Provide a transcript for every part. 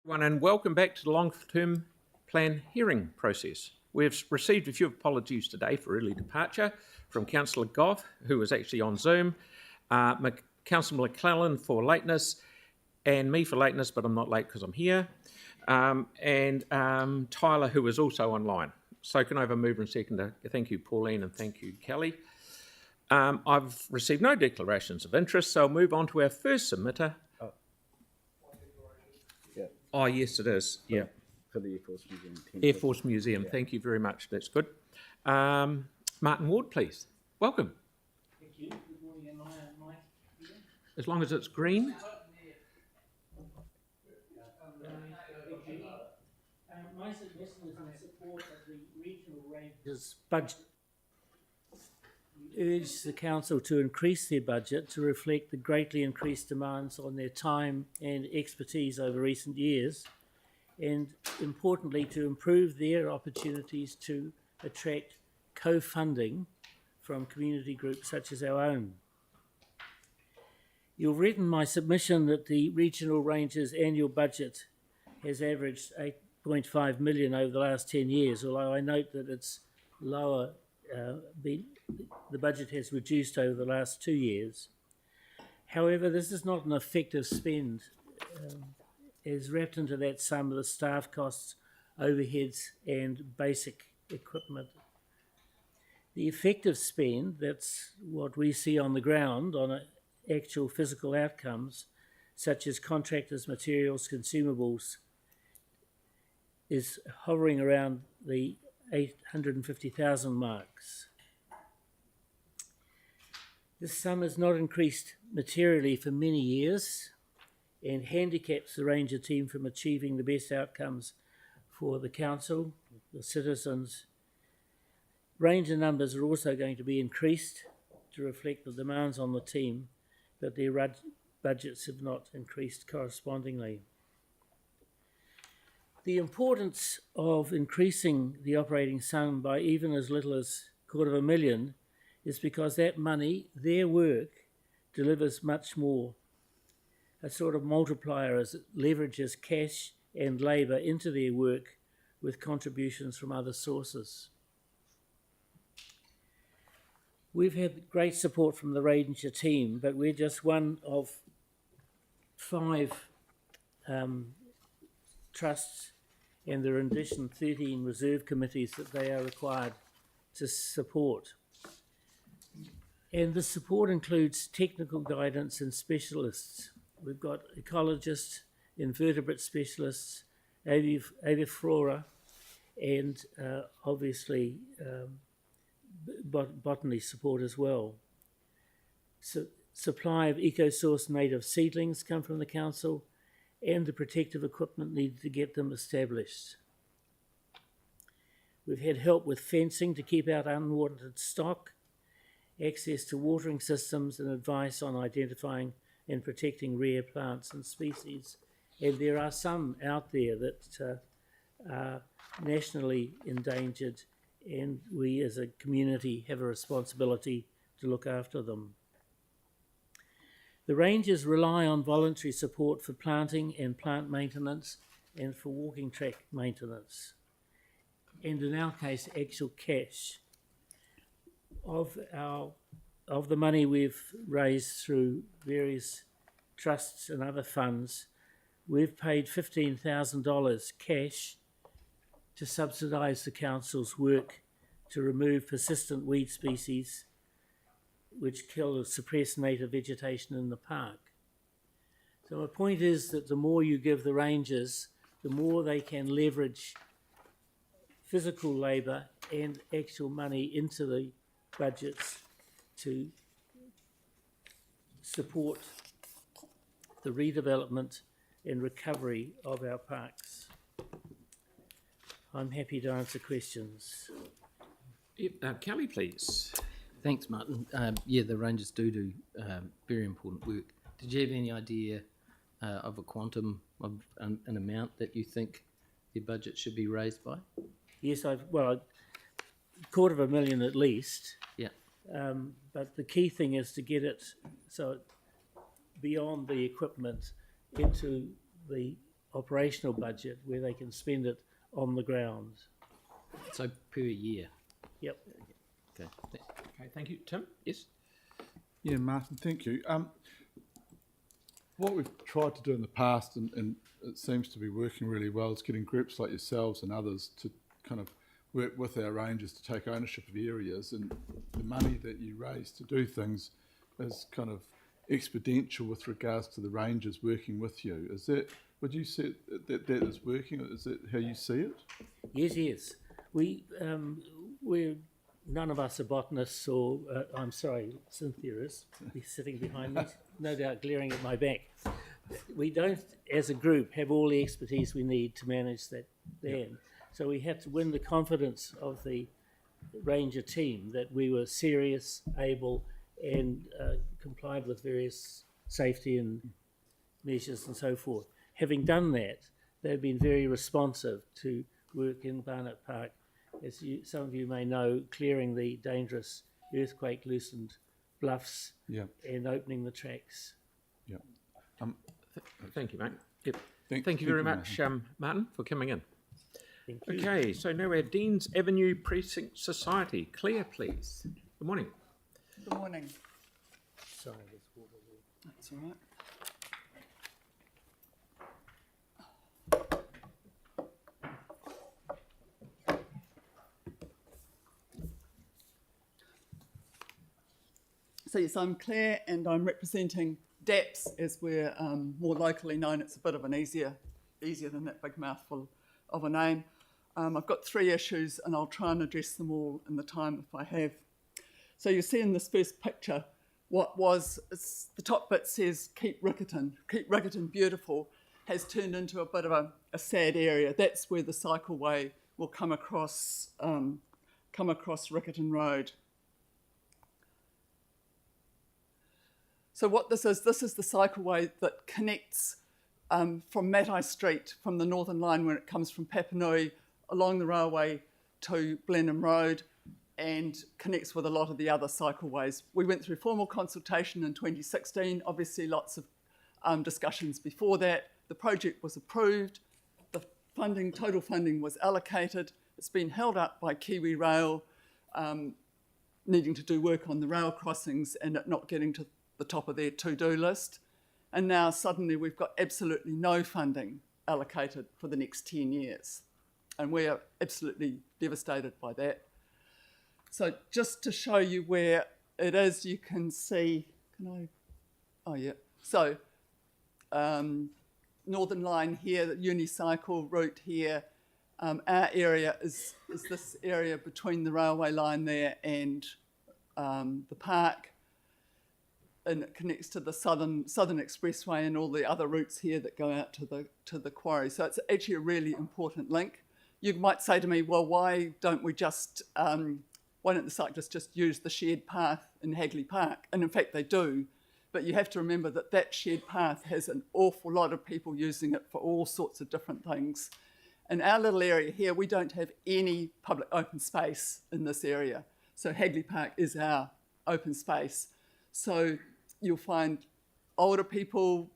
Everyone, and welcome back to the long-term plan hearing process. We've received a few apologies today for early departure from Councillor Goff, who is actually on Zoom, Councillor McClellan for lateness, and me for lateness, but I'm not late because I'm here, and Tyler, who is also online. So can I have a mover and seconder? Thank you, Pauline, and thank you, Kelly. I've received no declarations of interest, so I'll move on to our first submitter. Oh, yes, it is. Yeah. For the Air Force Museum. Air Force Museum. Yeah. Thank you very much. That's good. Martin Ward, please. Welcome. Thank you. Good morning. Am I Mike here? As long as it's green. My suggestion is in support of the regional ranges budget. Urge the council to increase their budget to reflect the greatly increased demands on their time and expertise over recent years, and importantly to improve their opportunities to attract co-funding from community groups such as our own. You've read in my submission that the regional ranges annual budget has averaged 8.5 million over the last 10 years, although I note that it's lower. The budget has reduced over the last 2 years. However, this is not an effective spend, as wrapped into that sum of the staff costs, overheads and basic equipment. The effective spend, that's what we see on the ground on actual physical outcomes, such as contractors, materials, consumables, is hovering around the 850,000 marks. This sum has not increased materially for many years and handicaps the ranger team from achieving the best outcomes for the council, the citizens. Ranger numbers are also going to be increased to reflect the demands on the team, but their budgets have not increased correspondingly. The importance of increasing the operating sum by even as little as $250,000 is because that money, their work, delivers much more. A sort of multiplier as it leverages cash and labour into their work with contributions from other sources. We've had great support from the Ranger team, but we're just one of 5 trusts, and there are in addition 13 reserve committees that they are required to support. And the support includes technical guidance and specialists. We've got ecologists, invertebrate specialists, aviflora, and obviously botany support as well. So, supply of eco-source native seedlings come from the council, and the protective equipment needed to get them established. We've had help with fencing to keep out unwanted stock, access to watering systems, and advice on identifying and protecting rare plants and species. And there are some out there that are nationally endangered, and we as a community have a responsibility to look after them. The rangers rely on voluntary support for planting and plant maintenance and for walking track maintenance, and in our case, actual cash. Of the money we've raised through various trusts and other funds, we've paid $15,000 cash to subsidise the council's work to remove persistent weed species which kill or suppress native vegetation in the park. So my point is that the more you give the rangers, the more they can leverage physical labour and actual money into the budgets to support the redevelopment and recovery of our parks. I'm happy to answer questions. Kelly, please. Thanks, Martin. Yeah, the Rangers do very important work. Did you have any idea of a quantum of an amount that you think their budget should be raised by? Yes, $250,000 at least. Yeah. But the key thing is to get it so beyond the equipment into the operational budget where they can spend it on the ground. So per year. Yep. Okay. Okay, thank you. Tim? Yes? Yeah, Martin, thank you. What we've tried to do in the past, and it seems to be working really well, is getting groups like yourselves and others to kind of work with our rangers to take ownership of areas, and the money that you raise to do things is kind of exponential with regards to the rangers working with you. Is that, would you say that is working? Is that how you see it? Yes. We're none of us are botanists, or I'm sorry, Cynthia is sitting behind me, no doubt glaring at my back. We don't, as a group, have all the expertise we need to manage that land. So we had to win the confidence of the ranger team that we were serious, able, and complied with various safety and measures and so forth. Having done that, they've been very responsive to work in Barnett Park, as some of you may know, clearing the dangerous earthquake-loosened bluffs and opening the tracks. Yeah. Thank you, mate. Yep. Thank you very much, Martin, for coming in. Thank you. Okay, so now we have Dean's Avenue Precinct Society. Claire, please. Good morning. Good morning. Sorry, there's water there. That's all right. So yes, I'm Claire and I'm representing DAPS, as we're more locally known. It's a bit of an easier than that big mouthful of a name. I've got 3 issues and I'll try and address them all in the time if I have. So you see in this first picture, the top bit says keep Riccarton beautiful, has turned into a bit of a sad area. That's where the cycleway will come across Riccarton Road. So what this is the cycleway that connects from Matai Street, from the Northern Line when it comes from Papanui along the railway to Blenheim Road, and connects with a lot of the other cycleways. We went through formal consultation in 2016, obviously lots of discussions before that. The project was approved, the total funding was allocated. It's been held up by Kiwi Rail needing to do work on the rail crossings and it not getting to the top of their to-do list. And now suddenly we've got absolutely no funding allocated for the next 10 years. And we are absolutely devastated by that. So just to show you where it is, you can see, So Northern Line here, the unicycle route here. Our area is this area between the railway line there and the park. And it connects to the Southern Expressway and all the other routes here that go out to the quarry. So it's actually a really important link. You might say to me, well, why don't the cyclists just use the shared path in Hagley Park? And in fact, they do. But you have to remember that shared path has an awful lot of people using it for all sorts of different things. In our little area here, we don't have any public open space in this area. So Hagley Park is our open space. So you'll find older people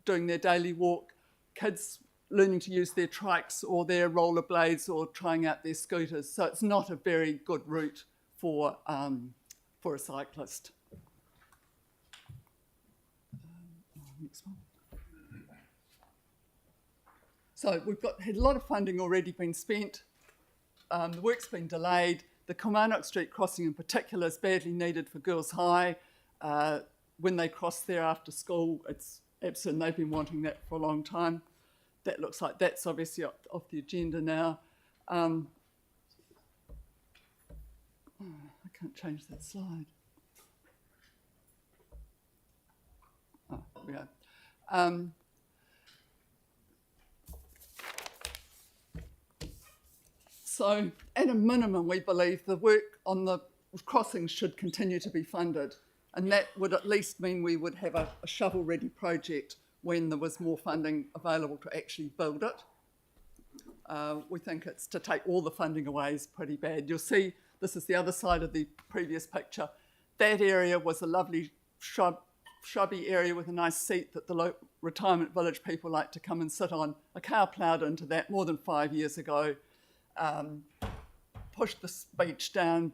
doing their daily walk, kids learning to use their trikes or their rollerblades or trying out their scooters. So it's not a very good route for a cyclist. Next one. So we've had a lot of funding already been spent. The work's been delayed. The Kilmarnock Street crossing in particular is badly needed for Girls High. When they cross there after school, it's absolute. They've been wanting that for a long time. That looks like that's obviously off the agenda now. I can't change that slide. Oh, there we go. So at a minimum, we believe the work on the crossings should continue to be funded. And that would at least mean we would have a shovel-ready project when there was more funding available to actually build it. We think it's to take all the funding away is pretty bad. You'll see this is the other side of the previous picture. That area was a lovely shrubby area with a nice seat that the retirement village people like to come and sit on. A car ploughed into that more than 5 years ago, pushed the beach down,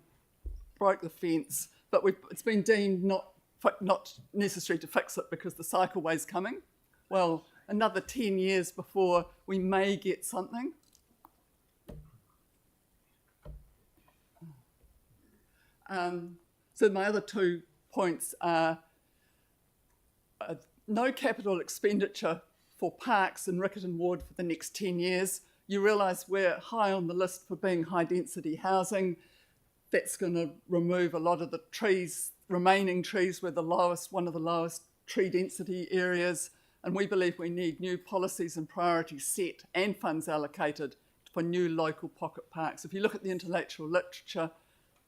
broke the fence, but it's been deemed not necessary to fix it because the cycleway's coming. Well, another 10 years before we may get something. So my other 2 points are no capital expenditure for parks in Riccarton Ward for the next 10 years. You realise we're high on the list for being high density housing. That's going to remove a lot of the trees, remaining trees. We're one of the lowest tree density areas, and we believe we need new policies and priorities set and funds allocated for new local pocket parks. If you look at the intellectual literature,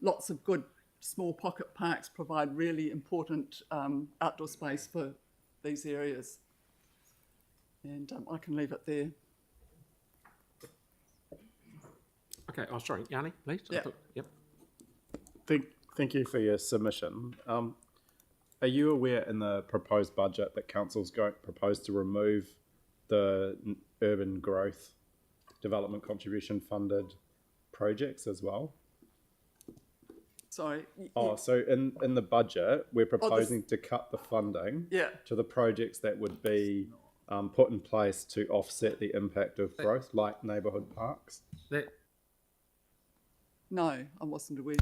lots of good small pocket parks provide really important outdoor space for these areas. And I can leave it there. Okay, oh, sorry, Yanni, please. Yeah. Yep. Thank you for your submission. Are you aware in the proposed budget that council's proposed to remove the urban growth development contribution funded projects as well? Sorry. Oh, so in the budget, we're proposing to cut the funding to the projects that would be put in place to offset the impact of growth, like neighbourhood parks. No, I wasn't aware.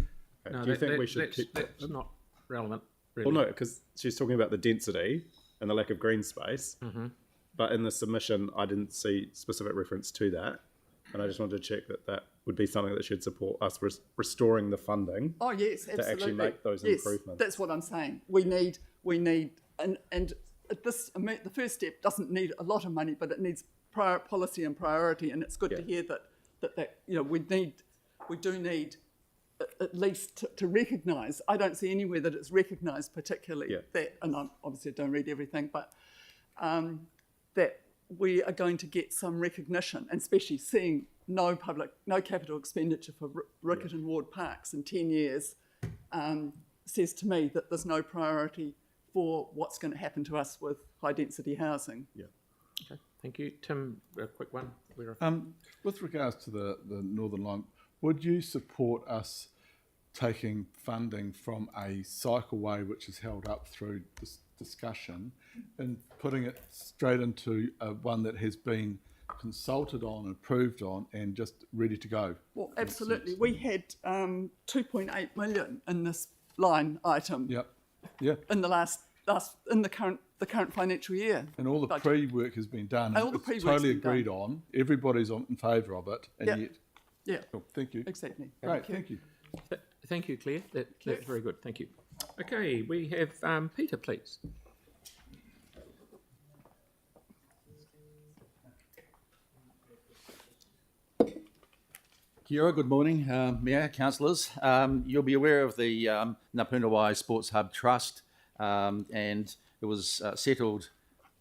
Okay. No, Do you think we should keep that's not relevant, really. Well, no, because she's talking about the density and the lack of green space. Mm-hmm. But in the submission, I didn't see specific reference to that. And I just wanted to check that that would be something that should support us restoring the funding. Oh yes, absolutely. To actually make those improvements. That's what I'm saying. We need, and the first step doesn't need a lot of money, but it needs policy and priority. And it's good to hear that we do need at least to recognise. I don't see anywhere that it's recognised particularly that, and obviously I don't read everything, but that we are going to get some recognition, and especially seeing no capital expenditure for Riccarton Ward parks in 10 years says to me that there's no priority for what's going to happen to us with high density housing. Yeah. Okay, thank you. Tim, a quick one. With regards to the Northern Line, would you support us taking funding from a cycleway which is held up through this discussion and putting it straight into one that has been consulted on, approved on, and just ready to go? Well, absolutely. We had 2.8 million in this line item. Yep. Yeah. In the current financial year. And all the pre-work has been done. And all the it's pre-work's totally been agreed done. on. Everybody's in favour of it, and yet. Yeah. Oh, thank you. Exactly. Great. Thank you. Thank you, Claire. That's very good. Thank you. Okay, we have Peter, please. Kia ora, good morning, Mayor, councillors. You'll be aware of the Ngāpunawai Sports Hub Trust, and it was settled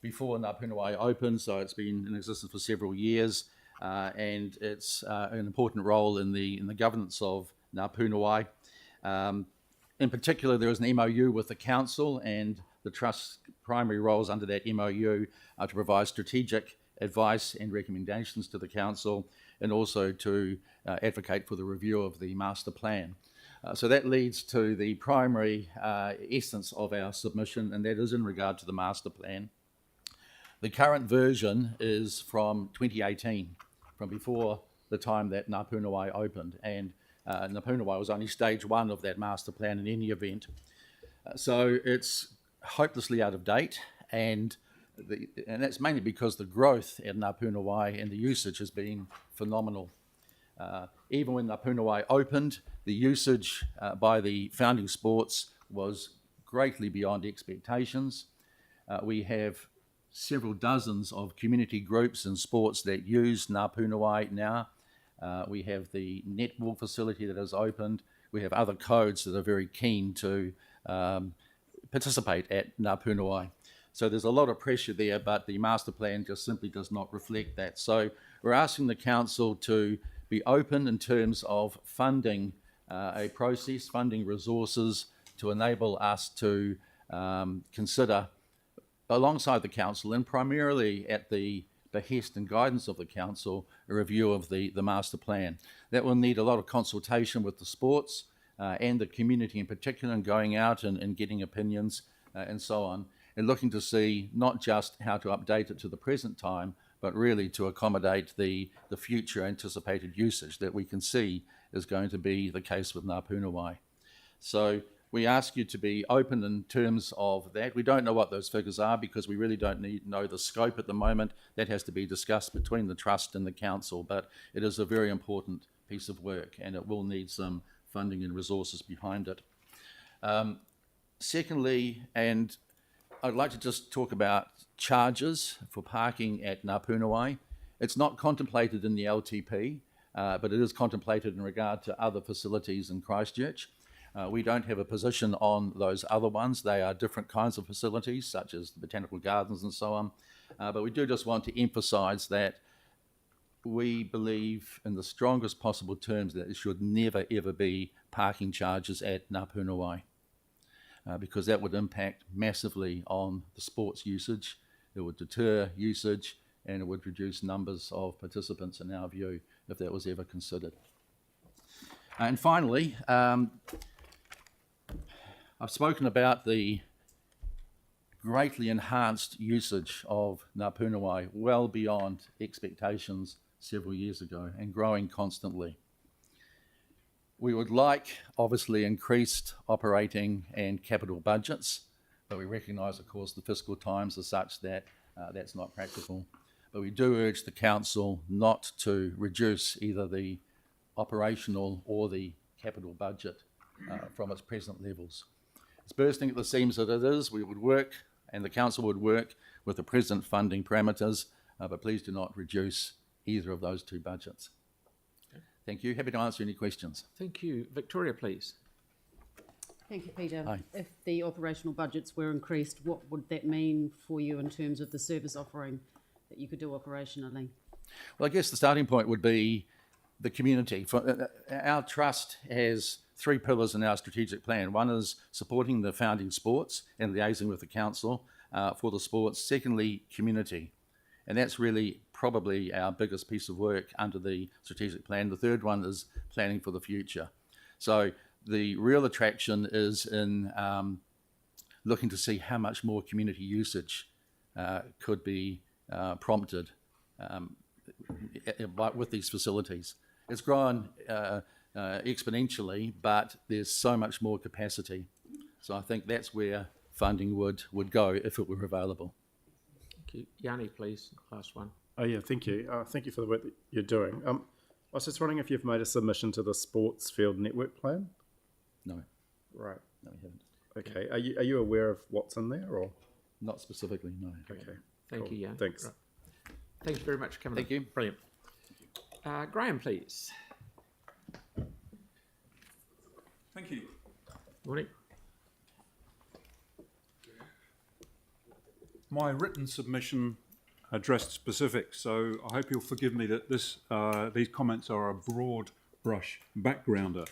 before Ngāpunawai opened, so it's been in existence for several years, and it's an important role in the governance of Ngāpunawai. In particular, there is an MOU with the council, and the trust's primary roles under that MOU are to provide strategic advice and recommendations to the council, and also to advocate for the review of the master plan. So that leads to the primary essence of our submission, and that is in regard to the master plan. The current version is from 2018, from before the time that Ngāpunawai opened, and Ngāpunawai was only stage one of that master plan in any event. So it's hopelessly out of date, and that's mainly because the growth at Ngāpunawai and the usage has been phenomenal. Even when Ngāpunawai opened, the usage by the founding sports was greatly beyond expectations. We have several dozens of community groups and sports that use Ngāpunawai now. We have the netball facility that has opened. We have other codes that are very keen to participate at Ngāpunawai. So there's a lot of pressure there, but the master plan just simply does not reflect that. So we're asking the council to be open in terms of funding a process, funding resources to enable us to consider alongside the council, and primarily at the behest and guidance of the council, a review of the master plan. That will need a lot of consultation with the sports and the community in particular, and going out and getting opinions and so on, and looking to see not just how to update it to the present time, but really to accommodate the future anticipated usage that we can see is going to be the case with Ngā Pūnawai. So we ask you to be open in terms of that. We don't know what those figures are because we really don't know the scope at the moment. That has to be discussed between the trust and the council, but it is a very important piece of work and it will need some funding and resources behind it. Secondly, and I'd like to just talk about charges for parking at Ngā Pūnawai. It's not contemplated in the LTP, but it is contemplated in regard to other facilities in Christchurch. We don't have a position on those other ones. They are different kinds of facilities, such as the botanical gardens and so on. But we do just want to emphasise that we believe in the strongest possible terms that it should never ever be parking charges at Ngā Pūnawai, because that would impact massively on the sports usage. It would deter usage and it would reduce numbers of participants in our view if that was ever considered. And finally, I've spoken about the greatly enhanced usage of Ngā Pūnawai well beyond expectations several years ago and growing constantly. We would like, obviously, increased operating and capital budgets, but we recognise, of course, the fiscal times are such that that's not practical. But we do urge the council not to reduce either the operational or the capital budget from its present levels. It's bursting at the seams that it is. We would work, and the council would work with the present funding parameters, but please do not reduce either of those two budgets. Okay. Thank you. Happy to answer any questions. Thank you. Victoria, please. Thank you, Peter. Hi. If the operational budgets were increased, what would that mean for you in terms of the service offering that you could do operationally? Well, I guess the starting point would be the community. Our trust has three pillars in our strategic plan. One is supporting the founding sports and liaising with the council for the sports. Secondly, community. And that's really probably our biggest piece of work under the strategic plan. The third one is planning for the future. So the real attraction is in looking to see how much more community usage could be prompted with these facilities. It's grown exponentially, but there's so much more capacity. So I think that's where funding would go if it were available. Thank you. Yanni, please, last one. Oh yeah, thank you. Thank you for the work that you're doing. I was just wondering if you've made a submission to the sports field network plan? No, Right. no, we haven't. Okay. Are you aware of what's in there or? Not specifically, no. Okay. Thank cool. you, Yanni. Thanks. Right. Thank you very much for coming. Thank you. Brilliant. Graham, please. Thank you. Morning. My written submission addressed specifics, so I hope you'll forgive me that these comments are a broad brush backgrounder.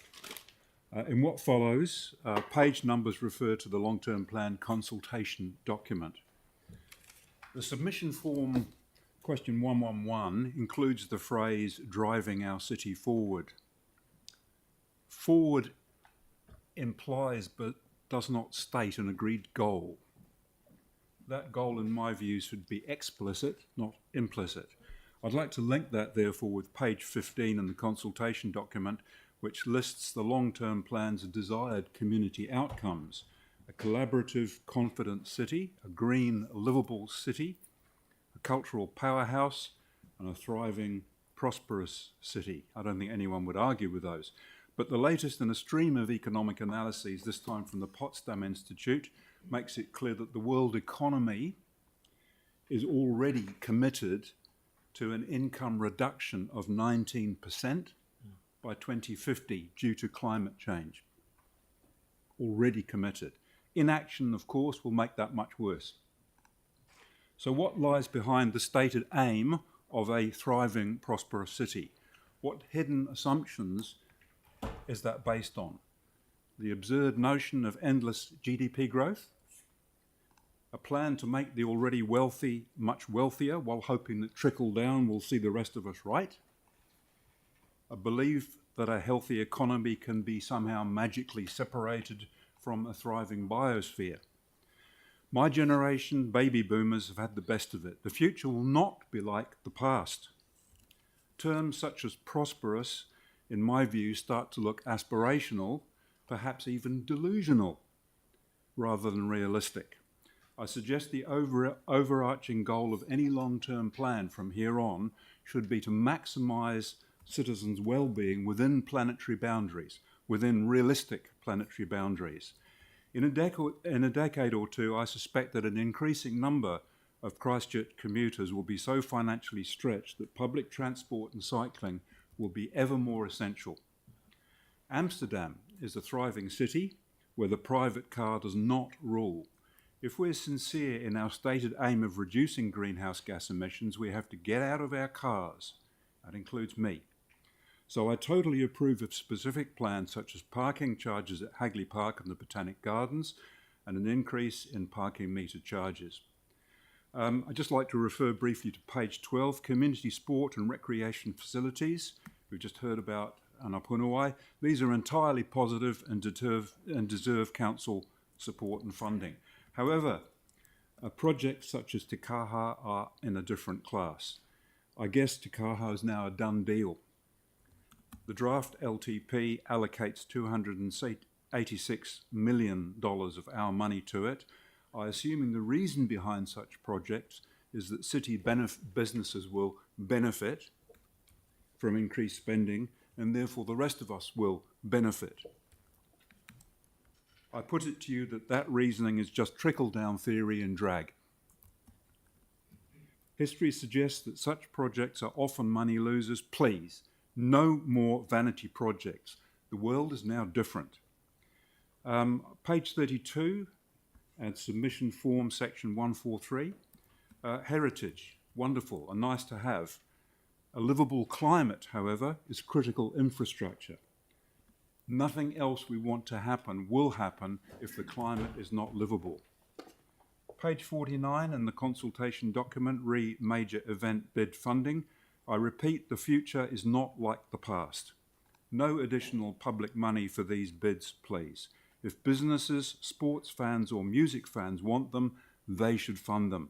In what follows, page numbers refer to the long-term plan consultation document. The submission form question 111 includes the phrase driving our city forward. Forward implies but does not state an agreed goal. That goal, in my view, should be explicit, not implicit. I'd like to link that, therefore, with page 15 in the consultation document, which lists the long-term plan's desired community outcomes: a collaborative, confident city, a green, livable city, a cultural powerhouse, and a thriving, prosperous city. I don't think anyone would argue with those. But the latest in a stream of economic analyses, this time from the Potsdam Institute, makes it clear that the world economy is already committed to an income reduction of 19% by 2050 due to climate change. Already committed. Inaction, of course, will make that much worse. So what lies behind the stated aim of a thriving, prosperous city? What hidden assumptions is that based on? The absurd notion of endless GDP growth? a plan to make the already wealthy much wealthier while hoping that trickle down will see the rest of us right, a belief that a healthy economy can be somehow magically separated from a thriving biosphere. My generation, baby boomers, have had the best of it. The future will not be like the past. Terms such as prosperous, in my view, start to look aspirational, perhaps even delusional, rather than realistic. I suggest the overarching goal of any long-term plan from here on should be to maximise citizens' well-being within planetary boundaries, within realistic planetary boundaries. In a decade or two, I suspect that an increasing number of Christchurch commuters will be so financially stretched that public transport and cycling will be ever more essential. Amsterdam is a thriving city where the private car does not rule. If we're sincere in our stated aim of reducing greenhouse gas emissions, we have to get out of our cars. That includes me. So I totally approve of specific plans such as parking charges at Hagley Park and the Botanic Gardens and an increase in parking meter charges. I'd just like to refer briefly to page 12, community sport and recreation facilities. We've just heard about Anapunawai. These are entirely positive and deserve council support and funding. However, projects such as Te Kaha are in a different class. I guess Te Kaha is now a done deal. The draft LTP allocates $286 million of our money to it. I assuming the reason behind such projects is that city businesses will benefit from increased spending, and therefore the rest of us will benefit. I put it to you that that reasoning is just trickle-down theory and drag. History suggests that such projects are often money losers. Please, no more vanity projects. The world is now different. Page 32, and submission form section 143. Heritage, wonderful and nice to have. A livable climate, however, is critical infrastructure. Nothing else we want to happen will happen if the climate is not livable. Page 49 in the consultation document, re major event bid funding. I repeat, the future is not like the past. No additional public money for these bids, please. If businesses, sports fans or music fans want them, they should fund them.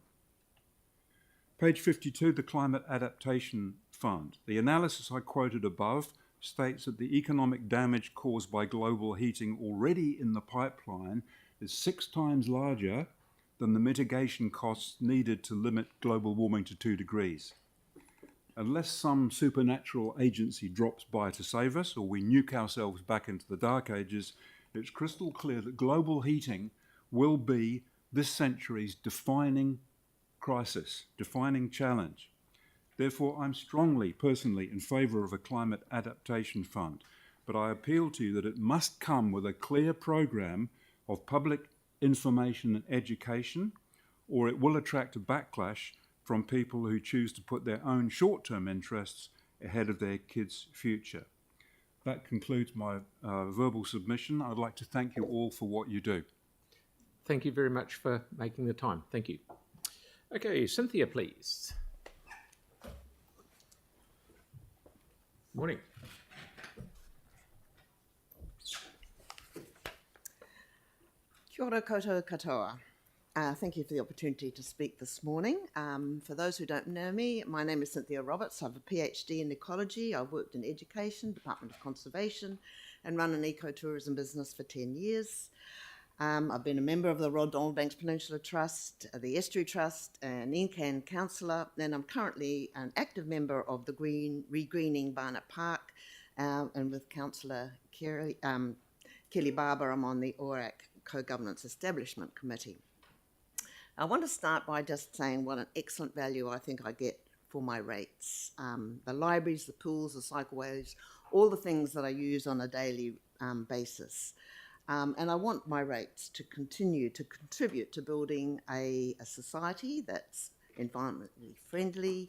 Page 52, the Climate Adaptation Fund. The analysis I quoted above states that the economic damage caused by global heating already in the pipeline is 6 times larger than the mitigation costs needed to limit global warming to 2 degrees. Unless some supernatural agency drops by to save us or we nuke ourselves back into the dark ages, it's crystal clear that global heating will be this century's defining crisis, defining challenge. Therefore, I'm strongly, personally, in favour of a climate adaptation fund, but I appeal to you that it must come with a clear programme of public information and education, or it will attract a backlash from people who choose to put their own short-term interests ahead of their kids' future. That concludes my verbal submission. I'd like to thank you all for what you do. Thank you very much for making the time. Thank you. Okay, Cynthia, please. Morning. Kia ora koutou katoa. Thank you for the opportunity to speak this morning. For those who don't know me, my name is Cynthia Roberts. I have a PhD in ecology. I've worked in education, Department of Conservation, and run an ecotourism business for 10 years. I've been a member of the Rod Donald Banks Peninsula Trust, the Estuary Trust, an NCAN councillor, and I'm currently an active member of the Regreening Barnett Park, and with Councillor Kelly Barber, I'm on the ORAC Co-Governance Establishment Committee. I want to start by just saying what an excellent value I think I get for my rates. The libraries, the pools, the cycleways, all the things that I use on a daily basis. And I want my rates to continue to contribute to building a society that's environmentally friendly,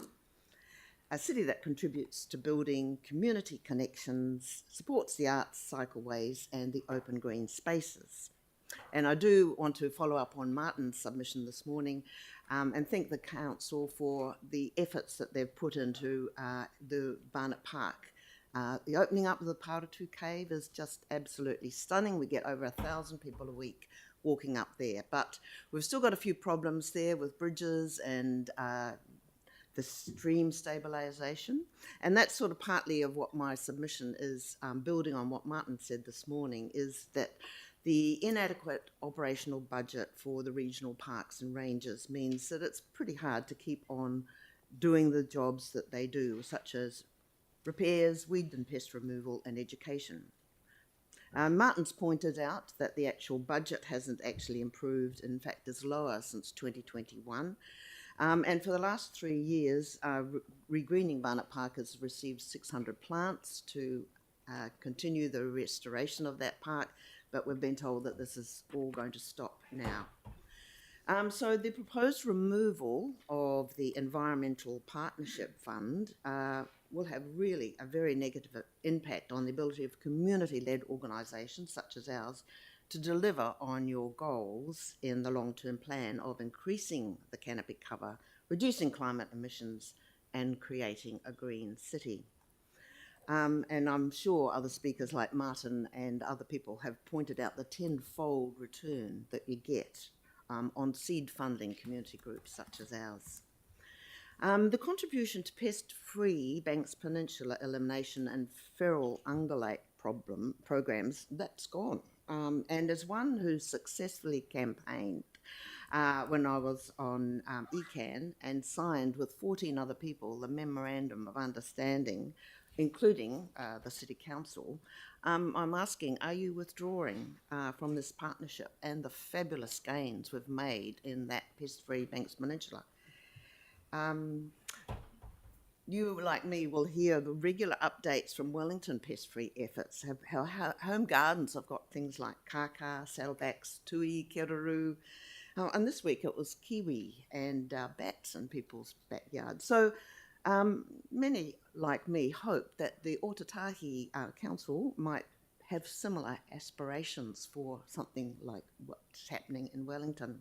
a city that contributes to building community connections, supports the arts, cycleways, and the open green spaces. And I do want to follow up on Martin's submission this morning and thank the council for the efforts that they've put into the Barnett Park. The opening up of the Paratū Cave is just absolutely stunning. We get over 1,000 people a week walking up there, but we've still got a few problems there with bridges and the stream stabilisation, and that's sort of partly of what my submission is, building on what Martin said this morning, is that the inadequate operational budget for the regional parks and ranges means that it's pretty hard to keep on doing the jobs that they do, such as repairs, weed and pest removal, and education. Martin's pointed out that the actual budget hasn't actually improved, in fact is lower since 2021. And for the last 3 years, Regreening Barnett Park has received 600 plants to continue the restoration of that park, but we've been told that this is all going to stop now. So the proposed removal of the Environmental Partnership Fund will have really a very negative impact on the ability of community-led organisations such as ours to deliver on your goals in the long-term plan of increasing the canopy cover, reducing climate emissions, and creating a green city. And I'm sure other speakers like Martin and other people have pointed out the tenfold return that you get on seed funding community groups such as ours. The contribution to pest-free Banks Peninsula elimination and feral ungulate programs, that's gone. And as one who successfully campaigned when I was on ECAN and signed with 14 other people the Memorandum of Understanding, including the City Council, I'm asking, are you withdrawing from this partnership and the fabulous gains we've made in that pest-free Banks Peninsula? You, like me, will hear the regular updates from Wellington pest-free efforts, how home gardens have got things like kaka, saddlebacks, tui, keruru, and this week it was kiwi and bats in people's backyards. So many, like me, hope that the Otatahi Council might have similar aspirations for something like what's happening in Wellington.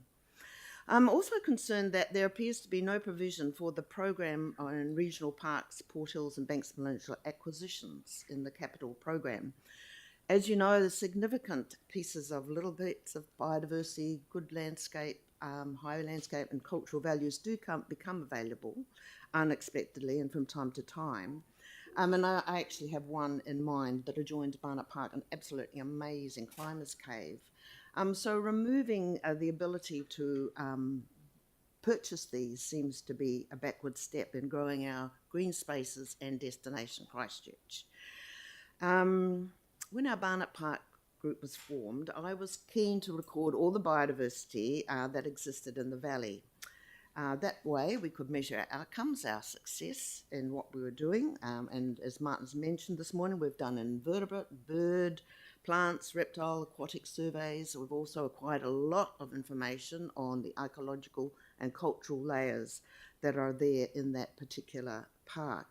I'm also concerned that there appears to be no provision for the program on regional parks, Port Hills and Banks Peninsula acquisitions in the capital program. As you know, the significant pieces of little bits of biodiversity, good landscape, high landscape and cultural values do become available unexpectedly and from time to time. And I actually have one in mind that adjoins Barnett Park, an absolutely amazing climbers cave. So removing the ability to purchase these seems to be a backward step in growing our green spaces and destination Christchurch. When our Barnett Park group was formed, I was keen to record all the biodiversity that existed in the valley. That way we could measure our outcomes, our success in what we were doing. And as Martin's mentioned this morning, we've done invertebrate, bird, plants, reptile, aquatic surveys. We've also acquired a lot of information on the ecological and cultural layers that are there in that particular park.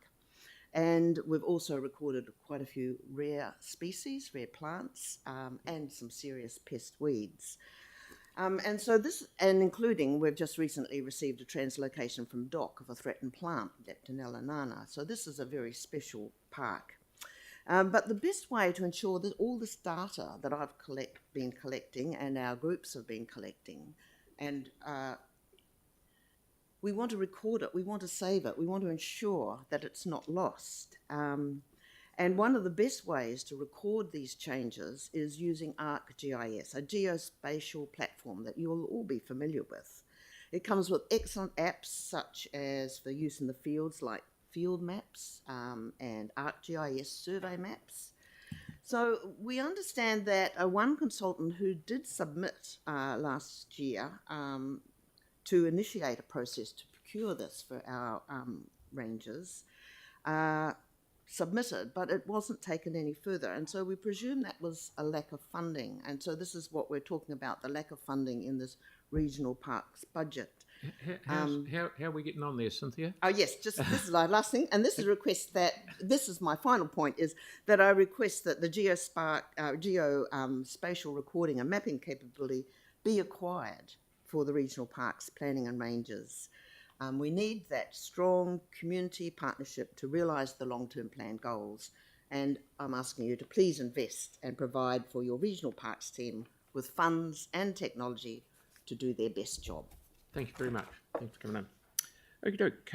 And we've also recorded quite a few rare species, rare plants, and some serious pest weeds. And so this, and including, we've just recently received a translocation from DOC of a threatened plant, Leptonella nana. So this is a very special park. But the best way to ensure that all this data that I've been collecting and our groups have been collecting, and we want to record it, we want to save it, we want to ensure that it's not lost. And one of the best ways to record these changes is using ArcGIS, a geospatial platform that you will all be familiar with. It comes with excellent apps such as for use in the fields like field maps and ArcGIS survey maps. So we understand that one consultant who did submit last year to initiate a process to procure this for our rangers submitted, but it wasn't taken any further. And so we presume that was a lack of funding. And so this is what we're talking about, the lack of funding in this regional parks budget. How are we getting on there, Cynthia? Oh yes, just this is our last thing, and this is a request that this is my final point is that I request that the geospatial recording and mapping capability be acquired for the regional parks planning and ranges. We need that strong community partnership to realise the long-term plan goals, and I'm asking you to please invest and provide for your regional parks team with funds and technology to do their best job. Thank you very much. Thanks for coming in. Okie doke.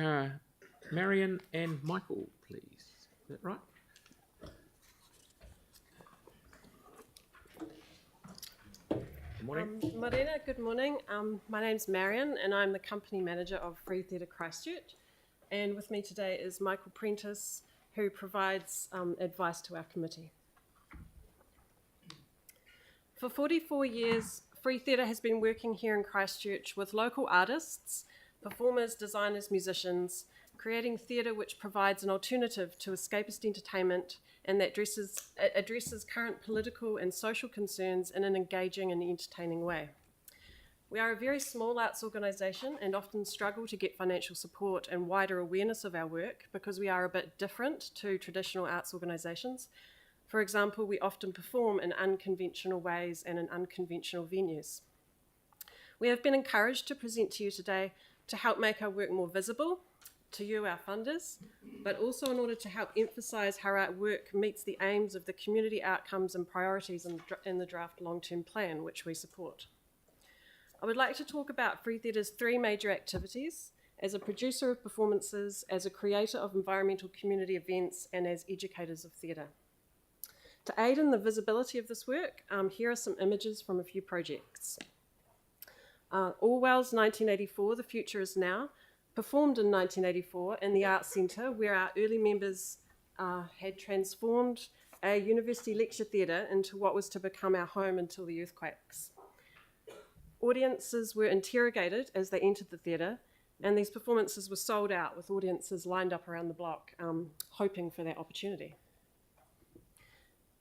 Marion and Michael, please. Is that right? Good morning. Marina, good morning. My name's Marion and I'm the company manager of Free Theatre Christchurch. And with me today is Michael Prentice, who provides advice to our committee. For 44 years, Free Theatre has been working here in Christchurch with local artists, performers, designers, musicians, creating theatre which provides an alternative to escapist entertainment and that addresses current political and social concerns in an engaging and entertaining way. We are a very small arts organisation and often struggle to get financial support and wider awareness of our work because we are a bit different to traditional arts organisations. For example, we often perform in unconventional ways and in unconventional venues. We have been encouraged to present to you today to help make our work more visible to you, our funders, but also in order to help emphasise how our work meets the aims of the community outcomes and priorities in the draft long-term plan, which we support. I would like to talk about Free Theatre's three major activities: as a producer of performances, as a creator of environmental community events, and as educators of theatre. To aid in the visibility of this work, here are some images from a few projects. Orwell's 1984, The Future Is Now, performed in 1984 in the Arts Centre, where our early members had transformed a university lecture theatre into what was to become our home until the earthquakes. Audiences were interrogated as they entered the theatre, and these performances were sold out with audiences lined up around the block, hoping for that opportunity.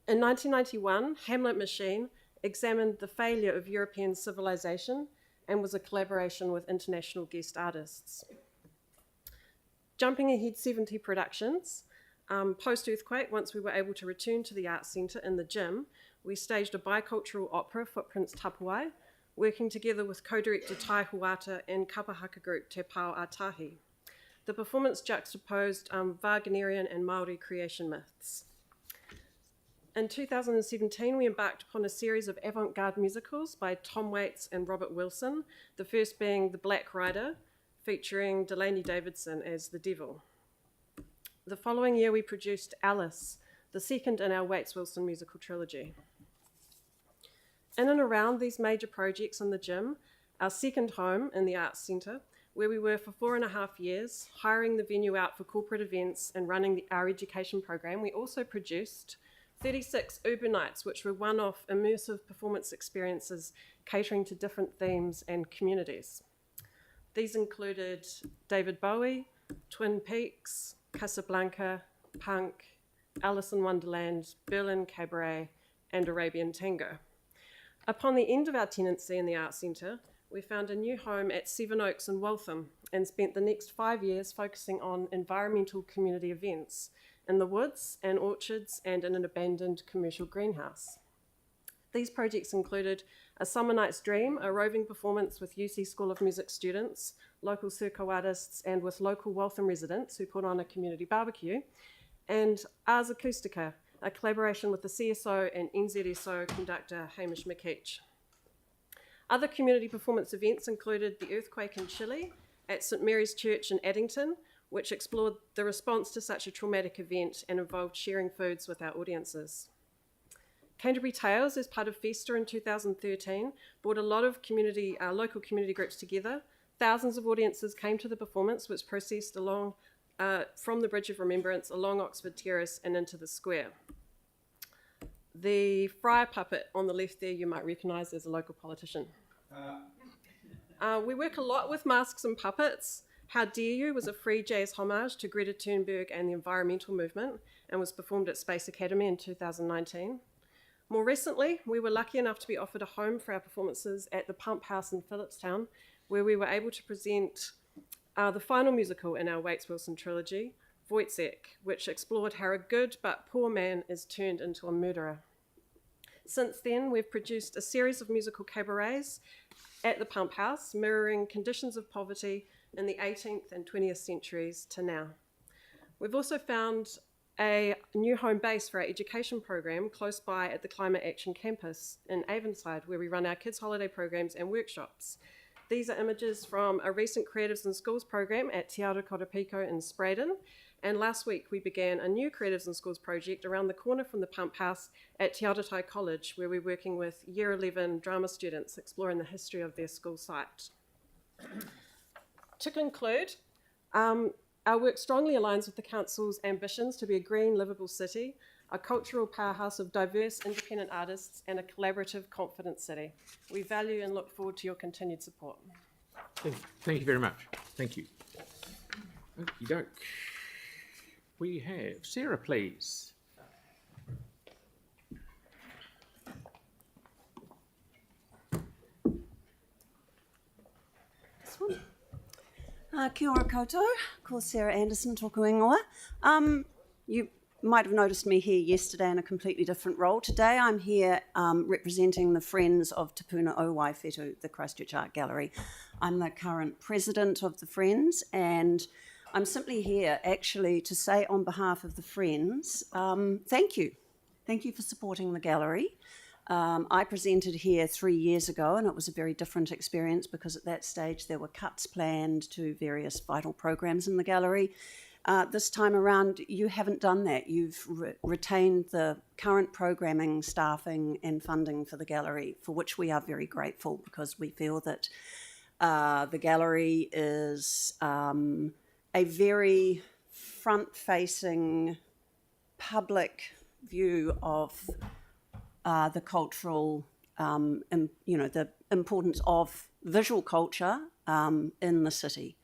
In 1991, Hamlet Machine examined the failure of European civilization and was a collaboration with international guest artists. Jumping ahead 70 productions, post-earthquake, once we were able to return to the Arts Centre in the gym, we staged a bicultural opera, Footprints Tapuai, working together with co-director Tai Huata and kapahaka group Te Pao Atahi. The performance juxtaposed Wagnerian and Māori creation myths. In 2017, we embarked upon a series of avant-garde musicals by Tom Waits and Robert Wilson, the first being The Black Rider, featuring Delaney Davidson as the devil. The following year, we produced Alice, the second in our Waits-Wilson musical trilogy. In and around these major projects in the gym, our second home in the Arts Centre, where we were for 4.5 years, hiring the venue out for corporate events and running our education program, we also produced 36 urban nights, which were one-off immersive performance experiences catering to different themes and communities. These included David Bowie, Twin Peaks, Casablanca, Punk, Alice in Wonderland, Berlin Cabaret, and Arabian Tango. Upon the end of our tenancy in the Arts Centre, we found a new home at Seven Oaks in Waltham and spent the next 5 years focusing on environmental community events in the woods and orchards and in an abandoned commercial greenhouse. These projects included A Summer Night's Dream, a roving performance with UC School of Music students, local circo artists, and with local Waltham residents who put on a community barbecue, and Ars Acoustica, a collaboration with the CSO and NZSO conductor Hamish McKeach. Other community performance events included the earthquake in Chile at St Mary's Church in Addington, which explored the response to such a traumatic event and involved sharing foods with our audiences. Canterbury Tales, as part of Festa in 2013, brought a lot of local community groups together. Thousands of audiences came to the performance, which processed along from the Bridge of Remembrance along Oxford Terrace and into the square. The friar puppet on the left there you might recognise as a local politician. We work a lot with masks and puppets. How Dare You was a free jazz homage to Greta Thunberg and the environmental movement and was performed at Space Academy in 2019. More recently, we were lucky enough to be offered a home for our performances at the Pump House in Phillipstown, where we were able to present the final musical in our Waits Wilson trilogy, Wojciech, which explored how a good but poor man is turned into a murderer. Since then, we've produced a series of musical cabarets at the Pump House, mirroring conditions of poverty in the 18th and 20th centuries to now. We've also found a new home base for our education program close by at the Climate Action Campus in Avonside, where we run our kids' holiday programs and workshops. These are images from a recent Creatives in Schools program at Te Aroha Korapiko in Spraydon. And last week we began a new Creatives in Schools project around the corner from the Pump House at Te Aroha College, where we're working with Year 11 drama students exploring the history of their school site. To conclude, our work strongly aligns with the Council's ambitions to be a green, livable city, a cultural powerhouse of diverse, independent artists, and a collaborative, confident city. We value and look forward to your continued support. Thank you very much. Thank you. Okey doke. We have Sarah, please. This one. Kia ora koutou, ko Sarah Anderson tōku ingoa. You might have noticed me here yesterday in a completely different role. Today I'm here representing the Friends of Te Puna o Waifetu, the Christchurch Art Gallery. I'm the current president of the Friends, and I'm simply here actually to say on behalf of the Friends, thank you. Thank you for supporting the gallery. I presented here 3 years ago, and it was a very different experience because at that stage there were cuts planned to various vital programs in the gallery. This time around, you haven't done that. You've retained the current programming, staffing and funding for the gallery, for which we are very grateful because we feel that the gallery is a very front-facing public view of the cultural, the importance of visual culture in the city.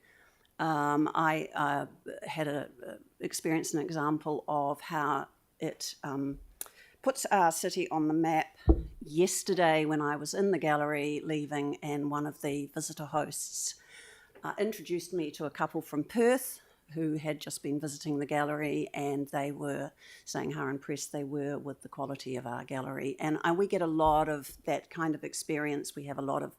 I had experienced an example of how it puts our city on the map yesterday when I was in the gallery leaving, and one of the visitor hosts introduced me to a couple from Perth who had just been visiting the gallery, and they were saying how impressed they were with the quality of our gallery. And we get a lot of that kind of experience. We have a lot of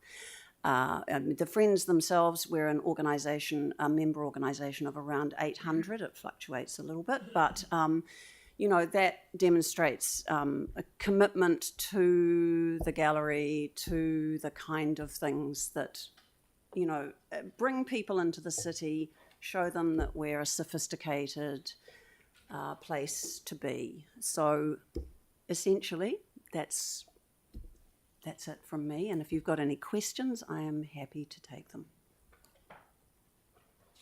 the Friends themselves, we're an organisation, a member organisation of around 800. It fluctuates a little bit, but that demonstrates a commitment to the gallery, to the kind of things that bring people into the city, show them that we're a sophisticated place to be. So essentially, that's it from me. And if you've got any questions, I am happy to take them.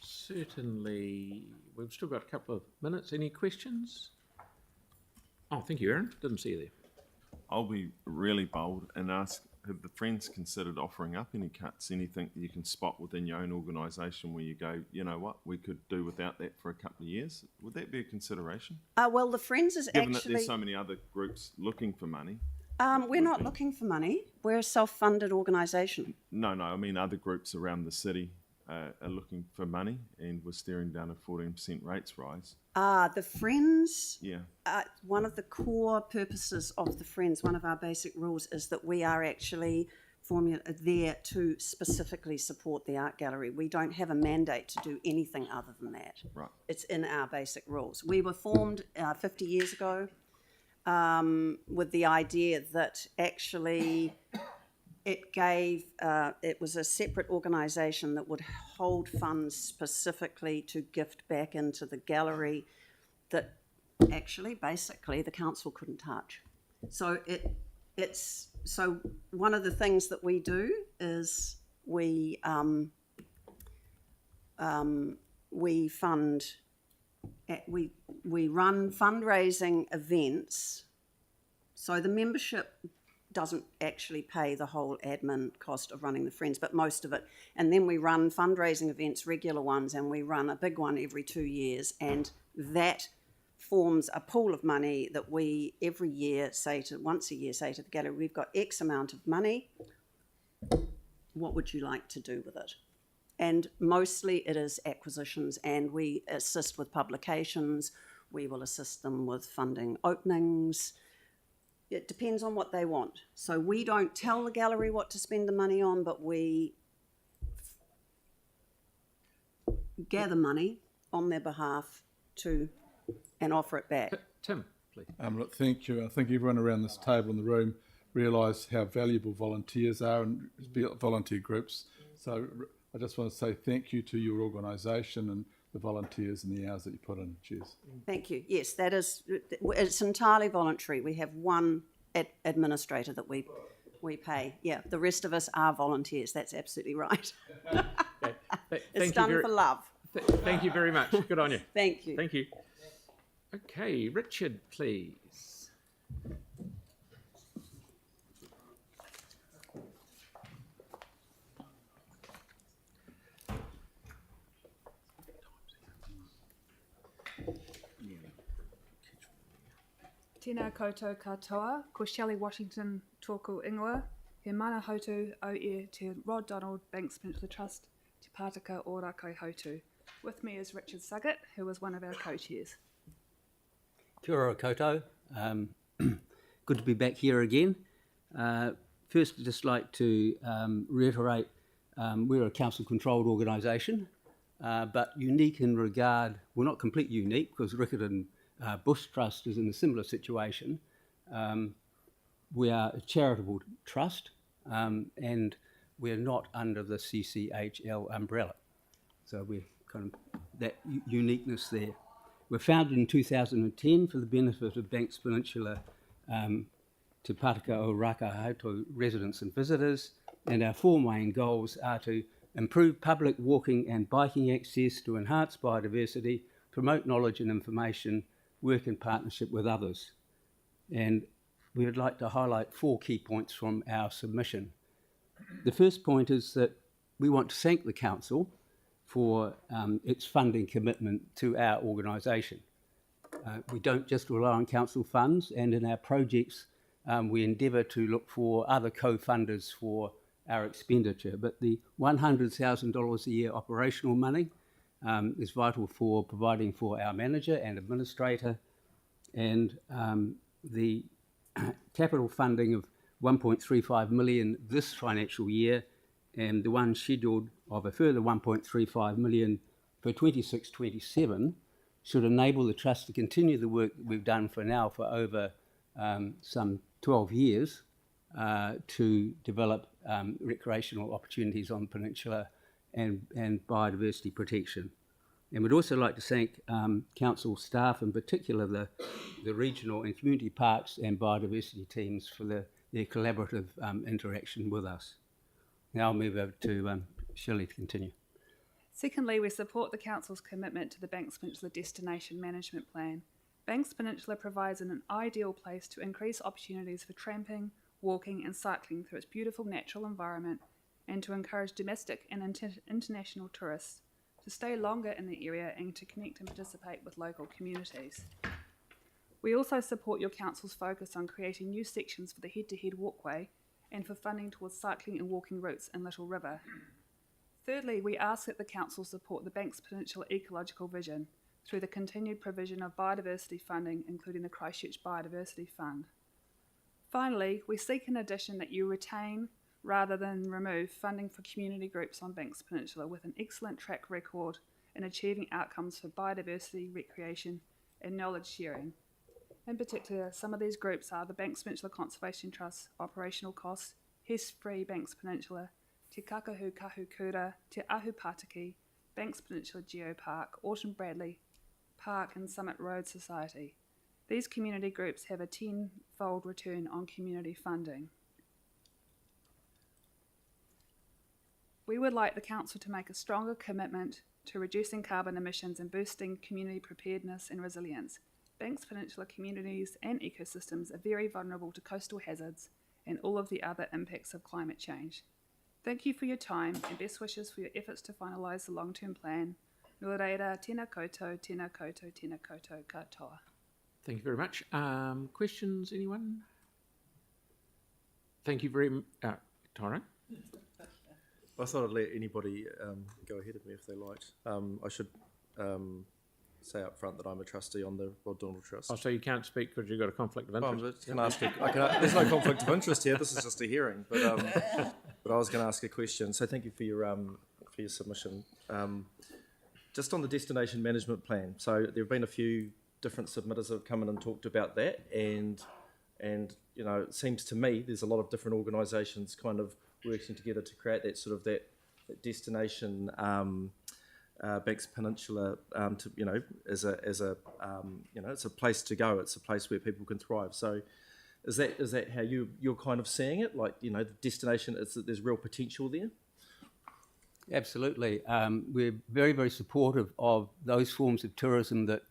Certainly. We've still got a couple of minutes. Any questions? Oh, thank you, Aaron. Didn't see you there. I'll be really bold and ask, have the Friends considered offering up any cuts, anything that you can spot within your own organisation where you go, you know what, we could do without that for a couple of years? Would that be a consideration? Well, the Friends is Given that there's so many other groups looking for money. We're not looking for money. We're a self-funded organisation. No, I mean other groups around the city are looking for money, and we're staring down a 14% rates rise. The Friends, Yeah. one of the core purposes of the Friends, one of our basic rules is that we are actually there to specifically support the art gallery. We don't have a mandate to do anything other than that. Right. It's in our basic rules. We were formed 50 years ago with the idea that actually it was a separate organisation that would hold funds specifically to gift back into the gallery that actually basically the council couldn't touch. So so one of the things that we do is we fund we run fundraising events. So the membership doesn't actually pay the whole admin cost of running the Friends, but most of it. And then we run fundraising events, regular ones, and we run a big one every 2 years. And that forms a pool of money that we every year once a year say to the gallery, we've got X amount of money. what would you like to do with it? And mostly it is acquisitions, and we assist with publications. We will assist them with funding openings. It depends on what they want. So we don't tell the gallery what to spend the money on, but we gather money on their behalf and offer it back. Tim, please. Look, thank you. I think everyone around this table in the room realise how valuable volunteers are and volunteer groups. So I just want to say thank you to your organisation and the volunteers and the hours that you put in. Cheers. Thank you. Yes, it's entirely voluntary. We have one administrator that we pay. Yeah, the rest of us are volunteers. That's absolutely right. It's done for love. Thank you very much. Good on you. Thank you. Thank you. Okay, Richard, please. Tēnā koutou katoa, ko Shelley Washington tōku ingoa, he mana hautu au e te Rod Donald Banks Peninsula Trust, te Pātaka o Rakai Hautu. With me is Richard Suggett, who is one of our co-chairs. Kia ora koutou. Good to be back here again. First, I'd just like to reiterate we're a council-controlled organisation, but unique in regard, well, not completely unique, because Riccarton Bush Trust is in a similar situation. We are a charitable trust, and we're not under the CCHL umbrella. So we're kind of that uniqueness there. We're founded in 2010 for the benefit of Banks Peninsula Te Pātaka o Rākahautu residents and visitors, and our four main goals are to improve public walking and biking access, to enhance biodiversity, promote knowledge and information, work in partnership with others. And we would like to highlight 4 key points from our submission. The first point is that we want to thank the council for its funding commitment to our organisation. We don't just rely on council funds, and in our projects we endeavour to look for other co-funders for our expenditure, but the $100,000 a year operational money is vital for providing for our manager and administrator, and the capital funding of 1.35 million this financial year, and the one scheduled of a further 1.35 million for 26-27 should enable the trust to continue the work that we've done for over some 12 years to develop recreational opportunities on the peninsula and biodiversity protection. And we'd also like to thank council staff, in particular the regional and community parks and biodiversity teams for their collaborative interaction with us. Now I'll move over to Shelley to continue. Secondly, we support the Council's commitment to the Banks Peninsula Destination Management Plan. Banks Peninsula provides an ideal place to increase opportunities for tramping, walking and cycling through its beautiful natural environment, and to encourage domestic and international tourists to stay longer in the area and to connect and participate with local communities. We also support your Council's focus on creating new sections for the head-to-head walkway and for funding towards cycling and walking routes in Little River. Thirdly, we ask that the Council support the Banks Peninsula Ecological Vision through the continued provision of biodiversity funding, including the Christchurch Biodiversity Fund. Finally, we seek in addition that you retain, rather than remove, funding for community groups on Banks Peninsula with an excellent track record in achieving outcomes for biodiversity, recreation and knowledge sharing. In particular, some of these groups are the Banks Peninsula Conservation Trust, Operational Costs, Free Banks Peninsula, Te Kakahu Kahukura, Te Ahu Pātaki, Banks Peninsula Geopark, Autumn Bradley Park and Summit Road Society. These community groups have a 10-fold return on community funding. We would like the Council to make a stronger commitment to reducing carbon emissions and boosting community preparedness and resilience. Banks Peninsula communities and ecosystems are very vulnerable to coastal hazards and all of the other impacts of climate change. Thank you for your time and best wishes for your efforts to finalise the long-term plan. Nō reira, tēnā koutou, tēnā koutou, tēnā koutou katoa. Thank you very much. Questions, anyone? Thank you very much. Tara? I thought I'd let anybody go ahead of me if they liked. I should say up front that I'm a trustee on the Rod Donald Trust. Oh, so you can't speak because you've got a conflict of Oh, interest? there's no conflict of interest here. This is just a hearing. But I was going to ask a question. So thank you for your submission. Just on the destination management plan. So there have been a few different submitters that have come in and talked about that, and you know, it seems to me there's a lot of different organisations kind of working together to create that sort of that destination. Banks Peninsula, to, you know, as a you know, it's a place to go. It's a place where people can thrive. So, is that how you're kind of seeing it? Like, you know, the destination is that there's real potential there. Absolutely. We're very, very supportive of those forms of tourism that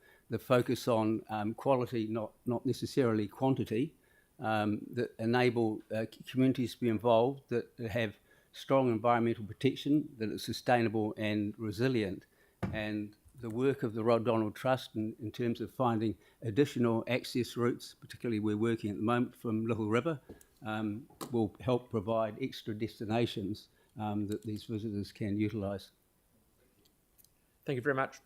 focus on quality, not necessarily quantity, that enable communities to be involved, that have strong environmental protection, that are sustainable and resilient. And the work of the Rod Donald Trust in terms of finding additional access routes, particularly we're working at the moment from Little River, will help provide extra destinations that these visitors can utilise. Thank you very much.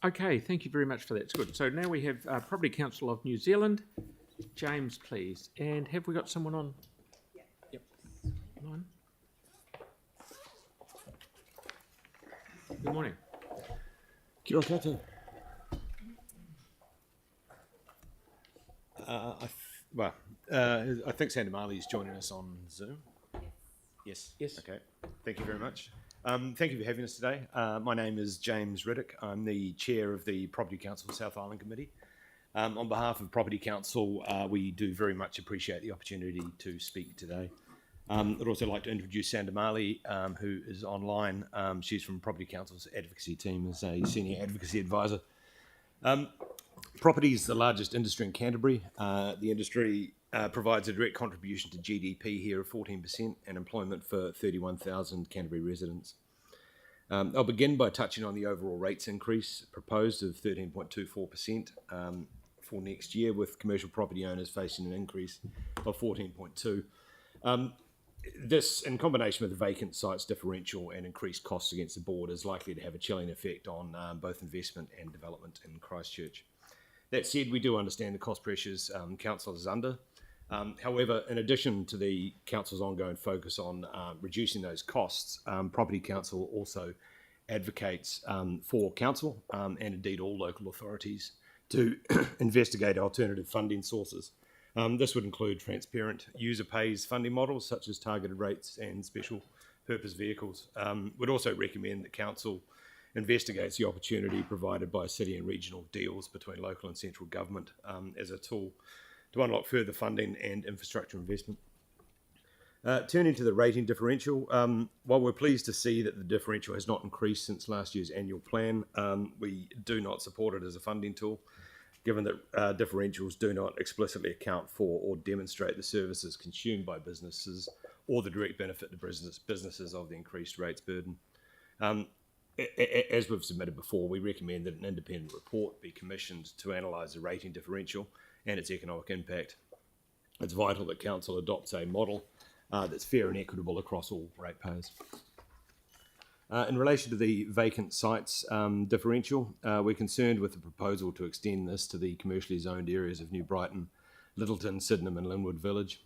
Okay, thank you very much for that. It's good. So now we have Property Council of New Zealand. James, please. And have we got someone on? Yep. On. Good morning. Kia ora koutou. I think Sandra Marley is joining us on Zoom. Yes. Yes. Okay. Thank you very much. Thank you for having us today. My name is James Riddick. I'm the chair of the Property Council South Island Committee. On behalf of Property Council, we do very much appreciate the opportunity to speak today. I'd also like to introduce Sandra Marley, who is online. She's from Property Council's advocacy team as a senior advocacy advisor. Property is the largest industry in Canterbury. The industry provides a direct contribution to GDP here of 14% and employment for 31,000 Canterbury residents. I'll begin by touching on the overall rates increase proposed of 13.24% for next year, with commercial property owners facing an increase of 14.2%. This, in combination with the vacant sites differential and increased costs against the board, is likely to have a chilling effect on both investment and development in Christchurch. That said, we do understand the cost pressures council is under. However, in addition to the council's ongoing focus on reducing those costs, Property Council also advocates for council and indeed all local authorities to investigate alternative funding sources. This would include transparent user pays funding models such as targeted rates and special purpose vehicles. Would also recommend that council investigates the opportunity provided by city and regional deals between local and central government as a tool to unlock further funding and infrastructure investment. Turning to the rating differential, while we're pleased to see that the differential has not increased since last year's annual plan, we do not support it as a funding tool, given that differentials do not explicitly account for or demonstrate the services consumed by businesses or the direct benefit to businesses of the increased rates burden. As we've submitted before, we recommend that an independent report be commissioned to analyse the rating differential and its economic impact. It's vital that council adopts a model that's fair and equitable across all ratepayers. In relation to the vacant sites differential, we're concerned with the proposal to extend this to the commercially zoned areas of New Brighton, Littleton, Sydenham and Linwood Village.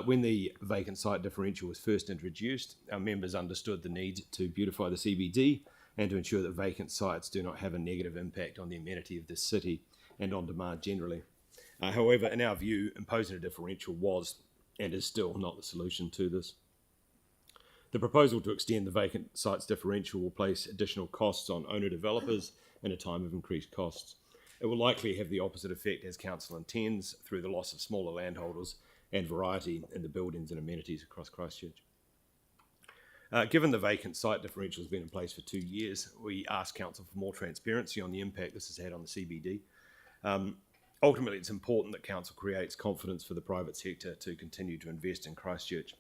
When the vacant site differential was first introduced, our members understood the need to beautify the CBD and to ensure that vacant sites do not have a negative impact on the amenity of this city and on demand generally. However, in our view, imposing a differential was and is still not the solution to this. The proposal to extend the vacant sites differential will place additional costs on owner-developers in a time of increased costs. It will likely have the opposite effect as council intends through the loss of smaller landholders and variety in the buildings and amenities across Christchurch. Given the vacant site differential has been in place for 2 years, we ask council for more transparency on the impact this has had on the CBD. Ultimately, it's important that council creates confidence for the private sector to continue to invest in Christchurch.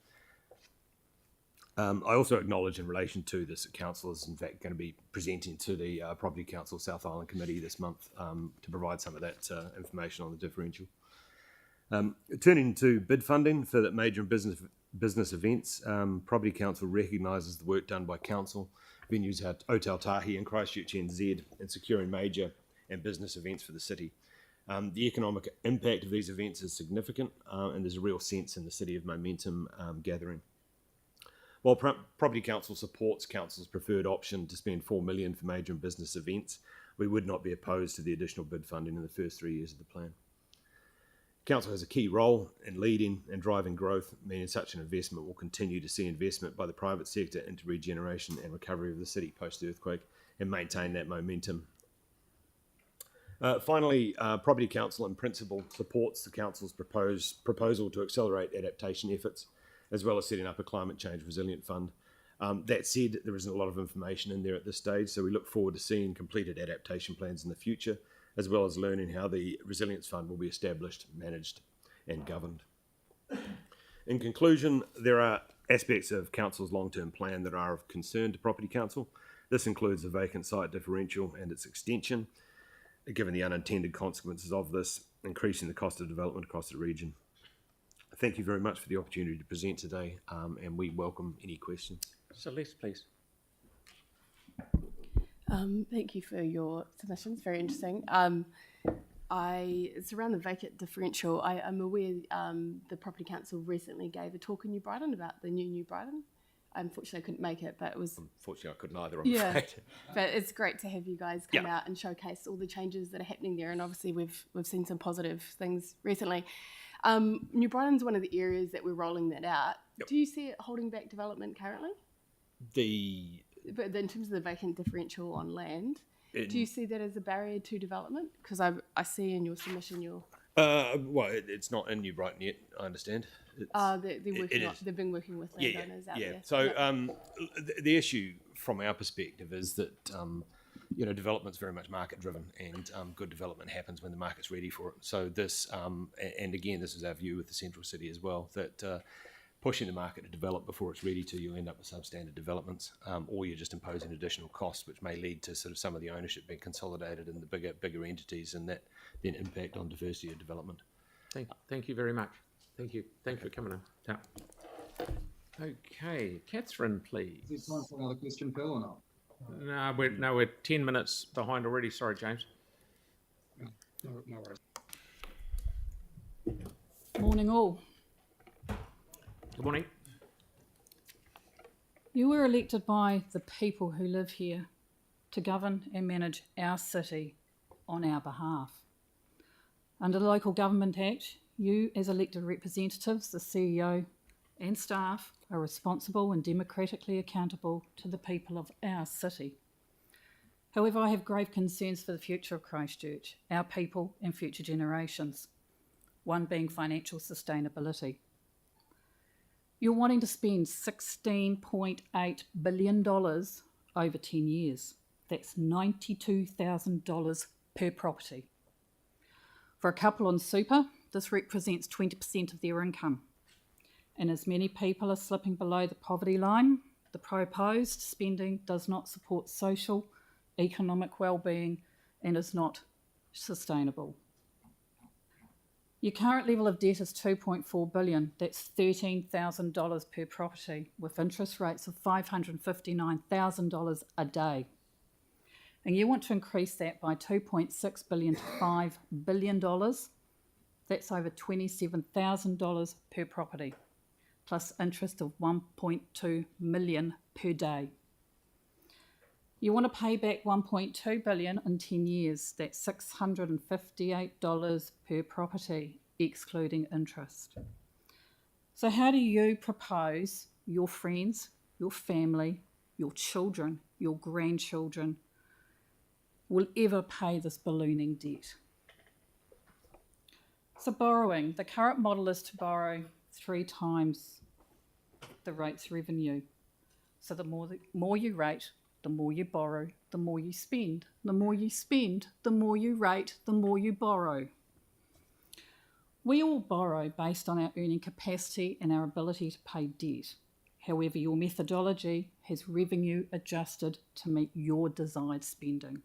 I also acknowledge in relation to this that council is in fact going to be presenting to the Property Council South Island Committee this month to provide some of that information on the differential. Turning to bid funding for major business events, Property Council recognises the work done by council venues at Otautahi and Christchurch NZ in securing major and business events for the city. The economic impact of these events is significant, and there's a real sense in the city of momentum gathering. While Property Council supports Council's preferred option to spend $4 million for major and business events, we would not be opposed to the additional bid funding in the first 3 years of the plan. Council has a key role in leading and driving growth, meaning such an investment will continue to see investment by the private sector into regeneration and recovery of the city post-earthquake and maintain that momentum. Finally, Property Council in principle supports the Council's proposal to accelerate adaptation efforts, as well as setting up a climate change resilient fund. That said, there isn't a lot of information in there at this stage, so we look forward to seeing completed adaptation plans in the future, as well as learning how the Resilience Fund will be established, managed and governed. In conclusion, there are aspects of Council's long-term plan that are of concern to Property Council. This includes the vacant site differential and its extension, given the unintended consequences of this, increasing the cost of development across the region. Thank you very much for the opportunity to present today, and we welcome any questions. Celeste, please. Thank you for your submissions, very interesting. It's around the vacant differential. I'm aware the Property Council recently gave a talk in New Brighton about the new Brighton. Unfortunately, I couldn't make it, but it was... Unfortunately, I couldn't either, I'm afraid. But it's great to have you guys come out and showcase all the changes that are happening there, and obviously we've seen some positive things recently. New Brighton's one of the areas that we're rolling that out. Yep. Do you see it holding back development currently? But in terms of the vacant differential on land, do you see that as a barrier to development? Because I see in your submission well, it's not in New Brighton yet, I understand. They've been working with landowners out there. So the issue from our perspective is that development's very much market driven, and good development happens when the market's ready for it. So this, and again, this is our view with the central city as well, that pushing the market to develop before it's ready to, you'll end up with substandard developments, or you're just imposing additional costs, which may lead to sort of some of the ownership being consolidated in the bigger entities, and that then impact on diversity of development. Thank you very much. Thank you. Thanks for coming in. Okay, Catherine, please. Is there time for another question, Phil, or not? No, we're 10 minutes behind already. Sorry, James. No worries. Morning all. Good morning. You were elected by the people who live here to govern and manage our city on our behalf. Under the Local Government Act, you as elected representatives, the CEO and staff, are responsible and democratically accountable to the people of our city. However, I have grave concerns for the future of Christchurch, our people and future generations, one being financial sustainability. You're wanting to spend $16.8 billion over 10 years. That's $92,000 per property. For a couple on super, this represents 20% of their income. And as many people are slipping below the poverty line, the proposed spending does not support social, economic well-being and is not sustainable. Your current level of debt is $2.4 billion. That's $13,000 per property, with interest rates of $559,000 a day. And you want to increase that by $2.6 billion to $5 billion. That's over $27,000 per property, plus interest of $1.2 million per day. You want to pay back $1.2 billion in 10 years. That's $658 per property, excluding interest. So how do you propose your friends, your family, your children, your grandchildren will ever pay this ballooning debt? So borrowing. The current model is to borrow 3 times the rate's revenue. So the more you rate, the more you borrow, the more you spend. The more you spend, the more you rate, the more you borrow. We all borrow based on our earning capacity and our ability to pay debt. However, your methodology has revenue adjusted to meet your desired spending.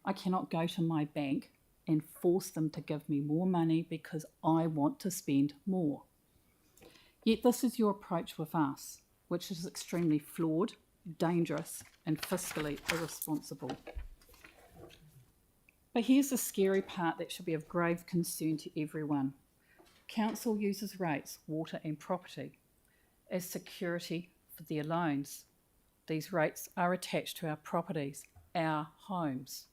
I cannot go to my bank and force them to give me more money because I want to spend more. Yet this is your approach with us, which is extremely flawed, dangerous, and fiscally irresponsible. But here's the scary part that should be of grave concern to everyone. Council uses rates, water and property, as security for their loans. These rates are attached to our properties, our homes.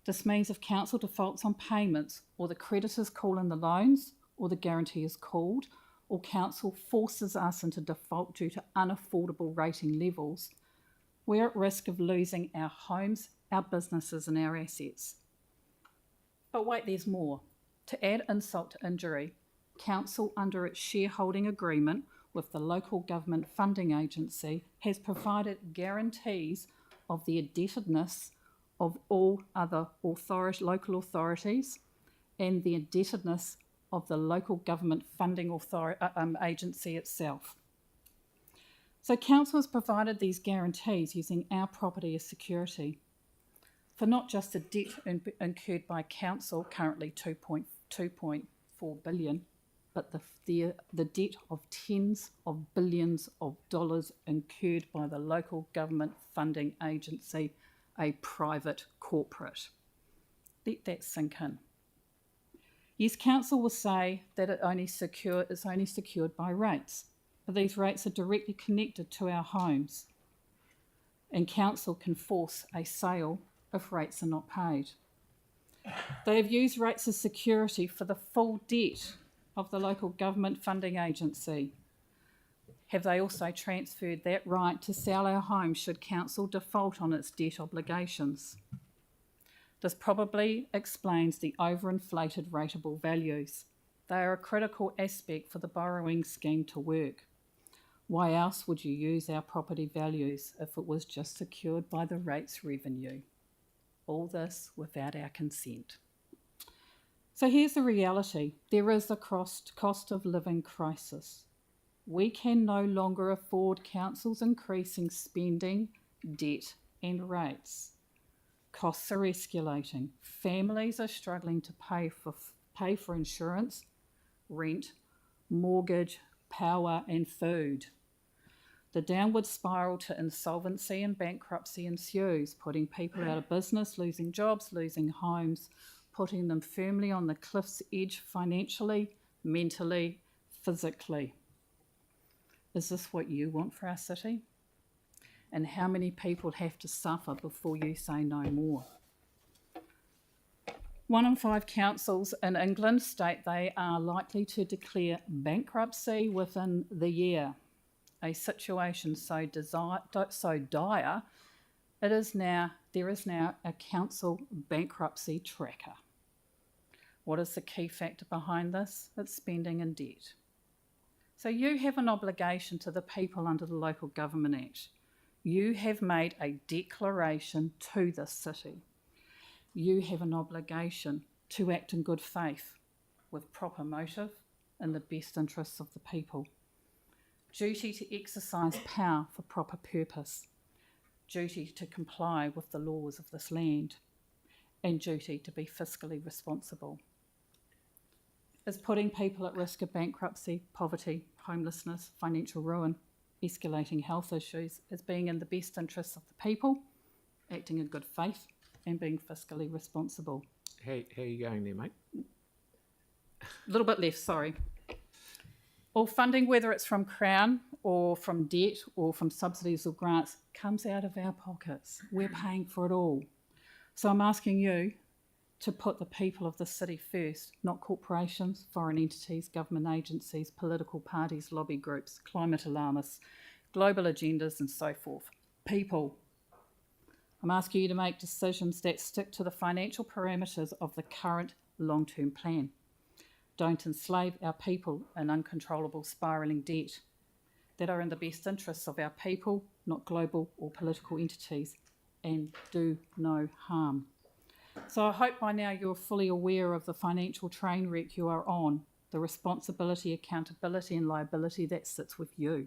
This means if council defaults on payments, or the creditors call in the loans, or the guarantee is called, or council forces us into default due to unaffordable rating levels, we're at risk of losing our homes, our businesses and our assets. But wait, there's more. To add insult to injury, council, under its shareholding agreement with the local government funding agency, has provided guarantees of the indebtedness of all other local authorities and the indebtedness of the local government funding agency itself. So council has provided these guarantees using our property as security for not just the debt incurred by council, currently 2.4 billion, but the debt of tens of billions of dollars incurred by the local government funding agency, a private corporate. Let that sink in. Yes, council will say that it's only secured by rates, but these rates are directly connected to our homes, and council can force a sale if rates are not paid. They have used rates as security for the full debt of the local government funding agency. Have they also transferred that right to sell our homes should council default on its debt obligations? This probably explains the overinflated rateable values. They are a critical aspect for the borrowing scheme to work. Why else would you use our property values if it was just secured by the rates revenue? All this without our consent. So here's the reality. There is a cost of living crisis. We can no longer afford councils increasing spending, debt and rates. Costs are escalating. Families are struggling to pay for insurance, rent, mortgage, power and food. The downward spiral to insolvency and bankruptcy ensues, putting people out of business, losing jobs, losing homes, putting them firmly on the cliff's edge financially, mentally, physically. Is this what you want for our city? And how many people have to suffer before you say no more? 1 in 5 councils in England state they are likely to declare bankruptcy within the year. A situation so dire, there is now a council bankruptcy tracker. What is the key factor behind this? It's spending and debt. So you have an obligation to the people under the Local Government Act. You have made a declaration to the city. You have an obligation to act in good faith with proper motive in the best interests of the people. Duty to exercise power for proper purpose. Duty to comply with the laws of this land. And duty to be fiscally responsible. Is putting people at risk of bankruptcy, poverty, homelessness, financial ruin, escalating health issues as being in the best interests of the people, acting in good faith and being fiscally responsible. How are you going there, mate? A little bit left, sorry. All funding, whether it's from Crown or from debt or from subsidies or grants, comes out of our pockets. We're paying for it all. So I'm asking you to put the people of the city first, not corporations, foreign entities, government agencies, political parties, lobby groups, climate alarmists, global agendas and so forth. People. I'm asking you to make decisions that stick to the financial parameters of the current long-term plan. Don't enslave our people in uncontrollable spiralling debt that are in the best interests of our people, not global or political entities, and do no harm. So I hope by now you're fully aware of the financial train wreck you are on, the responsibility, accountability and liability that sits with you.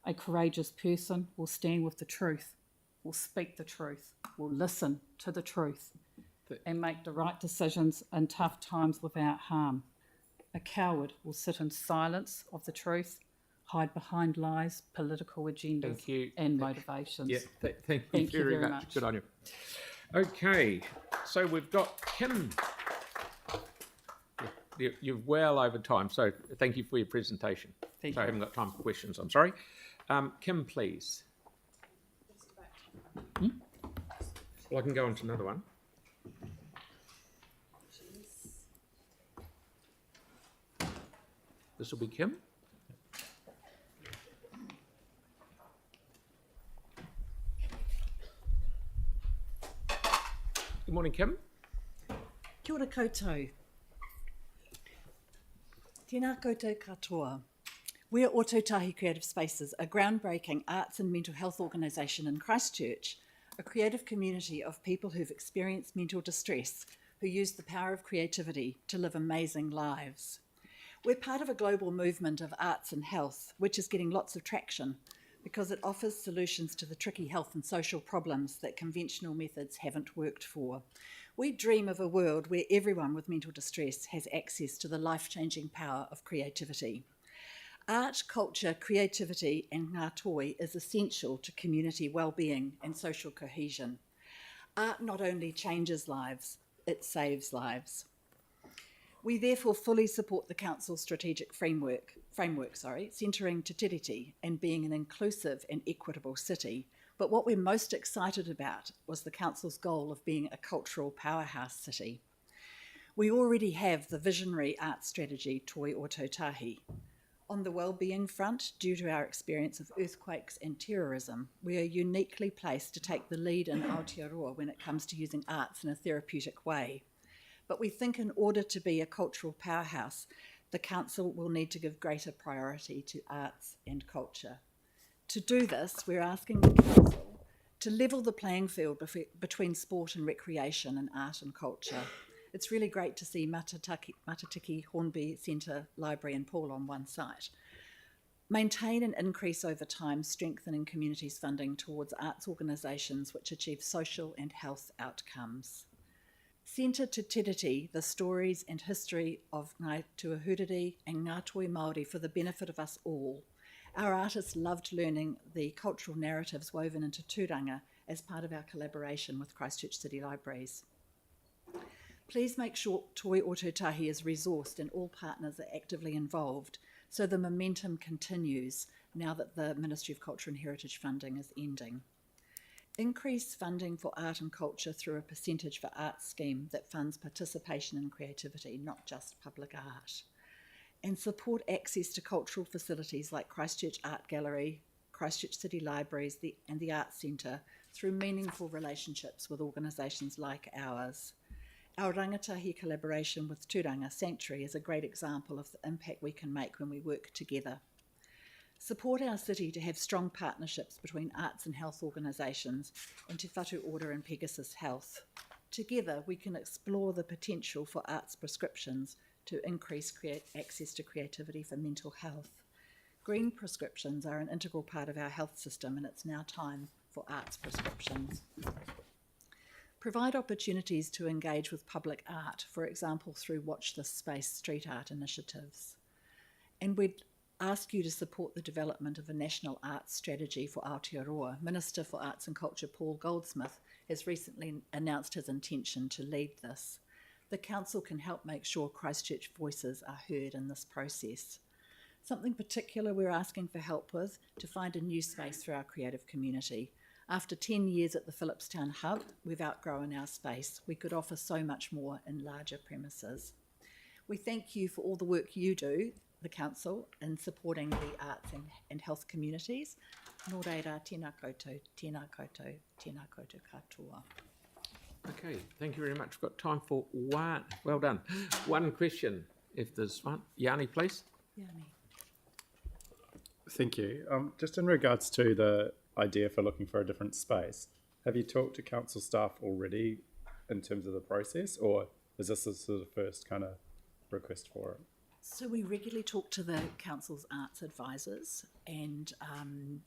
A courageous person will stand with the truth, will speak the truth, will listen to the truth, and make the right decisions in tough times without harm. A coward will sit in silence of the truth, hide behind lies, political agendas, Thank you. and motivations. Yeah, thank you very much. Good on you. Okay, so we've got Kim. You're well over time, so thank you for your presentation. Thank so I you. haven't got time for questions, I'm sorry. Kim, please. Well, I can go on to another one. This will be Kim. Good morning, Kim. Kia ora koutou. Tēnā koutou katoa. We're Ōtautahi Creative Spaces, a groundbreaking arts and mental health organisation in Christchurch, a creative community of people who've experienced mental distress, who use the power of creativity to live amazing lives. We're part of a global movement of arts and health, which is getting lots of traction because it offers solutions to the tricky health and social problems that conventional methods haven't worked for. We dream of a world where everyone with mental distress has access to the life-changing power of creativity. Art, culture, creativity and ngā toi is essential to community well-being and social cohesion. Art not only changes lives, it saves lives. We therefore fully support the Council's strategic framework, centring Te Tiriti and being an inclusive and equitable city. But what we're most excited about was the Council's goal of being a cultural powerhouse city. We already have the visionary art strategy Toi Ōtautahi. On the wellbeing front, due to our experience of earthquakes and terrorism, we are uniquely placed to take the lead in Aotearoa when it comes to using arts in a therapeutic way. But we think in order to be a cultural powerhouse, the Council will need to give greater priority to arts and culture. To do this, we're asking the Council to level the playing field between sport and recreation and art and culture. It's really great to see Matatiki, Hornby Centre, Library and Pool on one site. Maintain and increase over time, strengthening communities' funding towards arts organisations which achieve social and health outcomes. Centre Te Tiriti, the stories and history of Ngāi Tuahuriri and Ngā Toi Māori for the benefit of us all. Our artists loved learning the cultural narratives woven into tūranga as part of our collaboration with Christchurch City Libraries. Please make sure Toi Ōtautahi is resourced and all partners are actively involved so the momentum continues now that the Ministry of Culture and Heritage funding is ending. Increase funding for art and culture through a percentage for arts scheme that funds participation in creativity, not just public art. And support access to cultural facilities like Christchurch Art Gallery, Christchurch City Libraries and the Arts Centre through meaningful relationships with organisations like ours. Our rangatahi collaboration with Tūranga Sanctuary is a great example of the impact we can make when we work together. Support our city to have strong partnerships between arts and health organisations and Te Whatu Order and Pegasus Health. Together we can explore the potential for arts prescriptions to increase access to creativity for mental health. Green prescriptions are an integral part of our health system and it's now time for arts prescriptions. Provide opportunities to engage with public art, for example through Watch This Space street art initiatives. And we'd ask you to support the development of a national arts strategy for Aotearoa. Minister for Arts and Culture Paul Goldsmith has recently announced his intention to lead this. The Council can help make sure Christchurch voices are heard in this process. Something particular we're asking for help with, to find a new space for our creative community. After 10 years at the Phillipstown Hub, we've outgrown our space. We could offer so much more in larger premises. We thank you for all the work you do, the Council, in supporting the arts and health communities. Nō reira, tēnā koutou, tēnā koutou, tēnā koutou katoa. Okay, thank you very much. We've got time for one. Well done. One question, if there's one. Yanni, please. Yanni. Thank you. Just in regards to the idea for looking for a different space, have you talked to council staff already in terms of the process, or is this the sort of first kind of request for it? So we regularly talk to the Council's arts advisors and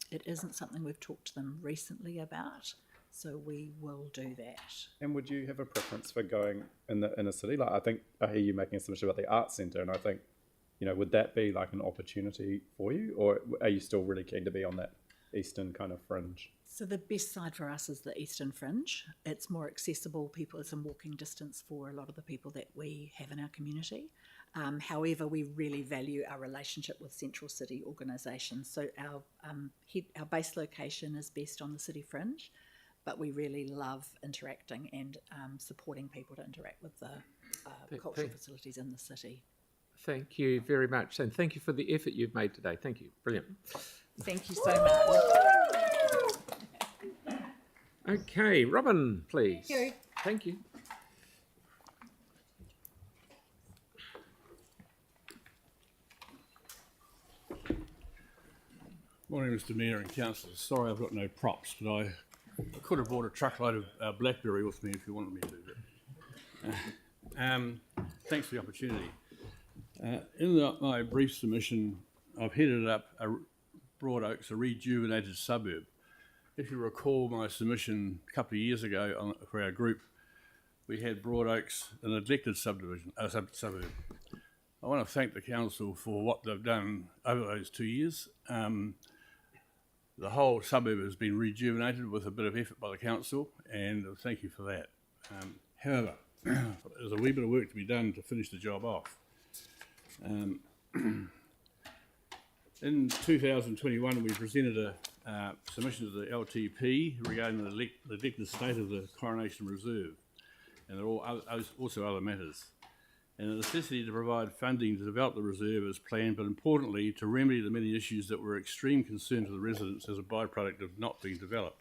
it isn't something we've talked to them recently about. So we will do that. And would you have a preference for going in the inner city? Like, I think I hear you making a submission about the arts centre, and I think, would that be like an opportunity for you, or are you still really keen to be on that eastern kind of fringe? So the best side for us is the eastern fringe. It's more accessible. It's in walking distance for a lot of the people that we have in our community. However, we really value our relationship with central city organisations. So our base location is best on the city fringe, but we really love interacting and supporting people to interact with the cultural facilities in the city. Thank you very much, and thank you for the effort you've made today. Thank you. Brilliant. Thank you so much. Okay, Robin, please. Thank you. Thank you. Morning, Mr. Mayor and councillors. Sorry I've got no props, but I could have brought a truckload of blackberry with me if you wanted me to. But, thanks for the opportunity. In my brief submission, I've headed up Broad Oaks, a rejuvenated suburb. If you recall my submission a couple of years ago for our group, we had Broad Oaks, a neglected suburb. I want to thank the council for what they've done over those 2 years. The whole suburb has been rejuvenated with a bit of effort by the council, and thank you for that. However, there's a wee bit of work to be done to finish the job off. In 2021, we presented a submission to the LTP regarding the neglected state of the Coronation Reserve, and there are also other matters. And the necessity to provide funding to develop the reserve as planned, but importantly to remedy the many issues that were extreme concern to the residents as a byproduct of not being developed.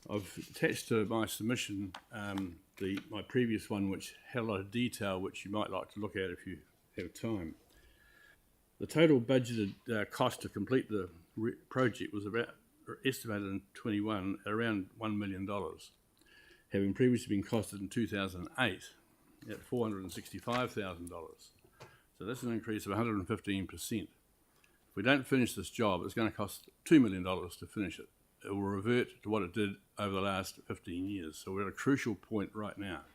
I've attached to my submission my previous one, which had a lot of detail, which you might like to look at if you have time. The total budgeted cost to complete the project was estimated in 21 at around $1 million, having previously been costed in 2008 at $465,000. So that's an increase of 115%. If we don't finish this job, it's going to cost $2 million to finish it. It will revert to what it did over the last 15 years. So we're at a crucial point right now.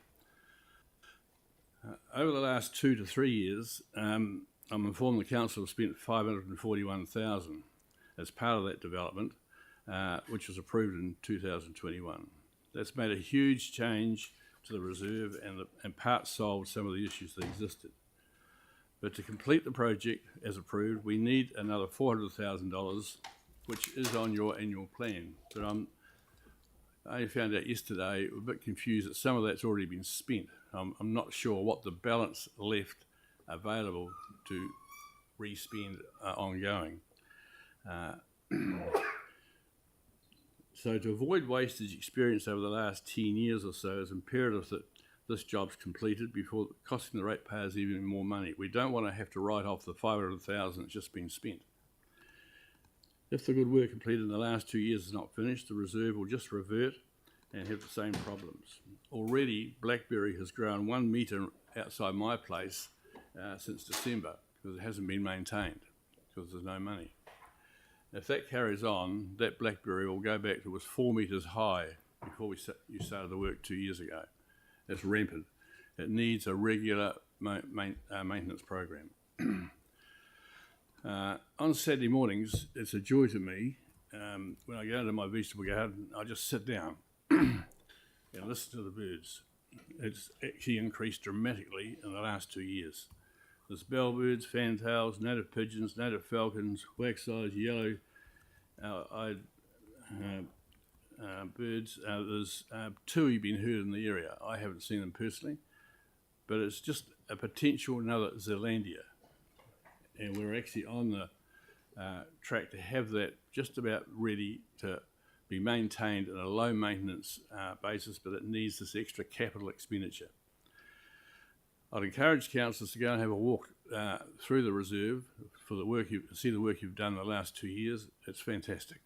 Over the last 2 to 3 years, I'm informed the council has spent $541,000 as part of that development, which was approved in 2021. That's made a huge change to the reserve and part solved some of the issues that existed. But to complete the project as approved, we need another $400,000, which is on your annual plan. But I found out yesterday, a bit confused that some of that's already been spent. I'm not sure what the balance left available to re-spend ongoing. So to avoid wastage experienced over the last 10 years or so, it's imperative that this job's completed before costing the ratepayers even more money. We don't want to have to write off the $500,000 that's just been spent. If the good work completed in the last 2 years is not finished, the reserve will just revert and have the same problems. Already, blackberry has grown 1 metre outside my place since December because it hasn't been maintained because there's no money. If that carries on, that blackberry will go back to was 4 metres high before you started the work 2 years ago. It's rampant. It needs a regular maintenance program. On Saturday mornings, it's a joy to me. When I go into my vegetable garden, I just sit down and listen to the birds. It's actually increased dramatically in the last 2 years. There's bellbirds, fantails, native pigeons, native falcons, wax-eyed yellow-eyed birds. There's 2 you've been heard in the area. I haven't seen them personally, but it's just a potential another Zealandia. And we're actually on the track to have that just about ready to be maintained on a low maintenance basis, but it needs this extra capital expenditure. I'd encourage councillors to go and have a walk through the reserve for the work see the work you've done in the last 2 years. It's fantastic.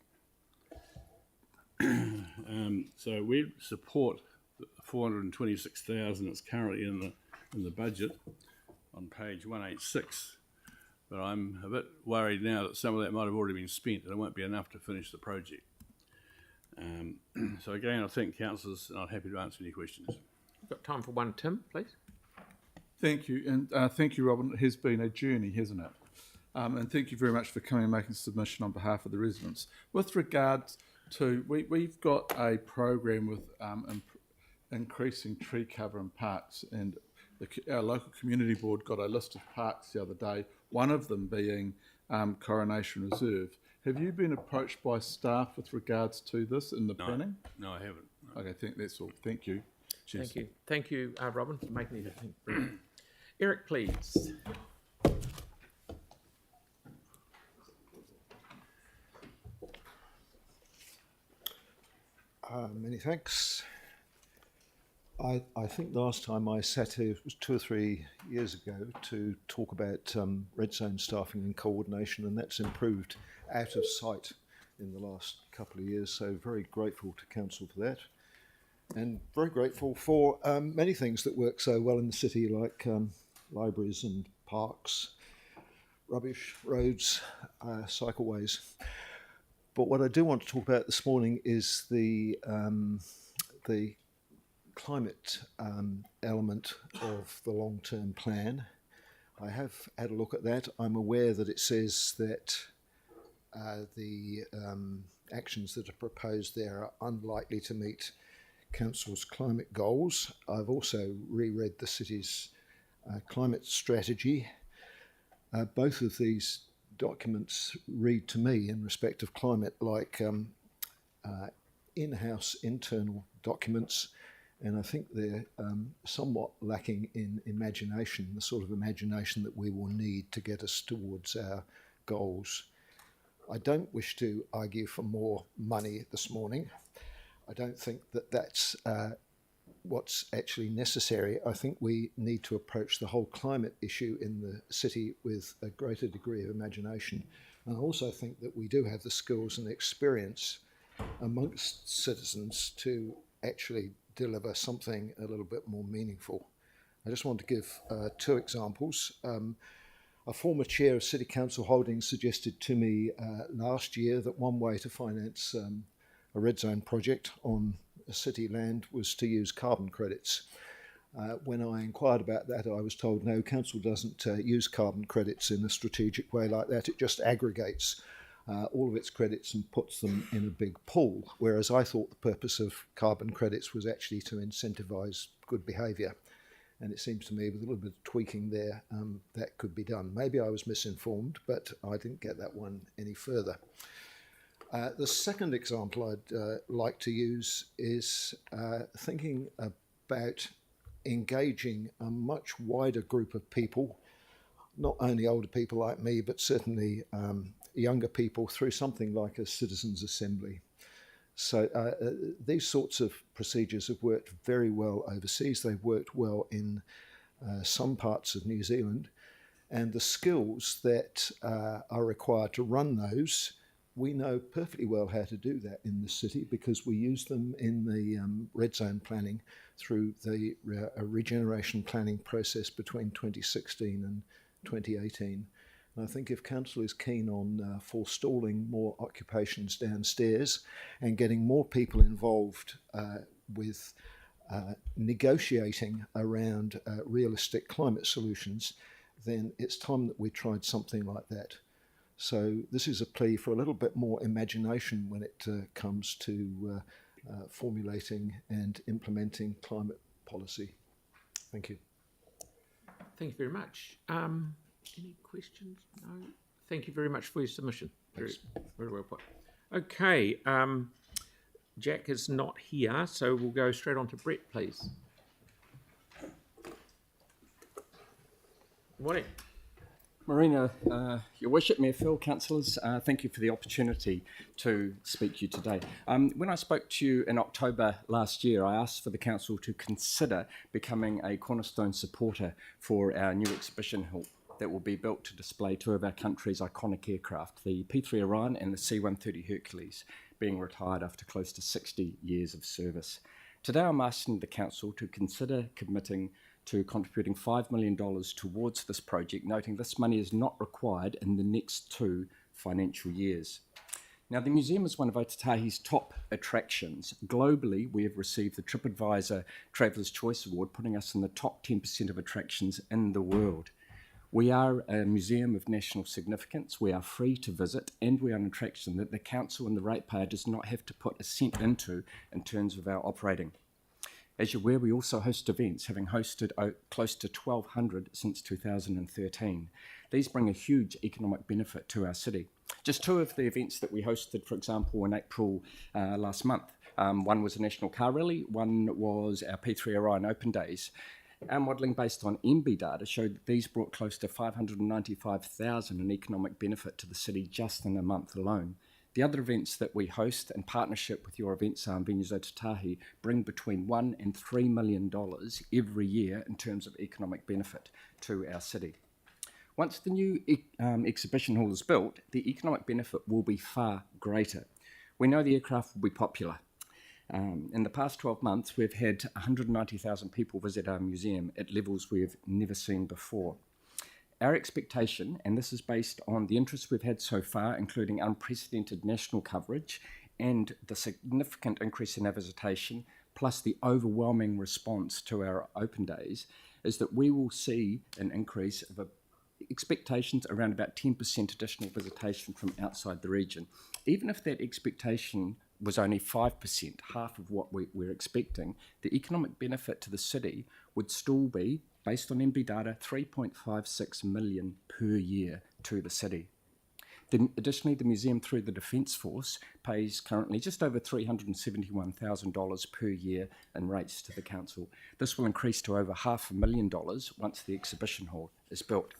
So we support the $426,000 that's currently in the budget on page 186. But I'm a bit worried now that some of that might have already been spent and it won't be enough to finish the project. So again, I thank councillors, and I'm happy to answer any questions. We've got time for one, Tim, please. Thank you, and thank you, Robin. It has been a journey, hasn't it? And thank you very much for coming and making a submission on behalf of the residents. With regards to, we've got a program with increasing tree cover in parks, and our local community board got a list of parks the other day, one of them being Coronation Reserve. Have you been approached by staff with regards to this in the planning? No, I haven't. No. Okay, that's all. Thank you. Cheers. Thank you. Thank you, Robin, for making me think. Eric, please. Many thanks. I think last time I sat here was 2 or 3 years ago to talk about red zone staffing and coordination, and that's improved out of sight in the last couple of years, so very grateful to council for that. And very grateful for many things that work so well in the city, like libraries and parks, rubbish, roads, cycleways. But what I do want to talk about this morning is the climate element of the long-term plan. I have had a look at that. I'm aware that it says that the actions that are proposed there are unlikely to meet Council's climate goals. I've also reread the city's climate strategy. Both of these documents read to me in respect of climate like in-house internal documents, and I think they're somewhat lacking in imagination, the sort of imagination that we will need to get us towards our goals. I don't wish to argue for more money this morning. I don't think that that's what's actually necessary. I think we need to approach the whole climate issue in the city with a greater degree of imagination. And I also think that we do have the skills and experience amongst citizens to actually deliver something a little bit more meaningful. I just want to give 2 examples. A former chair of City Council Holdings suggested to me last year that one way to finance a red zone project on city land was to use carbon credits. When I inquired about that, I was told no, council doesn't use carbon credits in a strategic way like that. It just aggregates all of its credits and puts them in a big pool, whereas I thought the purpose of carbon credits was actually to incentivise good behaviour. And it seems to me with a little bit of tweaking there, that could be done. Maybe I was misinformed, but I didn't get that one any further. The second example I'd like to use is thinking about engaging a much wider group of people, not only older people like me, but certainly younger people through something like a citizens' assembly. So these sorts of procedures have worked very well overseas. They've worked well in some parts of New Zealand, and the skills that are required to run those, we know perfectly well how to do that in the city because we use them in the red zone planning through the regeneration planning process between 2016 and 2018. And I think if council is keen on forestalling more occupations downstairs and getting more people involved with negotiating around realistic climate solutions, then it's time that we tried something like that. So this is a plea for a little bit more imagination when it comes to formulating and implementing climate policy. Thank you. Thank you very much. Any questions? No. Thank you very much for your submission. Very, very well put. Okay, Jack is not here, so we'll go straight on to Brett, please. Morning. Marina, Your Worship, Mayor Phil, councillors, thank you for the opportunity to speak to you today. When I spoke to you in October last year, I asked for the council to consider becoming a cornerstone supporter for our new exhibition hall that will be built to display 2 of our country's iconic aircraft, the P3 Orion and the C-130 Hercules, being retired after close to 60 years of service. Today I'm asking the council to consider committing to contributing $5 million towards this project, noting this money is not required in the next 2 financial years. Now, the museum is one of Otatahi's top attractions. Globally, we have received the TripAdvisor Traveller's Choice Award, putting us in the top 10% of attractions in the world. We are a museum of national significance, we are free to visit, and we are an attraction that the council and the ratepayer does not have to put a cent into in terms of our operating. As you're aware, we also host events, having hosted close to 1,200 since 2013. These bring a huge economic benefit to our city. Just two of the events that we hosted, for example, in April last month. One was a national car rally, one was our P3 Orion Open Days. Our modelling based on MB data showed that these brought close to 595,000 in economic benefit to the city just in a month alone. The other events that we host in partnership with your events venues Otatahi bring between $1 and $3 million every year in terms of economic benefit to our city. Once the new exhibition hall is built, the economic benefit will be far greater. We know the aircraft will be popular. In the past 12 months, we've had 190,000 people visit our museum at levels we've never seen before. Our expectation, and this is based on the interest we've had so far, including unprecedented national coverage and the significant increase in our visitation, plus the overwhelming response to our open days, is that we will see an increase of expectations around about 10% additional visitation from outside the region. Even if that expectation was only 5%, half of what we're expecting, the economic benefit to the city would still be, based on MB data, 3.56 million per year to the city. Additionally, the museum, through the Defence Force, pays currently just over $371,000 per year in rates to the council. This will increase to over $500,000 once the exhibition hall is built.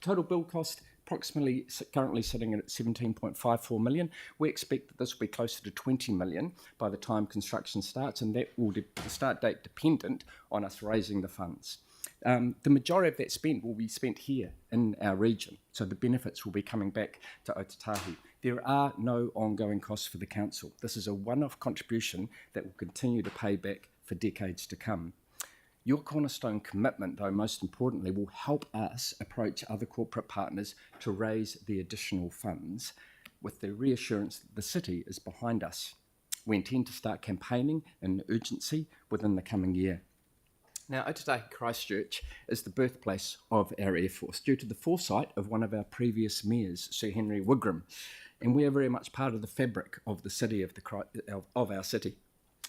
Total build cost approximately currently sitting at 17.54 million. We expect that this will be closer to 20 million by the time construction starts, and that will the start date dependent on us raising the funds. The majority of that spend will be spent here in our region, so the benefits will be coming back to Otatahi. There are no ongoing costs for the council. This is a one-off contribution that will continue to pay back for decades to come. Your cornerstone commitment, though, most importantly, will help us approach other corporate partners to raise the additional funds with the reassurance that the city is behind us. We intend to start campaigning in urgency within the coming year. Now, Otatahi Christchurch is the birthplace of our Air Force due to the foresight of one of our previous mayors, Sir Henry Wigram, and we are very much part of the fabric of the city of our city.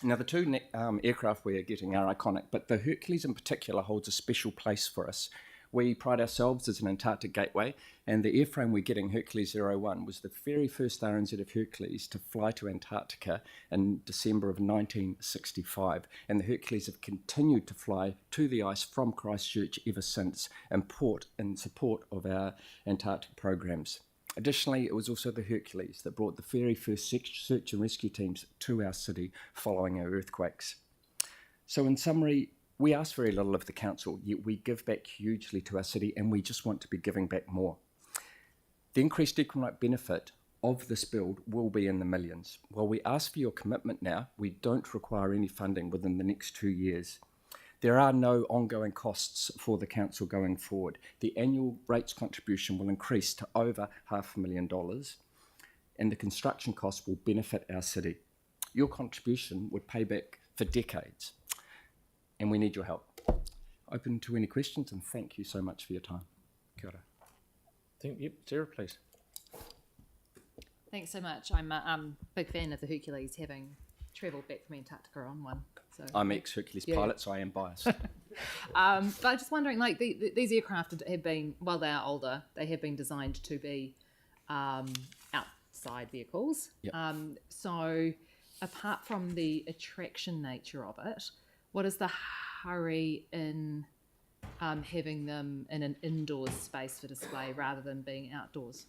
Now, the two aircraft we are getting are iconic, but the Hercules in particular holds a special place for us. We pride ourselves as an Antarctic gateway, and the airframe we're getting, Hercules 01, was the very first RNZ of Hercules to fly to Antarctica in December of 1965, and the Hercules have continued to fly to the ice from Christchurch ever since in support of our Antarctic programs. Additionally, it was also the Hercules that brought the very first search and rescue teams to our city following our earthquakes. So in summary, we ask very little of the council, yet we give back hugely to our city, and we just want to be giving back more. The increased economic benefit of this build will be in the millions. While we ask for your commitment now, we don't require any funding within the next 2 years. There are no ongoing costs for the council going forward. The annual rates contribution will increase to over $500,000, and the construction costs will benefit our city. Your contribution would pay back for decades, and we need your help. Open to any questions, and thank you so much for your time. Kia ora. Yep, Sarah, please. Thanks so much. I'm a big fan of the Hercules, having travelled back from Antarctica on one. So I'm ex-Hercules pilot, so I am biased. but I'm just wondering, like, these aircraft have been, while they are older, they have been designed to be outside vehicles. Yep. So apart from the attraction nature of it, what is the hurry in having them in an indoors space for display rather than being outdoors?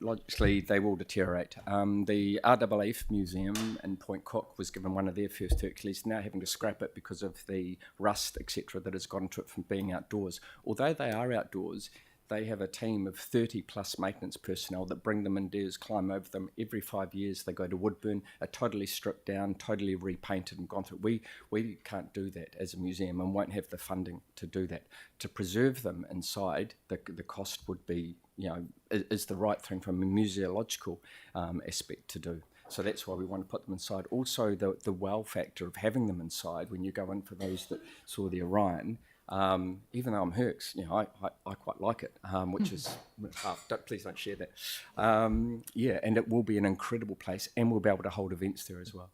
Logically, they will deteriorate. The RAAF Museum in Point Cook was given one of their first Hercules, now having to scrap it because of the rust, etc., that has got into it from being outdoors. Although they are outdoors, they have a team of 30 plus maintenance personnel that bring them indoors, climb over them every 5 years. They go to Woodburn, are totally stripped down, totally repainted and gone through. We can't do that as a museum and won't have the funding to do that. To preserve them inside, the cost would be, is the right thing from a museological aspect to do. So that's why we want to put them inside. Also, the wow factor of having them inside, when you go in for those that saw the Orion, even though I'm Hercs, I quite like it, which is, please don't share that. Yeah, and it will be an incredible place, and we'll be able to hold events there as well.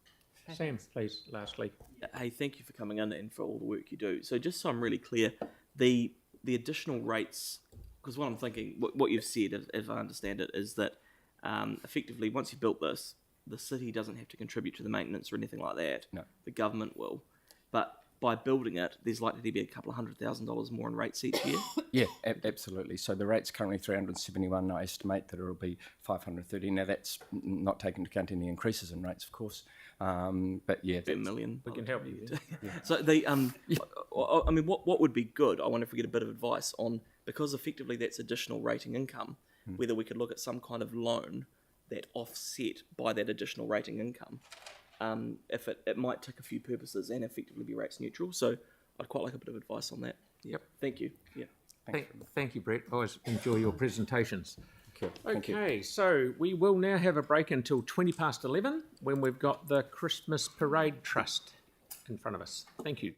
Sam, please, lastly. Hey, thank you for coming in and for all the work you do. So just so I'm really clear, the additional rates, because what I'm thinking, what you've said, if I understand it, is that effectively once you've built this, the city doesn't have to contribute to the maintenance or anything like that. No. The government will. But by building it, there's likely to be a couple of $100,000 more in rates each year. Yeah, absolutely. So the rate's currently 371. I estimate that it'll be 530. Now that's not taking into account any increases in rates, of course. But yeah, $1 million. We can help you. So the I mean, what would be good? I wonder if we get a bit of advice on, because effectively that's additional rating income. Whether we could look at some kind of loan that offset by that additional rating income. If it might tick a few purposes and effectively be rates neutral. So I'd quite like a bit of advice on that. Yep. Thank you. Yeah. Thank you, Brett. I always enjoy your presentations. Thank you. Okay, so we will now have a break until 11:20 when we've got the Christmas Parade Trust in front of us. Thank you.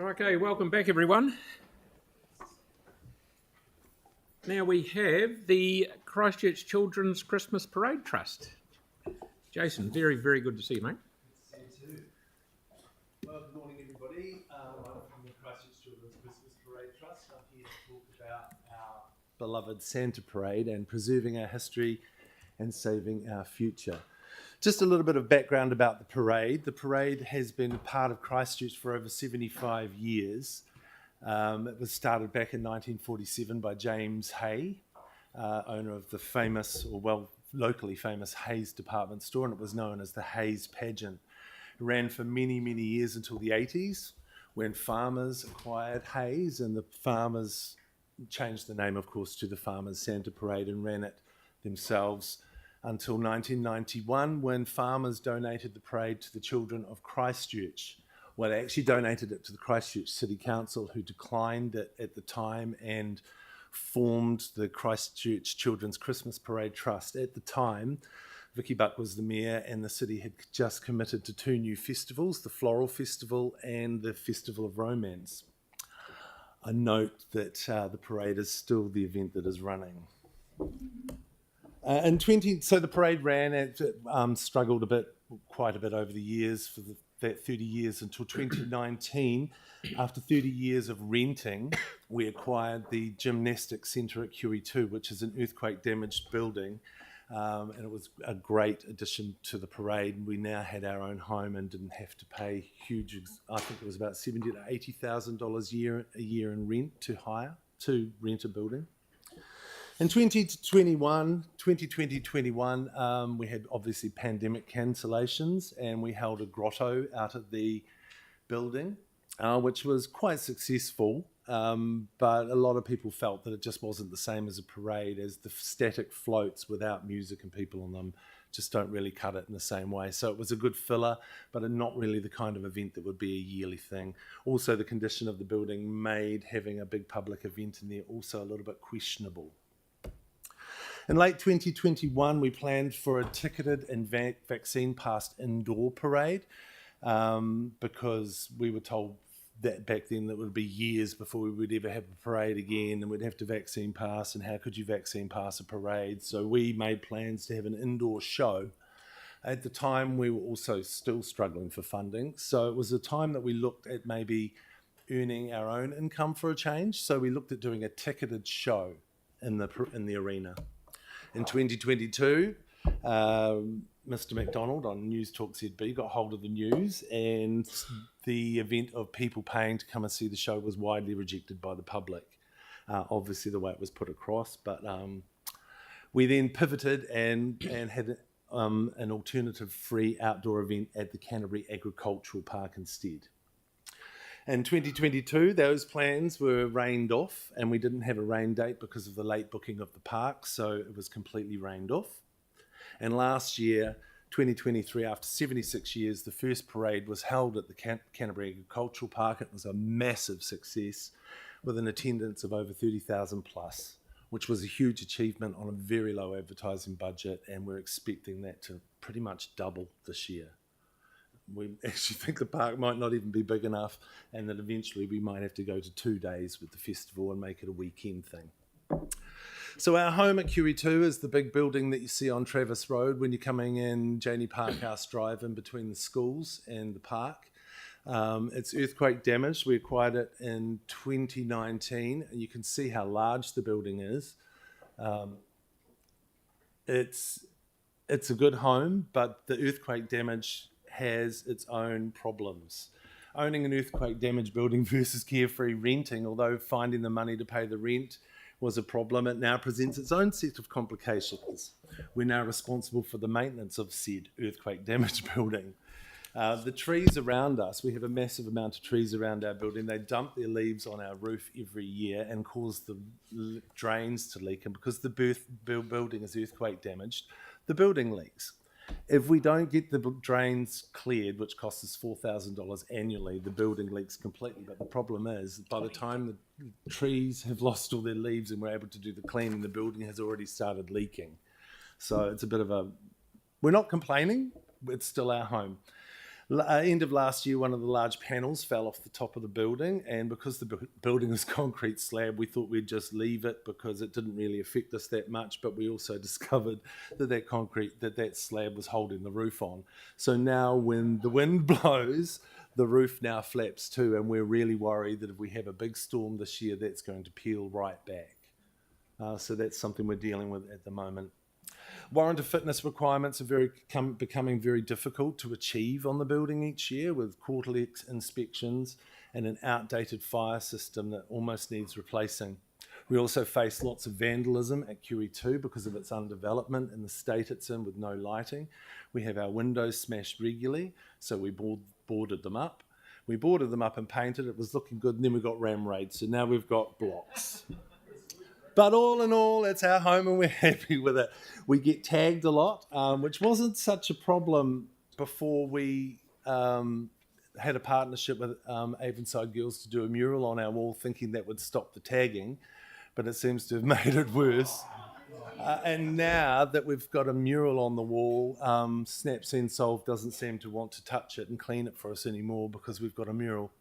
Okay, welcome back everyone. Now we have the Christchurch Children's Christmas Parade Trust. Jason, very, very good to see you, mate. Good to see you too. Well, good morning everybody. I'm from the Christchurch Children's Christmas Parade Trust. I'm here to talk about our beloved Santa Parade and preserving our history and saving our future. Just a little bit of background about the parade. The parade has been a part of Christchurch for over 75 years. It was started back in 1947 by James Hay, owner of the famous, or well, locally famous Hayes department store, and it was known as the Hayes Pageant. It ran for many, many years until the 80s, when farmers acquired Hayes, and the farmers changed the name, of course, to the Farmers Santa Parade and ran it themselves until 1991, when farmers donated the parade to the children of Christchurch. Well, they actually donated it to the Christchurch City Council, who declined it at the time and formed the Christchurch Children's Christmas Parade Trust. At the time, Vicky Buck was the mayor, and the city had just committed to 2 new festivals, the Floral Festival and the Festival of Romance. I note that the parade is still the event that is running. So the parade ran, it struggled quite a bit over the years for that 30 years until 2019. After 30 years of renting, we acquired the Gymnastics Centre at QE2, which is an earthquake damaged building, and it was a great addition to the parade. We now had our own home and didn't have to pay huge, I think it was about $70,000 to $80,000 a year in rent to rent a building. In 2020-21, we had obviously pandemic cancellations, and we held a grotto out at the building, which was quite successful, but a lot of people felt that it just wasn't the same as a parade, as the static floats without music and people on them just don't really cut it in the same way. So it was a good filler, but not really the kind of event that would be a yearly thing. Also, the condition of the building made having a big public event in there also a little bit questionable. In late 2021, we planned for a ticketed and vaccine-passed indoor parade because we were told that back then that it would be years before we would ever have a parade again, and we'd have to vaccine pass, and how could you vaccine pass a parade? So we made plans to have an indoor show. At the time, we were also still struggling for funding, so it was a time that we looked at maybe earning our own income for a change. So we looked at doing a ticketed show in the arena. In 2022, Mr. McDonald on News Talk ZB got hold of the news, and the event of people paying to come and see the show was widely rejected by the public. Obviously, the way it was put across, but we then pivoted and had an alternative free outdoor event at the Canterbury Agricultural Park instead. In 2022, those plans were rained off, and we didn't have a rain date because of the late booking of the park, so it was completely rained off. And last year, 2023, after 76 years, the first parade was held at the Canterbury Agricultural Park. It was a massive success with an attendance of over 30,000 plus, which was a huge achievement on a very low advertising budget, and we're expecting that to pretty much double this year. We actually think the park might not even be big enough, and that eventually we might have to go to 2 days with the festival and make it a weekend thing. So our home at QE2 is the big building that you see on Travis Road when you're coming in Janey Parkhouse Drive, in between the schools and the park. It's earthquake damaged. We acquired it in 2019, and you can see how large the building is. It's a good home, but the earthquake damage has its own problems. Owning an earthquake damaged building versus carefree renting, although finding the money to pay the rent was a problem, it now presents its own set of complications. We're now responsible for the maintenance of said earthquake damaged building. The trees around us, we have a massive amount of trees around our building. They dump their leaves on our roof every year and cause the drains to leak, and because the building is earthquake damaged, the building leaks. If we don't get the drains cleared, which costs us $4,000 annually, the building leaks completely. But the problem is, by the time the trees have lost all their leaves and we're able to do the cleaning, the building has already started leaking. So it's a bit of a... We're not complaining, it's still our home. End of last year, one of the large panels fell off the top of the building, and because the building is concrete slab, we thought we'd just leave it because it didn't really affect us that much, but we also discovered that that slab was holding the roof on. So now when the wind blows, the roof now flaps too, and we're really worried that if we have a big storm this year, that's going to peel right back. So that's something we're dealing with at the moment. Warranted fitness requirements are becoming very difficult to achieve on the building each year, with quarterly inspections and an outdated fire system that almost needs replacing. We also face lots of vandalism at QE2 because of its underdevelopment and the state it's in with no lighting. We have our windows smashed regularly, so we boarded them up. We boarded them up and painted. It was looking good, and then we got ram raids, so now we've got blocks. But all in all, it's our home and we're happy with it. We get tagged a lot, which wasn't such a problem before we had a partnership with Avonside Girls to do a mural on our wall, thinking that would stop the tagging, but it seems to have made it worse. And now that we've got a mural on the wall, Snap Send Solve doesn't seem to want to touch it and clean it for us anymore because we've got a mural,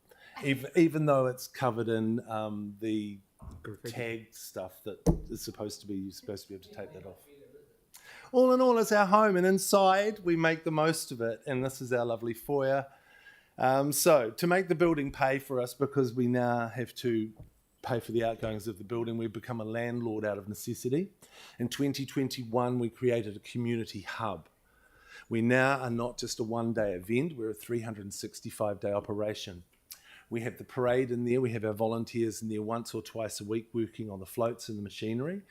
even though it's covered in the tagged stuff that is supposed to be, you're supposed to be able to take that off. All in all, it's our home, and inside we make the most of it, and this is our lovely foyer. So to make the building pay for us, because we now have to pay for the outgoings of the building, we've become a landlord out of necessity. In 2021, we created a community hub. We now are not just a one-day event, we're a 365-day operation. We have the parade in there, we have our volunteers in there once or twice a week working on the floats and the machinery.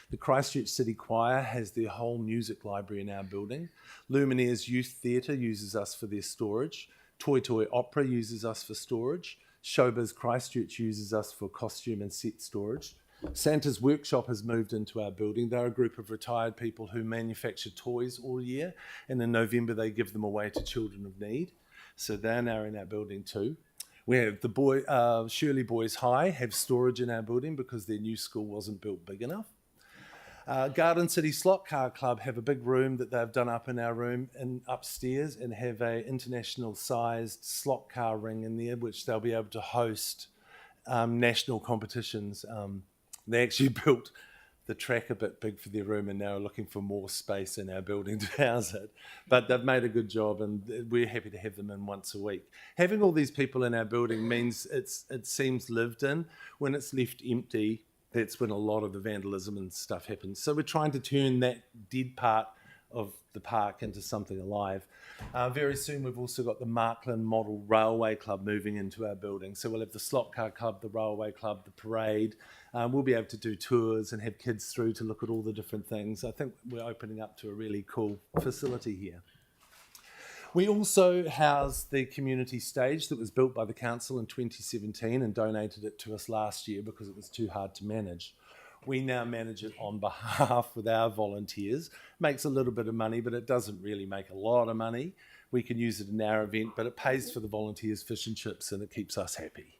The Christchurch City Choir has their whole music library in our building. Lumineers Youth Theatre uses us for their storage. Toy Toy Opera uses us for storage. Showbiz Christchurch uses us for costume and set storage. Santa's Workshop has moved into our building. They're a group of retired people who manufacture toys all year, and in November they give them away to children of need. So they're now in our building too. We have the Shirley Boys High have storage in our building because their new school wasn't built big enough. Garden City Slot Car Club have a big room that they've done up in our room and upstairs, and have a international sized slot car ring in there which they'll be able to host national competitions. They actually built the track a bit big for their room and now are looking for more space in our building to house it. But they've made a good job, and we're happy to have them in once a week. Having all these people in our building means it seems lived in. When it's left empty, that's when a lot of the vandalism and stuff happens. So we're trying to turn that dead part of the park into something alive. Very soon we've also got the Markland Model Railway Club moving into our building. So we'll have the Slot Car Club, the Railway Club, the parade. We'll be able to do tours and have kids through to look at all the different things. I think we're opening up to a really cool facility here. We also house the community stage that was built by the council in 2017 and donated it to us last year because it was too hard to manage. We now manage it on behalf with our volunteers. Makes a little bit of money, but it doesn't really make a lot of money. We can use it in our event, but it pays for the volunteers' fish and chips, and it keeps us happy.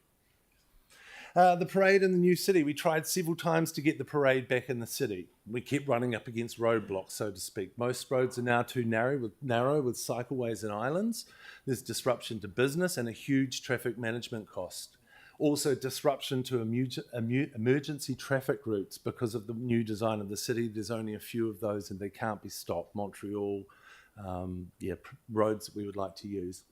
The parade in the new city. We tried several times to get the parade back in the city. We kept running up against roadblocks, so to speak. Most roads are now too narrow with cycleways and islands. There's disruption to business and a huge traffic management cost. Also disruption to emergency traffic routes because of the new design of the city. There's only a few of those and they can't be stopped. Montreal, roads that we would like to use.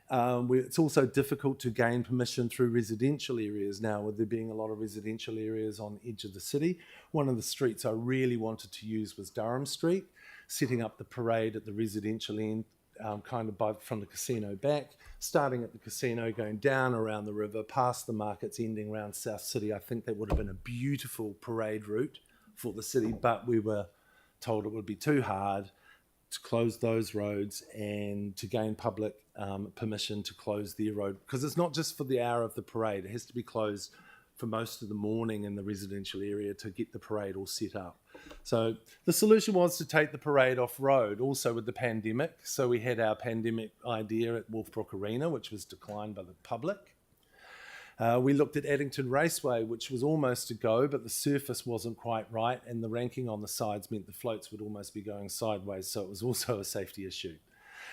It's also difficult to gain permission through residential areas now, with there being a lot of residential areas on the edge of the city. One of the streets I really wanted to use was Durham Street, setting up the parade at the residential end, from the casino back, starting at the casino, going down around the river, past the markets, ending around South City. I think that would have been a beautiful parade route for the city, but we were told it would be too hard to close those roads and to gain public permission to close their road, because it's not just for the hour of the parade. It has to be closed for most of the morning in the residential area to get the parade all set up. So the solution was to take the parade off road, also with the pandemic. So we had our pandemic idea at Wolfbrook Arena, which was declined by the public. We looked at Addington Raceway, which was almost to go, but the surface wasn't quite right, and the ranking on the sides meant the floats would almost be going sideways, so it was also a safety issue.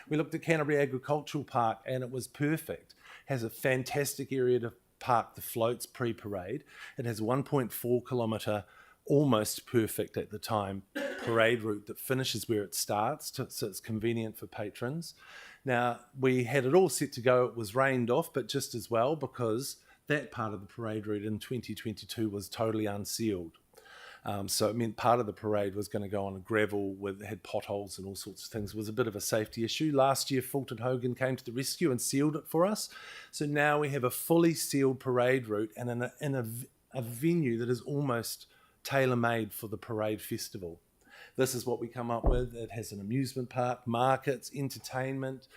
We looked at Canterbury Agricultural Park and it was perfect. Has a fantastic area to park the floats pre-parade. It has 1.4 kilometre, almost perfect at the time, parade route that finishes where it starts, so it's convenient for patrons. Now, we had it all set to go. It was rained off, but just as well, because that part of the parade route in 2022 was totally unsealed. So it meant part of the parade was going to go on a gravel that had potholes and all sorts of things. It was a bit of a safety issue. Last year, Fulton Hogan came to the rescue and sealed it for us. So now we have a fully sealed parade route and in a venue that is almost tailor-made for the parade festival. This is what we come up with. It has an amusement park, markets, entertainment,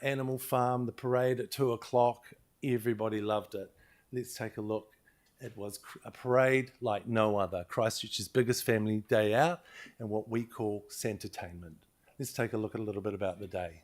animal farm, the parade at 2 o'clock. Everybody loved it. Let's take a look. It was a parade like no other. Christchurch's biggest family day out and what we call Santertainment. Let's take a look at a little bit about the day.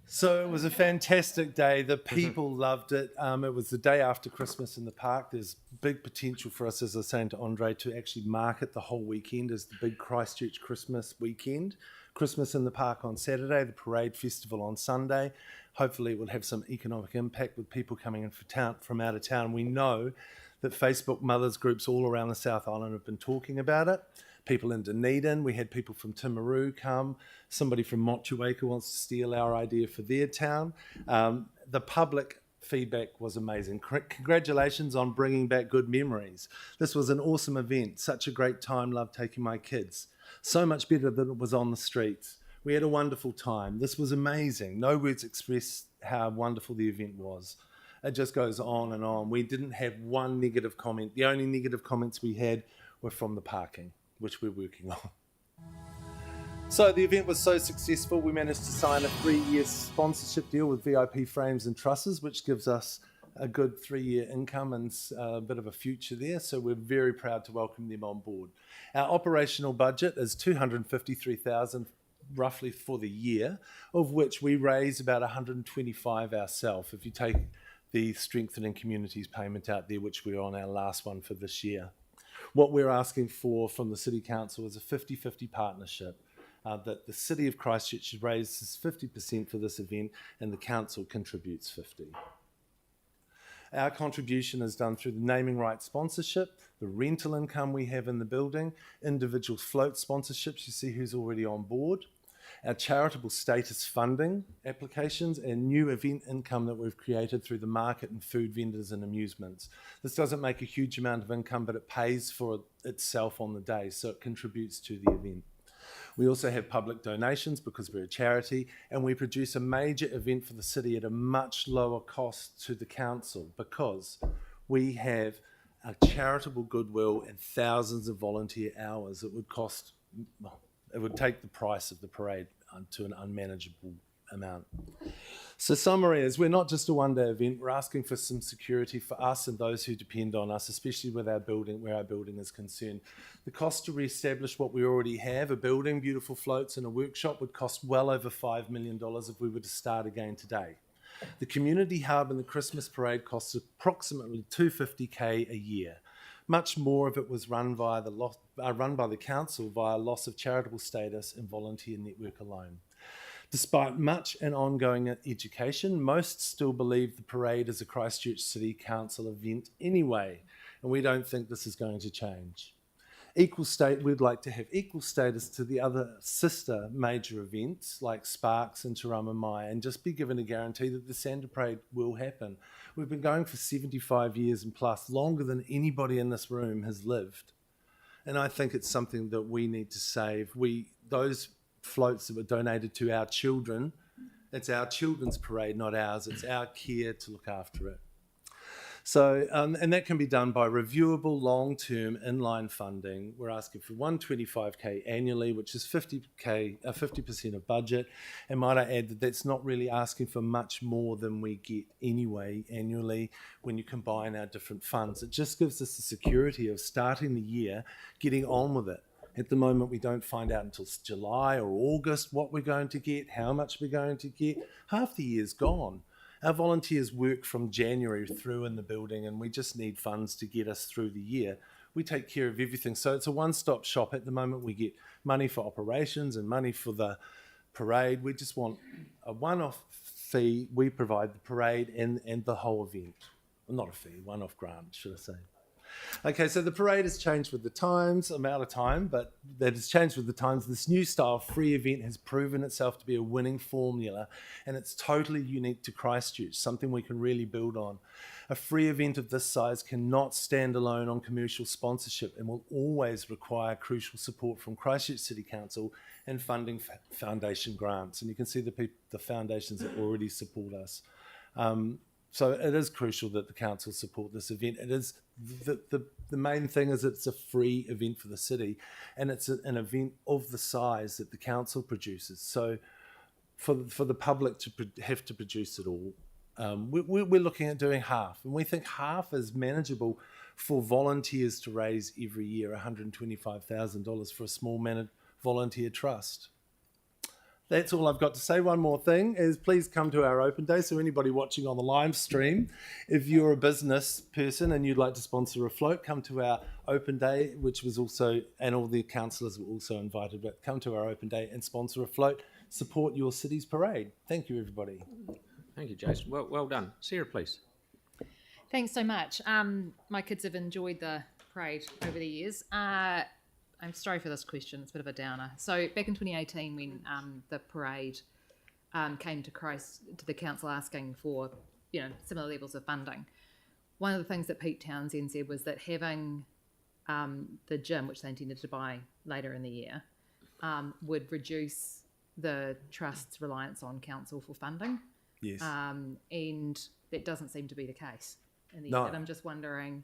So it was a fantastic day. The people loved it. It was the day after Christmas in the park. There's big potential for us, as I was saying to Andre, to actually market the whole weekend as the big Christchurch Christmas weekend. Christmas in the park on Saturday, the parade festival on Sunday. Hopefully it will have some economic impact with people coming in from out of town. We know that Facebook mothers groups all around the South Island have been talking about it. People in Dunedin, we had people from Timaru come. Somebody from Motueka wants to steal our idea for their town. The public feedback was amazing. Congratulations on bringing back good memories. This was an awesome event. Such a great time. Loved taking my kids. So much better than it was on the streets. We had a wonderful time. This was amazing. No words express how wonderful the event was. It just goes on and on. We didn't have one negative comment. The only negative comments we had were from the parking, which we're working on. So the event was so successful, we managed to sign a 3-year sponsorship deal with VIP Frames and Trusses, which gives us a good 3-year income and a bit of a future there. So we're very proud to welcome them on board. Our operational budget is $253,000 roughly for the year, of which we raise about $125,000 ourselves. If you take the Strengthening Communities payment out there, which we're on our last one for this year. What we're asking for from the City Council is a 50-50 partnership, that the City of Christchurch raises 50% for this event and the Council contributes 50%. Our contribution is done through the naming rights sponsorship, the rental income we have in the building, individual float sponsorships, you see who's already on board, our charitable status funding applications, and new event income that we've created through the market and food vendors and amusements. This doesn't make a huge amount of income, but it pays for itself on the day, so it contributes to the event. We also have public donations because we're a charity, and we produce a major event for the city at a much lower cost to the council because we have a charitable goodwill and thousands of volunteer hours. It would cost, well, it would take the price of the parade to an unmanageable amount. So summary is, we're not just a one-day event, we're asking for some security for us and those who depend on us, especially with our building, where our building is concerned. The cost to re-establish what we already have, a building, beautiful floats and a workshop, would cost well over $5 million if we were to start again today. The community hub and the Christmas parade costs approximately $250K a year. Much more of it was run by the council via loss of charitable status and volunteer network alone. Despite much and ongoing education, most still believe the parade is a Christchurch City Council event anyway, and we don't think this is going to change. We'd like to have equal status to the other sister major events like Sparks and Te Rama Mai, and just be given a guarantee that the Santa Parade will happen. We've been going for 75 years and plus, longer than anybody in this room has lived. And I think it's something that we need to save. Those floats that were donated to our children, it's our children's parade, not ours. It's our care to look after it. So, and that can be done by reviewable long-term inline funding. We're asking for $125K annually, which is 50% of budget. And might I add that that's not really asking for much more than we get anyway annually when you combine our different funds. It just gives us the security of starting the year, getting on with it. At the moment, we don't find out until July or August what we're going to get, how much we're going to get. Half the year's gone. Our volunteers work from January through in the building, and we just need funds to get us through the year. We take care of everything. So it's a one-stop shop. At the moment, we get money for operations and money for the parade. We just want a one-off fee. We provide the parade and the whole event. Well, not a fee, one-off grant, should I say. Okay, so the parade has changed with the times. I'm out of time, but that has changed with the times. This new style free event has proven itself to be a winning formula, and it's totally unique to Christchurch, something we can really build on. A free event of this size cannot stand alone on commercial sponsorship and will always require crucial support from Christchurch City Council and funding foundation grants. And you can see the foundations that already support us. So it is crucial that the council support this event. It is the main thing is it's a free event for the city, and it's an event of the size that the council produces. So for the public to have to produce it all, we're looking at doing half, and we think half is manageable for volunteers to raise every year, $125,000 for a small volunteer trust. That's all I've got to say. One more thing is please come to our open day. So anybody watching on the live stream, if you're a business person and you'd like to sponsor a float, come to our open day, which was also, and all the councillors were also invited, but come to our open day and sponsor a float. Support your city's parade. Thank you, everybody. Thank you, Jason. Well done. Sarah, please. Thanks so much. My kids have enjoyed the parade over the years. I'm sorry for this question. It's a bit of a downer. So back in 2018, when the parade came to the council asking for similar levels of funding, one of the things that Pete Townsend said was that having the gym, which they intended to buy later in the year, would reduce the trust's reliance on council for funding. Yes. And that doesn't seem to be the case in the No. end. I'm just wondering.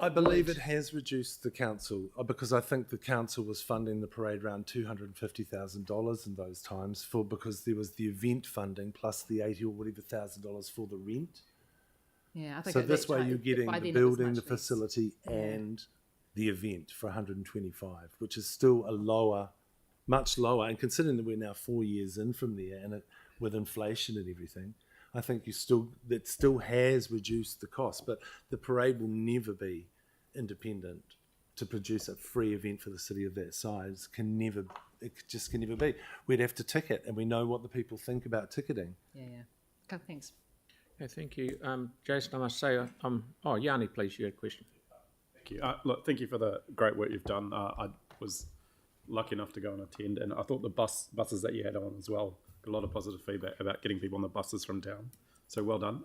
I believe it has reduced the council because I think the council was funding the parade around $250,000 in those times because there was the event funding plus the $80,000 or whatever for the rent. Yeah, I think so this way you're getting the then building, the facility, and the event for $125,000, which is still much lower. And considering that we're now 4 years in from there, and with inflation and everything, I think that still has reduced the cost, but the parade will never be independent. To produce a free event for the city of that size it just can never be. We'd have to ticket, and we know what the people think about ticketing. Yeah. Okay, thanks. Okay, thank you. Jason, I must say, Yanni, please, you had a question. Thank you. Look, thank you for the great work you've done. I was lucky enough to go and attend, and I thought the buses that you had on as well, a lot of positive feedback about getting people on the buses from town. So well done.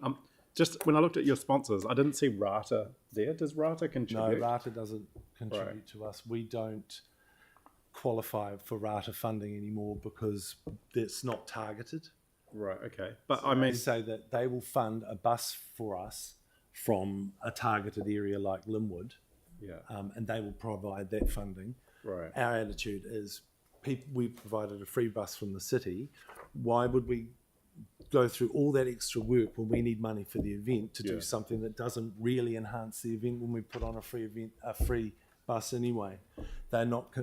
Just when I looked at your sponsors, I didn't see Rata there. Does Rata contribute? No, Rata doesn't contribute to us. We don't qualify for Rata funding anymore because it's not targeted. Right, okay. But So I mean... they say that they will fund a bus for us from a targeted area like Linwood, Yeah. and they will provide that funding. Right. Our attitude is we provided a free bus from the city. Why would we go through all that extra work when we need money for the event to do something that doesn't really enhance the event when we put on a free bus anyway? They're not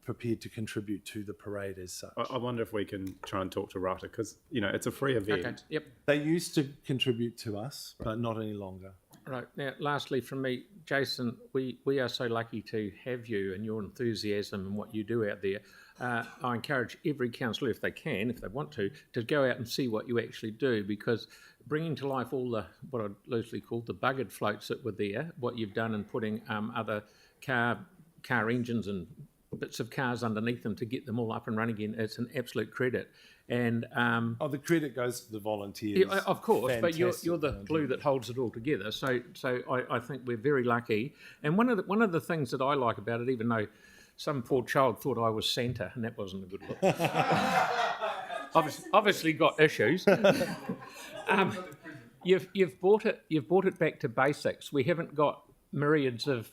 prepared to contribute to the parade as such. I wonder if we can try and talk to Rata, because, you know, it's a free event. Okay, yep. They used to contribute to us, but not any longer. Right, now lastly from me, Jason, we are so lucky to have you and your enthusiasm and what you do out there. I encourage every councillor, if they can, if they want to go out and see what you actually do, because bringing to life all the, what I'd loosely call the buggered floats that were there, what you've done in putting other car engines and bits of cars underneath them to get them all up and running again, it's an absolute credit. And the credit goes to the volunteers. Yeah, of course, Fantastic. but you're the glue that holds it all together. So I think we're very lucky. And one of the things that I like about it, even though some poor child thought I was Santa, and that wasn't a good look. obviously got issues. You've brought it back to basics. We haven't got myriads of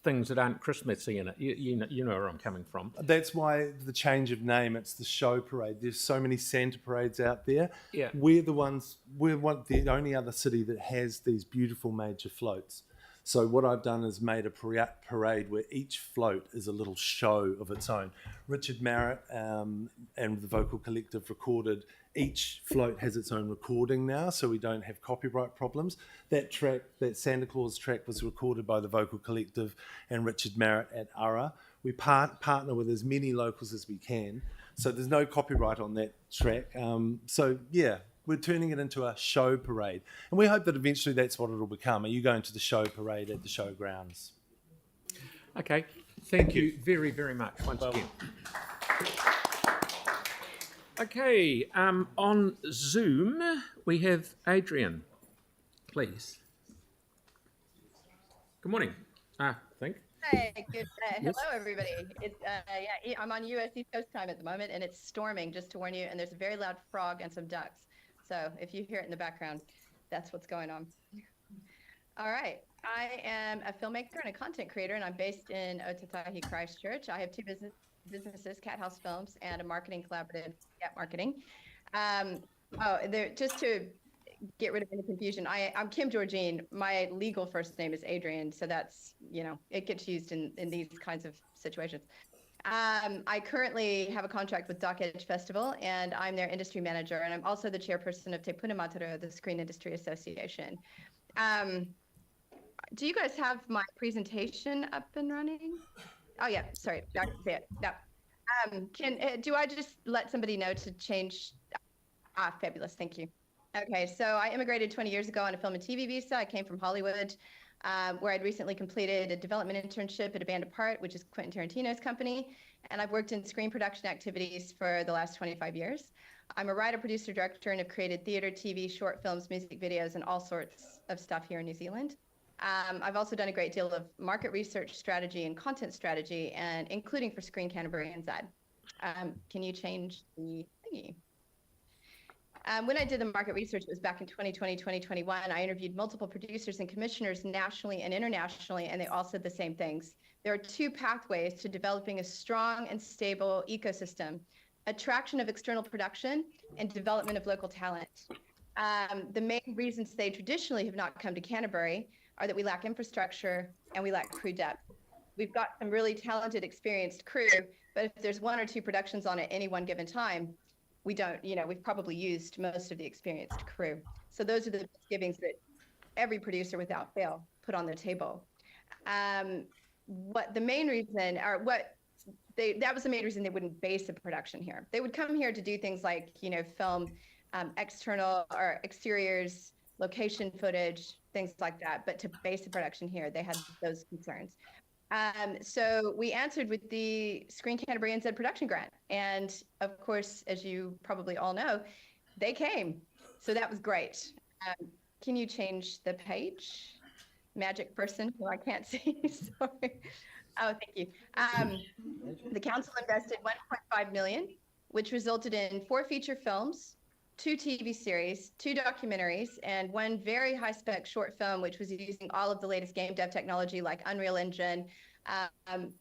things that aren't Christmassy in it. You know where I'm coming from. That's why the change of name, it's the show parade. There's so many Santa parades out there. Yeah. We're the only other city that has these beautiful major floats. So what I've done is made a parade where each float is a little show of its own. Richard Marriott and the Vocal Collective recorded. Each float has its own recording now, so we don't have copyright problems. That Santa Claus track was recorded by the Vocal Collective and Richard Marriott at Ara. We partner with as many locals as we can, so there's no copyright on that track. We're turning it into a show parade. And we hope that eventually that's what it'll become. Are you going to the show parade at the showgrounds? Okay, thank you very, very much once again. Okay, on Zoom, we have Adrian, please. Good morning, I think. Hey, good. Yes. Hello, everybody. I'm on US East Coast time at the moment, and it's storming, just to warn you, and there's a very loud frog and some ducks. So if you hear it in the background, that's what's going on. All right. I am a filmmaker and a content creator, and I'm based in Otatahi, Christchurch. I have two businesses, Cat House Films, and a marketing collaborative, Cat Marketing. Just to get rid of any confusion, I'm Kim Georgine. My legal first name is Adrian, so that's, it gets used in these kinds of situations. I currently have a contract with Dock Edge Festival, and I'm their industry manager, and I'm also the chairperson of Te Puna Mataro, the Screen Industry Association. Do you guys have my presentation up and running? Oh yeah, sorry, I can see it. Yeah. Do I just let somebody know to change? Fabulous, thank you. Okay, so I immigrated 20 years ago on a film and TV visa. I came from Hollywood, where I'd recently completed a development internship at A Band Apart, which is Quentin Tarantino's company, and I've worked in screen production activities for the last 25 years. I'm a writer, producer, director, and have created theater, TV, short films, music videos, and all sorts of stuff here in New Zealand. I've also done a great deal of market research strategy and content strategy, and including for Screen Canterbury and NZ. Can you change the thingy? When I did the market research, it was back in 2020, 2021. I interviewed multiple producers and commissioners nationally and internationally, and they all said the same things. There are two pathways to developing a strong and stable ecosystem: attraction of external production and development of local talent. The main reasons they traditionally have not come to Canterbury are that we lack infrastructure and we lack crew depth. We've got some really talented, experienced crew, but if there's one or two productions on at any one given time, we don't, we've probably used most of the experienced crew. So those are the misgivings that every producer without fail put on the table. That was the main reason they wouldn't base a production here. They would come here to do things like, film external or exteriors, location footage, things like that. But to base a production here, they had those concerns. So we answered with the Screen Canterbury NZ production grant. And of course, as you probably all know, they came. So that was great. Can you change the page? Magic person who I can't see, sorry. Oh, thank you. The council invested $1.5 million, which resulted in 4 feature films, 2 TV series, 2 documentaries, and 1 very high-spec short film, which was using all of the latest game dev technology like Unreal Engine.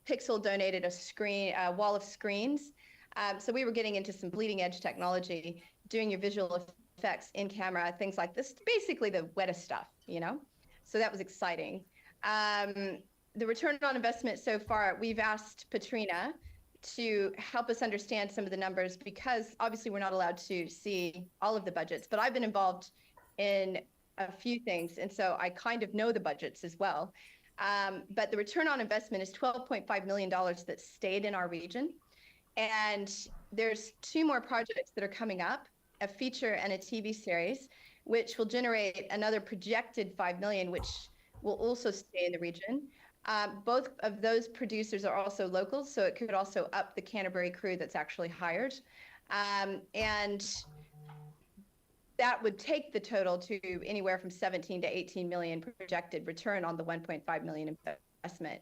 Pixel donated a wall of screens, So we were getting into some bleeding edge technology, doing your visual effects in camera, things like this, basically the wettest stuff, you know? So that was exciting. The return on investment so far, we've asked Patrina to help us understand some of the numbers, because obviously we're not allowed to see all of the budgets, but I've been involved in a few things, and so I kind of know the budgets as well. But the return on investment is $12.5 million that stayed in our region. And there's 2 more projects that are coming up, a feature and a TV series, which will generate another projected $5 million, which will also stay in the region. Both of those producers are also locals, so it could also up the Canterbury crew that's actually hired. And that would take the total to anywhere from 17 to 18 million projected return on the 1.5 million investment.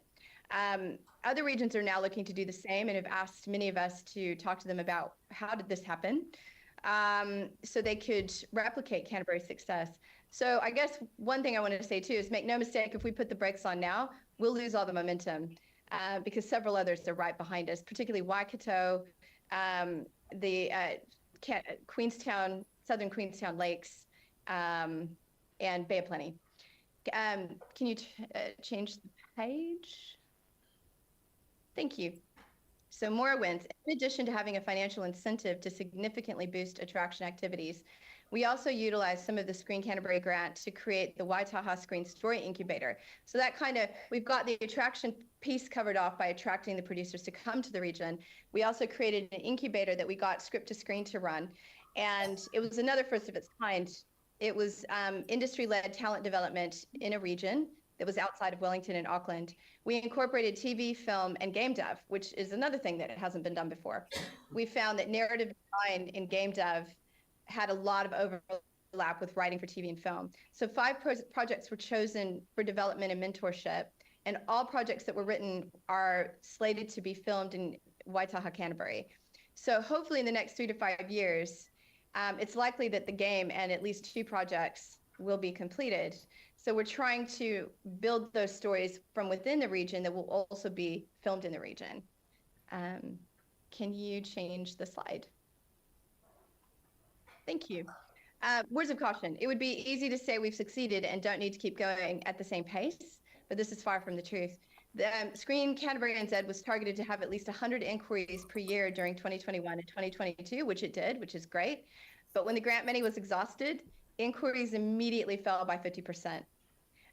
Other regions are now looking to do the same and have asked many of us to talk to them about how did this happen, so they could replicate Canterbury's success. So I guess one thing I wanted to say too is, make no mistake, if we put the brakes on now, we'll lose all the momentum, because several others are right behind us, particularly Waikato, the Queenstown, Southern Queenstown Lakes, and Bay of Plenty. Can you change the page? Thank you. So more wins. In addition to having a financial incentive to significantly boost attraction activities, we also utilize some of the Screen Canterbury grant to create the Waitaha Screen Story Incubator. So that kind of, we've got the attraction piece covered off by attracting the producers to come to the region. We also created an incubator that we got Script to Screen to run. And it was another first of its kind. It was industry-led talent development in a region that was outside of Wellington and Auckland. We incorporated TV, film, and game dev, which is another thing that hasn't been done before. We found that narrative design in game dev had a lot of overlap with writing for TV and film. So 5 projects were chosen for development and mentorship, and all projects that were written are slated to be filmed in Waitaha, Canterbury. So hopefully in the next 3 to 5 years, it's likely that the game and at least 2 projects will be completed. So we're trying to build those stories from within the region that will also be filmed in the region. Can you change the slide? Thank you. Words of caution. It would be easy to say we've succeeded and don't need to keep going at the same pace, but this is far from the truth. The Screen Canterbury NZ was targeted to have at least 100 inquiries per year during 2021 and 2022, which it did, which is great. But when the grant money was exhausted, inquiries immediately fell by 50%.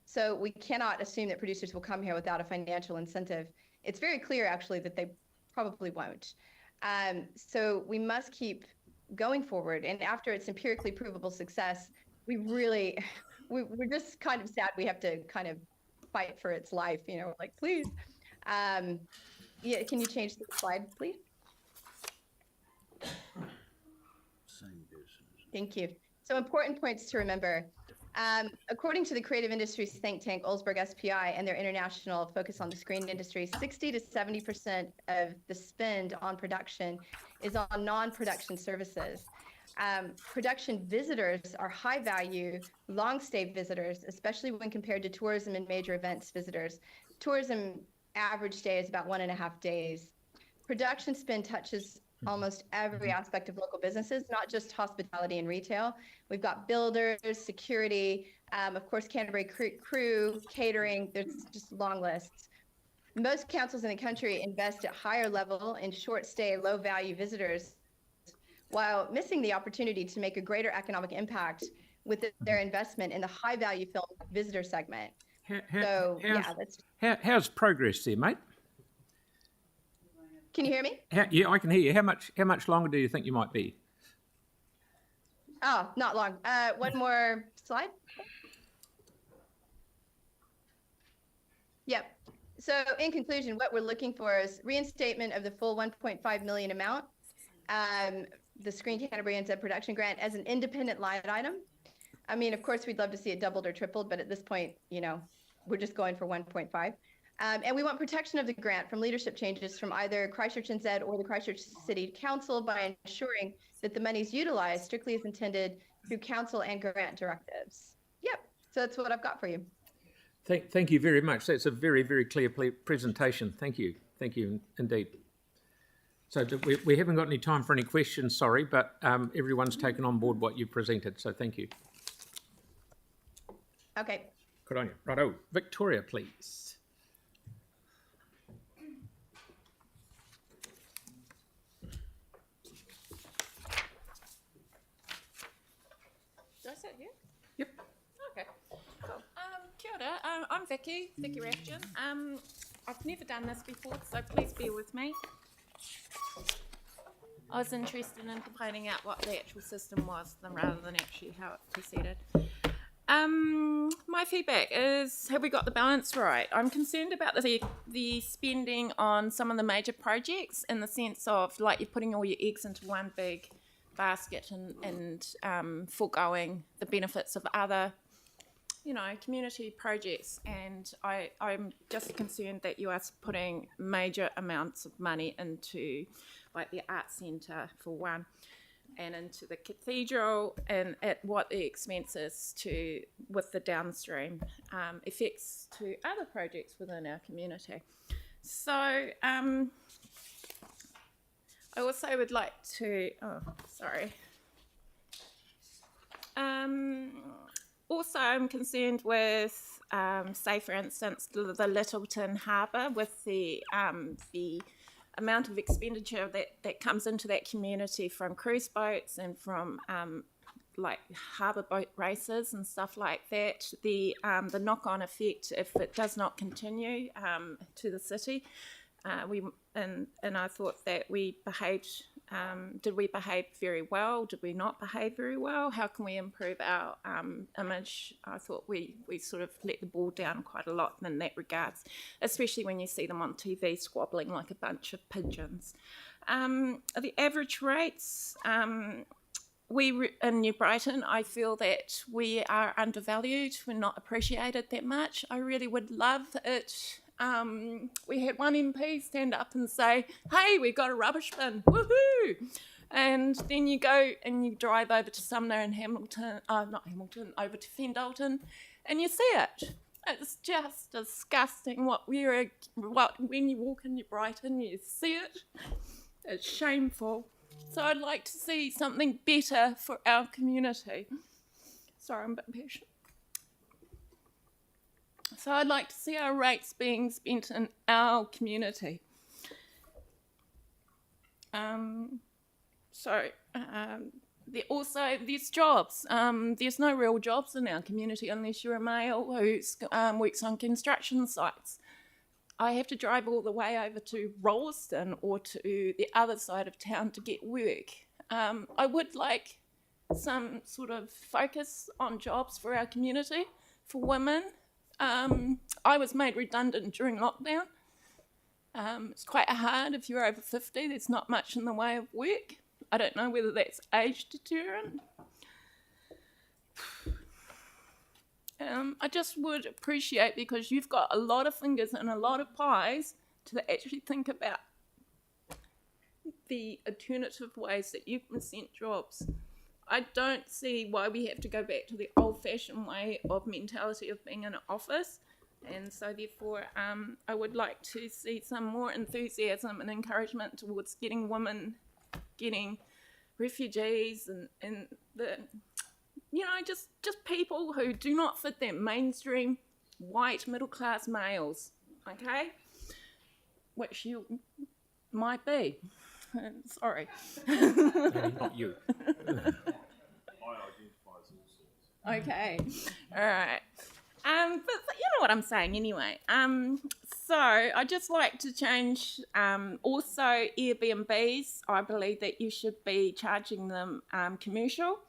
So we cannot assume that producers will come here without a financial incentive. It's very clear, actually, that they probably won't. So we must keep going forward. And after its empirically provable success, we're just kind of sad we have to kind of fight for its life, you know, like, please. Yeah, can you change the slide, please? Thank you. So important points to remember. According to the creative industries think tank Olsberg SPI and their international focus on the screen industry, 60 to 70% of the spend on production is on non-production services. Production visitors are high value, long stay visitors, especially when compared to tourism and major events visitors. Tourism average stay is about 1.5 days. Production spend touches almost every aspect of local businesses, not just hospitality and retail. We've got builders, security, of course, Canterbury crew, catering, there's just long lists. Most councils in the country invest at higher level in short stay, low value visitors, while missing the opportunity to make a greater economic impact with their investment in the high value film visitor segment. How's progress there, mate? Can you hear me? Yeah, I can hear you. How much longer do you think you might be? Oh, not long. One more slide. Yep. So in conclusion, what we're looking for is reinstatement of the full 1.5 million amount, the Screen Canterbury NZ production grant as an independent line item. I mean, of course, we'd love to see it doubled or tripled, but at this point, you know, we're just going for 1.5. And we want protection of the grant from leadership changes from either Christchurch NZ or the Christchurch City Council by ensuring that the money is utilized strictly as intended through council and grant directives. Yep, so that's what I've got for you. Thank you very much. That's a very, very clear presentation. Thank you. Thank you indeed. So we haven't got any time for any questions, sorry, but everyone's taken on board what you presented, so thank you. Okay. Good on you. Righto. Victoria, please. Do I sit here? Yep. Okay, cool. Kia ora, I'm Vicky Rafton. I've never done this before, so please bear with me. I was interested in finding out what the actual system was rather than actually how it proceeded. My feedback is, have we got the balance right? I'm concerned about the spending on some of the major projects in the sense of like you're putting all your eggs into one big basket and foregoing the benefits of other, community projects. And I'm just concerned that you are putting major amounts of money into like the arts centre for one, and into the cathedral, and at what the expense is with the downstream effects to other projects within our community. So I also would like to, also I'm concerned with, say for instance, the Littleton Harbour, with the amount of expenditure that comes into that community from cruise boats and from like harbour boat races and stuff like that. The knock-on effect if it does not continue to the city. And I thought that we behaved. Did we behave very well? Did we not behave very well? How can we improve our image? I thought we sort of let the ball down quite a lot in that regards, especially when you see them on TV squabbling like a bunch of pigeons. The average rates, in New Brighton, I feel that we are undervalued. We're not appreciated that much. I really would love it. We had one MP stand up and say, hey, we've got a rubbish bin, woohoo! And then you go and you drive over to Sumner and over to Fendalton, and you see it. It's just disgusting when you walk in New Brighton, you see it. It's shameful. So I'd like to see something better for our community. Sorry, I'm a bit passionate. So I'd like to see our rates being spent in our community. There's jobs. There's no real jobs in our community unless you're a male who works on construction sites. I have to drive all the way over to Rolleston or to the other side of town to get work. I would like some sort of focus on jobs for our community, for women. I was made redundant during lockdown. It's quite hard if you're over 50. There's not much in the way of work. I don't know whether that's age deterrent. I just would appreciate, because you've got a lot of fingers and a lot of pies, to actually think about the alternative ways that you present jobs. I don't see why we have to go back to the old-fashioned way of mentality of being in an office, and so therefore I would like to see some more enthusiasm and encouragement towards getting women, getting refugees, and the just people who do not fit that mainstream white middle-class males, okay, which you might be. Sorry. Maybe not you. Okay, all right. But you know what I'm saying anyway. So I'd just like to change, also Airbnbs. I believe that you should be charging them commercial.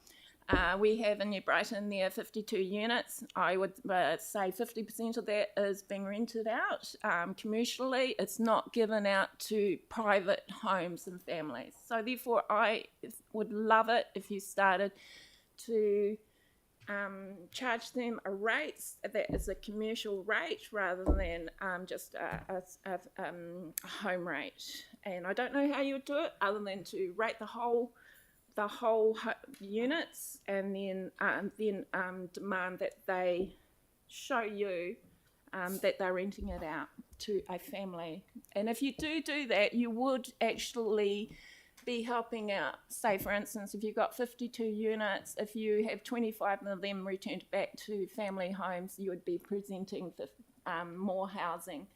We have in New Brighton there 52 units. I would say 50% of that is being rented out commercially. It's not given out to private homes and families. So therefore I would love it if you started to charge them a rate that is a commercial rate rather than just a home rate. And I don't know how you would do it other than to rate the whole units, and then demand that they show you that they're renting it out to a family. And if you do that, you would actually be helping out. Say, for instance, if you've got 52 units, if you have 25 of them returned back to family homes, you would be presenting for more housing.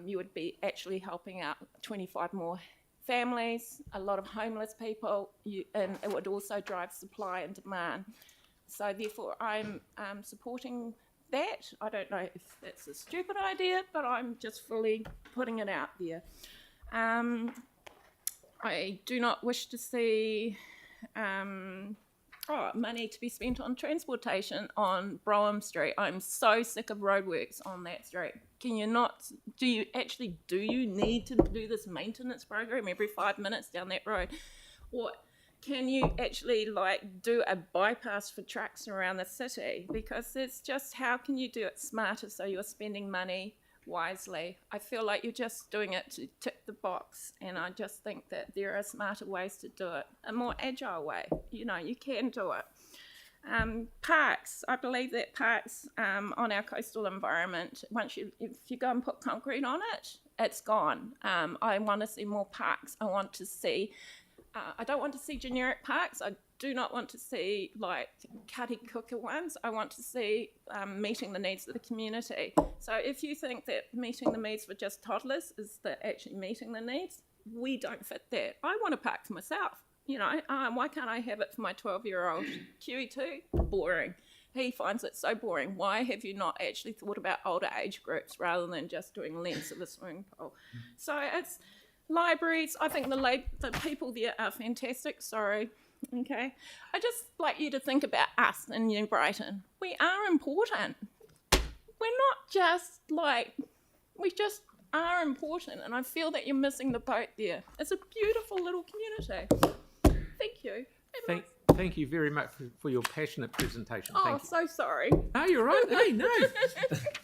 You would be actually helping out 25 more families, a lot of homeless people, and it would also drive supply and demand. So therefore, I'm supporting that. I don't know if that's a stupid idea, but I'm just fully putting it out there. I do not wish to see money to be spent on transportation on Brougham Street. I'm so sick of roadworks on that street. Can you not, do you need to do this maintenance program every 5 minutes down that road? Or can you actually do a bypass for trucks around the city? Because it's just, how can you do it smarter so you're spending money wisely? I feel like you're just doing it to tick the box, and I just think that there are smarter ways to do it, a more agile way. You can do it. Parks, I believe that parks on our coastal environment, if you go and put concrete on it, it's gone. I want to see more parks. I want to see, I don't want to see generic parks. I do not want to see cutty cooker ones. I want to see meeting the needs of the community. So if you think that meeting the needs for just toddlers is actually meeting the needs, we don't fit that. I want a park for myself. Why can't I have it for my 12-year-old? QE2, boring. He finds it so boring. Why have you not actually thought about older age groups rather than just doing lengths of a swimming pool? So it's libraries. I think the people there are fantastic. Sorry. Okay. I just like you to think about us in New Brighton. We are important. We're not just we just are important, and I feel that you're missing the boat there. It's a beautiful little community. Thank you. Thank you very much for your passionate presentation. Oh, Thank you. so sorry. No, you're right. Hey, no.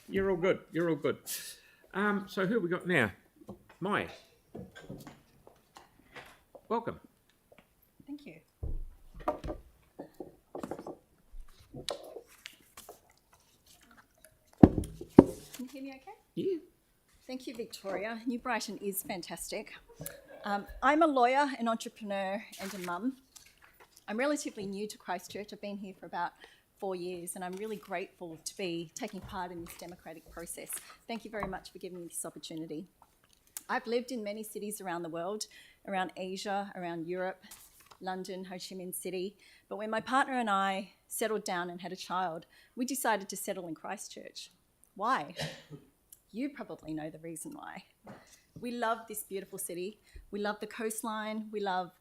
You're all good. You're all good. So who have we got now? Mai. Welcome. Thank you. Can you hear me okay? Yeah. Thank you, Victoria. New Brighton is fantastic. I'm a lawyer, an entrepreneur, and a mum. I'm relatively new to Christchurch. I've been here for about 4 years, and I'm really grateful to be taking part in this democratic process. Thank you very much for giving me this opportunity. I've lived in many cities around the world, around Asia, around Europe, London, Ho Chi Minh City. But when my partner and I settled down and had a child, we decided to settle in Christchurch. Why? You probably know the reason why. We love this beautiful city. We love the coastline. We love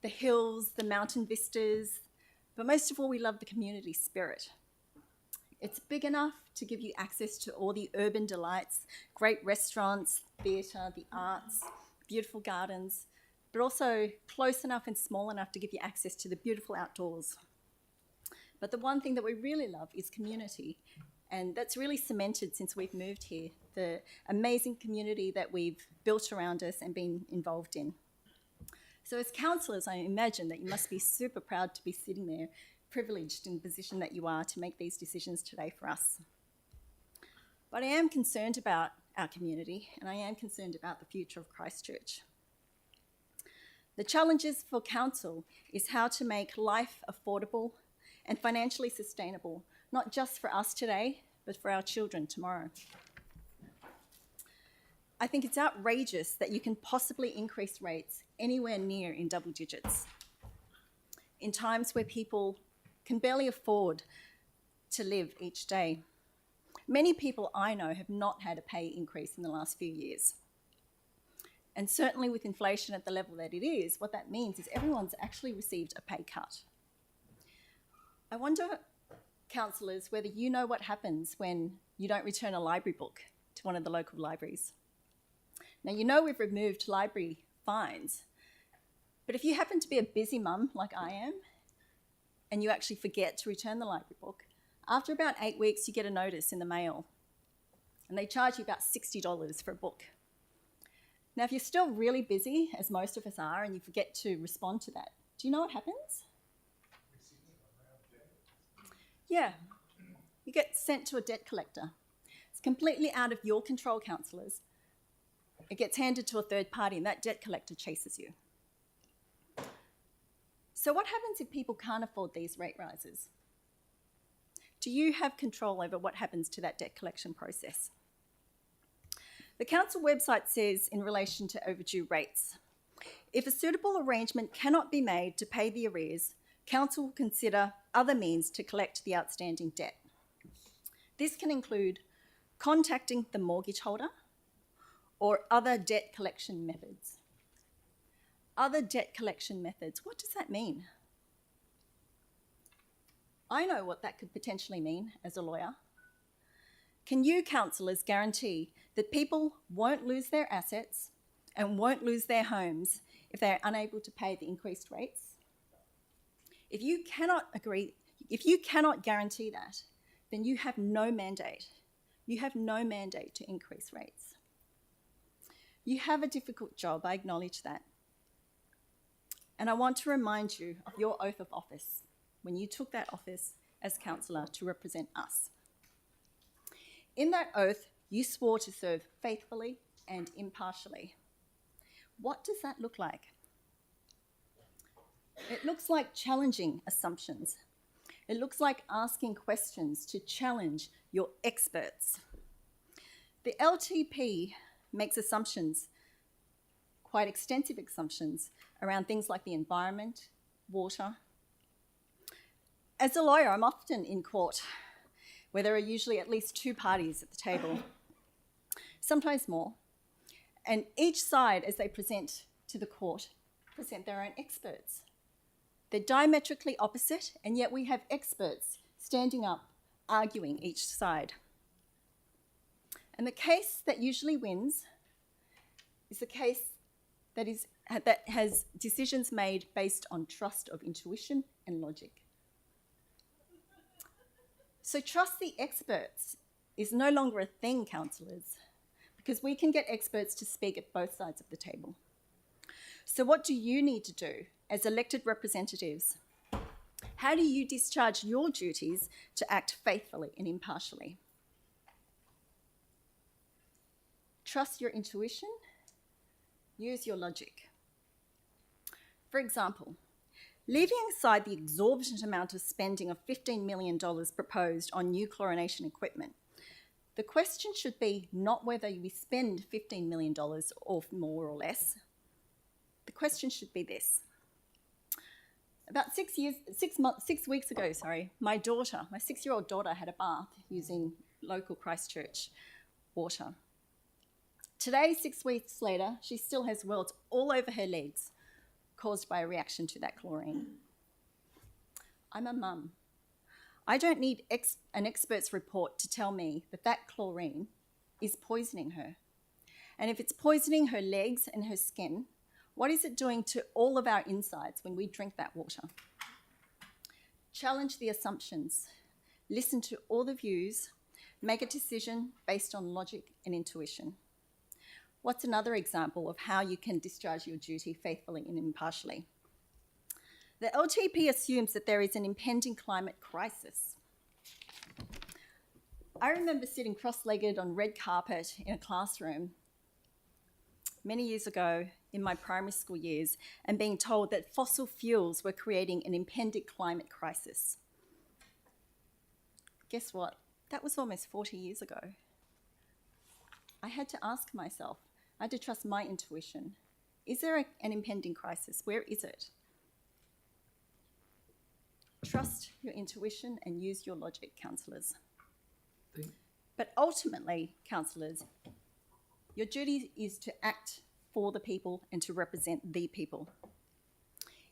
the hills, the mountain vistas. But most of all, we love the community spirit. It's big enough to give you access to all the urban delights, great restaurants, theatre, the arts, beautiful gardens, but also close enough and small enough to give you access to the beautiful outdoors. But the one thing that we really love is community. And that's really cemented since we've moved here, the amazing community that we've built around us and been involved in. So as councillors, I imagine that you must be super proud to be sitting there, privileged in the position that you are to make these decisions today for us. But I am concerned about our community, and I am concerned about the future of Christchurch. The challenges for council is how to make life affordable and financially sustainable, not just for us today, but for our children tomorrow. I think it's outrageous that you can possibly increase rates anywhere near in double digits in times where people can barely afford to live each day. Many people I know have not had a pay increase in the last few years. And certainly with inflation at the level that it is, what that means is everyone's actually received a pay cut. I wonder, councillors, whether you know what happens when you don't return a library book to one of the local libraries. Now, you know we've removed library fines, but if you happen to be a busy mum like I am, and you actually forget to return the library book, after about 8 weeks, you get a notice in the mail, and they charge you about $60 for a book. Now, if you're still really busy, as most of us are, and you forget to respond to that, do you know what happens? Yeah, you get sent to a debt collector. It's completely out of your control, councillors. It gets handed to a third party and that debt collector chases you. So what happens if people can't afford these rate rises? Do you have control over what happens to that debt collection process? The council website says in relation to overdue rates, if a suitable arrangement cannot be made to pay the arrears, council will consider other means to collect the outstanding debt. This can include contacting the mortgage holder or other debt collection methods. Other debt collection methods, what does that mean? I know what that could potentially mean as a lawyer. Can you, councillors, guarantee that people won't lose their assets and won't lose their homes if they are unable to pay the increased rates? If you cannot guarantee that, then you have no mandate. You have no mandate to increase rates. You have a difficult job, I acknowledge that. And I want to remind you of your oath of office when you took that office as councillor to represent us. In that oath, you swore to serve faithfully and impartially. What does that look like? It looks like challenging assumptions. It looks like asking questions to challenge your experts. The LTP makes assumptions, quite extensive assumptions, around things like the environment, water. As a lawyer, I'm often in court where there are usually at least two parties at the table, sometimes more. And each side, as they present to the court, present their own experts. They're diametrically opposite, and yet we have experts standing up, arguing each side. And the case that usually wins is the case that has decisions made based on trust of intuition and logic. So trust the experts is no longer a thing, councillors, because we can get experts to speak at both sides of the table. So what do you need to do as elected representatives? How do you discharge your duties to act faithfully and impartially? Trust your intuition, use your logic. For example, leaving aside the exorbitant amount of spending of $15 million proposed on new chlorination equipment, the question should be not whether we spend $15 million or more or less. The question should be this. About 6 weeks ago, my 6-year-old daughter had a bath using local Christchurch water. Today, 6 weeks later, she still has welts all over her legs caused by a reaction to that chlorine. I'm a mum. I don't need an expert's report to tell me that that chlorine is poisoning her. And if it's poisoning her legs and her skin, what is it doing to all of our insides when we drink that water? Challenge the assumptions. Listen to all the views. Make a decision based on logic and intuition. What's another example of how you can discharge your duty faithfully and impartially? The LTP assumes that there is an impending climate crisis. I remember sitting cross-legged on red carpet in a classroom many years ago in my primary school years and being told that fossil fuels were creating an impending climate crisis. Guess what? That was almost 40 years ago. I had to ask myself, I had to trust my intuition. Is there an impending crisis? Where is it? Trust your intuition and use your logic, councillors. But ultimately, councillors, your duty is to act for the people and to represent the people.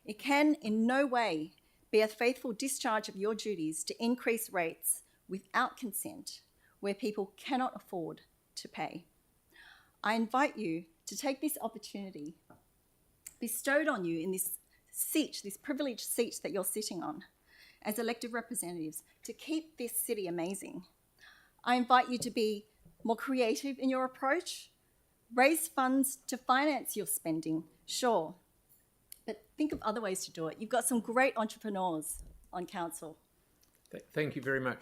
It can in no way be a faithful discharge of your duties to increase rates without consent where people cannot afford to pay. I invite you to take this opportunity bestowed on you in this seat, this privileged seat that you're sitting on as elected representatives, to keep this city amazing. I invite you to be more creative in your approach. Raise funds to finance your spending, sure, but think of other ways to do it. You've got some great entrepreneurs on council. Thank you very much.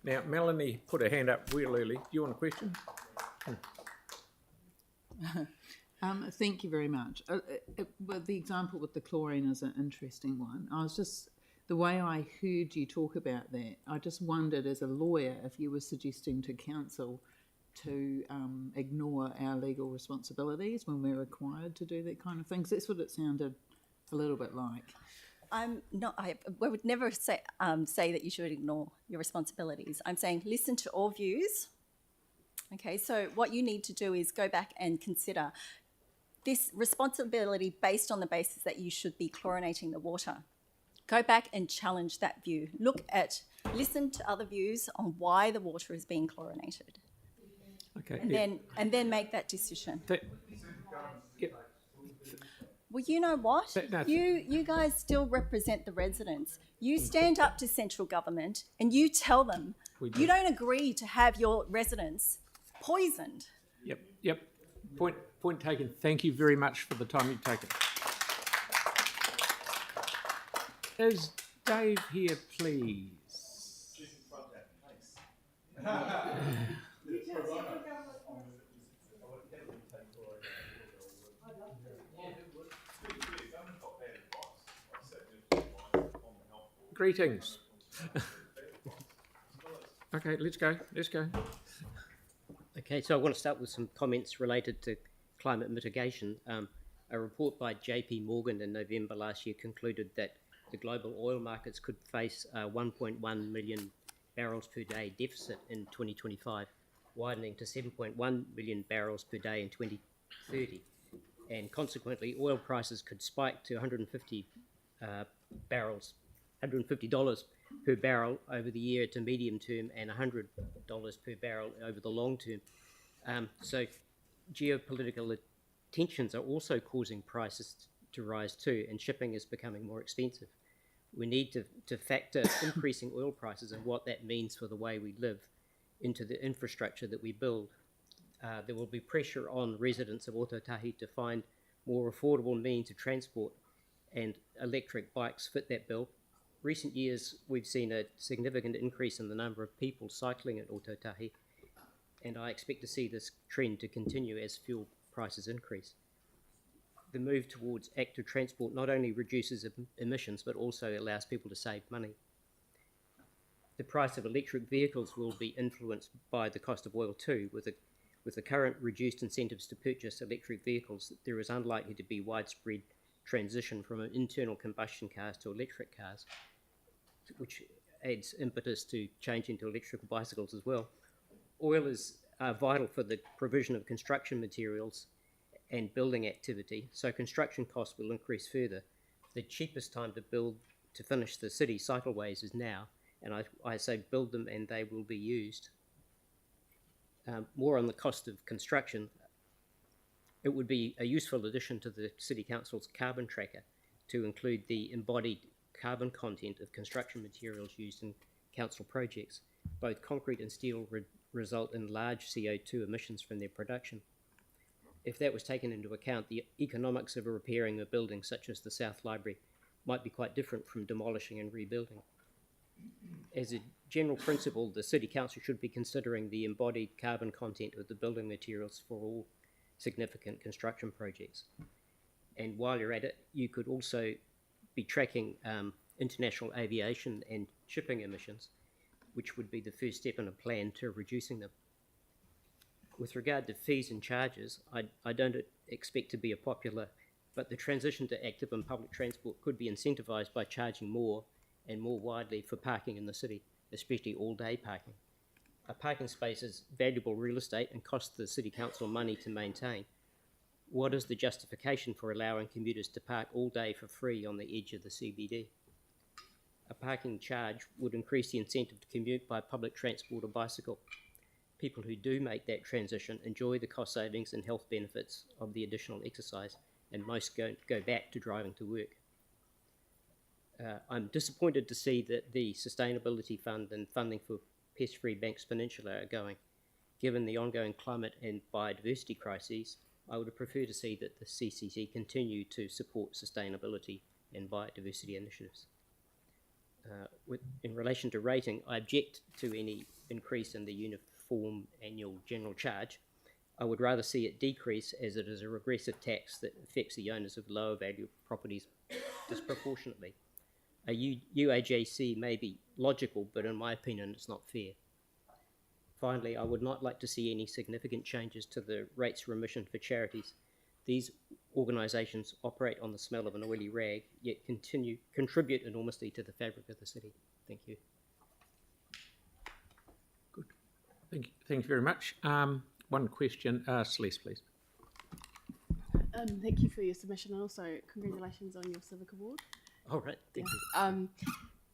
Now, Melanie put her hand up real early. Do you want a question? Thank you very much. Well, the example with the chlorine is an interesting one. The way I heard you talk about that, I just wondered as a lawyer if you were suggesting to council to ignore our legal responsibilities when we're required to do that kind of thing. 'Cause that's what it sounded a little bit like. I'm not. I would never say that you should ignore your responsibilities. I'm saying listen to all views. Okay, so what you need to do is go back and consider this responsibility based on the basis that you should be chlorinating the water. Go back and challenge that view. Listen to other views on why the water is being chlorinated. Okay. And then make that decision. Yep. Well, you know what? You guys still represent the residents. You stand up to central government and you tell them you don't agree to have your residents poisoned. Yep. Point taken. Thank you very much for the time you've taken. Is Dave here, please? Greetings. Okay, let's go. Okay, so I want to start with some comments related to climate mitigation. A report by JP Morgan in November last year concluded that the global oil markets could face a 1.1 million barrels per day deficit in 2025, widening to 7.1 million barrels per day in 2030. And consequently, oil prices could spike to $150 per barrel over the year to medium term and $100 per barrel over the long term. So geopolitical tensions are also causing prices to rise too, and shipping is becoming more expensive. We need to factor increasing oil prices and what that means for the way we live into the infrastructure that we build. There will be pressure on residents of Ōtautahi to find more affordable means of transport, and electric bikes fit that bill. Recent years, we've seen a significant increase in the number of people cycling at Ōtautahi, and I expect to see this trend to continue as fuel prices increase. The move towards active transport not only reduces emissions, but also allows people to save money. The price of electric vehicles will be influenced by the cost of oil too. With the current reduced incentives to purchase electric vehicles, there is unlikely to be widespread transition from internal combustion cars to electric cars, which adds impetus to changing to electrical bicycles as well. Oil is vital for the provision of construction materials and building activity, so construction costs will increase further. The cheapest time to finish the city cycleways is now, and I say build them and they will be used. More on the cost of construction. It would be a useful addition to the City Council's carbon tracker to include the embodied carbon content of construction materials used in council projects. Both concrete and steel result in large CO2 emissions from their production. If that was taken into account, the economics of repairing a building such as the South Library might be quite different from demolishing and rebuilding. As a general principle, the City Council should be considering the embodied carbon content of the building materials for all significant construction projects. And while you're at it, you could also be tracking international aviation and shipping emissions, which would be the first step in a plan to reducing them. With regard to fees and charges, I don't expect to be a popular, but the transition to active and public transport could be incentivised by charging more and more widely for parking in the city, especially all-day parking. A parking space is valuable real estate and costs the City Council money to maintain. What is the justification for allowing commuters to park all day for free on the edge of the CBD? A parking charge would increase the incentive to commute by public transport or bicycle. People who do make that transition enjoy the cost savings and health benefits of the additional exercise, and most go back to driving to work. I'm disappointed to see that the Sustainability Fund and funding for Pest-Free Banks Peninsula are going. Given the ongoing climate and biodiversity crises, I would prefer to see that the CCC continue to support sustainability and biodiversity initiatives. In relation to rating, I object to any increase in the uniform annual general charge. I would rather see it decrease, as it is a regressive tax that affects the owners of lower value properties disproportionately. A UAJC may be logical, but in my opinion, it's not fair. Finally, I would not like to see any significant changes to the rates remission for charities. These organisations operate on the smell of an oily rag, yet contribute enormously to the fabric of the city. Thank you. Good. Thank you very much. One question. Celeste, please. Thank you for your submission, and also congratulations on your Civic Award. All right, thank you.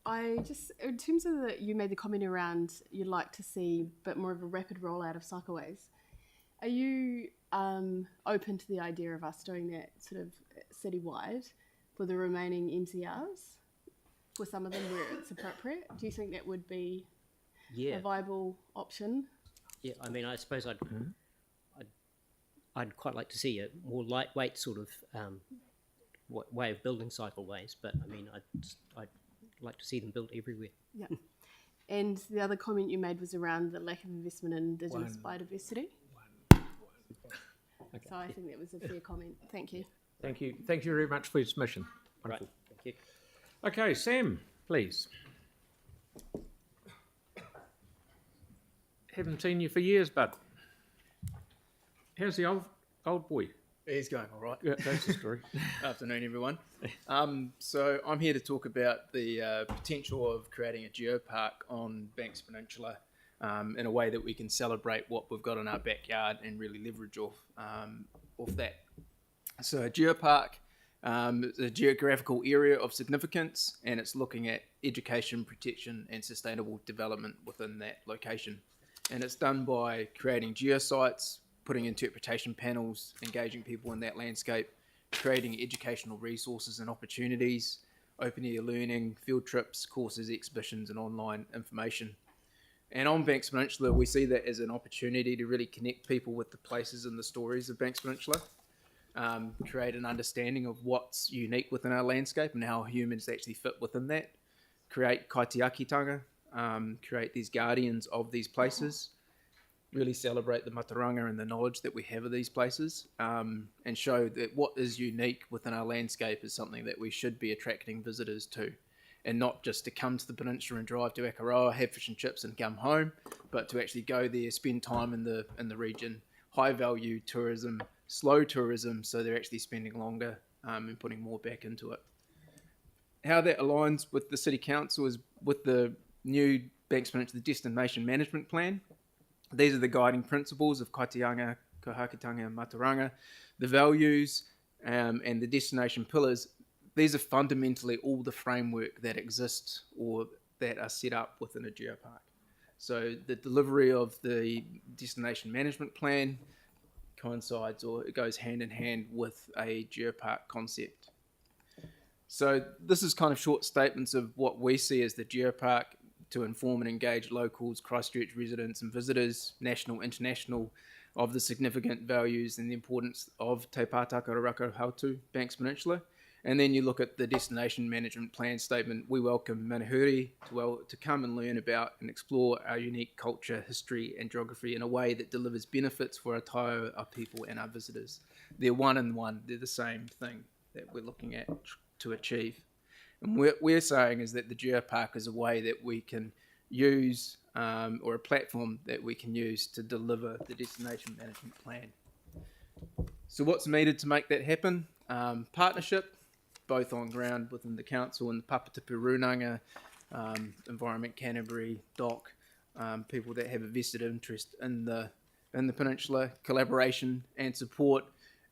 I just, in terms of you made the comment around you'd like to see a bit more of a rapid rollout of cycleways. Are you open to the idea of us doing that sort of citywide for the remaining MCRs? For some of them where it's appropriate? Do you think that would be a viable option? Yeah, I mean, I suppose I'd quite like to see a more lightweight sort of way of building cycleways, but I mean, I'd like to see them built everywhere. Yeah. And the other comment you made was around the lack of investment in Indigenous biodiversity. Okay. So I think that was a fair comment. Thank you. Thank you. Thank you very much for your submission. Wonderful. Right. Thank you. Okay, Sam, please. Haven't seen you for years, bud. How's the old boy? He's going all right. Yeah, that's the story. Afternoon, everyone. So I'm here to talk about the potential of creating a geopark on Banks Peninsula in a way that we can celebrate what we've got in our backyard and really leverage off that. So a geopark is a geographical area of significance, and it's looking at education, protection, and sustainable development within that location. And it's done by creating geosites, putting interpretation panels, engaging people in that landscape, creating educational resources and opportunities, open air learning, field trips, courses, exhibitions, and online information. And on Banks Peninsula, we see that as an opportunity to really connect people with the places and the stories of Banks Peninsula, create an understanding of what's unique within our landscape and how humans actually fit within that, create kaitiakitanga, create these guardians of these places, really celebrate the mataranga and the knowledge that we have of these places, and show that what is unique within our landscape is something that we should be attracting visitors to, and not just to come to the peninsula and drive to Akaroa, have fish and chips and come home, but to actually go there, spend time in the region, high value tourism, slow tourism, so they're actually spending longer and putting more back into it. How that aligns with the City Council is with the new Banks Peninsula Destination Management Plan. These are the guiding principles of kaitianga, kohakitanga, and mataranga, the values and the destination pillars. These are fundamentally all the framework that exists or that are set up within a geopark. So the delivery of the destination management plan coincides, or it goes hand in hand with a geopark concept. So this is kind of short statements of what we see as the geopark, to inform and engage locals, Christchurch residents and visitors, national, international, of the significant values and the importance of Te Pātaka Raka Hautu, Banks Peninsula. And then you look at the destination management plan statement. We welcome Manahuri to come and learn about and explore our unique culture, history and geography in a way that delivers benefits for our taio, our people and our visitors. They're one and one, they're the same thing that we're looking at to achieve. And what we're saying is that the geopark is a way that we can use, or a platform that we can use to deliver the destination management plan. So what's needed to make that happen? Partnership, both on ground within the council and the Papatipu Runanga, Environment Canterbury, DOC, people that have a vested interest in the peninsula, collaboration and support,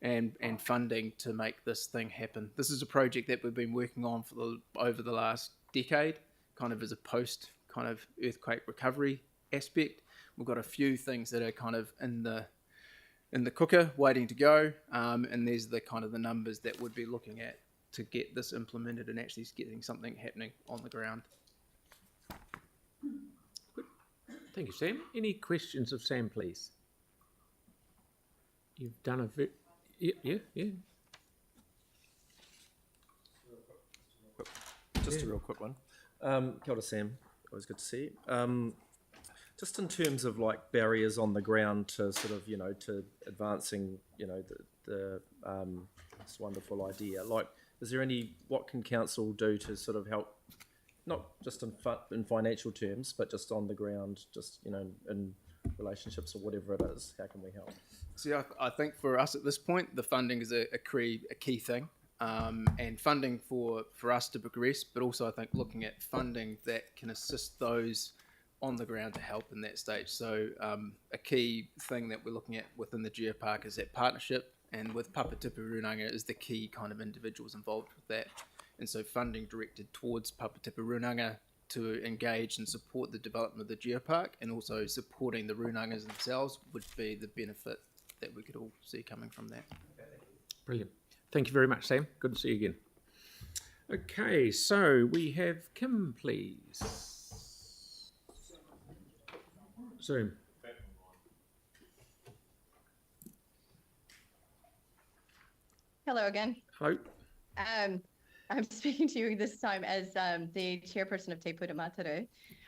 and funding to make this thing happen. This is a project that we've been working on for over the last decade, kind of as a post kind of earthquake recovery aspect. We've got a few things that are kind of in the cooker waiting to go, and there's the kind of the numbers that we'd be looking at to get this implemented and actually getting something happening on the ground. Good. Thank you, Sam. Any questions of Sam, please? You've done a Yeah. Just a real quick one. Kia ora, Sam. Always good to see you. Just in terms of like barriers on the ground to sort of, to advancing, this wonderful idea. Like, is there what can council do to sort of help, not just in financial terms, but just on the ground, just, in relationships or whatever it is? How can we help? See, I think for us at this point, the funding is a key thing. And funding for us to progress, but also I think looking at funding that can assist those on the ground to help in that stage. So a key thing that we're looking at within the geopark is that partnership, and with Papatipa Runanga is the key kind of individuals involved with that. And so funding directed towards Papatipa Runanga to engage and support the development of the geopark, and also supporting the Runangas themselves would be the benefit that we could all see coming from that. Brilliant. Thank you very much, Sam. Good to see you again. Okay, so we have Kim, please. Zoom. Hello again. Hello. I'm speaking to you this time as the chairperson of Te Pura Mataru.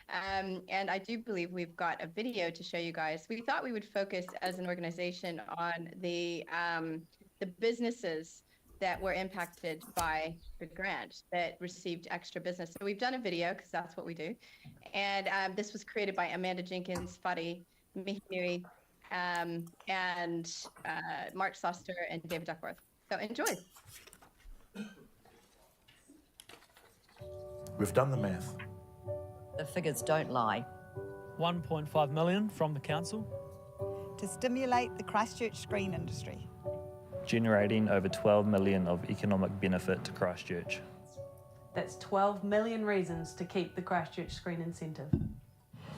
And I do believe we've got a video to show you guys. We thought we would focus as an organization on the businesses that were impacted by the grant, that received extra business. So we've done a video because that's what we do. And this was created by Amanda Jenkins, Fadi Mihinui, and Mark Soster and David Duckworth. So enjoy. We've done the math. The figures don't lie. 1.5 million from the council, to stimulate the Christchurch screen industry, generating over 12 million of economic benefit to Christchurch. That's 12 million reasons to keep the Christchurch Screen Incentive.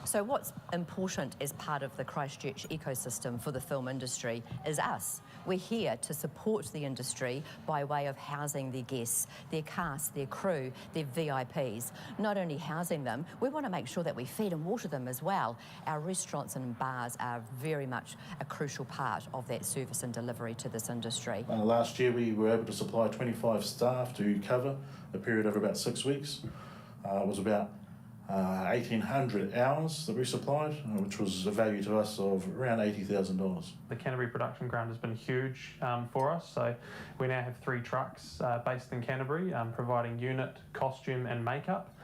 So what's important as part of the Christchurch ecosystem for the film industry is us. We're here to support the industry by way of housing their guests, their cast, their crew, their VIPs. Not only housing them, we want to make sure that we feed and water them as well. Our restaurants and bars are very much a crucial part of that service and delivery to this industry. Last year we were able to supply 25 staff to cover a period of about 6 weeks. It was about 1,800 hours that we supplied, which was a value to us of around $80,000. The Canterbury production grant has been huge for us. So we now have 3 trucks based in Canterbury, providing unit, costume and makeup.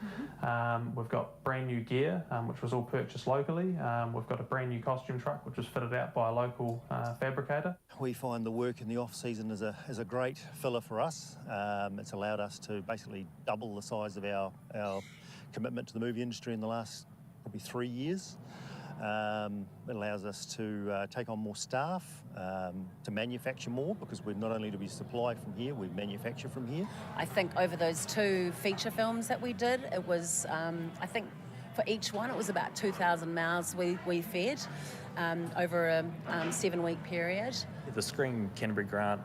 We've got brand new gear, which was all purchased locally. We've got a brand new costume truck, which was fitted out by a local fabricator. We find the work in the off-season is a great filler for us. It's allowed us to basically double the size of our commitment to the movie industry in the last probably 3 years. It allows us to take on more staff, to manufacture more, because not only do we supply from here, we manufacture from here. I think over those 2 feature films that we did, it was, I think for each one, it was about 2,000 mouths we fed over a 7-week period. The Screen Canterbury grant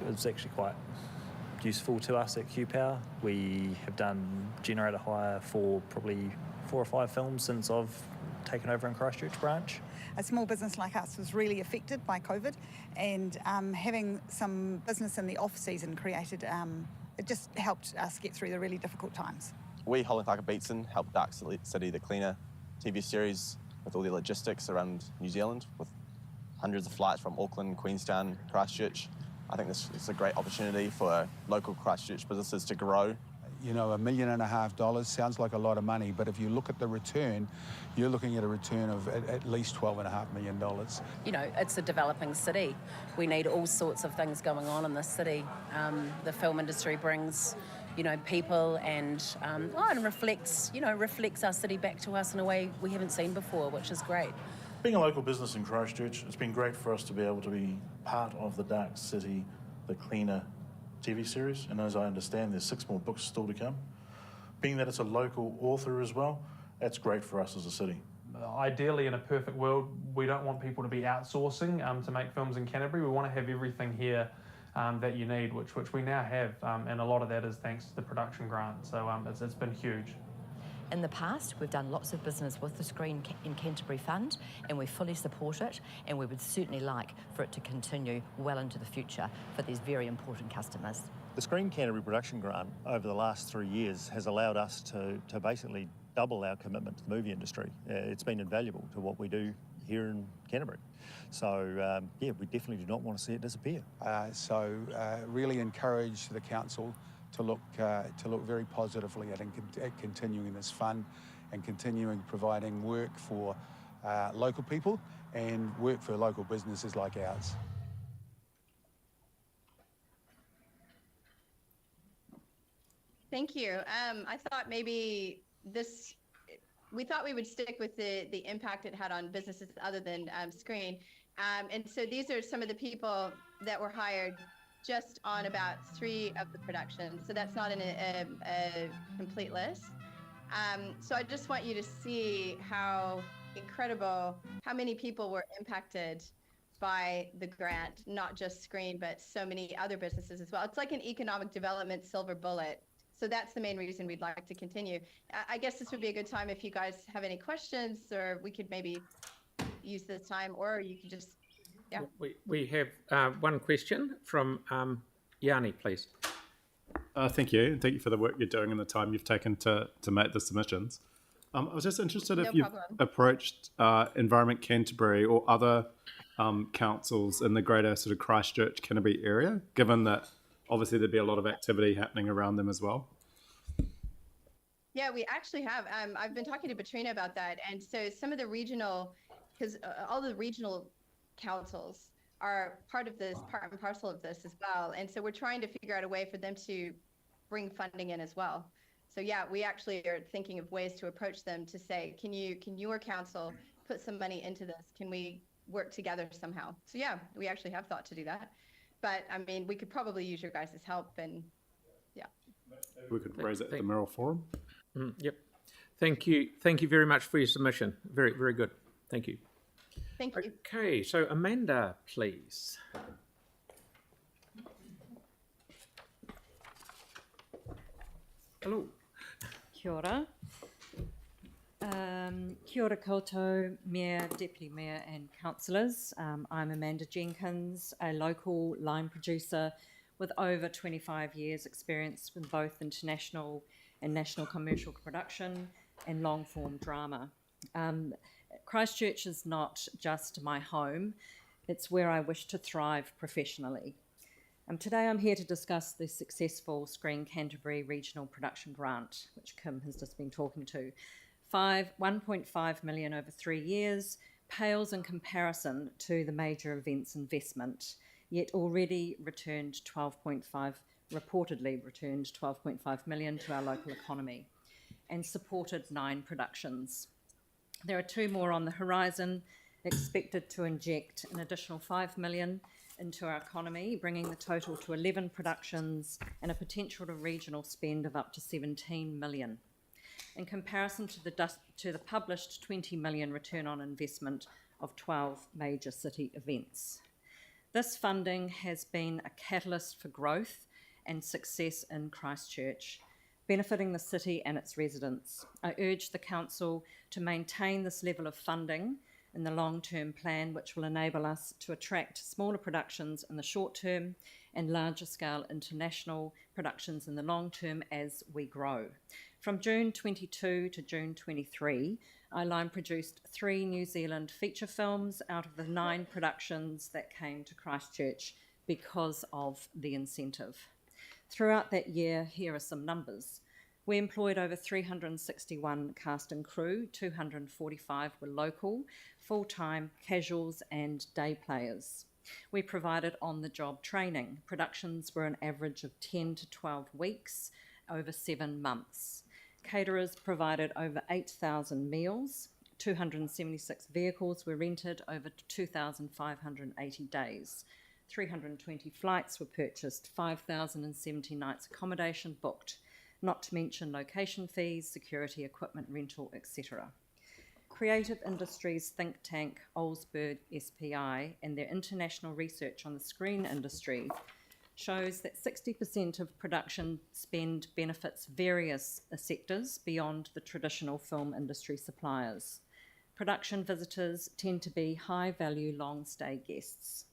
was actually quite useful to us at Q-Power. We have done generator hire for probably 4 or 5 films since I've taken over in Christchurch branch. A small business like us was really affected by COVID, and having some business in the off-season created, it just helped us get through the really difficult times. We, Holland Clark Beatson, helped Dark City, the cleaner TV series, with all the logistics around New Zealand, with hundreds of flights from Auckland, Queenstown, Christchurch. I think this is a great opportunity for local Christchurch businesses to grow. You know, $1.5 million sounds like a lot of money, but if you look at the return, you're looking at a return of at least $12.5 million. You know, it's a developing city. We need all sorts of things going on in this city. The film industry brings, people and reflects our city back to us in a way we haven't seen before, which is great. Being a local business in Christchurch, it's been great for us to be able to be part of the Dark City, the Cleaner TV series, and as I understand, there's 6 more books still to come. Being that it's a local author as well, that's great for us as a city. Ideally, in a perfect world, we don't want people to be outsourcing to make films in Canterbury. We want to have everything here that you need, which we now have, and a lot of that is thanks to the production grant. So it's been huge. In the past, we've done lots of business with the Screen in Canterbury Fund, and we fully support it, and we would certainly like for it to continue well into the future for these very important customers. The Screen Canterbury production grant over the last 3 years has allowed us to basically double our commitment to the movie industry. It's been invaluable to what we do here in Canterbury. So, yeah, we definitely do not want to see it disappear. Really encourage the council to look very positively at continuing this fund and continuing providing work for local people and work for local businesses like ours. Thank you. I thought maybe we thought we would stick with the impact it had on businesses other than Screen. And so these are some of the people that were hired just on about 3 of the productions. So that's not in a complete list. So I just want you to see how incredible, how many people were impacted by the grant, not just Screen, but so many other businesses as well. It's like an economic development silver bullet. So that's the main reason we'd like to continue. I guess this would be a good time if you guys have any questions, or we could maybe use this time, or you could just, yeah. We have one question from Yanni, please. Thank you. Thank you for the work you're doing and the time you've taken to make the submissions. I was just interested if you've approached Environment Canterbury or other councils in the greater sort of Christchurch, Canterbury area, given that obviously there'd be a lot of activity happening around them as well. Yeah, we actually have. I've been talking to Petrina about that. And so some of the regional, because all the regional councils are part of this, part and parcel of this as well. And so we're trying to figure out a way for them to bring funding in as well. So yeah, we actually are thinking of ways to approach them to say, can your council put some money into this? Can we work together somehow? So yeah, we actually have thought to do that. But I mean, we could probably use your guys' help, and yeah. We could raise it at the Merrill Forum. Yep. Thank you. Thank you very much for your submission. Very, very good. Thank you. Thank you. Okay, so Amanda, please. Hello. Kia ora. Kia ora koutou, Mayor, Deputy Mayor and councillors. I'm Amanda Jenkins, a local line producer with over 25 years experience with both international and national commercial production and long-form drama. Christchurch is not just my home, it's where I wish to thrive professionally. Today I'm here to discuss the successful Screen Canterbury Regional Production Grant, which Kim has just been talking to. 1.5 million over 3 years pales in comparison to the major events investment, yet already reportedly returned 12.5 million to our local economy and supported 9 productions. There are 2 more on the horizon, expected to inject an additional 5 million into our economy, bringing the total to 11 productions and a potential to regional spend of up to 17 million. In comparison to the published 20 million return on investment of 12 major city events. This funding has been a catalyst for growth and success in Christchurch, benefiting the city and its residents. I urge the council to maintain this level of funding in the long-term plan, which will enable us to attract smaller productions in the short term and larger scale international productions in the long term as we grow. From June 22 to June 23, I line produced 3 New Zealand feature films out of the 9 productions that came to Christchurch because of the incentive. Throughout that year, here are some numbers. We employed over 361 cast and crew, 245 were local, full-time, casuals and day players. We provided on-the-job training. Productions were an average of 10 to 12 weeks over 7 months. Caterers provided over 8,000 meals. 276 vehicles were rented over 2,580 days. 320 flights were purchased, 5,070 nights accommodation booked, not to mention location fees, security, equipment rental, etc. Creative Industries think tank Olsberg SPI and their international research on the screen industry shows that 60% of production spend benefits various sectors beyond the traditional film industry suppliers. Production visitors tend to be high-value, long-stay guests.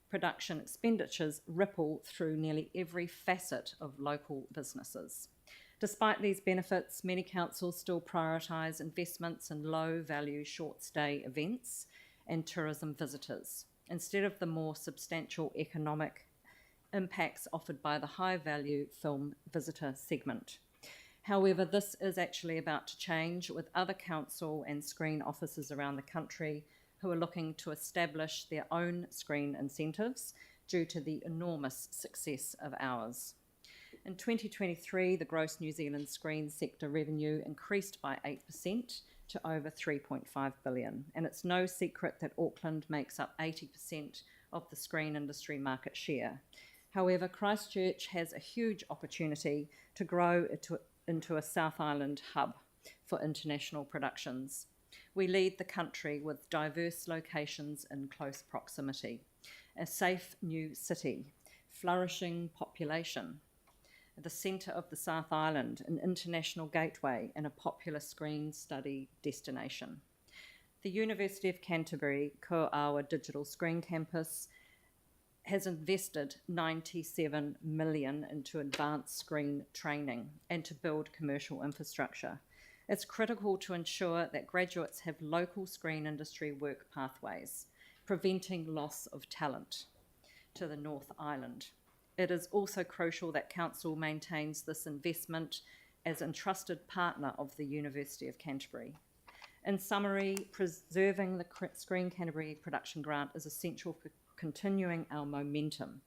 Production expenditures ripple through nearly every facet of local businesses. Despite these benefits, many councils still prioritise investments in low-value short-stay events and tourism visitors, instead of the more substantial economic impacts offered by the high-value film visitor segment. However, this is actually about to change, with other council and screen offices around the country who are looking to establish their own screen incentives due to the enormous success of ours. In 2023, the gross New Zealand screen sector revenue increased by 8% to over 3.5 billion, and it's no secret that Auckland makes up 80% of the screen industry market share. However, Christchurch has a huge opportunity to grow into a South Island hub for international productions. We lead the country with diverse locations in close proximity, a safe new city, flourishing population, the centre of the South Island, an international gateway and a popular screen study destination. The University of Canterbury Ko'awa Digital Screen Campus has invested 97 million into advanced screen training and to build commercial infrastructure. It's critical to ensure that graduates have local screen industry work pathways, preventing loss of talent to the North Island. It is also crucial that Council maintains this investment as a trusted partner of the University of Canterbury. In summary, preserving the Screen Canterbury production grant is essential for continuing our momentum.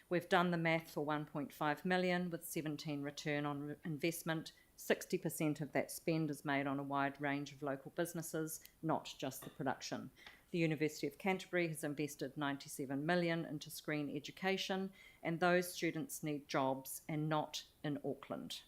We've done the math for 1.5 million with 17 return on investment. 60% of that spend is made on a wide range of local businesses, not just the production. The University of Canterbury has invested 97 million into screen education, and those students need jobs and not in Auckland.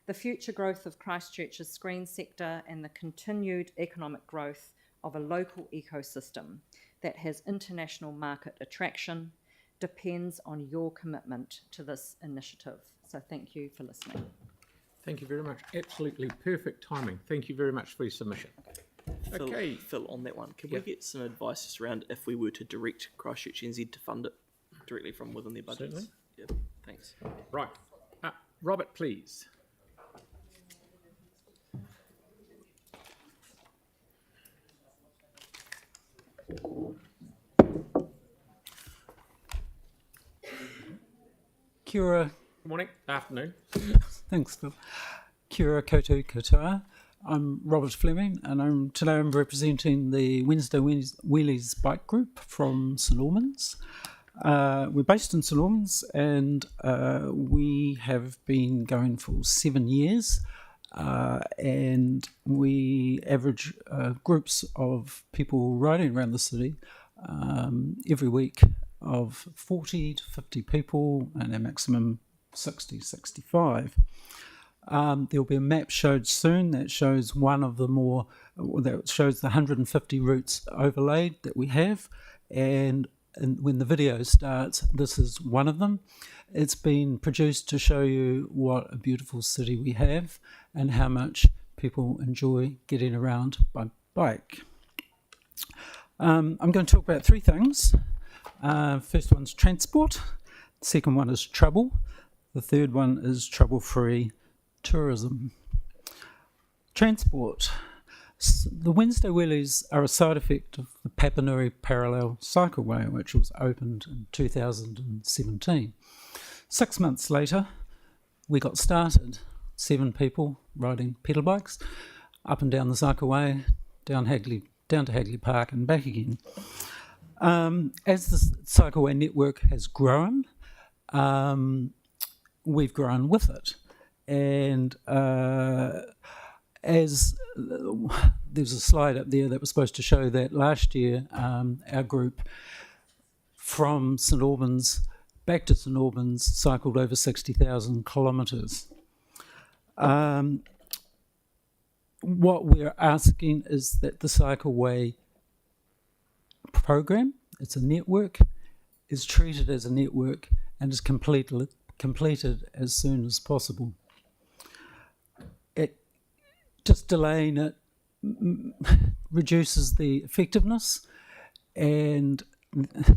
The future growth of Christchurch's screen sector and the continued economic growth of a local ecosystem that has international market attraction depends on your commitment to this initiative. So thank you for listening. Thank you very much. Absolutely perfect timing. Thank you very much for your submission. Okay. Phil, on that one, can we get some advice just around if we were to direct Christchurch NZ to fund it directly from within their budgets? Certainly. Yeah, thanks. Right. Robert, please. Kia ora. Good morning. Afternoon. Thanks, Phil. Kia ora koutou katoa. I'm Robert Fleming, and today I'm representing the Wednesday Wheelies bike group from St Albans. We're based in St Albans, and we have been going for 7 years, and we average groups of people riding around the city every week of 40 to 50 people, and a maximum 60, 65. There'll be a map showed soon that shows that shows the 150 routes overlaid that we have, and when the video starts, this is one of them. It's been produced to show you what a beautiful city we have and how much people enjoy getting around by bike. I'm going to talk about three things. First one's transport, the second one is travel, the third one is trouble-free tourism. Transport. The Wednesday Wheelies are a side effect of the Papanui Parallel Cycleway, which was opened in 2017. 6 months later, we got started. 7 people riding pedal bikes up and down the cycleway, down to Hagley Park and back again. As the cycleway network has grown, we've grown with it. And as there's a slide up there that was supposed to show that last year our group from St Albans back to St Albans cycled over 60,000 kilometres. What we're asking is that the cycleway program, it's a network, is treated as a network and is completed as soon as possible. Just delaying it reduces the effectiveness, and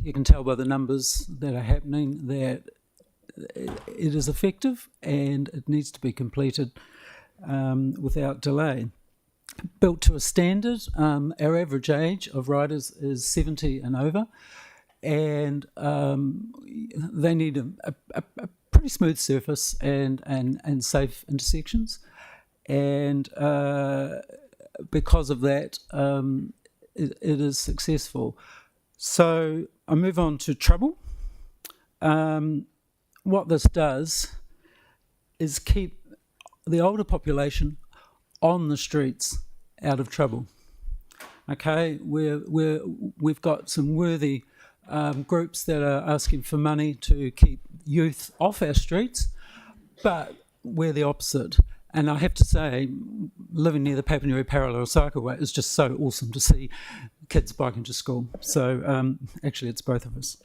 you can tell by the numbers that are happening that it is effective and it needs to be completed without delay. Built to a standard, our average age of riders is 70 and over, and they need a pretty smooth surface and safe intersections. And because of that, it is successful. So I move on to trouble. What this does is keep the older population on the streets out of trouble. Okay, we've got some worthy groups that are asking for money to keep youth off our streets, but we're the opposite. And I have to say, living near the Papanui Parallel Cycleway is just so awesome to see kids biking to school. So actually it's both of us.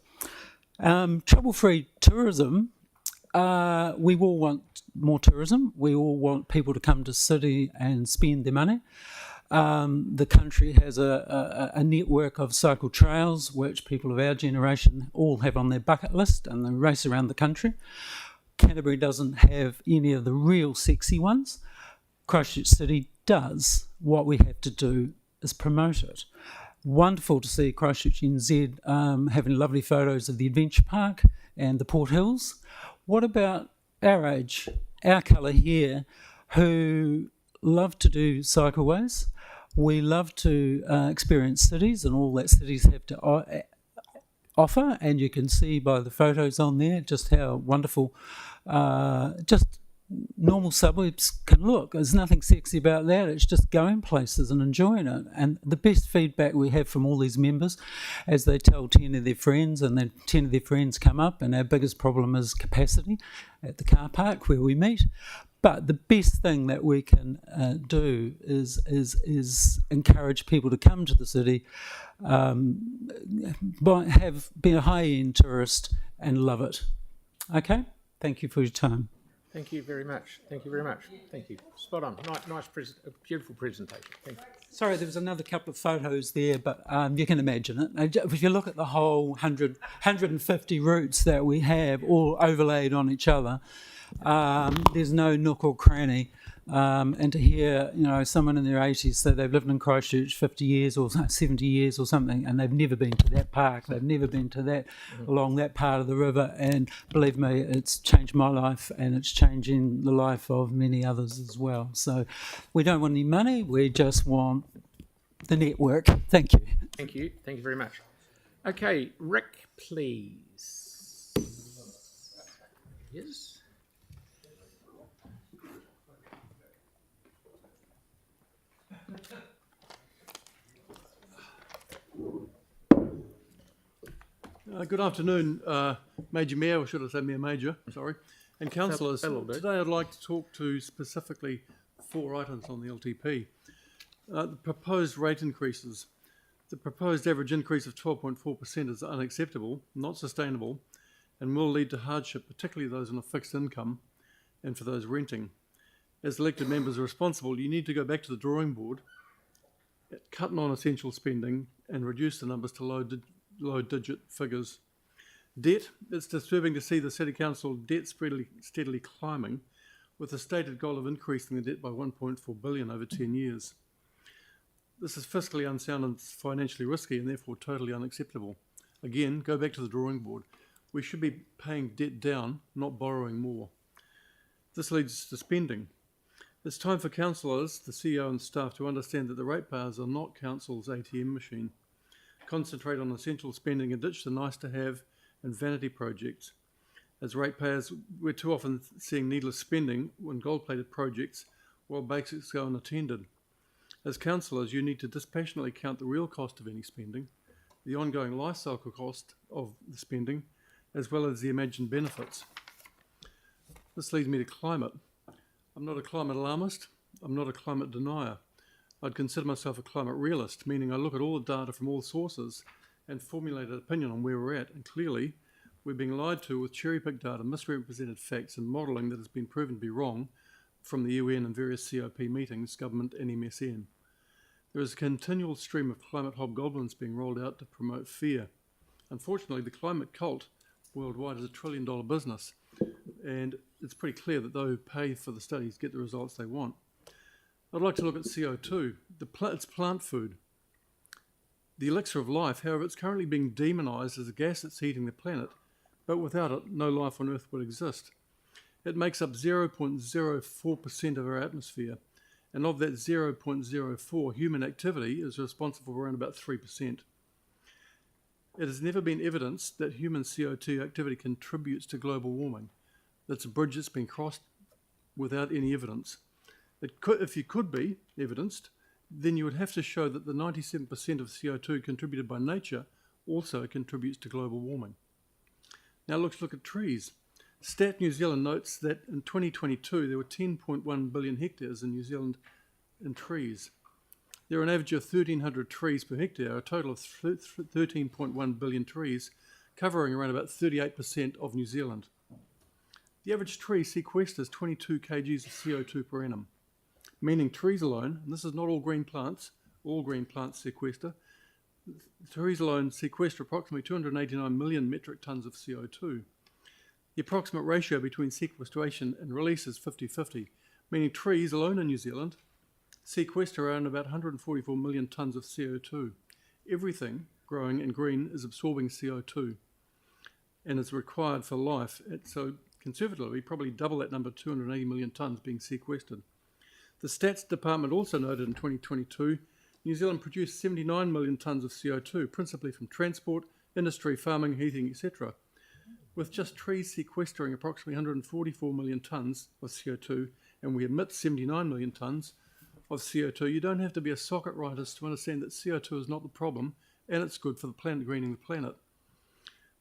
Trouble-free tourism, we all want more tourism. We all want people to come to the city and spend their money. The country has a network of cycle trails which people of our generation all have on their bucket list, and they race around the country. Canterbury doesn't have any of the real sexy ones. Christchurch City does. What we have to do is promote it. Wonderful to see Christchurch NZ having lovely photos of the Adventure Park and the Port Hills. What about our age, our colour here, who love to do cycleways? We love to experience cities and all that cities have to offer, and you can see by the photos on there just how wonderful just normal suburbs can look. There's nothing sexy about that. It's just going places and enjoying it. And the best feedback we have from all these members as they tell 10 of their friends, and then 10 of their friends come up, and our biggest problem is capacity at the car park where we meet. But the best thing that we can do is encourage people to come to the city, be a high-end tourist and love it. Okay? Thank you for your time. Thank you very much. Thank you very much. Thank you. Spot on. Nice, beautiful presentation. Thank you. Sorry, there was another couple of photos there, but you can imagine it. If you look at the whole 150 routes that we have all overlaid on each other, there's no nook or cranny. And to hear, someone in their 80s say they've lived in Christchurch 50 years or 70 years or something, and they've never been to that park, they've never been to that, along that part of the river, and believe me, it's changed my life, and it's changing the life of many others as well. So we don't want any money, we just want the network. Thank you. Thank you. Thank you very much. Okay, Rick, please. Yes. Good afternoon, Major Mayor, or should I say Mayor Major, sorry, and councillors. Today I'd like to talk to specifically 4 items on the LTP. The proposed rate increases. The proposed average increase of 12.4% is unacceptable, not sustainable, and will lead to hardship, particularly those on a fixed income and for those renting. As elected members are responsible, you need to go back to the drawing board, cut non-essential spending, and reduce the numbers to low-digit figures. Debt, it's disturbing to see the City Council debt steadily climbing, with a stated goal of increasing the debt by 1.4 billion over 10 years. This is fiscally unsound and financially risky, and therefore totally unacceptable. Again, go back to the drawing board. We should be paying debt down, not borrowing more. This leads to spending. It's time for councillors, the CEO and staff to understand that the ratepayers are not council's ATM machine. Concentrate on essential spending and ditch the nice-to-have and vanity projects. As ratepayers, we're too often seeing needless spending on gold-plated projects while basics go unattended. As councillors, you need to dispassionately count the real cost of any spending, the ongoing life cycle cost of the spending, as well as the imagined benefits. This leads me to climate. I'm not a climate alarmist. I'm not a climate denier. I'd consider myself a climate realist, meaning I look at all the data from all sources and formulate an opinion on where we're at. And clearly, we're being lied to with cherry-picked data, misrepresented facts, and modelling that has been proven to be wrong from the UN and various COP meetings, government and MSN. There is a continual stream of climate hobgoblins being rolled out to promote fear. Unfortunately, the climate cult worldwide is $1 trillion business, And it's pretty clear that those who pay for the studies get the results they want. I'd like to look at CO2. It's plant food. The elixir of life, however, it's currently being demonised as a gas that's heating the planet, but without it, no life on Earth would exist. It makes up 0.04% of our atmosphere, and of that 0.04, human activity is responsible for around about 3%. It has never been evidenced that human CO2 activity contributes to global warming. That's a bridge that's been crossed without any evidence. If you could be evidenced, then you would have to show that the 97% of CO2 contributed by nature also contributes to global warming. Now let's look at trees. Stat New Zealand notes that in 2022 there were 10.1 billion hectares in New Zealand in trees. There are an average of 1,300 trees per hectare, a total of 13.1 billion trees, covering around about 38% of New Zealand. The average tree sequesters 22 kgs of CO2 per annum, meaning trees alone, and this is not all green plants sequester, trees alone sequester approximately 289 million metric tonnes of CO2. The approximate ratio between sequestration and release is 50-50, meaning trees alone in New Zealand sequester around about 144 million tonnes of CO2. Everything growing in green is absorbing CO2 and is required for life. So conservatively, probably double that number, 280 million tonnes being sequestered. The Stats Department also noted in 2022, New Zealand produced 79 million tonnes of CO2, principally from transport, industry, farming, heating, etc. With just trees sequestering approximately 144 million tonnes of CO2, and we emit 79 million tonnes of CO2, you don't have to be a socket writers to understand that CO2 is not the problem, and it's good for the planet, greening the planet.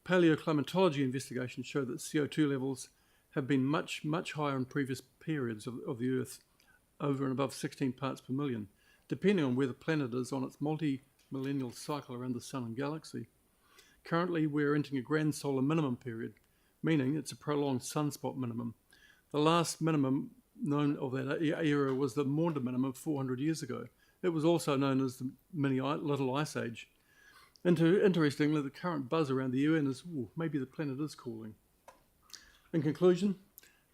Paleoclimatology investigations show that CO2 levels have been much, much higher in previous periods of the Earth, over and above 16 parts per million, depending on where the planet is on its multi-millennial cycle around the Sun and galaxy. Currently, we're entering a grand solar minimum period, meaning it's a prolonged sunspot minimum. The last minimum known of that era was the Maunder minimum 400 years ago. It was also known as the Little Ice Age. Interestingly, the current buzz around the UN is, maybe the planet is cooling. In conclusion,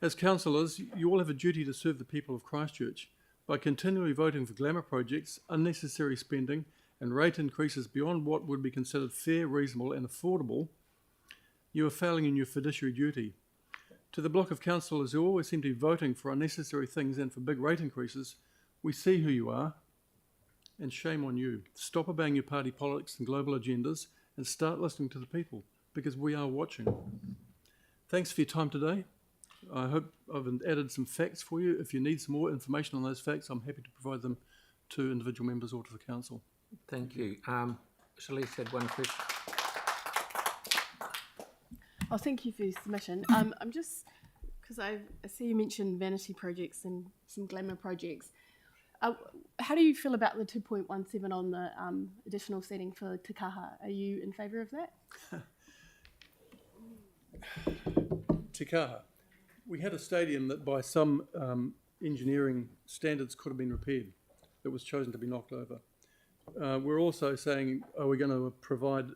as councillors, you all have a duty to serve the people of Christchurch. By continually voting for glamour projects, unnecessary spending, and rate increases beyond what would be considered fair, reasonable and affordable, you are failing in your fiduciary duty. To the block of councillors who always seem to be voting for unnecessary things and for big rate increases, we see who you are, and shame on you. Stop obeying your party politics and global agendas and start listening to the people, because we are watching. Thanks for your time today. I hope I've added some facts for you. If you need some more information on those facts, I'm happy to provide them to individual members or to the council. Thank you. Celeste had one question. Oh, thank you for your submission. I'm just, because I see you mentioned vanity projects and some glamour projects. How do you feel about the 2.17 on the additional seating for Te Kaha? Are you in favour of that? Te Kaha. We had a stadium that by some engineering standards could have been repaired. It was chosen to be knocked over. We're also saying, are we going to provide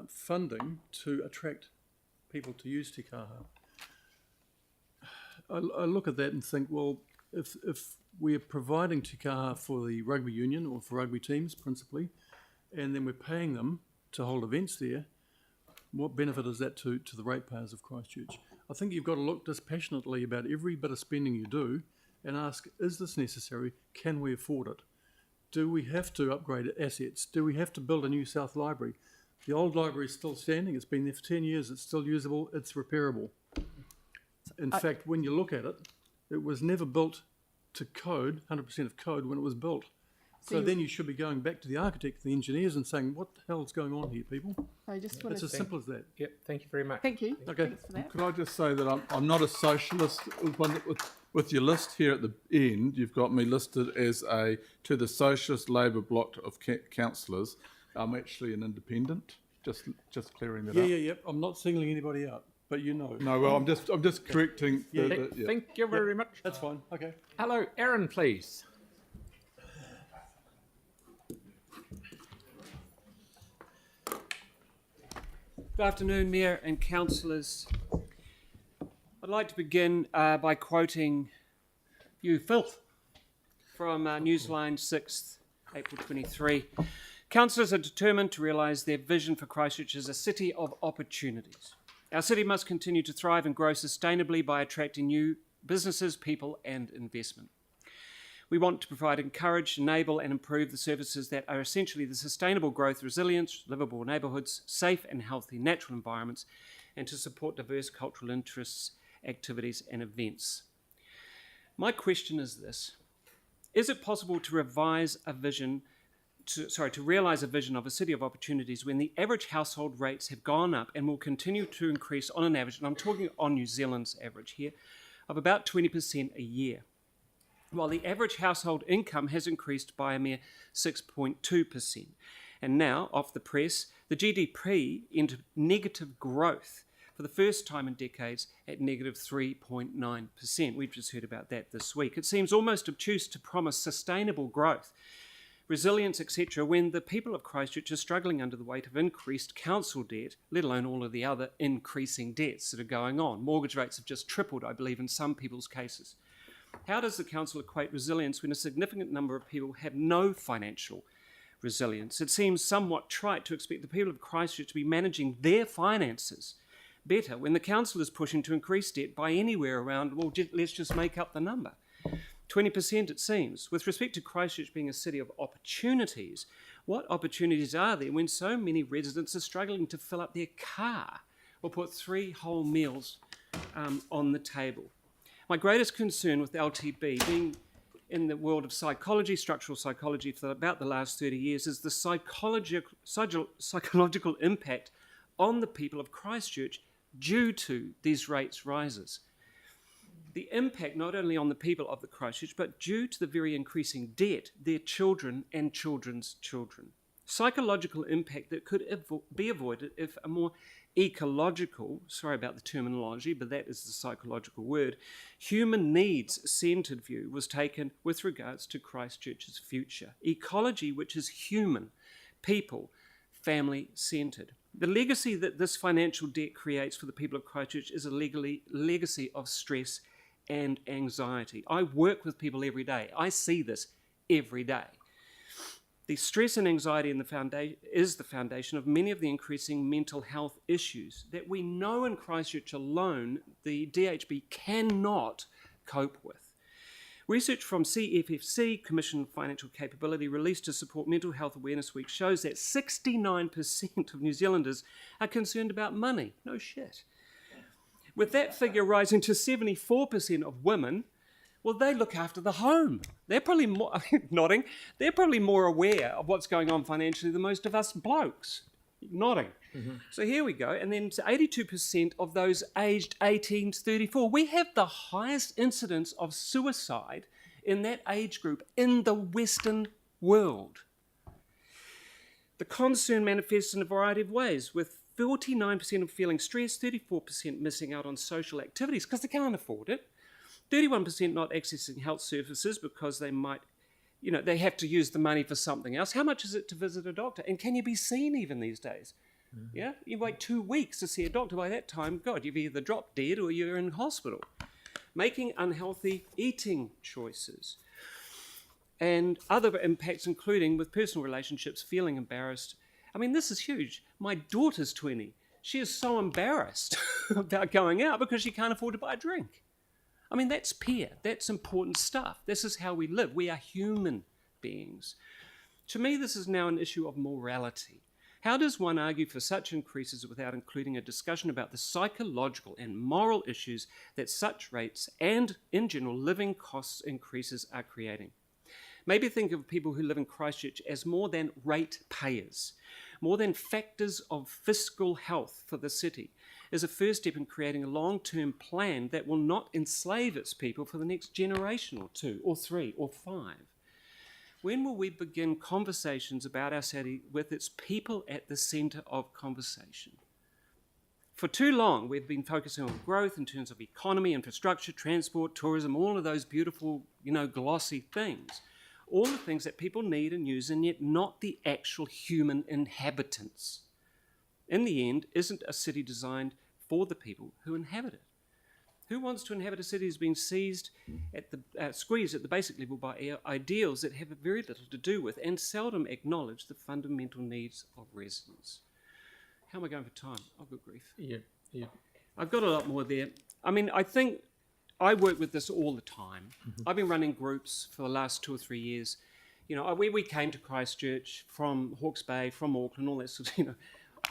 funding to attract people to use Te Kaha? I look at that and think, well, if we're providing Te Kaha for the rugby union or for rugby teams principally, and then we're paying them to hold events there, what benefit is that to the ratepayers of Christchurch? I think you've got to look dispassionately about every bit of spending you do and ask, is this necessary? Can we afford it? Do we have to upgrade assets? Do we have to build a new South Library? The old library is still standing. It's been there for 10 years. It's still usable. It's repairable. In fact, when you look at it, it was never built to code, 100% of code, when it was built. So then you should be going back to the architect, the engineers, and saying, what the hell is going on here, people? I just It's as simple as that. Yep, thank you very much. Thank you. Okay. Thanks for that. Could I just say that I'm not a socialist? With your list here at the end, you've got me listed as to the Socialist Labour bloc of councillors. I'm actually an independent. Just clearing that up. Yeah. I'm not singling anybody out, but you know. No, well, I'm just correcting. Thank you very much. That's fine. Okay. Hello, Aaron, please. Good afternoon, Mayor and councillors. I'd like to begin by quoting you, Filth, from Newsline 6th, April 23. Councillors are determined to realise their vision for Christchurch as a city of opportunities. Our city must continue to thrive and grow sustainably by attracting new businesses, people and investment. We want to provide, encourage, enable and improve the services that are essentially the sustainable growth, resilience, livable neighbourhoods, safe and healthy natural environments, and to support diverse cultural interests, activities and events. My question is this: is it possible to realise a vision of a city of opportunities when the average household rates have gone up and will continue to increase on an average, and I'm talking on New Zealand's average here, of about 20% a year, while the average household income has increased by a mere 6.2%. And now, off the press, the GDP entered negative growth for the first time in decades at negative 3.9%. We've just heard about that this week. It seems almost obtuse to promise sustainable growth, resilience, etc., when the people of Christchurch are struggling under the weight of increased council debt, let alone all of the other increasing debts that are going on. Mortgage rates have just tripled, I believe, in some people's cases. How does the council equate resilience when a significant number of people have no financial resilience? It seems somewhat trite to expect the people of Christchurch to be managing their finances better when the council is pushing to increase debt by anywhere around, well, let's just make up the number. 20% it seems. With respect to Christchurch being a city of opportunities, what opportunities are there when so many residents are struggling to fill up their car or put 3 whole meals on the table? My greatest concern with LTB, being in the world of psychology, structural psychology for about the last 30 years, is the psychological impact on the people of Christchurch due to these rates rises. The impact not only on the people of the Christchurch, but due to the very increasing debt, their children and children's children. Psychological impact that could be avoided if a more ecological, sorry about the terminology, but that is the psychological word, human needs-centred view was taken with regards to Christchurch's future. Ecology, which is human, people, family-centred. The legacy that this financial debt creates for the people of Christchurch is a legacy of stress and anxiety. I work with people every day. I see this every day. The stress and anxiety is the foundation of many of the increasing mental health issues that we know in Christchurch alone the DHB cannot cope with. Research from CFFC, Commission on Financial Capability, released to support Mental Health Awareness Week, shows that 69% of New Zealanders are concerned about money. No shit. With that figure rising to 74% of women, well, they look after the home. They're probably more, nodding, they're probably more aware of what's going on financially than most of us blokes. Nodding. Mm-hmm. So here we go. And then 82% of those aged 18 to 34. We have the highest incidence of suicide in that age group in the Western world. The concern manifests in a variety of ways, with 49% of feeling stressed, 34% missing out on social activities because they can't afford it, 31% not accessing health services because they might, they have to use the money for something else. How much is it to visit a doctor? And can you be seen even these days? Mm-hmm. Yeah, you wait 2 weeks to see a doctor. By that time, God, you've either dropped dead or you're in hospital. Making unhealthy eating choices. And other impacts, including with personal relationships, feeling embarrassed. I mean, this is huge. My daughter's 20. She is so embarrassed about going out because she can't afford to buy a drink. I mean, that's peer. That's important stuff. This is how we live. We are human beings. To me, this is now an issue of morality. How does one argue for such increases without including a discussion about the psychological and moral issues that such rates and, in general, living costs increases are creating? Maybe think of people who live in Christchurch as more than rate payers, more than factors of fiscal health for the city, is a first step in creating a long-term plan that will not enslave its people for the next generation or 2 or 3 or 5. When will we begin conversations about our city with its people at the centre of conversation? For too long, we've been focusing on growth in terms of economy, infrastructure, transport, tourism, all of those beautiful, glossy things. All the things that people need and use, and yet not the actual human inhabitants. in the end, isn't a city designed for the people who inhabit it. Who wants to inhabit a city that's been seized squeezed at the basic level by ideals that have very little to do with and seldom acknowledge the fundamental needs of residents? How am I going for time? Oh, good grief. Yeah. I've got a lot more there. I mean, I think I work with this all the time. I've been running groups for the last 2 or 3 years. You know, we came to Christchurch from Hawke's Bay, from Auckland, all that sort of,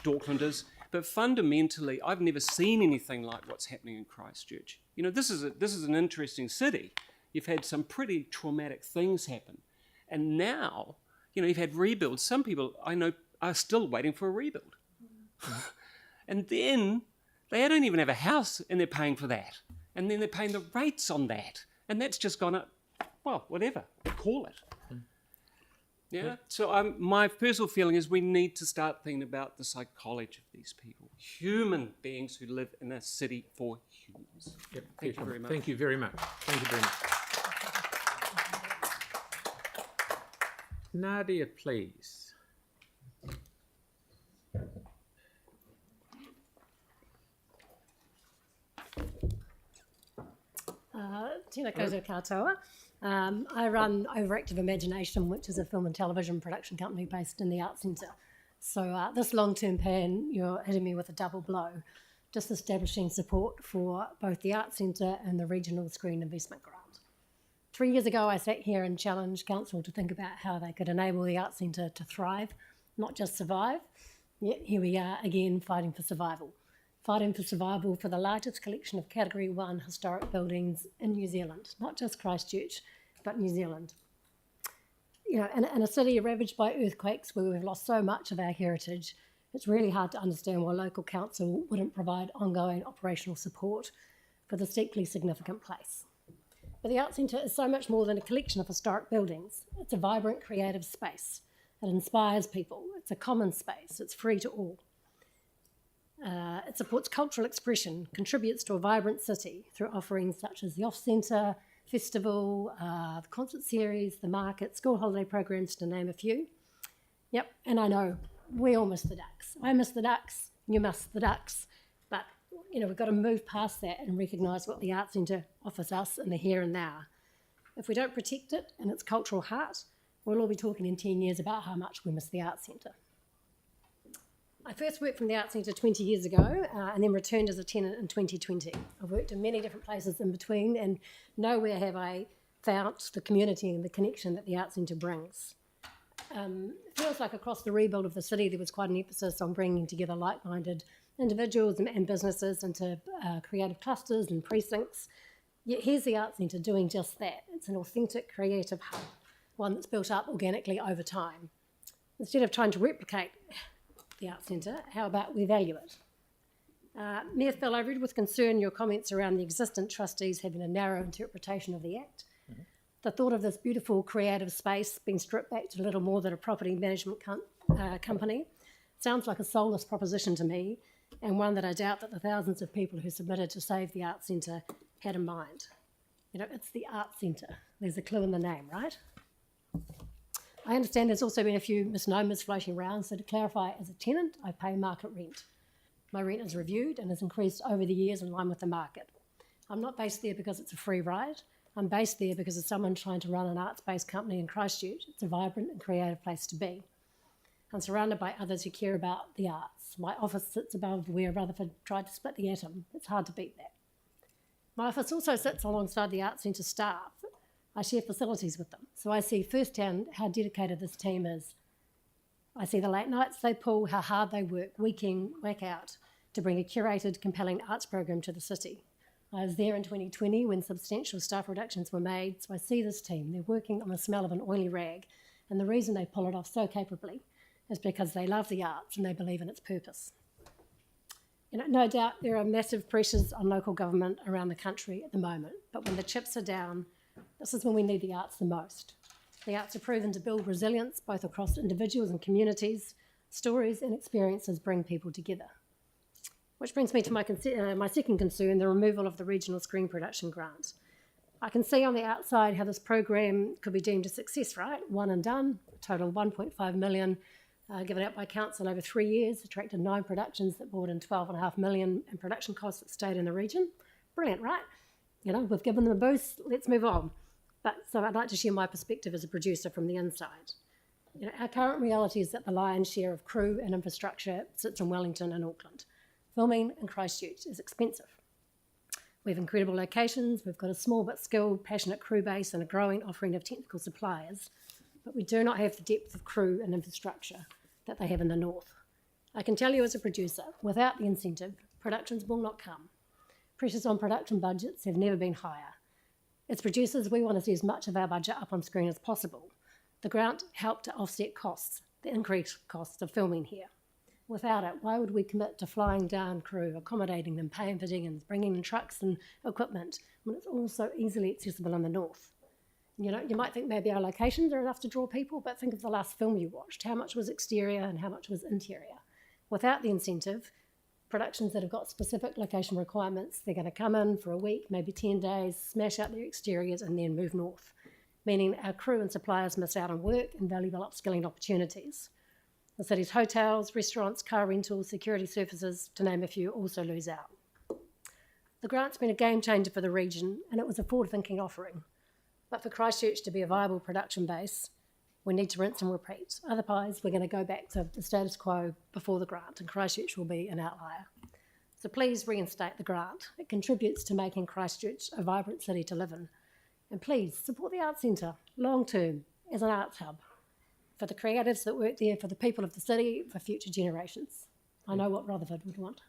Dorklanders. But fundamentally, I've never seen anything like what's happening in Christchurch. You know, this is an interesting city. You've had some pretty traumatic things happen. And now, you've had rebuilds. Some people I know are still waiting for a rebuild. And then they don't even have a house and they're paying for that. And then they're paying the rates on that. And that's just gone up, well, whatever, call it. Yeah. So my personal feeling is we need to start thinking about the psychology of these people, human beings who live in a city for humans. Yep. Thank you very much. Thank you very much. Thank you very much. Nadia, please. Tēnā koutou katoa. I run Overactive Imagination, which is a film and television production company based in the Arts Centre. So this long-term plan, you're hitting me with a double blow, just establishing support for both the Arts Centre and the Regional Screen Investment Grant. 3 years ago, I sat here and challenged Council to think about how they could enable the Arts Centre to thrive, not just survive. Yet here we are again fighting for survival. Fighting for survival for the largest collection of Category 1 historic buildings in New Zealand, not just Christchurch, but New Zealand. In a city ravaged by earthquakes where we've lost so much of our heritage, it's really hard to understand why local council wouldn't provide ongoing operational support for this deeply significant place. But the Arts Centre is so much more than a collection of historic buildings. It's a vibrant, creative space. It inspires people. It's a common space. It's free to all. It supports cultural expression, contributes to a vibrant city through offerings such as the Off Centre, Festival, the concert series, the market, school holiday programs, to name a few. Yep, and I know we all miss the ducks. I miss the ducks, you miss the ducks. But, we've got to move past that and recognise what the Arts Centre offers us in the here and now. If we don't protect it and its cultural heart, we'll all be talking in 10 years about how much we miss the Arts Centre. I first worked from the Arts Centre 20 years ago and then returned as a tenant in 2020. I've worked in many different places in between and nowhere have I found the community and the connection that the Arts Centre brings. It feels like across the rebuild of the city there was quite an emphasis on bringing together like-minded individuals and businesses into creative clusters and precincts. Yet here's the Arts Centre doing just that. It's an authentic creative hub, one that's built up organically over time. Instead of trying to replicate the Arts Centre, how about we value it? Mayor Phil, I read with concern your comments around the existent trustees having a narrow interpretation of the Act. The thought of this beautiful creative space being stripped back to little more than a property management company sounds like a soulless proposition to me, and one that I doubt that the thousands of people who submitted to save the Arts Centre had in mind. It's the Arts Centre. There's a clue in the name, right? I understand there's also been a few misnomers floating around, so to clarify, as a tenant, I pay market rent. My rent is reviewed and has increased over the years in line with the market. I'm not based there because it's a free ride. I'm based there because as someone trying to run an arts-based company in Christchurch, it's a vibrant and creative place to be. I'm surrounded by others who care about the arts. My office sits above where Rutherford tried to split the atom. It's hard to beat that. My office also sits alongside the Arts Centre staff. I share facilities with them, so I see firsthand how dedicated this team is. I see the late nights they pull, how hard they work, week in, week out, to bring a curated, compelling arts program to the city. I was there in 2020 when substantial staff reductions were made, so I see this team. They're working on the smell of an oily rag, and the reason they pull it off so capably is because they love the arts and they believe in its purpose. No doubt there are massive pressures on local government around the country at the moment, but when the chips are down, this is when we need the arts the most. The arts are proven to build resilience both across individuals and communities. Stories and experiences bring people together. Which brings me to my second concern, the removal of the Regional Screen Production Grant. I can see on the outside how this program could be deemed a success, right? One and done, total 1.5 million, given out by council over 3 years, attracted 9 productions that brought in $12.5 million in production costs that stayed in the region. Brilliant, right? You know, we've given them a boost, let's move on. But so I'd like to share my perspective as a producer from the inside. You know, our current reality is that the lion's share of crew and infrastructure sits in Wellington and Auckland. Filming in Christchurch is expensive. We have incredible locations, we've got a small but skilled, passionate crew base and a growing offering of technical suppliers, but we do not have the depth of crew and infrastructure that they have in the north. I can tell you as a producer, without the incentive, productions will not come. Pressures on production budgets have never been higher. As producers, we want to see as much of our budget up on screen as possible. The grant helped to offset costs, the increased costs of filming here. Without it, why would we commit to flying down crew, accommodating them, paying for diggings, bringing in trucks and equipment when it's all so easily accessible in the north? You know, you might think maybe our locations are enough to draw people, but think of the last film you watched. How much was exterior and how much was interior? Without the incentive, productions that have got specific location requirements, they're going to come in for a week, maybe 10 days, smash out their exteriors and then move north, meaning our crew and suppliers miss out on work and valuable upskilling opportunities. The city's hotels, restaurants, car rentals, security services, to name a few, also lose out. The grant's been a game changer for the region and it was a forward-thinking offering. But for Christchurch to be a viable production base, we need to rinse and repeat. Otherwise, we're going to go back to the status quo before the grant and Christchurch will be an outlier. So please reinstate the grant. It contributes to making Christchurch a vibrant city to live in. And please support the Arts Centre long-term as an arts hub for the creatives that work there, for the people of the city, for future generations. I know what Rutherford would want.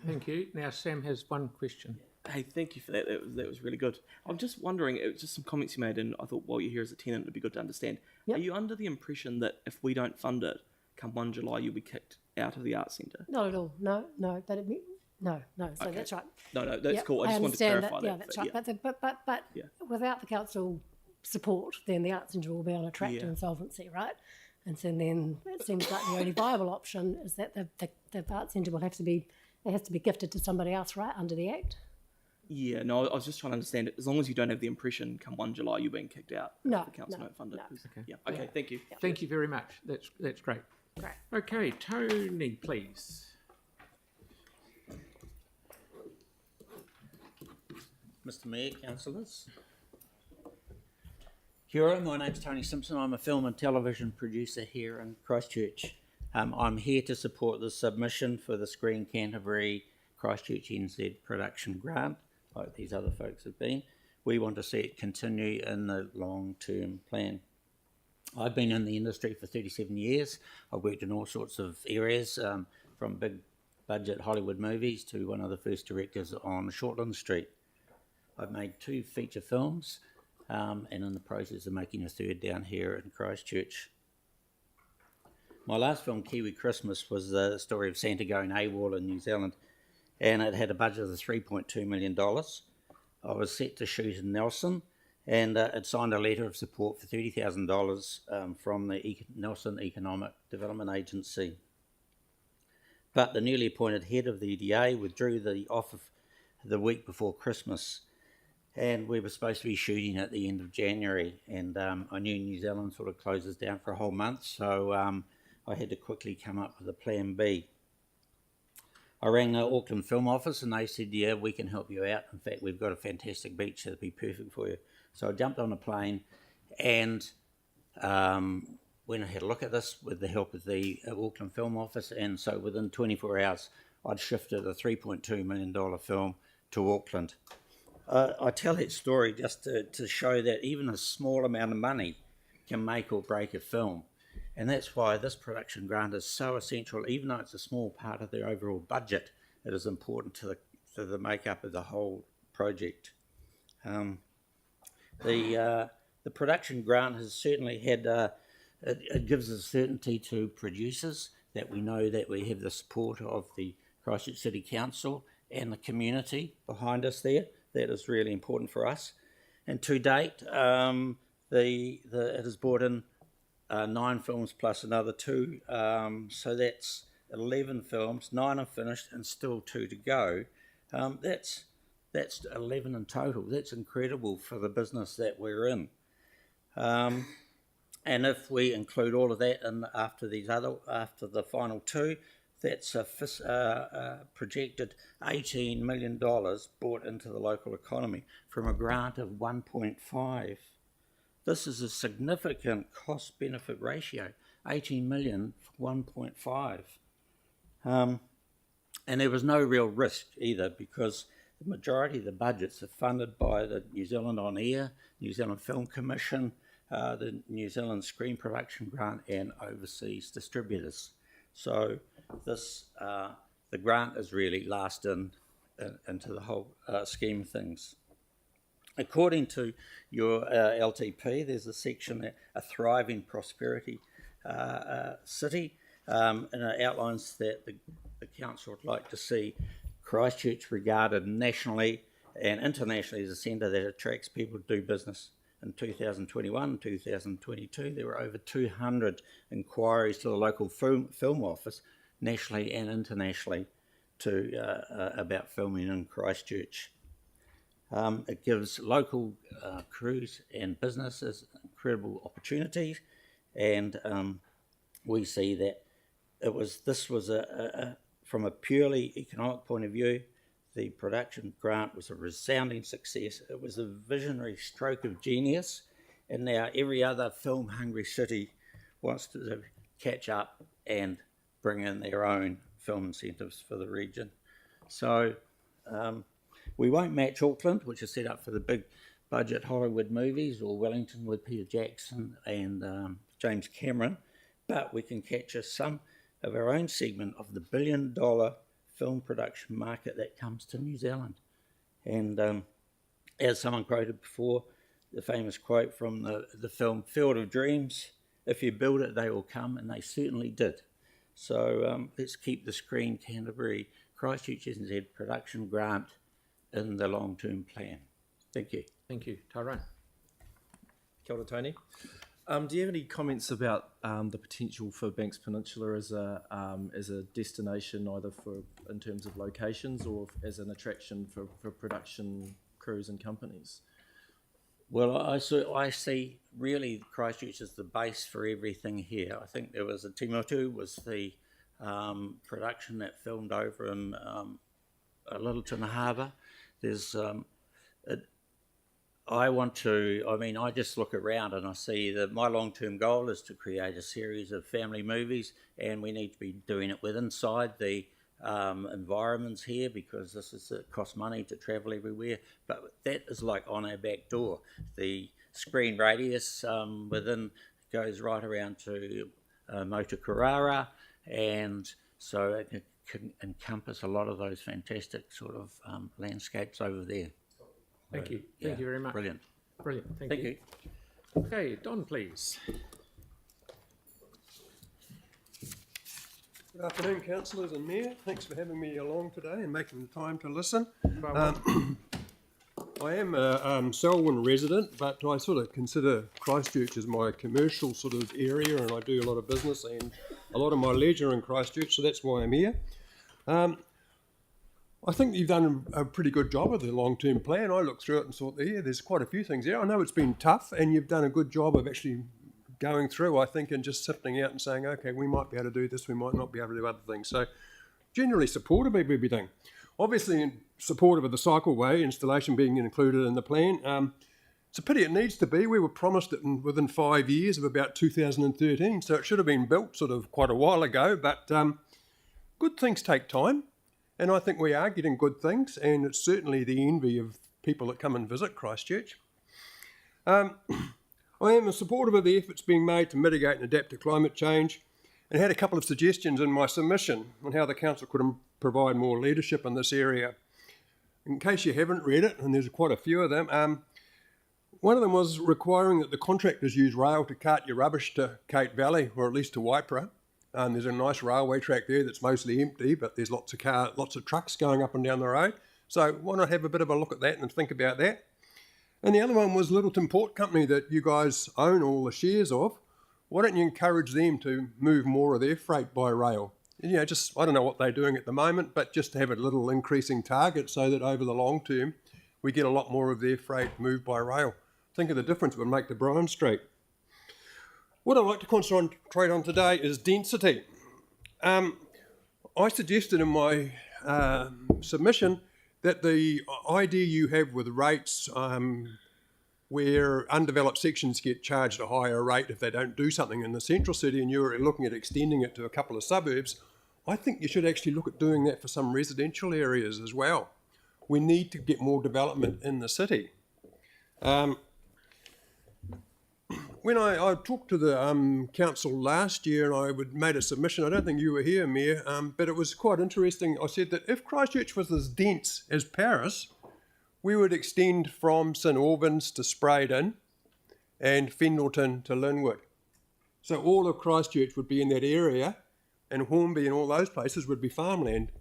Thank you. Now Sam has one question. Hey, thank you for that. That was really good. I'm just wondering, it was just some comments you made, and I thought while you're here as a tenant, it'd be good to understand. Yep. Are you under the impression that if we don't fund it, come 1 July, you'll be kicked out of the Arts Centre? Not at all. No. No. So Okay. that's right. No, that's Yep, cool. I just wanted to understand clarify that. Yeah, that's right. But Yeah. without the council support, then the Arts Centre will be on a track to insolvency, right? And so then it seems like the only viable option is that the Arts Centre will have to be gifted to somebody else, right, under the Act. Yeah, no, I was just trying to understand it. As long as you don't have the impression, come 1 July, you're being kicked out. No, if the council don't fund it. no. Okay. Yeah. Okay. Thank you. Thank you very much. That's great. Great. Okay, Tony, please. Mr Mayor, councillors. Kia ora, my name's Tony Simpson. I'm a film and television producer here in Christchurch. I'm here to support the submission for the Screen Canterbury Christchurch NZ production grant, like these other folks have been. We want to see it continue in the long-term plan. I've been in the industry for 37 years. I've worked in all sorts of areas, from big budget Hollywood movies to one of the first directors on Shortland Street. I've made 2 feature films and in the process of making a 3rd down here in Christchurch. My last film, Kiwi Christmas, was the story of Santa going AWOL in New Zealand, and it had a budget of $3.2 million. I was set to shoot in Nelson, and it signed a letter of support for $30,000 from the Nelson Economic Development Agency. But the newly appointed head of the EDA withdrew the offer the week before Christmas, and we were supposed to be shooting at the end of January, and I knew New Zealand sort of closes down for a whole month, so I had to quickly come up with a plan B. I rang the Auckland Film Office and they said, yeah, we can help you out. In fact, we've got a fantastic beach that'll be perfect for you. So I jumped on a plane and went and had a look at this with the help of the Auckland Film Office, and so within 24 hours I'd shifted a $3.2 million film to Auckland. I tell that story just to show that even a small amount of money can make or break a film. And that's why this production grant is so essential. Even though it's a small part of the overall budget, it is important to the makeup of the whole project. The production grant has certainly had, it gives us certainty to producers that we know that we have the support of the Christchurch City Council and the community behind us there. That is really important for us. And to date, it has brought in 9 films plus another 2, so that's 11 films. 9 are finished and still 2 to go. That's 11 in total. That's incredible for the business that we're in. And if we include all of that in after the final two, that's a projected $18 million brought into the local economy from a grant of 1.5. This is a significant cost-benefit ratio, 18 million for 1.5. And there was no real risk either, because the majority of the budgets are funded by the New Zealand On Air, New Zealand Film Commission, the New Zealand Screen Production Grant, and overseas distributors. So this, the grant is really last into the whole scheme of things. According to your LTP, there's a section, a thriving prosperity city, and it outlines that the council would like to see Christchurch regarded nationally and internationally as a centre that attracts people to do business. In 2021 and 2022, there were over 200 inquiries to the local film office, nationally and internationally, about filming in Christchurch. It gives local crews and businesses incredible opportunities, and we see that this was from a purely economic point of view, the production grant was a resounding success. It was a visionary stroke of genius, and now every other film-hungry city wants to catch up and bring in their own film incentives for the region. So we won't match Auckland, which is set up for the big budget Hollywood movies, or Wellington with Peter Jackson and James Cameron, but we can capture some of our own segment of the billion-dollar film production market that comes to New Zealand. And as someone quoted before, the famous quote from the film Field of Dreams, if you build it, they will come, and they certainly did. So let's keep the Screen Canterbury Christchurch NZ production grant in the long-term plan. Thank you. Thank you. Tyrone. Kia ora, Tony. Do you have any comments about the potential for Banks Peninsula as a destination, either in terms of locations or as an attraction for production crews and companies? Well, I see really Christchurch as the base for everything here. I think there was Timotu was the production that filmed over in Littleton Harbour. There's I just look around and I see that my long-term goal is to create a series of family movies, and we need to be doing it inside the environments here, because it costs money to travel everywhere. But that is like on our back door. The screen radius within goes right around to Motukarara, and so it can encompass a lot of those fantastic sort of landscapes over there. Thank you. Thank you very much. Brilliant. Brilliant. Thank you. Okay, Don, please. Good afternoon, councillors and mayor. Thanks for having me along today and making the time to listen. I am a Selwyn resident, but I sort of consider Christchurch as my commercial sort of area, and I do a lot of business and a lot of my leisure in Christchurch, so that's why I'm here. I think you've done a pretty good job of the long-term plan. I looked through it and thought, yeah, there's quite a few things there. I know it's been tough, and you've done a good job of actually going through, I think, and just sifting out and saying, okay, we might be able to do this, we might not be able to do other things. So generally supportive of everything. Obviously supportive of the cycleway installation being included in the plan. It's a pity it needs to be. We were promised it within 5 years of about 2013, so it should have been built sort of quite a while ago, but good things take time. And I think we are getting good things, and it's certainly the envy of people that come and visit Christchurch. I am supportive of the efforts being made to mitigate and adapt to climate change, and had a couple of suggestions in my submission on how the council could provide more leadership in this area. In case you haven't read it, and there's quite a few of them, one of them was requiring that the contractors use rail to cart your rubbish to Cape Valley, or at least to Waipara. There's a nice railway track there that's mostly empty, but there's lots of trucks going up and down the road. So why not have a bit of a look at that and think about that? And the other one was Littleton Port Company that you guys own all the shares of. Why don't you encourage them to move more of their freight by rail? You know, just, I don't know what they're doing at the moment, but just to have a little increasing target so that over the long term, we get a lot more of their freight moved by rail. Think of the difference it would make to Bryan Street. What I'd like to concentrate on today is density. I suggested in my submission that the idea you have with rates where undeveloped sections get charged a higher rate if they don't do something in the central city and you're looking at extending it to a couple of suburbs, I think you should actually look at doing that for some residential areas as well. We need to get more development in the city. When I talked to the council last year and I made a submission, I don't think you were here, Mayor, but it was quite interesting. I said that if Christchurch was as dense as Paris, we would extend from St Albans to Spraydon and Fendleton to Linwood. So all of Christchurch would be in that area, and Hornby and all those places would be farmland.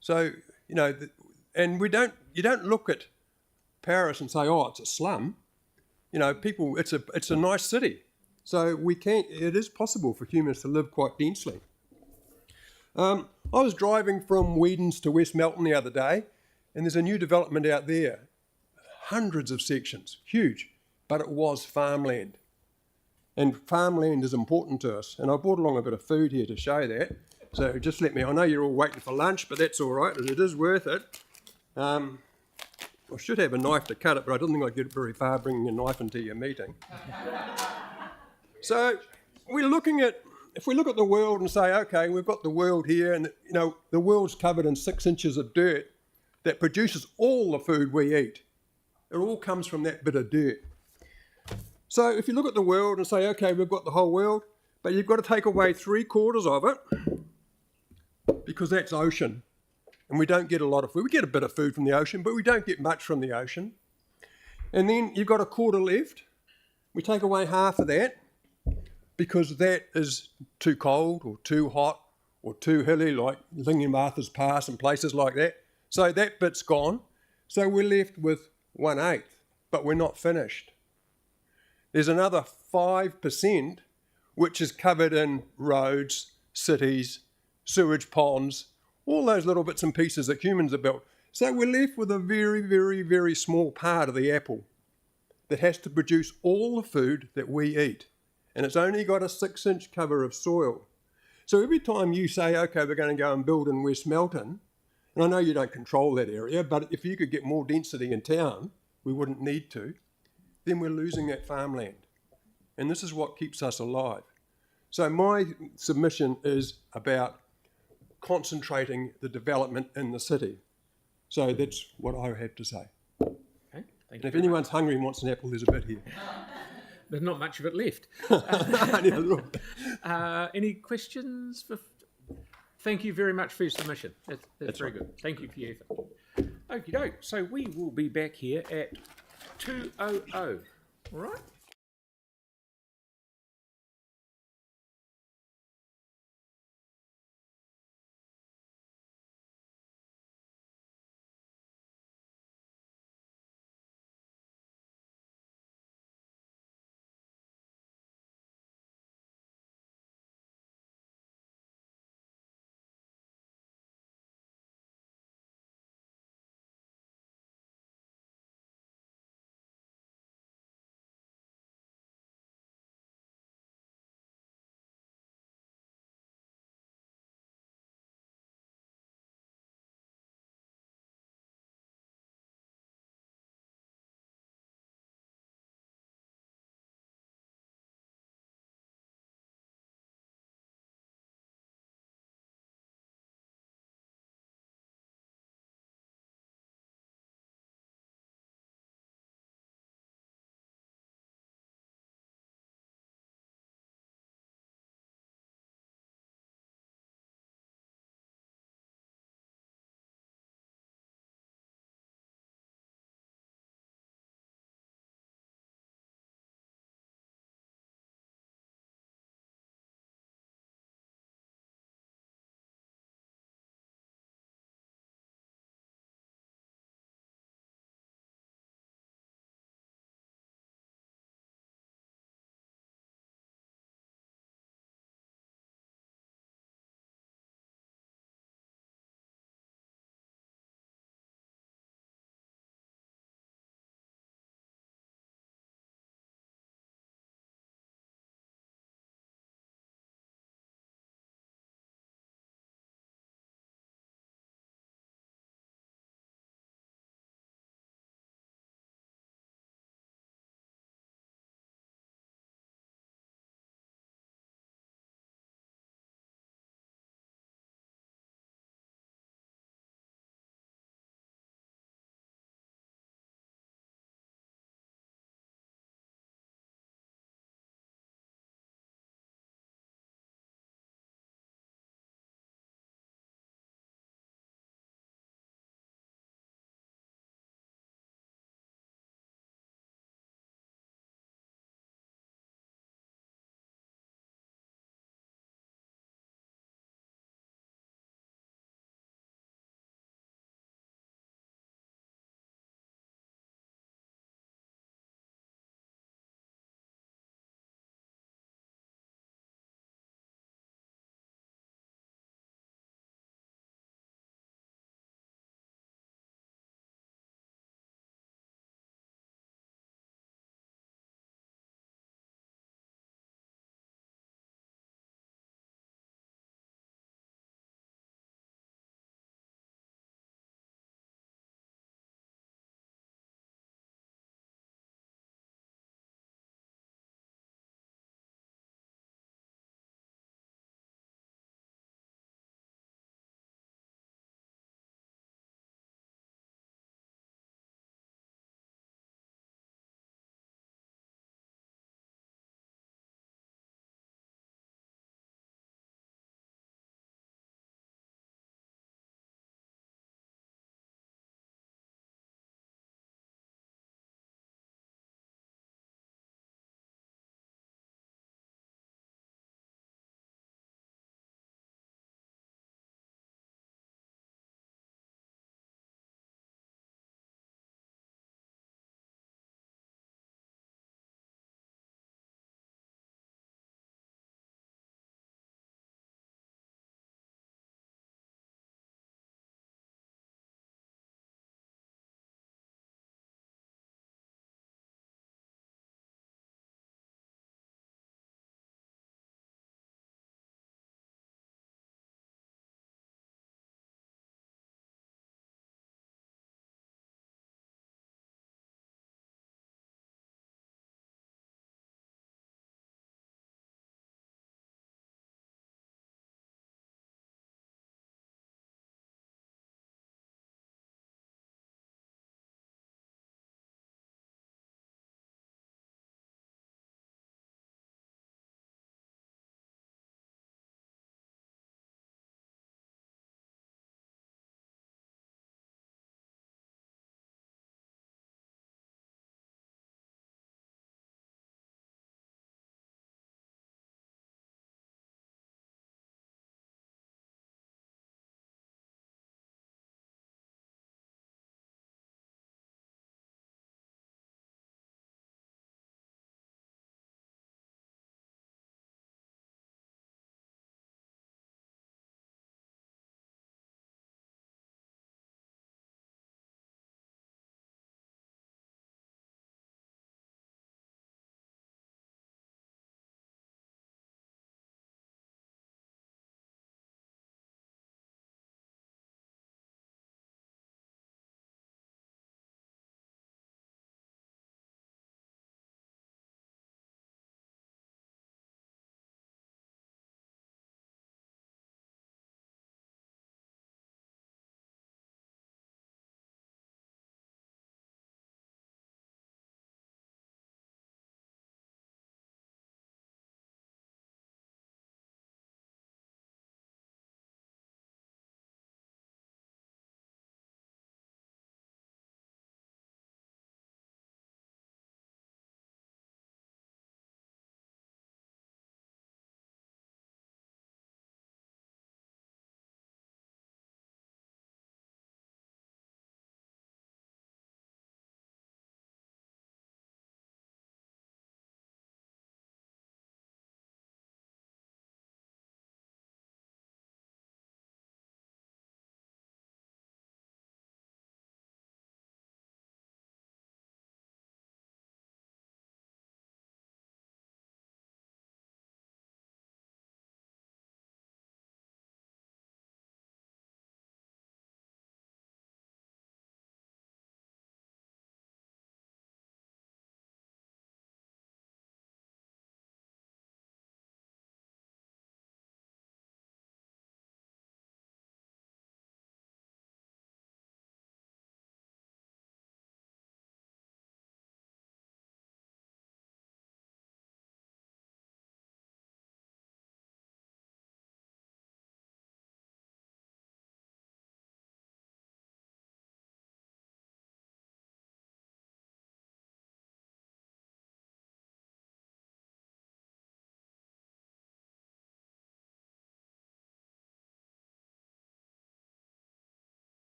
So, you know, and you don't look at Paris and say, oh, it's a slum. You know, people, it's a nice city. So it is possible for humans to live quite densely. I was driving from Whedon's to West Melton the other day, and there's a new development out there. Hundreds of sections, huge, but it was farmland. And farmland is important to us. And I brought along a bit of food here to show that. So just let me, I know you're all waiting for lunch, but that's all right, and it is worth it. I should have a knife to cut it, but I don't think I'd get very far bringing a knife into your meeting. So if we look at the world and say, okay, we've got the world here, and you know the world's covered in 6 inches of dirt that produces all the food we eat. It all comes from that bit of dirt. So if you look at the world and say, okay, we've got the whole world, but you've got to take away 3/4 of it because that's ocean. And we don't get a lot of food. We get a bit of food from the ocean, but we don't get much from the ocean. And then you've got 1/4 left. We take away half of that because that is too cold or too hot or too hilly, like Lingy Martha's Pass and places like that. So that bit's gone. So we're left with 1/8, but we're not finished. There's another 5% which is covered in roads, cities, sewage ponds, all those little bits and pieces that humans have built. So we're left with a very, very, very small part of the apple that has to produce all the food that we eat. And it's only got a 6-inch cover of soil. So every time you say, okay, we're going to go and build in West Melton, and I know you don't control that area, but if you could get more density in town, we wouldn't need to, then we're losing that farmland. And this is what keeps us alive. So my submission is about concentrating the development in the city. So that's what I have to say. Okay, thank and you if very anyone's much. hungry and wants an apple, there's a bit here. There's not much of it left. Any questions? Thank you very much for your submission. That's very good. Thank you for your effort. Okie doke. So we will be back here at 2:00. All right?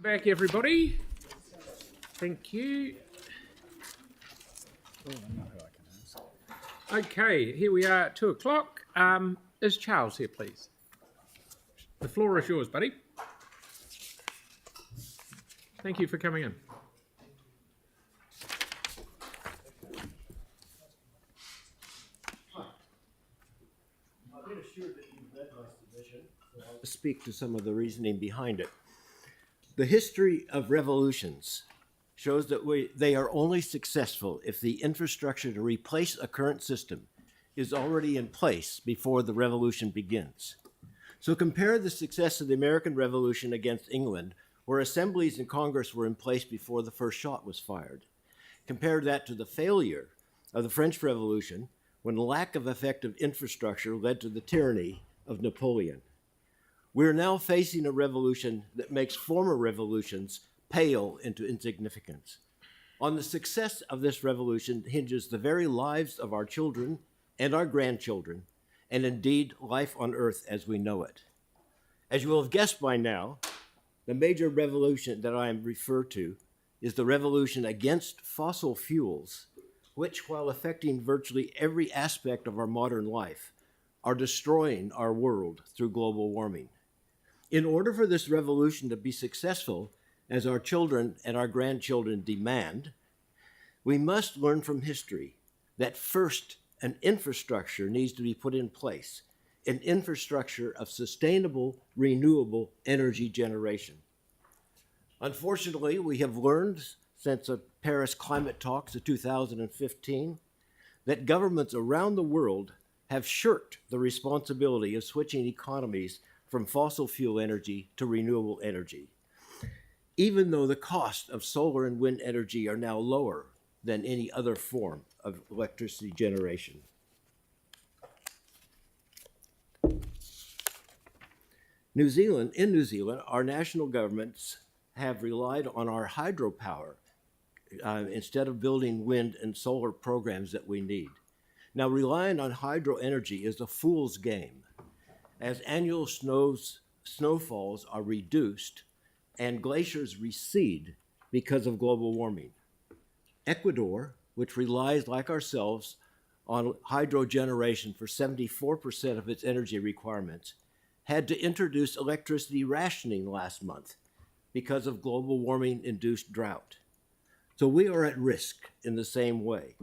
back, everybody. Thank you. Okay, here we are at 2 o'clock. Is Charles here, please? The floor is yours, buddy. Thank you for coming in. I've been assured that you've read my submission, so I'll speak to some of the reasoning behind it. The history of revolutions shows that they are only successful if the infrastructure to replace a current system is already in place before the revolution begins. So compare the success of the American Revolution against England, where assemblies and Congress were in place before the first shot was fired. Compare that to the failure of the French Revolution, when lack of effective infrastructure led to the tyranny of Napoleon. We're now facing a revolution that makes former revolutions pale into insignificance. On the success of this revolution hinges the very lives of our children and our grandchildren, and indeed life on Earth as we know it. As you will have guessed by now, the major revolution that I am referred to is the revolution against fossil fuels, which, while affecting virtually every aspect of our modern life, are destroying our world through global warming. In order for this revolution to be successful, as our children and our grandchildren demand, we must learn from history that first, an infrastructure needs to be put in place, an infrastructure of sustainable, renewable energy generation. Unfortunately, we have learned since the Paris climate talks of 2015 that governments around the world have shirked the responsibility of switching economies from fossil fuel energy to renewable energy, even though the cost of solar and wind energy are now lower than any other form of electricity generation. In New Zealand, our national governments have relied on our hydropower instead of building wind and solar programs that we need. Now, relying on hydro energy is a fool's game, as annual snowfalls are reduced and glaciers recede because of global warming. Ecuador, which relies, like ourselves, on hydro generation for 74% of its energy requirements, had to introduce electricity rationing last month because of global warming-induced drought. So we are at risk in the same way,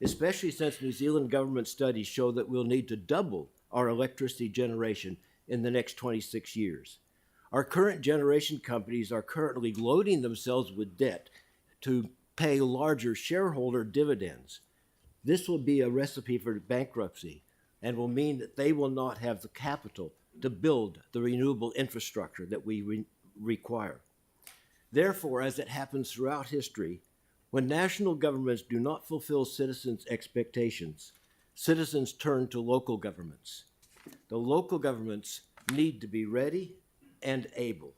especially since New Zealand government studies show that we'll need to double our electricity generation in the next 26 years. Our current generation companies are currently loading themselves with debt to pay larger shareholder dividends. This will be a recipe for bankruptcy and will mean that they will not have the capital to build the renewable infrastructure that we require. Therefore, as it happens throughout history, when national governments do not fulfill citizens' expectations, citizens turn to local governments. The local governments need to be ready and able.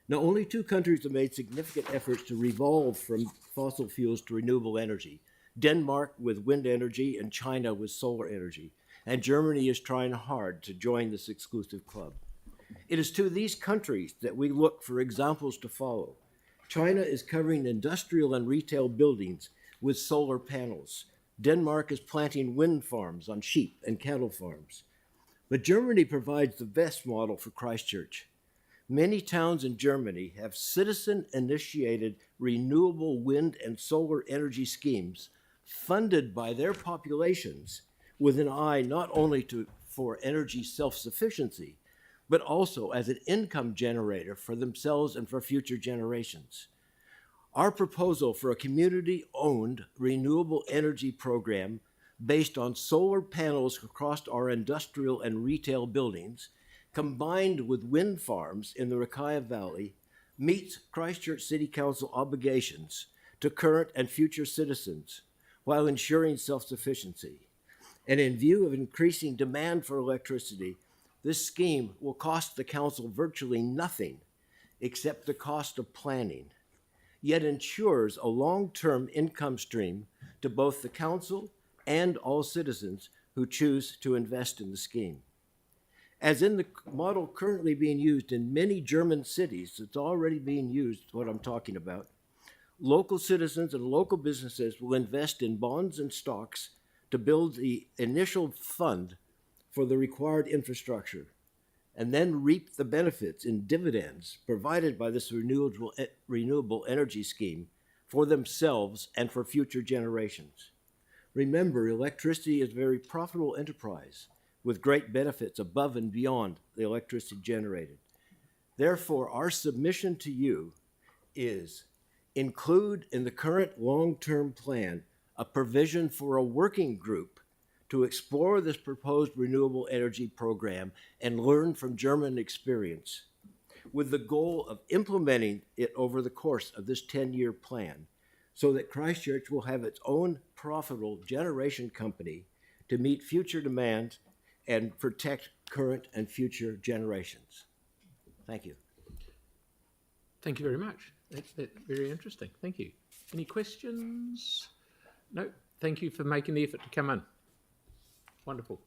Now, only 2 countries have made significant efforts to revolve from fossil fuels to renewable energy: Denmark with wind energy and China with solar energy. And Germany is trying hard to join this exclusive club. It is to these countries that we look for examples to follow. China is covering industrial and retail buildings with solar panels. Denmark is planting wind farms on sheep and cattle farms. But Germany provides the best model for Christchurch. Many towns in Germany have citizen-initiated renewable wind and solar energy schemes funded by their populations with an eye not only for energy self-sufficiency, but also as an income generator for themselves and for future generations. Our proposal for a community-owned renewable energy program based on solar panels across our industrial and retail buildings, combined with wind farms in the Rakaia Valley, meets Christchurch City Council obligations to current and future citizens while ensuring self-sufficiency. And in view of increasing demand for electricity, this scheme will cost the council virtually nothing except the cost of planning, yet ensures a long-term income stream to both the council and all citizens who choose to invest in the scheme. As in the model currently being used in many German cities, it's already being used, what I'm talking about. Local citizens and local businesses will invest in bonds and stocks to build the initial fund for the required infrastructure, and then reap the benefits in dividends provided by this renewable energy scheme for themselves and for future generations. Remember, electricity is a very profitable enterprise with great benefits above and beyond the electricity generated. Therefore, our submission to you is include in the current long-term plan a provision for a working group to explore this proposed renewable energy program and learn from German experience, with the goal of implementing it over the course of this 10-year plan, so that Christchurch will have its own profitable generation company to meet future demand and protect current and future generations. Thank you. Thank you very much. That's very interesting. Thank you. Any questions? No. Thank you for making the effort to come in. Wonderful.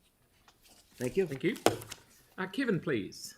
Thank you. Thank you. Kevin, please.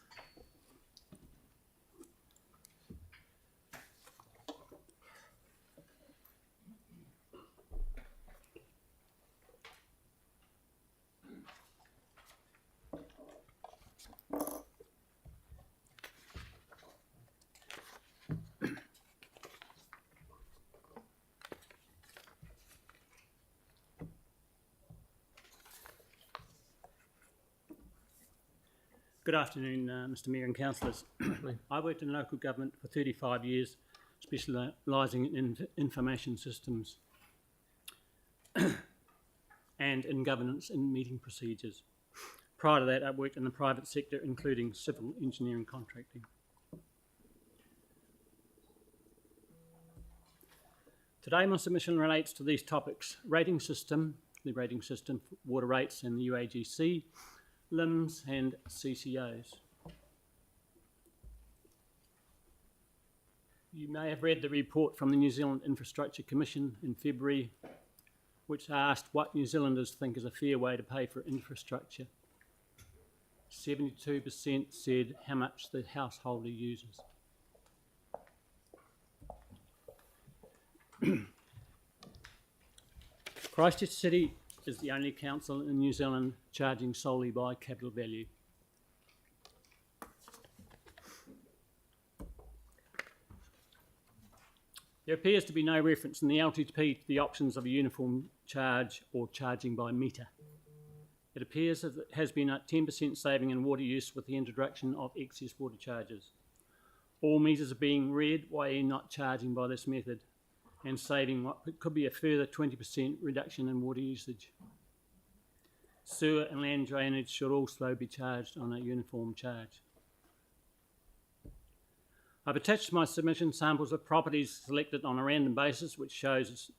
Good afternoon, Mr Mayor and councillors. I worked in local government for 35 years, specialising in information systems and in governance and meeting procedures. Prior to that, I worked in the private sector, including civil engineering contracting. Today, my submission relates to these topics: rating system, the rating system for water rates and the UAGC, LIMS and CCOs. You may have read the report from the New Zealand Infrastructure Commission in February, which asked what New Zealanders think is a fair way to pay for infrastructure. 72% said how much the householder uses. Christchurch City is the only council in New Zealand charging solely by capital value. There appears to be no reference in the LTP to the options of a uniform charge or charging by metre. It appears that there has been a 10% saving in water use with the introduction of excess water charges. All metres are being read, why are you not charging by this method, and saving what could be a further 20% reduction in water usage. Sewer and land drainage should also be charged on a uniform charge. I've attached to my submission samples of properties selected on a random basis, which shows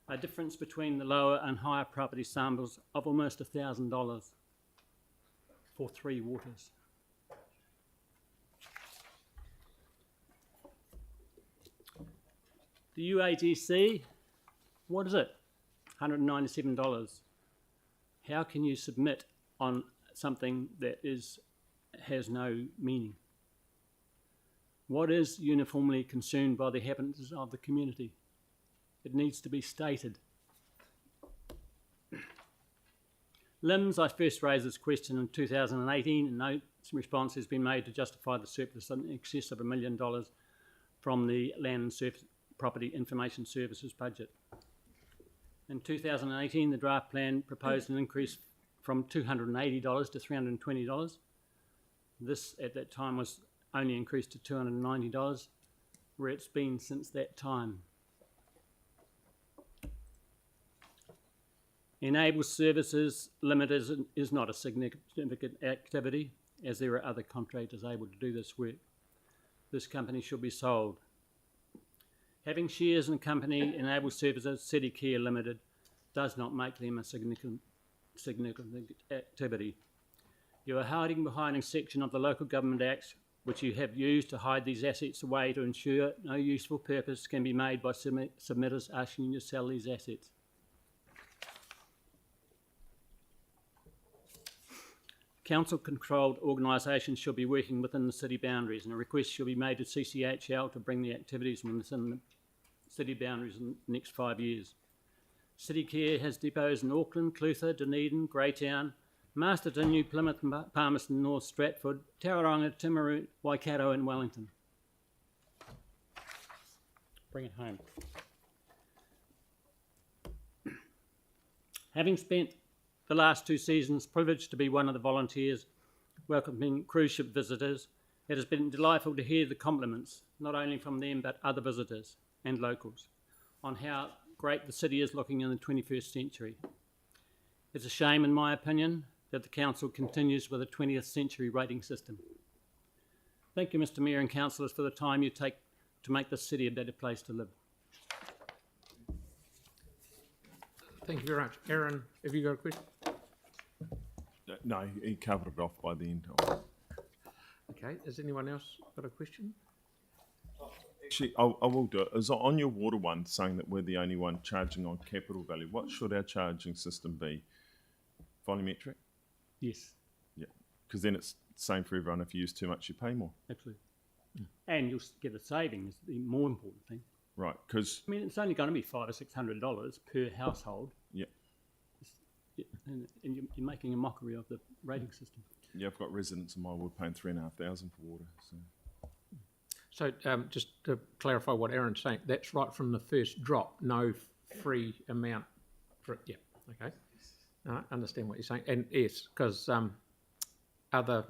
a difference between the lower and higher property samples of almost $1,000 for 3 waters. The UAGC, what is it? $197. How can you submit on something that has no meaning? What is uniformly consumed by the inhabitants of the community? It needs to be stated. LIMS, I first raised this question in 2018 and no response has been made to justify the surplus in excess of $1 million from the Land and Property Information Services budget. In 2018, the draft plan proposed an increase from $280 to $320. This, at that time, was only increased to $290, where it's been since that time. Enabled Services Limited is not a significant activity, as there are other contractors able to do this work. This company should be sold. Having shares in a company, Enabled Services City Care Limited, does not make them a significant activity. You are hiding behind a section of the Local Government Act, which you have used to hide these assets away to ensure no useful purpose can be made by submitters asking you to sell these assets. Council-controlled organisations should be working within the city boundaries, and a request should be made to CCHL to bring the activities within the city boundaries in the next 5 years. City Care has depots in Auckland, Clutha, Dunedin, Greytown, Masterton, New Plymouth, Palmerston North, Stratford, Tauranga, Timaru, Waikato and Wellington. Bring it home. Having spent the last 2 seasons privileged to be one of the volunteers welcoming cruise ship visitors, it has been delightful to hear the compliments, not only from them but other visitors and locals, on how great the city is looking in the 21st century. It's a shame, in my opinion, that the council continues with a 20th century rating system. Thank you, Mr. Mayor and councillors, for the time you take to make this city a better place to live. Thank you very much. Aaron, have you got a question? No, he covered it off by the end. Okay, has anyone else got a question? Actually, I will do it. Is on your water one saying that we're the only one charging on capital value? What should our charging system be? Volumetric? Yes. Yeah, because then it's the same for everyone. If you use too much, you pay more. Absolutely. And you'll get a saving is the more important thing. Right, because... I mean, it's only going to be $500 or $600 per household. Yeah. And you're making a mockery of the rating system. Yeah, I've got residents in my ward paying $3,500 for water. So just to clarify what Aaron's saying, that's right from the first drop, no free amount for it. Yeah, okay. I understand what you're saying. And yes, because other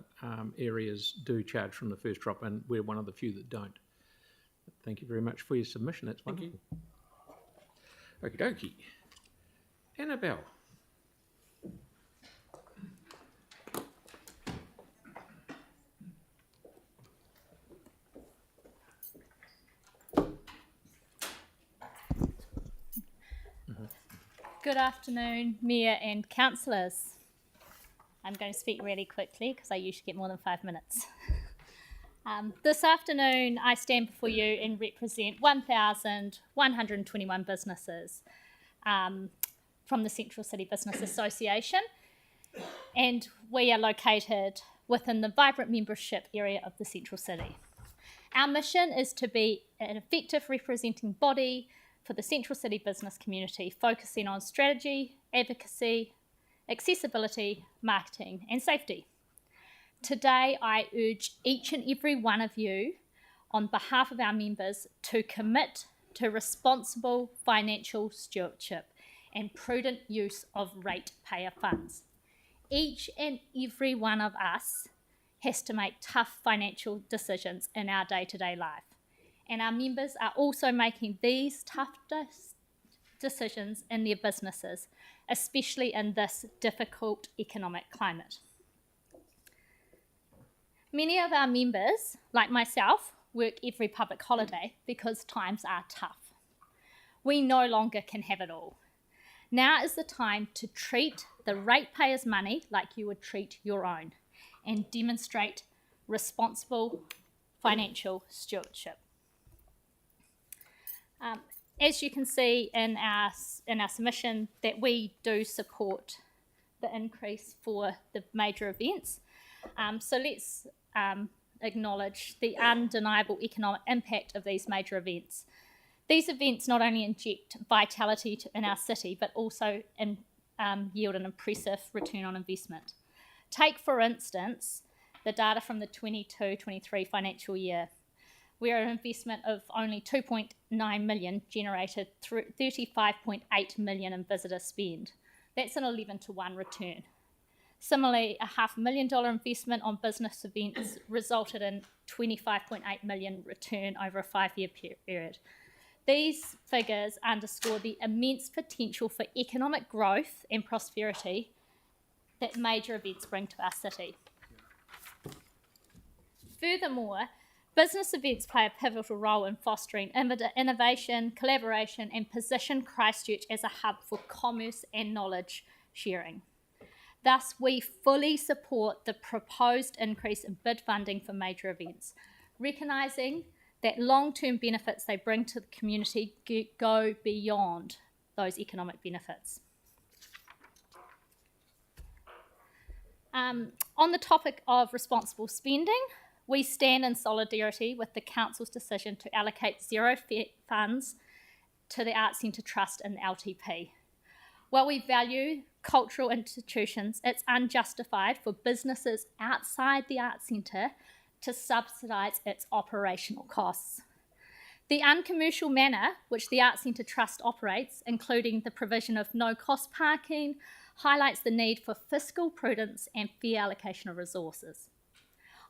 areas do charge from the first drop, and we're one of the few that don't. Thank you very much for your submission. That's wonderful. Okie dokie. Annabelle. Good afternoon, Mayor and councillors. I'm going to speak really quickly because I usually get more than 5 minutes. This afternoon, I stand before you and represent 1,121 businesses from the Central City Business Association, and we are located within the vibrant membership area of the Central City. Our mission is to be an effective representing body for the Central City business community, focusing on strategy, advocacy, accessibility, marketing and safety. Today, I urge each and every one of you, on behalf of our members, to commit to responsible financial stewardship and prudent use of ratepayer funds. Each and every one of us has to make tough financial decisions in our day-to-day life. And our members are also making these tough decisions in their businesses, especially in this difficult economic climate. Many of our members, like myself, work every public holiday because times are tough. We no longer can have it all. Now is the time to treat the ratepayers' money like you would treat your own and demonstrate responsible financial stewardship. As you can see in our submission, that we do support the increase for the major events. So let's acknowledge the undeniable economic impact of these major events. These events not only inject vitality in our city, but also yield an impressive return on investment. Take, for instance, the data from the 22-23 financial year, where an investment of only 2.9 million generated 35.8 million in visitor spend. That's an 11-to-1 return. Similarly, a $500,000 investment on business events resulted in 25.8 million return over a 5-year period. These figures underscore the immense potential for economic growth and prosperity that major events bring to our city. Furthermore, business events play a pivotal role in fostering innovation, collaboration, and position Christchurch as a hub for commerce and knowledge sharing. Thus, we fully support the proposed increase in bid funding for major events, recognising that long-term benefits they bring to the community go beyond those economic benefits. On the topic of responsible spending, we stand in solidarity with the Council's decision to allocate zero funds to the Arts Centre Trust and the LTP. While we value cultural institutions, it's unjustified for businesses outside the Arts Centre to subsidise its operational costs. The uncommercial manner which the Arts Centre Trust operates, including the provision of no-cost parking, highlights the need for fiscal prudence and fair allocation of resources.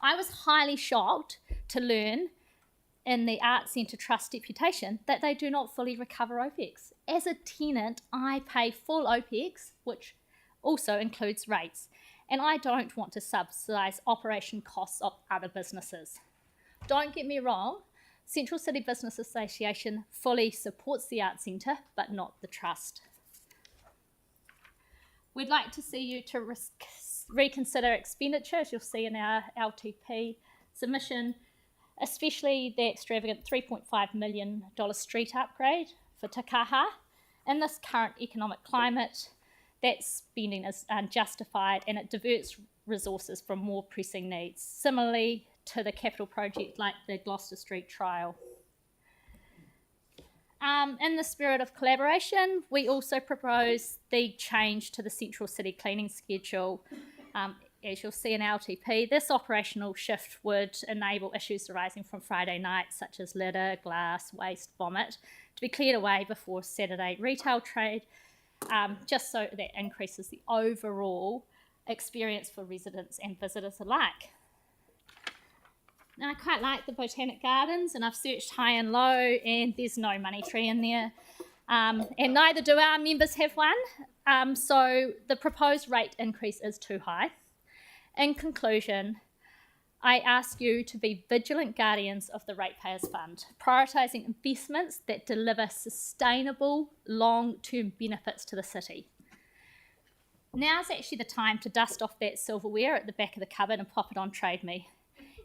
I was highly shocked to learn in the Arts Centre Trust deputation that they do not fully recover OPEX. As a tenant, I pay full OPEX, which also includes rates, and I don't want to subsidise operation costs of other businesses. Don't get me wrong, Central City Business Association fully supports the Arts Centre, but not the Trust. We'd like to see you to reconsider expenditure, as you'll see in our LTP submission, especially the extravagant $3.5 million street upgrade for Te Kaha. In this current economic climate, that spending is unjustified and it diverts resources from more pressing needs, similarly to the capital project like the Gloucester Street trial. In the spirit of collaboration, we also propose the change to the Central City cleaning schedule. As you'll see in LTP, this operational shift would enable issues arising from Friday nights, such as litter, glass, waste, vomit, to be cleared away before Saturday retail trade, just so that increases the overall experience for residents and visitors alike. Now, I quite like the Botanic Gardens, and I've searched high and low, and there's no money tree in there. And neither do our members have one, so the proposed rate increase is too high. In conclusion, I ask you to be vigilant guardians of the Ratepayers Fund, prioritising investments that deliver sustainable long-term benefits to the city. Now's actually the time to dust off that silverware at the back of the cupboard and pop it on Trade Me.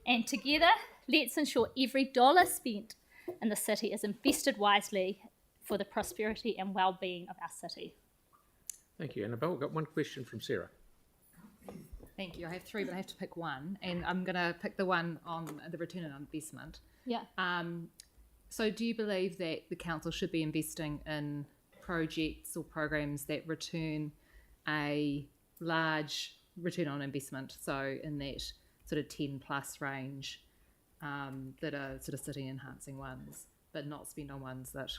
And together, let's ensure every dollar spent in the city is invested wisely for the prosperity and well-being of our city. Thank you, Annabelle. We've got one question from Sarah. Thank you. I have three, but I have to pick one, and I'm going to pick the one on the return on investment. Yeah. So do you believe that the council should be investing in projects or programs that return a large return on investment, so in that sort of 10 plus range, that are sort of city enhancing ones, but not spend on ones that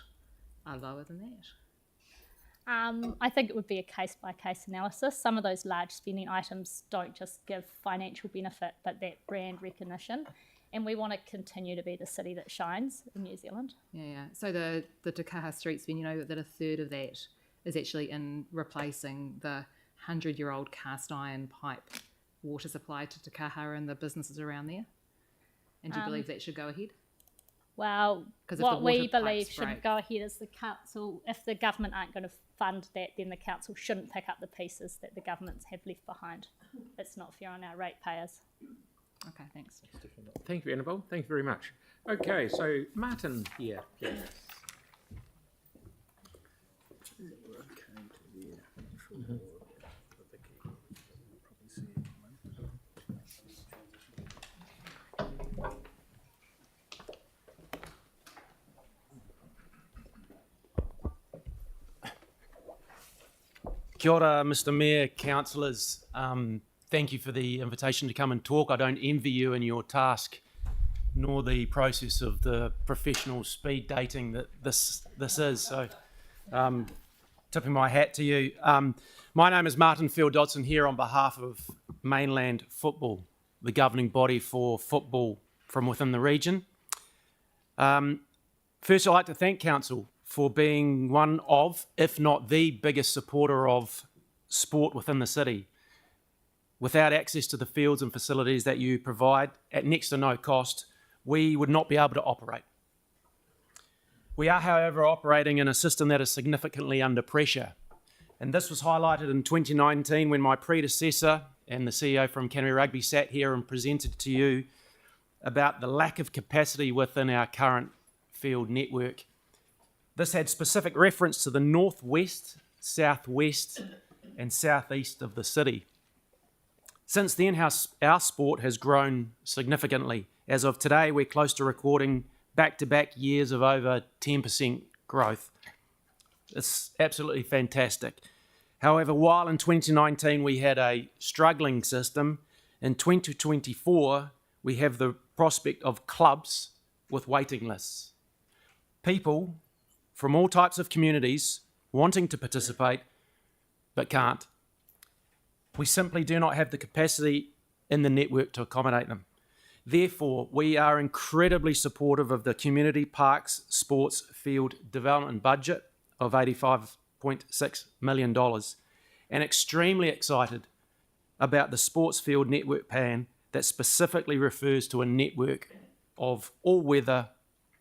are lower than that? I think it would be a case-by-case analysis. Some of those large spending items don't just give financial benefit, but that brand recognition. And we want to continue to be the city that shines in New Zealand. Yeah. So the Te Kaha Street spend, you know that a third of that is actually in replacing the 100-year-old cast iron pipe water supply to Te Kaha and the businesses around there. And do you believe that should go ahead? Well, what we believe shouldn't go ahead is the council. If the government aren't going to fund that, then the council shouldn't pick up the pieces that the governments have left behind. It's not fair on our ratepayers. Okay, thanks. Thank you, Annabelle. Thank you very much. Okay, so Martin here, please. Kia ora, Mr Mayor, councillors. Thank you for the invitation to come and talk. I don't envy you in your task, nor the process of the professional speed dating that this is. So, tipping my hat to you. My name is Martin Field-Dodson here on behalf of Mainland Football, the governing body for football from within the region. First, I'd like to thank Council for being one of, if not the biggest supporter of sport within the city. Without access to the fields and facilities that you provide at next to no cost, we would not be able to operate. We are, however, operating in a system that is significantly under pressure. And this was highlighted in 2019 when my predecessor and the CEO from Canterbury Rugby sat here and presented to you about the lack of capacity within our current field network. This had specific reference to the northwest, southwest, and southeast of the city. Since then, our sport has grown significantly. As of today, we're close to recording back-to-back years of over 10% growth. It's absolutely fantastic. However, while in 2019 we had a struggling system, in 2024 we have the prospect of clubs with waiting lists. People from all types of communities wanting to participate but can't. We simply do not have the capacity in the network to accommodate them. Therefore, we are incredibly supportive of the Community Parks Sports Field Development budget of $85.6 million and extremely excited about the Sports Field Network plan that specifically refers to a network of all-weather,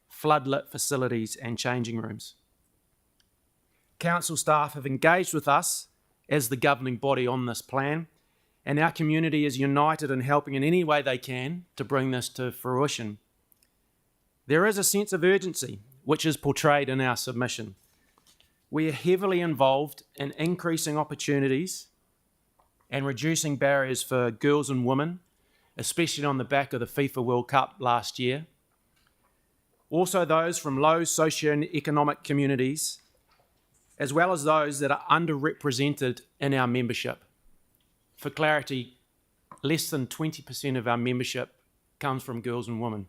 floodlit facilities and changing rooms. Council staff have engaged with us as the governing body on this plan, and our community is united in helping in any way they can to bring this to fruition. There is a sense of urgency, which is portrayed in our submission. We are heavily involved in increasing opportunities and reducing barriers for girls and women, especially on the back of the FIFA World Cup last year. Also those from low socio-economic communities, as well as those that are underrepresented in our membership. For clarity, less than 20% of our membership comes from girls and women.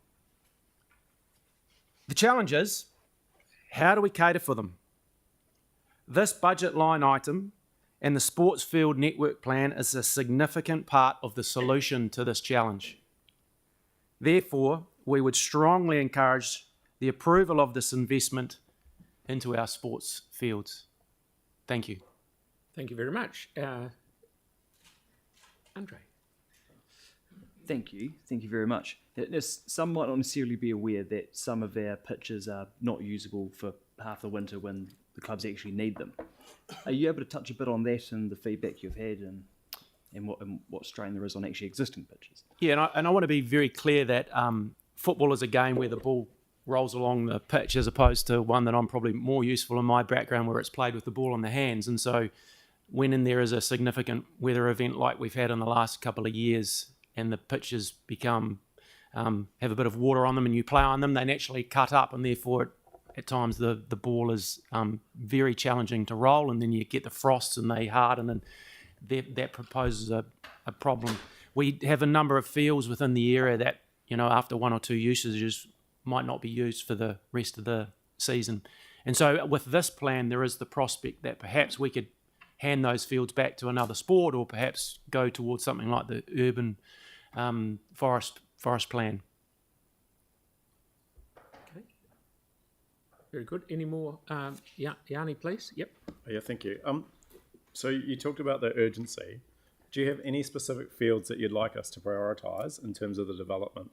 The challenge is, how do we cater for them? This budget line item and the Sports Field Network Plan is a significant part of the solution to this challenge. Therefore, we would strongly encourage the approval of this investment into our sports fields. Thank you. Thank you very much. Andre. Thank you very much. Some might not necessarily be aware that some of our pitches are not usable for half the winter when the clubs actually need them. Are you able to touch a bit on that and the feedback you've had and what strain there is on actually existing pitches? Yeah, and I want to be very clear that football is a game where the ball rolls along the pitch as opposed to one that I'm probably more useful in my background where it's played with the ball in the hands. And so when there is a significant weather event like we've had in the last couple of years and the pitches become have a bit of water on them and you play on them, they naturally cut up, and therefore at times the ball is very challenging to roll, and then you get the frosts and they harden, and that proposes a problem. We have a number of fields within the area that, after one or two usages might not be used for the rest of the season. And so with this plan, there is the prospect that perhaps we could hand those fields back to another sport, or perhaps go towards something like the urban forest plan. Okay. Very good. Any more? Yanni, please. Yep. Yeah, thank you. So you talked about the urgency. Do you have any specific fields that you'd like us to prioritise in terms of the development?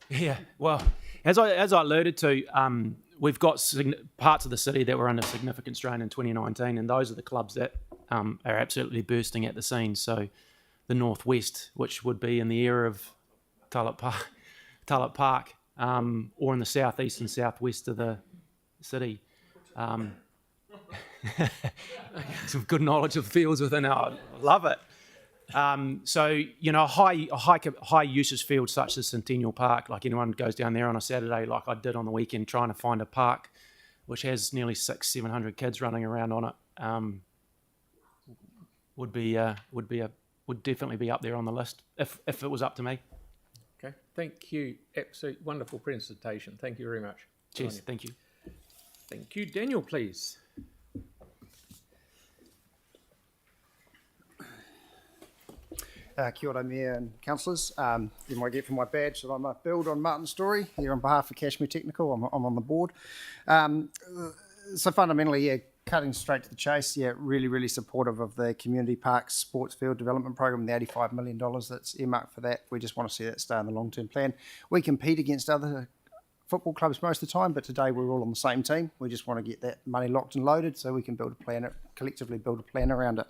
Yeah, well, as I alluded to, we've got parts of the city that were under significant strain in 2019, and those are the clubs that are absolutely bursting at the seams. So the northwest, which would be in the area of Tulip Park, or in the southeast and southwest of the city. Some good knowledge of fields within our, love it. So, high usage fields such as Centennial Park, like anyone goes down there on a Saturday, like I did on the weekend, trying to find a park which has nearly 600-700 kids running around on it, would definitely be up there on the list if it was up to me. Okay, thank you. Absolute wonderful presentation. Thank you very much. Cheers. Thank you. Thank you. Daniel, please. Kia ora, Mayor and councillors. You might get from my badge that I'm a build on Martin's story here on behalf of Cashmere Technical. I'm on the board. So fundamentally, cutting straight to the chase, really supportive of the Community Parks Sports Field Development Program, the $85 million that's earmarked for that. We just want to see that stay in the long-term plan. We compete against other football clubs most of the time, but today we're all on the same team. We just want to get that money locked and loaded so we can collectively build a plan around it.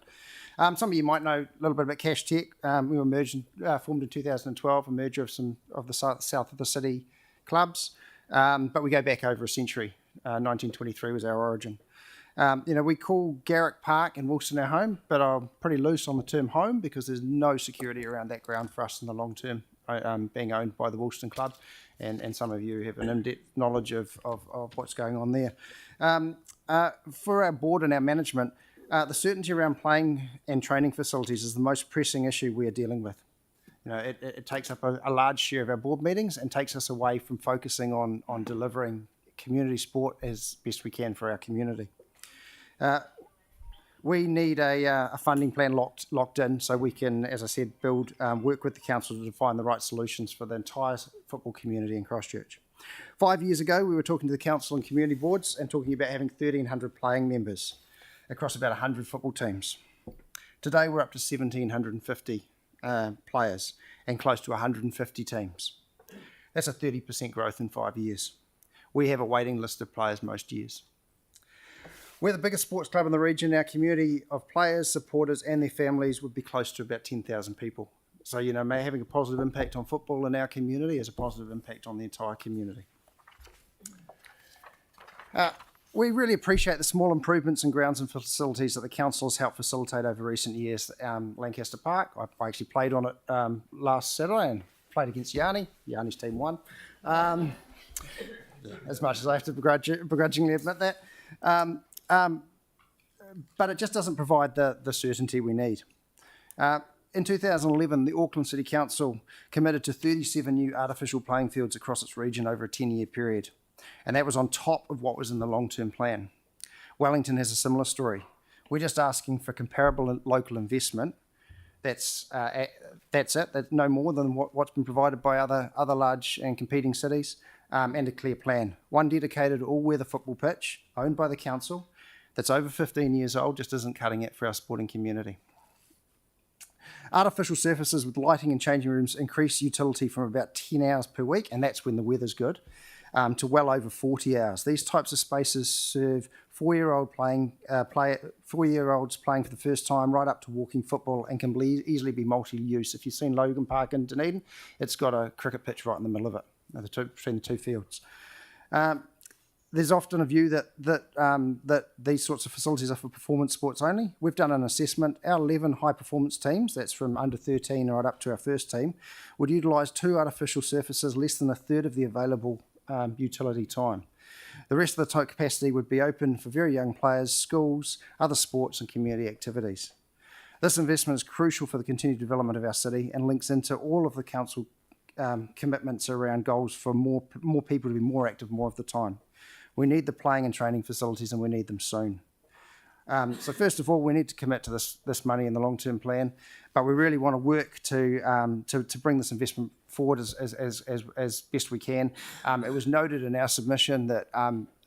Some of you might know a little bit about Cash Tech. We were formed in 2012, a merger of the south of the city clubs, but we go back over a century. 1923 was our origin. We call Garrick Park in Wilson our home, but I'm pretty loose on the term home because there's no security around that ground for us in the long term, being owned by the Woolston Club, and some of you have an in-depth knowledge of what's going on there. For our board and our management, the certainty around playing and training facilities is the most pressing issue we are dealing with. It takes up a large share of our board meetings and takes us away from focusing on delivering community sport as best we can for our community. We need a funding plan locked in so we can, as I said, work with the council to define the right solutions for the entire football community in Christchurch. 5 years ago, we were talking to the council and community boards and talking about having 1,300 playing members across about 100 football teams. Today, we're up to 1,750 players and close to 150 teams. That's a 30% growth in 5 years. We have a waiting list of players most years. We're the biggest sports club in the region. Our community of players, supporters and their families would be close to about 10,000 people. So, having a positive impact on football in our community has a positive impact on the entire community. We really appreciate the small improvements in grounds and facilities that the council has helped facilitate over recent years. Lancaster Park, I actually played on it last Saturday and played against Yanni. Yanni's team won. As much as I have to begrudgingly admit that. But it just doesn't provide the certainty we need. In 2011, the Auckland City Council committed to 37 new artificial playing fields across its region over a 10-year period. And that was on top of what was in the long-term plan. Wellington has a similar story. We're just asking for comparable local investment. That's it. That's no more than what's been provided by other large and competing cities, and a clear plan. One dedicated all-weather football pitch, owned by the council, that's over 15 years old, just isn't cutting it for our sporting community. Artificial surfaces with lighting and changing rooms increase utility from about 10 hours per week, and that's when the weather's good, to well over 40 hours. These types of spaces serve four-year-olds playing for the first time right up to walking football and can easily be multi-use. If you've seen Logan Park in Dunedin, it's got a cricket pitch right in the middle of it, between the two fields. There's often a view that these sorts of facilities are for performance sports only. We've done an assessment. Our 11 high-performance teams, that's from under 13 right up to our first team, would utilise 2 artificial surfaces less than a third of the available utility time. The rest of the capacity would be open for very young players, schools, other sports and community activities. This investment is crucial for the continued development of our city and links into all of the council commitments around goals for more people to be more active more of the time. We need the playing and training facilities and we need them soon. So first of all, we need to commit to this money in the long-term plan, but we really want to work to bring this investment forward as best we can. It was noted in our submission that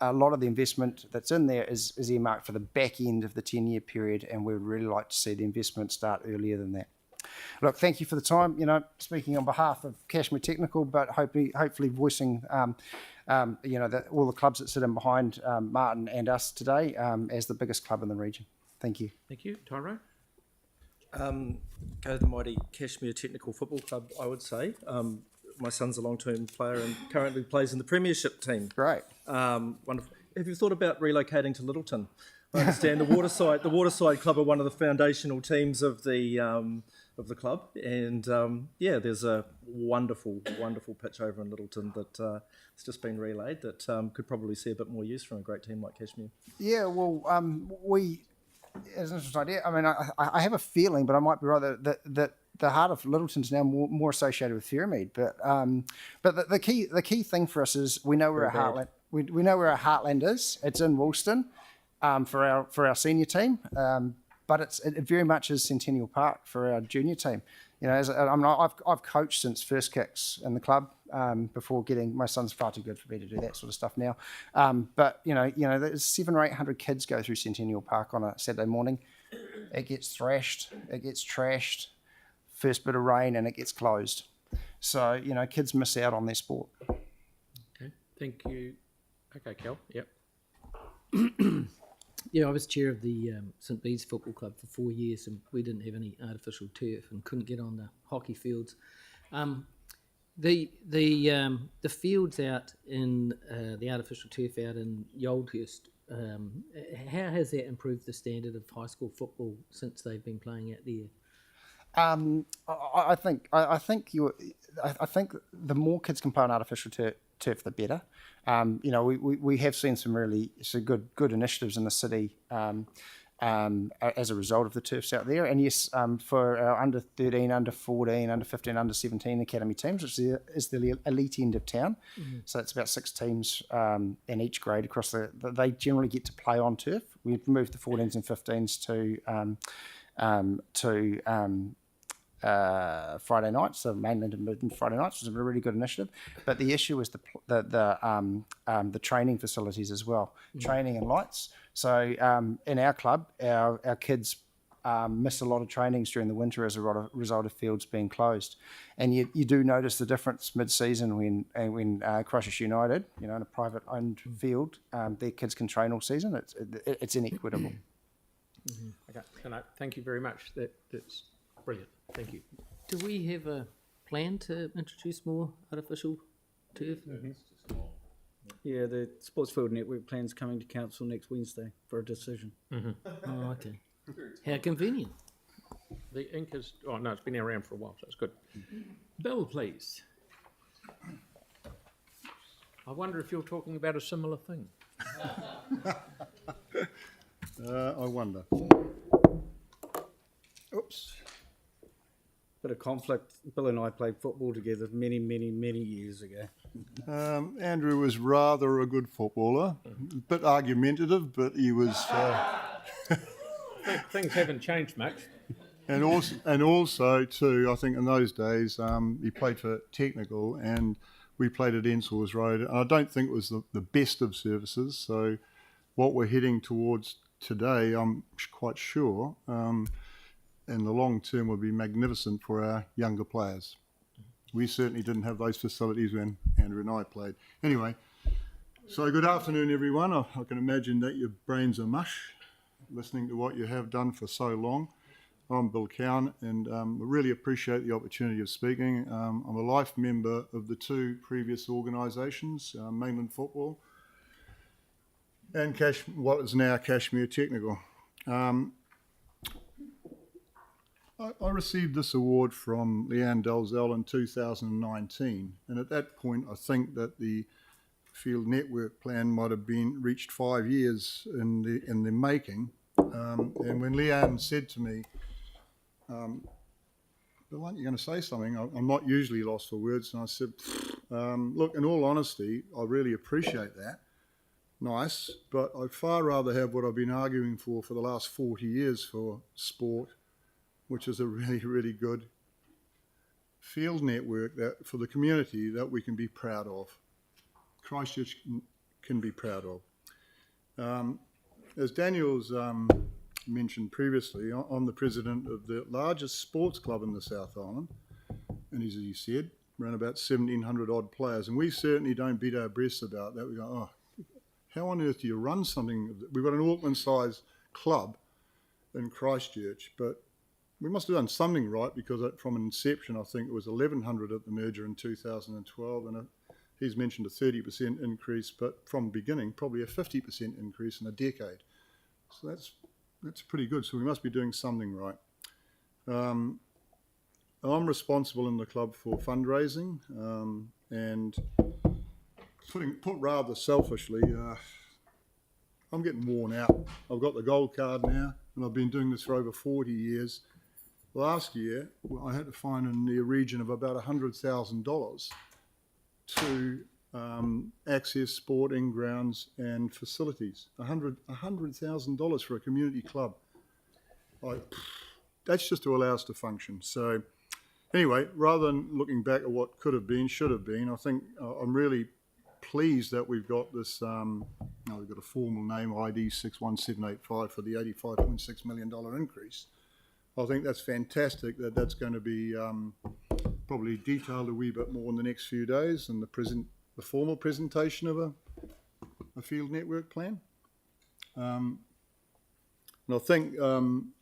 a lot of the investment that's in there is earmarked for the back end of the 10-year period, and we would really like to see the investment start earlier than that. Look, thank you for the time. Speaking on behalf of Cashmere Technical, but hopefully voicing all the clubs that sit in behind Martin and us today as the biggest club in the region. Thank you. Thank you. Tyrone? Go to the mighty Cashmere Technical Football Club, I would say. My son's a long-term player and currently plays in the Premiership team. Great. Wonderful. Have you thought about relocating to Littleton? I understand the Waterside Club are one of the foundational teams of the club, and there's a wonderful pitch over in Littleton that it's just been relayed that could probably see a bit more use from a great team like Cashmere. Yeah, well, it's an interesting idea. I mean, I have a feeling, but I might be right that the heart of Littleton's now more associated with Fairmead. But the key thing for us is we know where our heartland. We know where our heartland is. It's in Woolston for our senior team. But it very much is Centennial Park for our junior team. I've coached since first kicks in the club before getting my son's far too good for me to do that sort of stuff now. But there's 700 or 800 kids go through Centennial Park on a Saturday morning. It gets thrashed, it gets trashed. First bit of rain and it gets closed. So kids miss out on their sport. Okay, thank you. Okay, Kel. Yep. Yeah, I was chair of the St Bede's Football Club for 4 years, and we didn't have any artificial turf and couldn't get on the hockey fields. The fields out in the artificial turf out in Yoldhurst how has that improved the standard of high school football since they've been playing out there? I think the more kids can play on artificial turf, the better. We have seen some good initiatives in the city as a result of the turfs out there. And yes, for our under 13, under 14, under 15, under 17 academy teams, which is the elite end of town. Mm-hmm. So it's about 6 teams in each grade across they generally get to play on turf. We've moved the 14s and 15s to Friday nights, so mainland and Friday nights, was a really good initiative. But the issue is the training facilities as well, training and lights. So in our club, our kids miss a lot of trainings during the winter as a result of fields being closed. And you do notice the difference mid-season when Christchurch United, in a private-owned field, their kids can train all season. It's inequitable. Okay, thank you very much. That's brilliant. Thank you. Do we have a plan to introduce more artificial turf? Yeah, the Sports Field Network plan's coming to council next Wednesday for a decision. Oh, okay. How convenient. The ink is... Oh, no, it's been around for a while, so it's good. Bill, please. I wonder if you're talking about a similar thing. I wonder. Oops. Bit of conflict. Bill and I played football together many, many, many years ago. Andrew was rather a good footballer, a bit argumentative, but he was... Things haven't changed much. And also, too, I think in those days, he played for Technical, and we played at Ensors Road. And I don't think it was the best of services. So what we're heading towards today, I'm quite sure, in the long term will be magnificent for our younger players. We certainly didn't have those facilities when Andrew and I played. Anyway, so good afternoon, everyone. I can imagine that your brains are mush listening to what you have done for so long. I'm Bill Cowan, and I really appreciate the opportunity of speaking. I'm a life member of the 2 previous organisations, Mainland Football and what is now Cashmere Technical. I received this award from Leanne Dalzell in 2019, and at that point I think that the field network plan might have been reached 5 years in the making. And when Leanne said to me, Bill, aren't you going to say something? I'm not usually lost for words, and I said, look, in all honesty, I really appreciate that. Nice, but I'd far rather have what I've been arguing for the last 40 years for sport, which is a really, really good field network that for the community that we can be proud of. Christchurch can be proud of. As Daniel's mentioned previously, I'm the president of the largest sports club in the South Island, and as he said, around about 1,700 odd players, and we certainly don't beat our breasts about that. We go, oh, how on earth do you run something? We've got an Auckland-sized club in Christchurch, but we must have done something right because from inception, I think it was 1,100 at the merger in 2012, and he's mentioned a 30% increase, but from beginning, probably a 50% increase in a decade. So that's pretty good. So we must be doing something right. I'm responsible in the club for fundraising, and put rather selfishly, I'm getting worn out. I've got the gold card now, and I've been doing this for over 40 years. Last year, I had to find in the region of about $100,000 to access sporting grounds and facilities. $100,000 for a community club. That's just to allow us to function. So anyway, rather than looking back at what could have been, should have been, I think I'm really pleased that we've got this, we've got a formal name, ID 61785 for the $85.6 million increase. I think that's fantastic that that's going to be probably detailed a wee bit more in the next few days in the formal presentation of a field network plan. And I think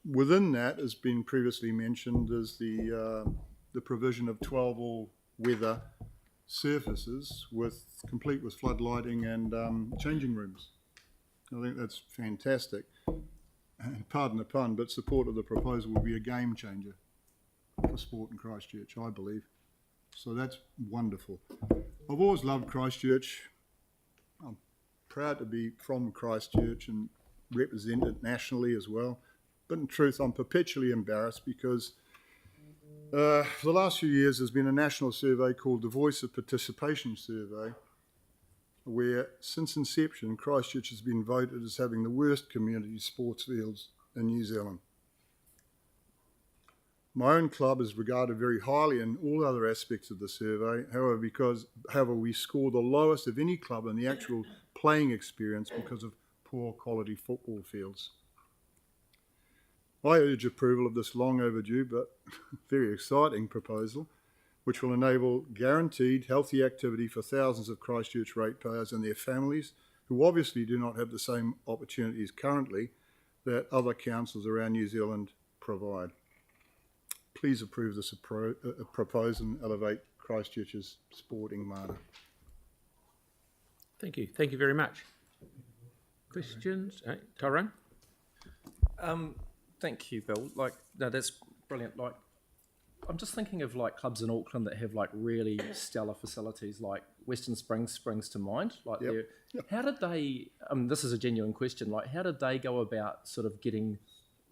within that, as been previously mentioned, is the provision of 12 all-weather surfaces complete with floodlighting and changing rooms. I think that's fantastic. Pardon the pun, but support of the proposal will be a game changer for sport in Christchurch, I believe. So that's wonderful. I've always loved Christchurch. I'm proud to be from Christchurch and represent it nationally as well. But in truth, I'm perpetually embarrassed because for the last few years there's been a national survey called the Voice of Participation Survey, where since inception Christchurch has been voted as having the worst community sports fields in New Zealand. My own club is regarded very highly in all other aspects of the survey, however we score the lowest of any club in the actual playing experience because of poor quality football fields. I urge approval of this long overdue but very exciting proposal, which will enable guaranteed healthy activity for thousands of Christchurch ratepayers and their families, who obviously do not have the same opportunities currently that other councils around New Zealand provide. Please approve this proposal and elevate Christchurch's sporting mana. Thank you. Thank you very much. Questions? Tyrone? Thank you, Bill. No, that's brilliant. I'm just thinking of clubs in Auckland that have really stellar facilities, like Western Springs springs to mind. How did they? This is a genuine question. How did they go about sort of getting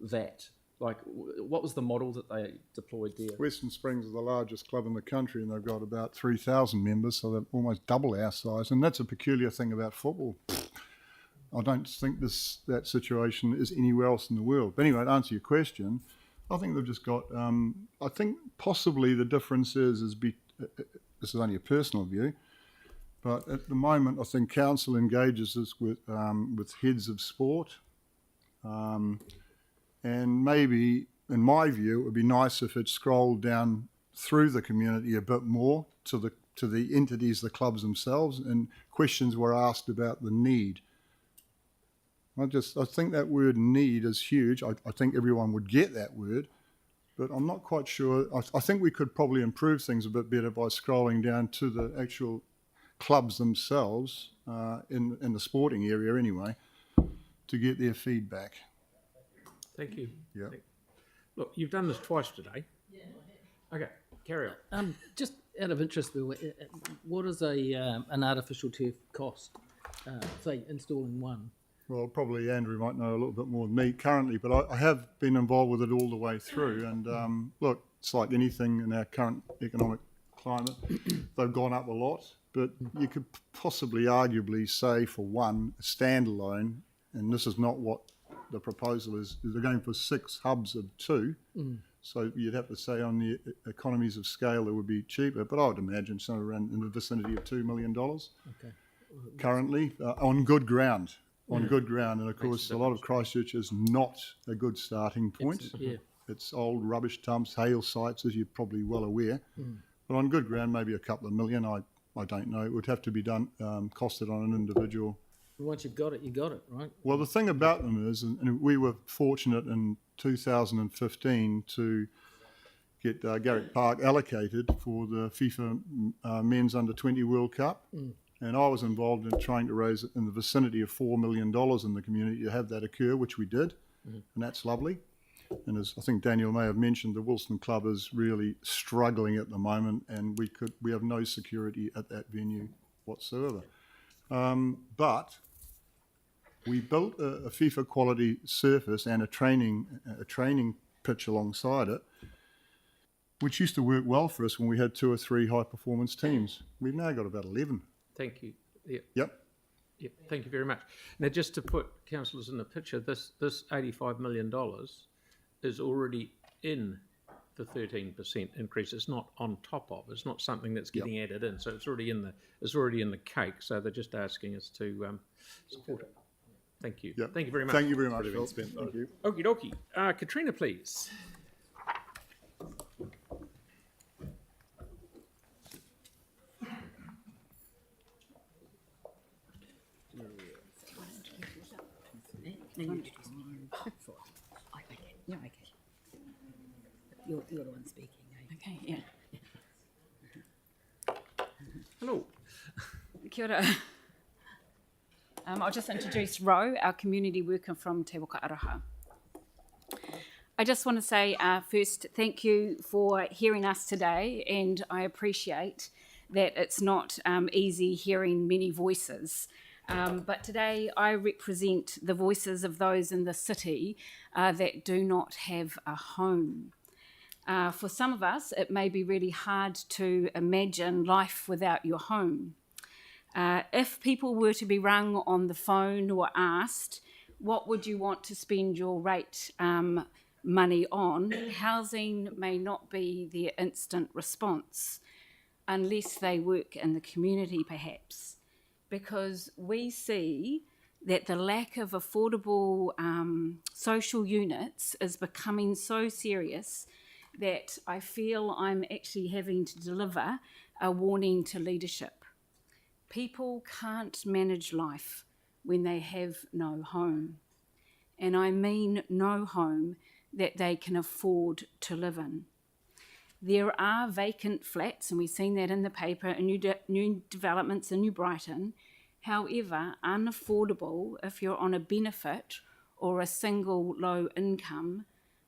that? What was the model that they deployed there? Western Springs is the largest club in the country, and they've got about 3,000 members, so they're almost double our size. And that's a peculiar thing about football. I don't think that situation is anywhere else in the world. But anyway, to answer your question, I think they've just got. I think possibly the difference is this is only a personal view, but at the moment I think council engages us with heads of sport, and maybe in my view it would be nice if it scrolled down through the community a bit more to the entities, the clubs themselves, and questions were asked about the need. I think that word need is huge. I think everyone would get that word, but I'm not quite sure. I think we could probably improve things a bit better by scrolling down to the actual clubs themselves in the sporting area anyway, to get their feedback. Thank you. Yeah. Look, you've done this twice today. Okay, carry on. Just out of interest, Bill, what does an artificial turf cost? Say installing one. Well, probably Andrew might know a little bit more than me currently, but I have been involved with it all the way through. And look, it's like anything in our current economic climate. They've gone up a lot, but you could possibly arguably say for one, standalone, and this is not what the proposal is they're going for 6 hubs of 2. So you'd have to say on the economies of scale it would be cheaper, but I would imagine somewhere around in the vicinity of $2 million currently on good ground. On good ground, and of course a lot of Christchurch is not a good starting point. It's old rubbish dumps, hail sites, as you're probably well aware. But on good ground, maybe a couple of million, I don't know. It would have to be done, costed on an individual. Once you've got it, you got it, right? Well, the thing about them is, and we were fortunate in 2015 to get Garrick Park allocated for the FIFA Men's Under-20 World Cup. And I was involved in trying to raise in the vicinity of $4 million in the community to have that occur, which we did, and that's lovely. And as I think Daniel may have mentioned, the Wilson Club is really struggling at the moment, and we have no security at that venue whatsoever. But we built a FIFA quality surface and a training pitch alongside it, which used to work well for us when we had 2 or 3 high performance teams. We've now got about 11. Thank you. Yep. Thank you very much. Now, just to put councillors in the picture, this $85 million is already in the 13% increase. It's not on top of. It's not something that's getting added in. So it's already in the cake. So they're just asking us to support it. Thank you. Yep. Thank you very much. Thank you very much, Phil. Thank you. Okie dokie. Katrina, please. Yeah, okay. You're the one speaking. Okay, yeah. Hello. Kia ora. I'll just introduce Ro, our community worker from Te Waka Araha. I just want to say first, thank you for hearing us today, and I appreciate that it's not easy hearing many voices. But today I represent the voices of those in the city that do not have a home. For some of us, it may be really hard to imagine life without your home. If people were to be rung on the phone or asked, what would you want to spend your rate money on, housing may not be their instant response, unless they work in the community perhaps, because we see that the lack of affordable social units is becoming so serious that I feel I'm actually having to deliver a warning to leadership. People can't manage life when they have no home, and I mean no home that they can afford to live in. There are vacant flats, and we've seen that in the paper, and new developments in New Brighton. However, unaffordable if you're on a benefit or a single low income.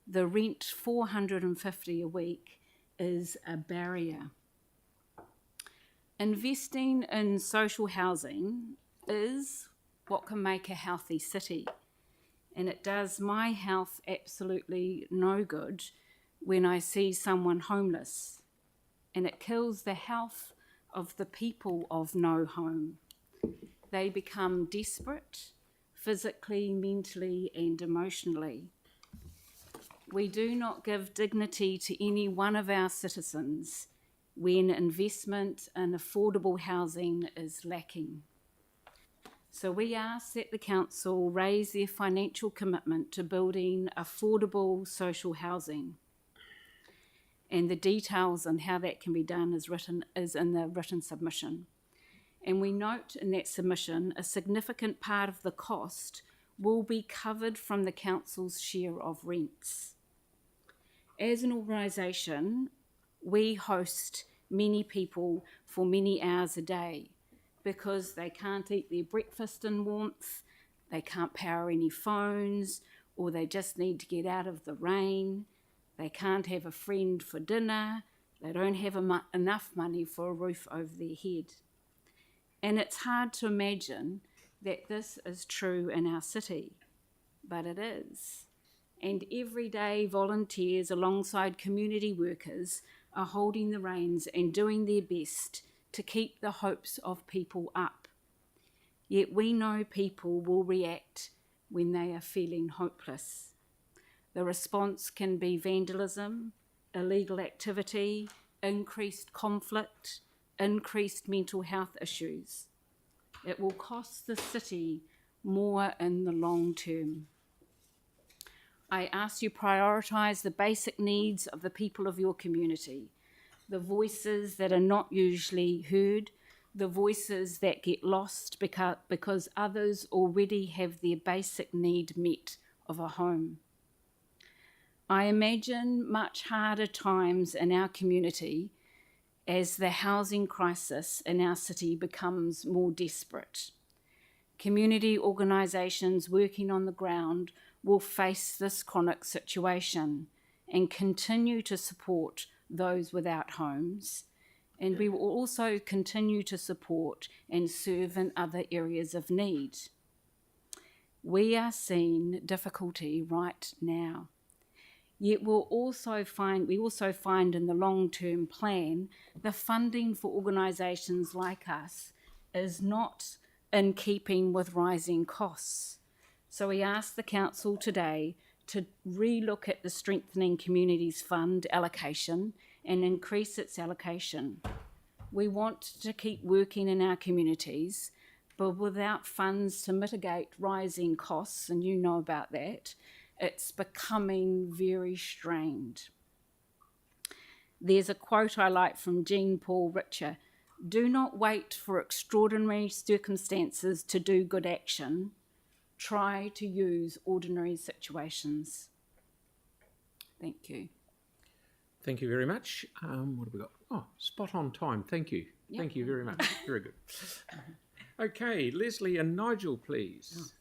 The rent, $450 a week, is a barrier. Investing in social housing is what can make a healthy city. And it does my health absolutely no good when I see someone homeless. And it kills the health of the people of no home. They become desperate, physically, mentally, and emotionally. We do not give dignity to any one of our citizens when investment in affordable housing is lacking. So we ask that the council raise their financial commitment to building affordable social housing. And the details on how that can be done is in the written submission. And we note in that submission a significant part of the cost will be covered from the council's share of rents. As an organisation, we host many people for many hours a day, because they can't eat their breakfast in warmth, they can't power any phones, or they just need to get out of the rain, they can't have a friend for dinner, they don't have enough money for a roof over their head. And it's hard to imagine that this is true in our city, but it is. And everyday volunteers alongside community workers are holding the reins and doing their best to keep the hopes of people up. Yet we know people will react when they are feeling hopeless. The response can be vandalism, illegal activity, increased conflict, increased mental health issues. It will cost the city more in the long term. I ask you prioritise the basic needs of the people of your community, the voices that are not usually heard, the voices that get lost because others already have their basic need met of a home. I imagine much harder times in our community as the housing crisis in our city becomes more desperate. Community organisations working on the ground will face this chronic situation and continue to support those without homes, and we will also continue to support and serve in other areas of need. We are seeing difficulty right now, yet we also find in the long-term plan the funding for organisations like us is not in keeping with rising costs. So we ask the council today to relook at the Strengthening Communities Fund allocation and increase its allocation. We want to keep working in our communities, but without funds to mitigate rising costs, and you know about that, it's becoming very strained. There's a quote I like from Jean Paul Richer: "Do not wait for extraordinary circumstances to do good action. Try to use ordinary situations." Thank you. Thank you very much. What have we got? Oh, spot on time. Thank you. Yep. Thank you very much. Very good. Okay, Leslie and Nigel, please.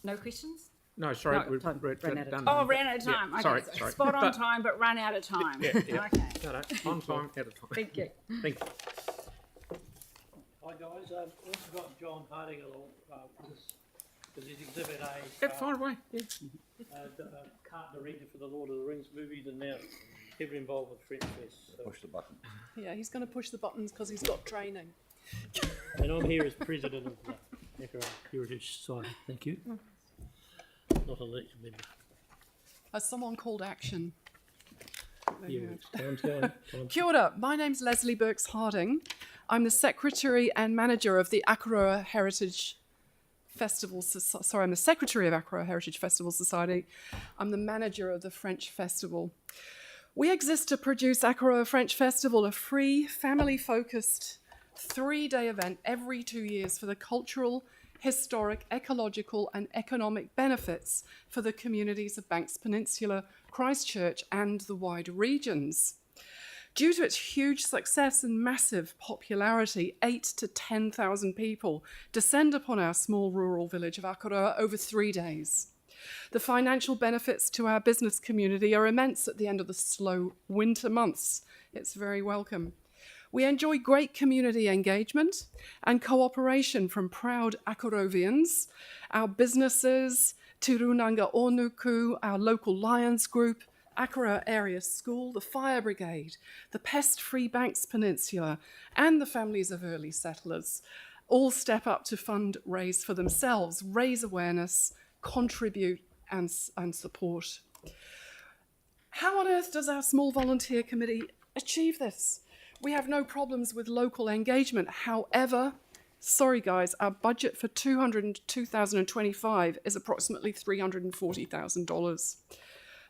No questions? No, sorry, No, we're time, we're ran out of done. time. Oh, ran out of time. Yeah, Okay, sorry, so sorry. spot on But- time, but run out of time. Yeah, yeah. Okay. No, on time, out of time. Thank you. Thank you. Hi guys, I've also got John Harding along because he's Exhibit A. Yeah, far away. Yeah. Cart director for the Lord of the Rings movies and now heavily involved with French Fest. So. Push the button. Yeah, he's going to push the buttons because he's got training. And I'm here as president of the Akara Heritage Society. Thank you. Not an elected member. Has someone called action? Yeah, time's going. Kia ora, my name's Leslie Burks Harding. I'm the secretary and manager of the Akaroa Heritage Festival. Sorry, I'm the secretary of Akaroa Heritage Festival Society. I'm the manager of the French Festival. We exist to produce Akaroa French Festival, a free, family-focused, 3-day event every 2 years for the cultural, historic, ecological and economic benefits for the communities of Banks Peninsula, Christchurch and the wider regions. Due to its huge success and massive popularity, 8,000 to 10,000 people descend upon our small rural village of Akaroa over 3 days. The financial benefits to our business community are immense at the end of the slow winter months. It's very welcome. We enjoy great community engagement and cooperation from proud Akarovians, our businesses, Tirunanga Onuku, our local Lions Group, Akaroa Area School, the Fire Brigade, the Pest-Free Banks Peninsula, and the families of early settlers all step up to fundraise for themselves, raise awareness, contribute and support. How on earth does our small volunteer committee achieve this? We have no problems with local engagement. However, sorry guys, our budget for 2025 is approximately $340,000.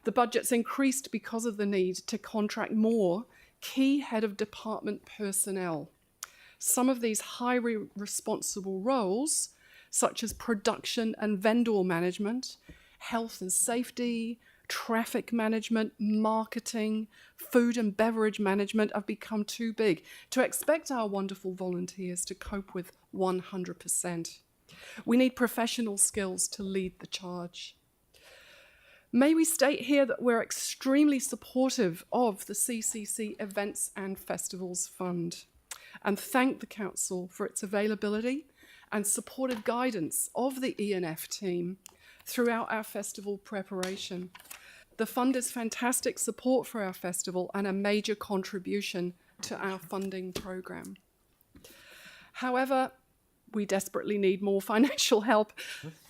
The budget's increased because of the need to contract more key head of department personnel. Some of these highly responsible roles, such as production and vendor management, health and safety, traffic management, marketing, food and beverage management, have become too big to expect our wonderful volunteers to cope with 100%. We need professional skills to lead the charge. May we state here that we're extremely supportive of the CCC Events and Festivals Fund and thank the Council for its availability and supportive guidance of the ENF team throughout our festival preparation. The fund is fantastic support for our festival and a major contribution to our funding program. However, we desperately need more financial help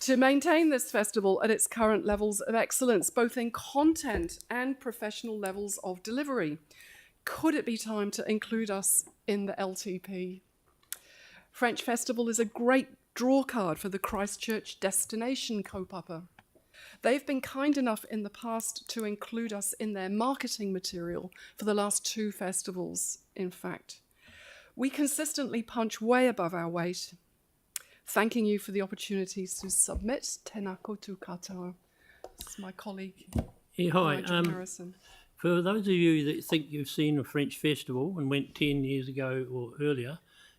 to maintain this festival at its current levels of excellence, both in content and professional levels of delivery. Could it be time to include us in the LTP? French Festival is a great draw card for the Christchurch Destination Kaupapa. They've been kind enough in the past to include us in their marketing material for the last 2 festivals, in fact. We consistently punch way above our weight. Thanking you for the opportunities to submit. Tēnā koutou katoa. This is my colleague, Yeah, hi. Nigel Harrison. For those of you that think you've seen a French festival and went 10 years ago or earlier,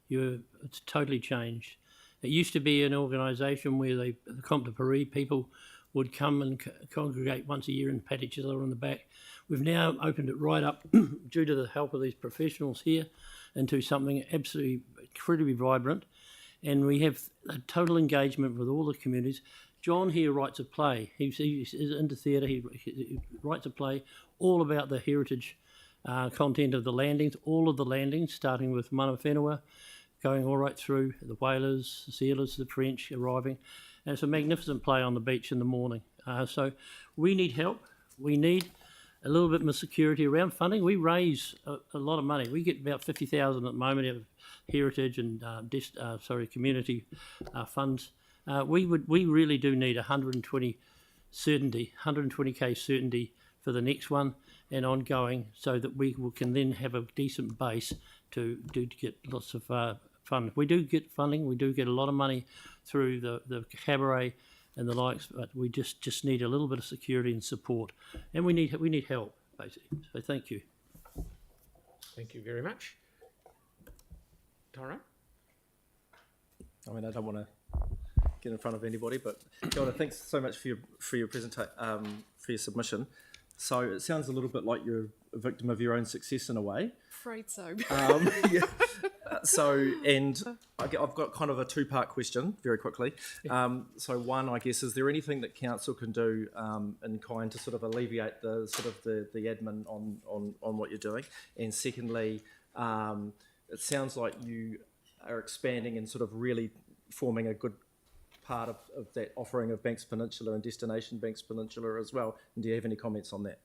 it's totally changed. It used to be an organisation where the Comte de Paris people would come and congregate once a year and pat each other on the back. We've now opened it right up, due to the help of these professionals here, into something absolutely incredibly vibrant. And we have a total engagement with all the communities. John here writes a play. He's into theatre. He writes a play all about the heritage content of the landings, all of the landings, starting with Mana Whenua, going all right through the whalers, the sealers, the French arriving. And it's a magnificent play on the beach in the morning. So we need help. We need a little bit more security around funding. We raise a lot of money. We get about 50,000 at the moment out of heritage and community funds. We really do need 120 certainty, 120k certainty for the next one and ongoing, so that we can then have a decent base to get lots of fun. We do get funding. We do get a lot of money through the cabaret and the likes, but we just need a little bit of security and support, and we need help basically. So thank you. Thank you very much. Tara? I mean, I don't want to get in front of anybody, but Kia ora, thanks so much for your for your submission. So it sounds a little bit like you're a victim of your own success in a way. Afraid so. Yeah. And I've got kind of a two-part question very quickly. So one, I guess, is there anything that council can do in kind to sort of alleviate the admin on what you're doing? And secondly, it sounds like you are expanding and sort of really forming a good part of that offering of Banks Peninsula and Destination Banks Peninsula as well. And do you have any comments on that?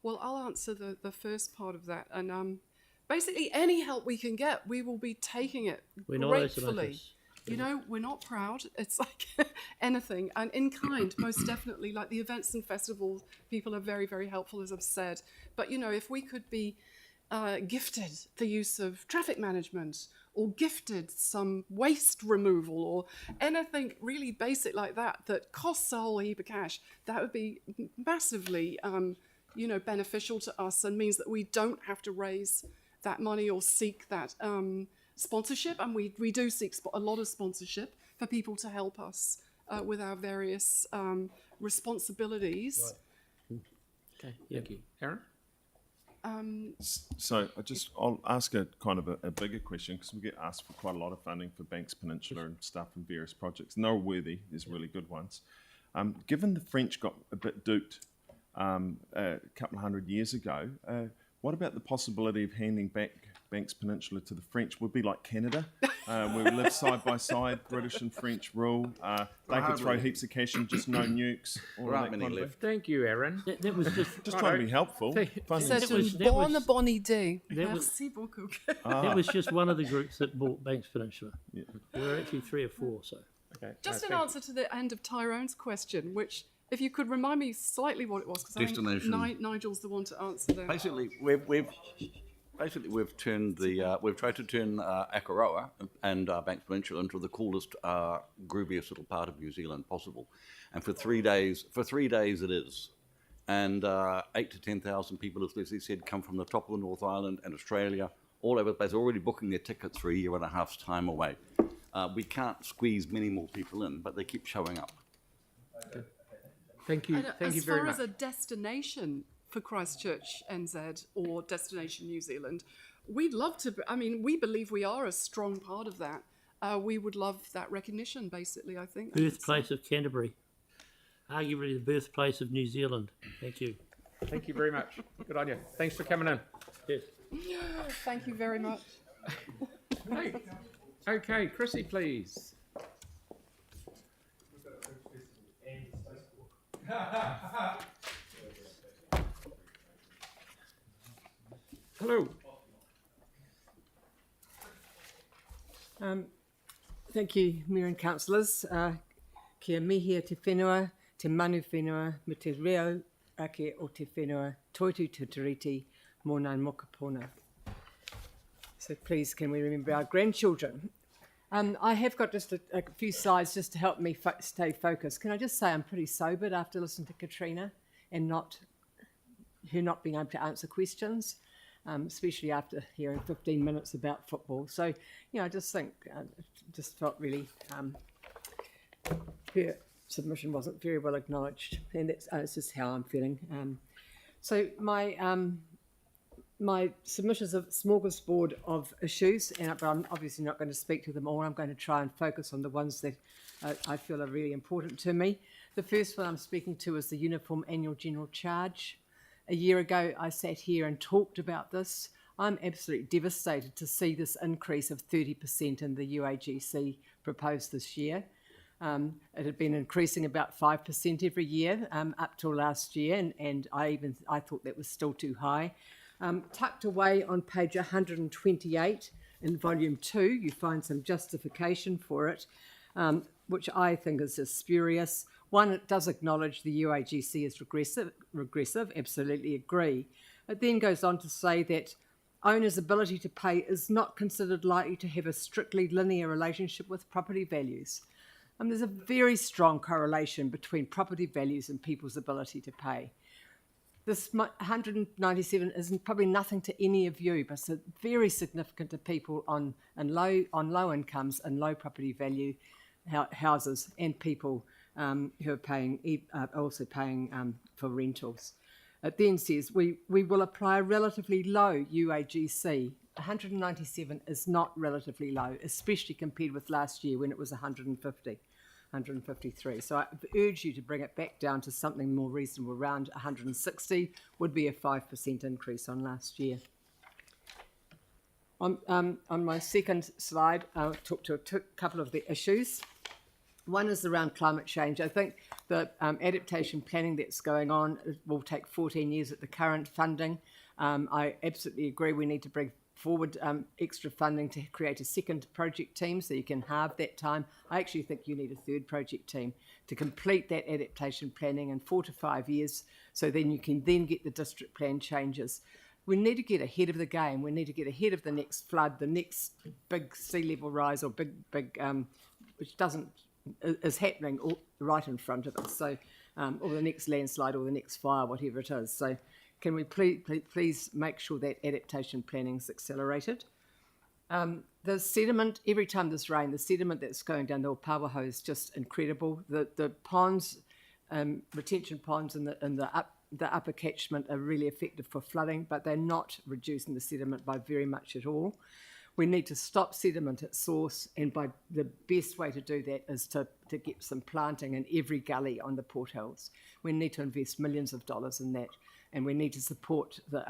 Well, I'll answer the first part of that. And basically, any help we can get, we will be taking it We're not gratefully. isolated. You know, we're not proud. It's like anything. And in kind, most definitely. Like the events and festivals, people are very, very helpful, as I've said. But, you know, if we could be gifted the use of traffic management or gifted some waste removal or anything really basic like that that costs a whole heap of cash, that would be massively, you know, beneficial to us and means that we don't have to raise that money or seek that sponsorship. And we do seek a lot of sponsorship for people to help us with our various responsibilities. Right. Okay, thank you. Aaron? So I'll ask a kind of a bigger question, because we get asked for quite a lot of funding for Banks Peninsula and stuff and various projects, and they're all worthy. There's really good ones. Given the French got a bit duped a couple of 100 years ago, what about the possibility of handing back Banks Peninsula to the French? Would be like Canada, where we live side by side, British and French rule. They could throw heaps of cash and just no nukes. All that kind of thing. Thank you, Aaron. That was just trying to be helpful. Bonne day. Merci beaucoup. That was just one of the groups that bought Banks Peninsula. Yeah. There were actually 3 or 4. So Just an answer to the end of Tyrone's question, which, if you could remind me slightly what it was, because I think Nigel's the one to answer that. Basically, we've turned we've tried to turn Akaroa and Banks Peninsula into the coolest, grooviest little part of New Zealand possible, and for 3 days it is, and 8,000 to 10,000 people, as Leslie said, come from the top of the North Island and Australia, all over the place, already booking their tickets for a year and a half's time away. We can't squeeze many more people in, but they keep showing up. Okay. Thank you. Thank you very much. As far as a destination for Christchurch NZ or Destination New Zealand, we'd love to. I mean, we believe we are a strong part of that. We would love that recognition, basically, I think. Birthplace of Canterbury, arguably the birthplace of New Zealand. Thank you. Thank you very much. Good on you. Thanks for coming in. Yes. Thank you very much. Hey. Okay, Chrissy, please. Hello. Thank you, Mayor and councillors. Kia mihi te whenua, te manu whenua, me te reo ake o te whenua, toitu te tiriti, mō ngā mokapona. So please, can we remember our grandchildren? I have got just a few slides just to help me stay focused. Can I just say I'm pretty sobered after listening to Katrina and her not being able to answer questions, especially after hearing 15 minutes about football. So, you know, I just think, just felt really, her submission wasn't very well acknowledged, and that's just how I'm feeling. So my submissions of smorgasbord of issues, but I'm obviously not going to speak to them all. I'm going to try and focus on the ones that I feel are really important to me. The first one I'm speaking to is the Uniform Annual General Charge. A year ago, I sat here and talked about this. I'm absolutely devastated to see this increase of 30% in the UAGC proposed this year. It had been increasing about 5% every year up till last year, and I thought that was still too high. Tucked away on page 128 in volume 2, you find some justification for it, which I think is just spurious. One, it does acknowledge the UAGC is regressive, absolutely agree. It then goes on to say that owners' ability to pay is not considered likely to have a strictly linear relationship with property values. There's a very strong correlation between property values and people's ability to pay. This 197 is probably nothing to any of you, but it's very significant to people on low incomes and low property value houses, and people who are paying also paying for rentals. It then says we will apply a relatively low UAGC. 197 is not relatively low, especially compared with last year when it was 153. So I urge you to bring it back down to something more reasonable. Around 160 would be a 5% increase on last year. On my second slide, I'll talk to a couple of the issues. One is around climate change. I think the adaptation planning that's going on will take 14 years at the current funding. I absolutely agree we need to bring forward extra funding to create a second project team so you can halve that time. I actually think you need a third project team to complete that adaptation planning in 4 to 5 years, so then you can then get the district plan changes. We need to get ahead of the game. We need to get ahead of the next flood, the next big sea level rise, or big which is happening right in front of us. So, or the next landslide, or the next fire, whatever it is. So, can we please make sure that adaptation planning is accelerated? The sediment, every time there's rain, the sediment that's going down the Opawaho is just incredible. The ponds, retention ponds in the upper catchment are really effective for flooding, but they're not reducing the sediment by very much at all. We need to stop sediment at source, and the best way to do that is to get some planting in every gully on the Port Hills. We need to invest millions of dollars in that, and we need to support the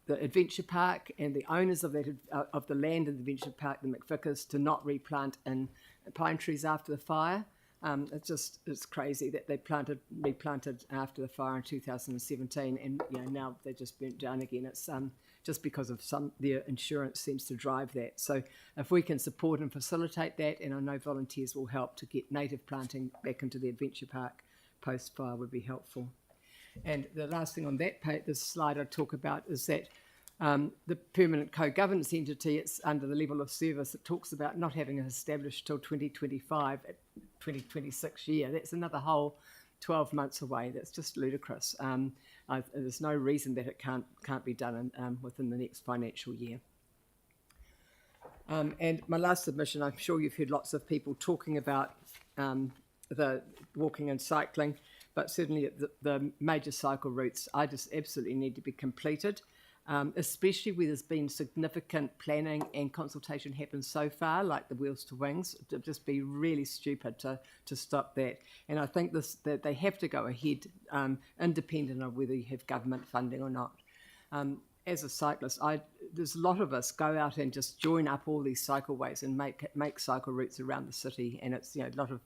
Adventure Park and the owners of the land in the Adventure Park, the McVickers, to not replant in pine trees after the fire. It's crazy that they replanted after the fire in 2017, and now they just burnt down again. It's just because of their insurance seems to drive that. So if we can support and facilitate that, and I know volunteers will help to get native planting back into the Adventure Park post-fire, would be helpful. And the last thing on this slide I talk about is that the permanent co-governance entity, it's under the level of service. It talks about not having it established till 2025, 2026 year. That's another whole 12 months away. That's just ludicrous. There's no reason that it can't be done within the next financial year. And my last submission, I'm sure you've heard lots of people talking about the walking and cycling, but certainly the major cycle routes, I just absolutely need to be completed, especially where there's been significant planning and consultation happen so far, like the Wheels to Wings. It'd just be really stupid to stop that. And I think that they have to go ahead, independent of whether you have government funding or not. As a cyclist, there's a lot of us go out and just join up all these cycleways and make cycle routes around the city, and it's a lot of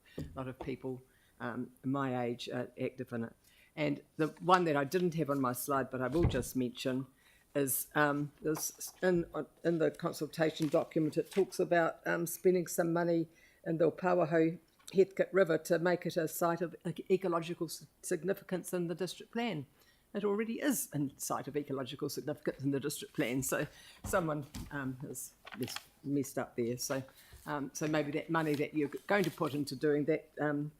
people my age are active in it. And the one that I didn't have on my slide, but I will just mention, is this in the consultation document. It talks about spending some money in the Opawaho Heathcote River to make it a site of ecological significance in the district plan. It already is a site of ecological significance in the district plan, so someone has messed up there. So maybe that money that you're going to put into doing that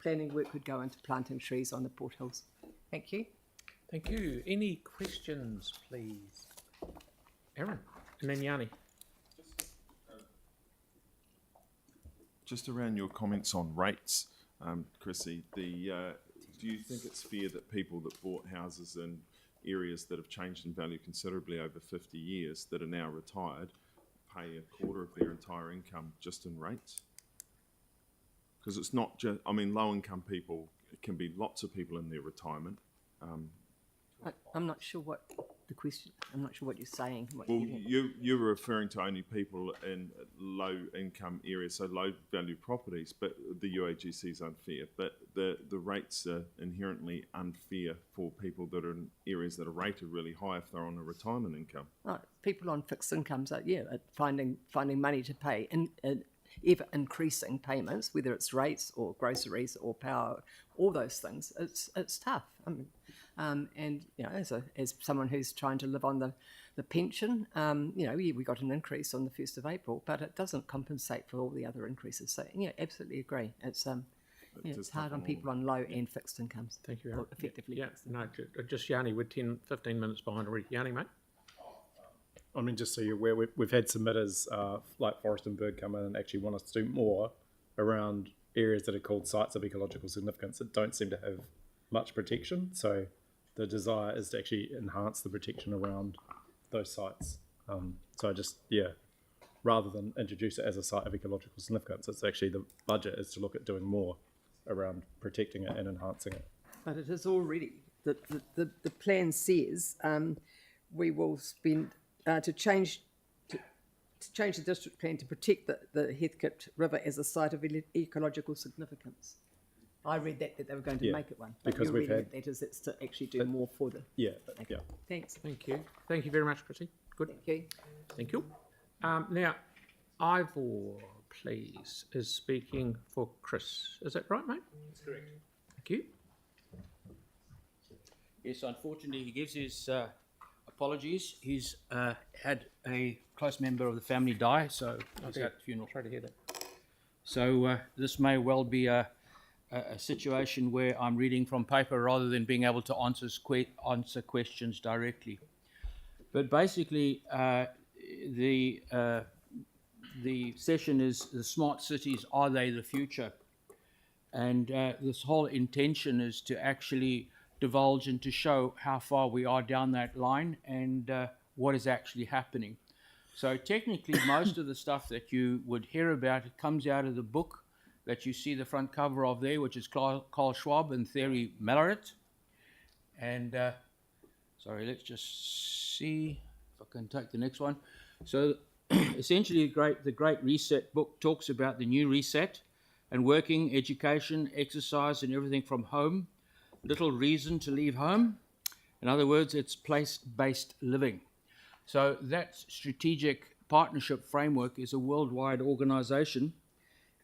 planning work could go into planting trees on the Port Hills. Thank you. Thank you. Any questions, please? Aaron, and then Yanni. Just around your comments on rates, Chrissy, do you think it's fair that people that bought houses in areas that have changed in value considerably over 50 years that are now retired pay a quarter of their entire income just in rates? Because it's not just, low income people, it can be lots of people in their retirement. I'm not sure what the question, I'm not sure what you're saying. You were referring to only people in low income areas, so low value properties, but the UAGC is unfair. But the rates are inherently unfair for people that are in areas that are rated really high if they're on a retirement income. People on fixed incomes are finding money to pay in ever increasing payments, whether it's rates or groceries or power, all those things. It's tough. And as someone who's trying to live on the pension, we got an increase on the 1st of April, but it doesn't compensate for all the other increases. So absolutely agree. It's Yeah, to it's stuff hard on all people on low and fixed incomes. Thank you, Or Aaron. effectively Yeah, fixed no, just Yanni, we're 15 minutes behind already. Yanni, mate? I mean, just so you're aware, we've had submitters like Forest and Bird come in and actually want us to do more around areas that are called sites of ecological significance that don't seem to have much protection. So the desire is to actually enhance the protection around those sites. So I just, rather than introduce it as a site of ecological significance, it's actually the budget is to look at doing more around protecting it and enhancing it. But it is already, the plan says we will spend, to change the district plan to protect the Heathcote River as a site of ecological significance. I read that they were going to make it one. But because you're we've reading had- it, that is, it's to actually do more for the... Okay. Thanks. Thank you. Thank you very much, Chrissy. Good. Thank you. Thank you. Now, Ivor, please, is speaking for Chris. Is that right, mate? That's correct. Thank you. Yes, unfortunately, he gives his apologies. He's had a close member of the family die, so he's at the funeral. Sorry to hear that. So this may well be a situation where I'm reading from paper rather than being able to answer questions directly. But basically, the session is the smart cities, are they the future? And this whole intention is to actually divulge and to show how far we are down that line and what is actually happening. So technically, most of the stuff that you would hear about, it comes out of the book that you see the front cover of there, which is Carl Schwab and Thierry Mellerit. And sorry, let's just see if I can take the next one. So essentially, the Great Reset book talks about the new reset and working, education, exercise, and everything from home. Little reason to leave home. In other words, it's place-based living. So that strategic partnership framework is a worldwide organization,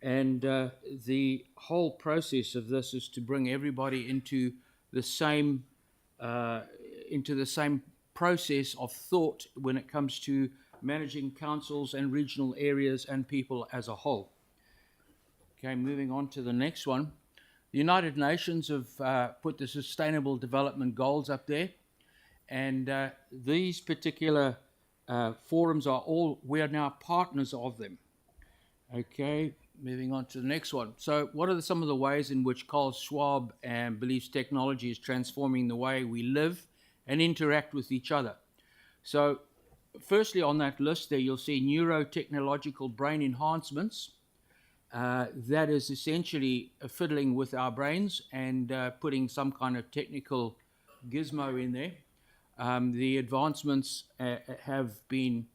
and the whole process of this is to bring everybody into the same process of thought when it comes to managing councils and regional areas and people as a whole. Okay, moving on to the next one. The United Nations have put the Sustainable Development Goals up there, and these particular forums we are now partners of them. Okay, moving on to the next one. So what are some of the ways in which Carl Schwab believes technology is transforming the way we live and interact with each other? So firstly on that list there, you'll see neurotechnological brain enhancements. That is essentially fiddling with our brains and putting some kind of technical gizmo in there. The advancements have been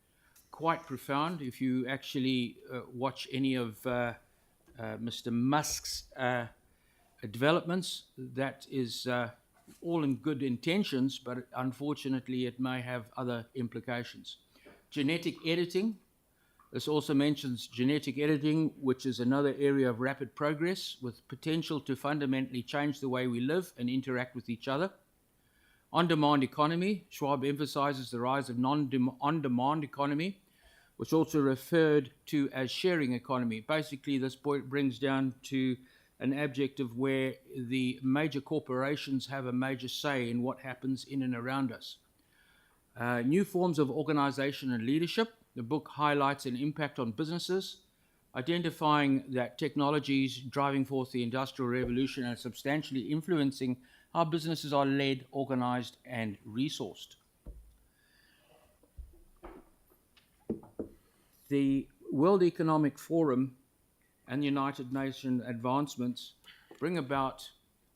quite profound. If you actually watch any of Mr. Musk's developments, that is all in good intentions, but unfortunately it may have other implications. Genetic editing. This also mentions genetic editing, which is another area of rapid progress with potential to fundamentally change the way we live and interact with each other. On-demand economy. Schwab emphasizes the rise of on-demand economy, which also referred to as sharing economy. Basically, this brings down to an objective where the major corporations have a major say in what happens in and around us. New forms of organization and leadership. The book highlights an impact on businesses, identifying that technology is driving forth the Industrial Revolution and substantially influencing how businesses are led, organized, and resourced. The World Economic Forum and the United Nations advancements bring about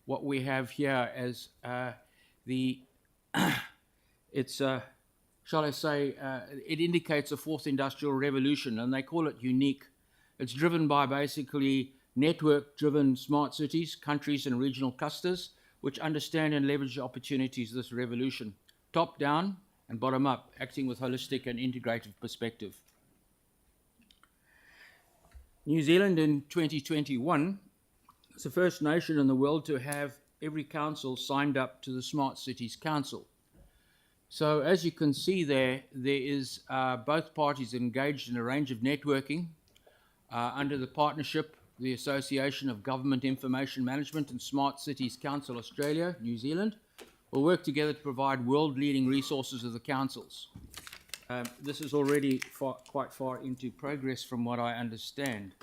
what we have here as shall I say, it indicates a fourth industrial revolution, and they call it unique. It's driven by basically network-driven smart cities, countries, and regional clusters, which understand and leverage the opportunities of this revolution, top-down and bottom-up, acting with holistic and integrative perspective. New Zealand in 2021 is the first nation in the world to have every council signed up to the Smart Cities Council. So as you can see there is both parties engaged in a range of networking under the partnership the Association of Government Information Management and Smart Cities Council Australia, New Zealand, will work together to provide world-leading resources to the councils. This is already quite far into progress from what I understand.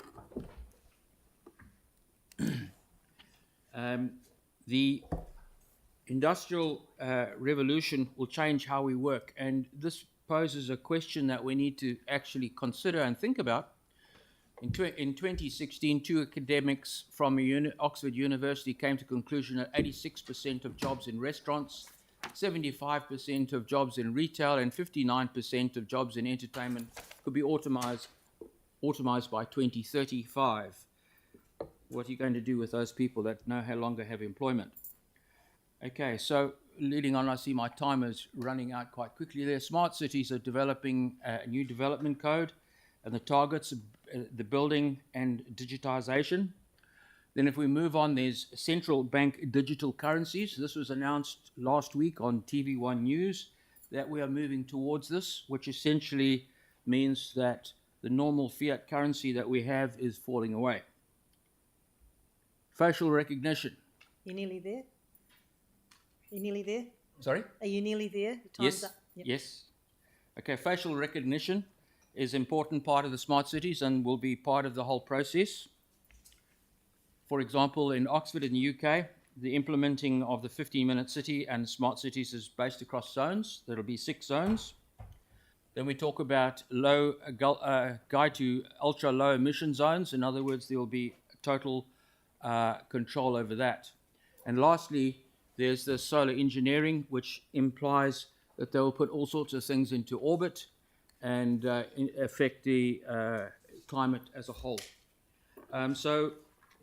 The industrial revolution will change how we work, and this poses a question that we need to actually consider and think about. In 2016, two academics from Oxford University came to the conclusion that 86% of jobs in restaurants, 75% of jobs in retail, and 59% of jobs in entertainment could be automised by 2035. What are you going to do with those people that no longer have employment? Okay, so leading on, I see my time is running out quite quickly there. Smart cities are developing a new development code, and the targets, the building and digitisation. Then if we move on, there's central bank digital currencies. This was announced last week on TV1 News that we are moving towards this, which essentially means that the normal fiat currency that we have is falling away. Facial recognition. You're nearly there? You're nearly there? Sorry? Are you nearly there? Yes. Up. Yep. Yes. Okay, facial recognition is an important part of the smart cities and will be part of the whole process. For example, in Oxford in the UK, the implementing of the 15-minute city and smart cities is based across zones. There will be 6 zones. Then we talk about guide to ultra low emission zones. In other words, there will be total control over that. And lastly, there's the solar engineering, which implies that they will put all sorts of things into orbit and affect the climate as a whole. So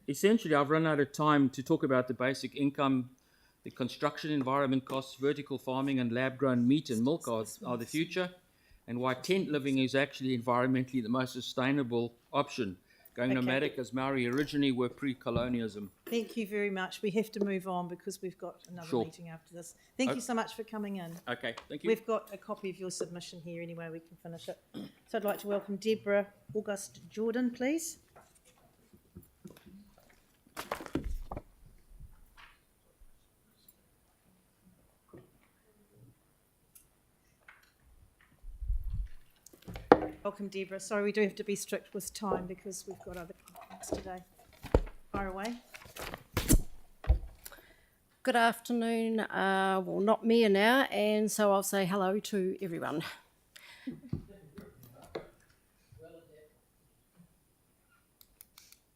essentially, I've run out of time to talk about the basic income, the construction environment costs, vertical farming and lab-grown meat and milk are the future, and why tent living is actually environmentally the most sustainable option. Going nomadic, as Maori originally were pre-colonialism. Thank you very much. We have to move on because we've got another meeting after this. Thank you so much for coming in. Okay, thank you. We've got a copy of your submission here anyway, we can finish it. So I'd like to welcome Deborah August Jordan, please. Welcome, Deborah. Sorry, we do have to be strict with time because we've got other commitments today. Fire away. Good afternoon. Well, not me now, and so I'll say hello to everyone.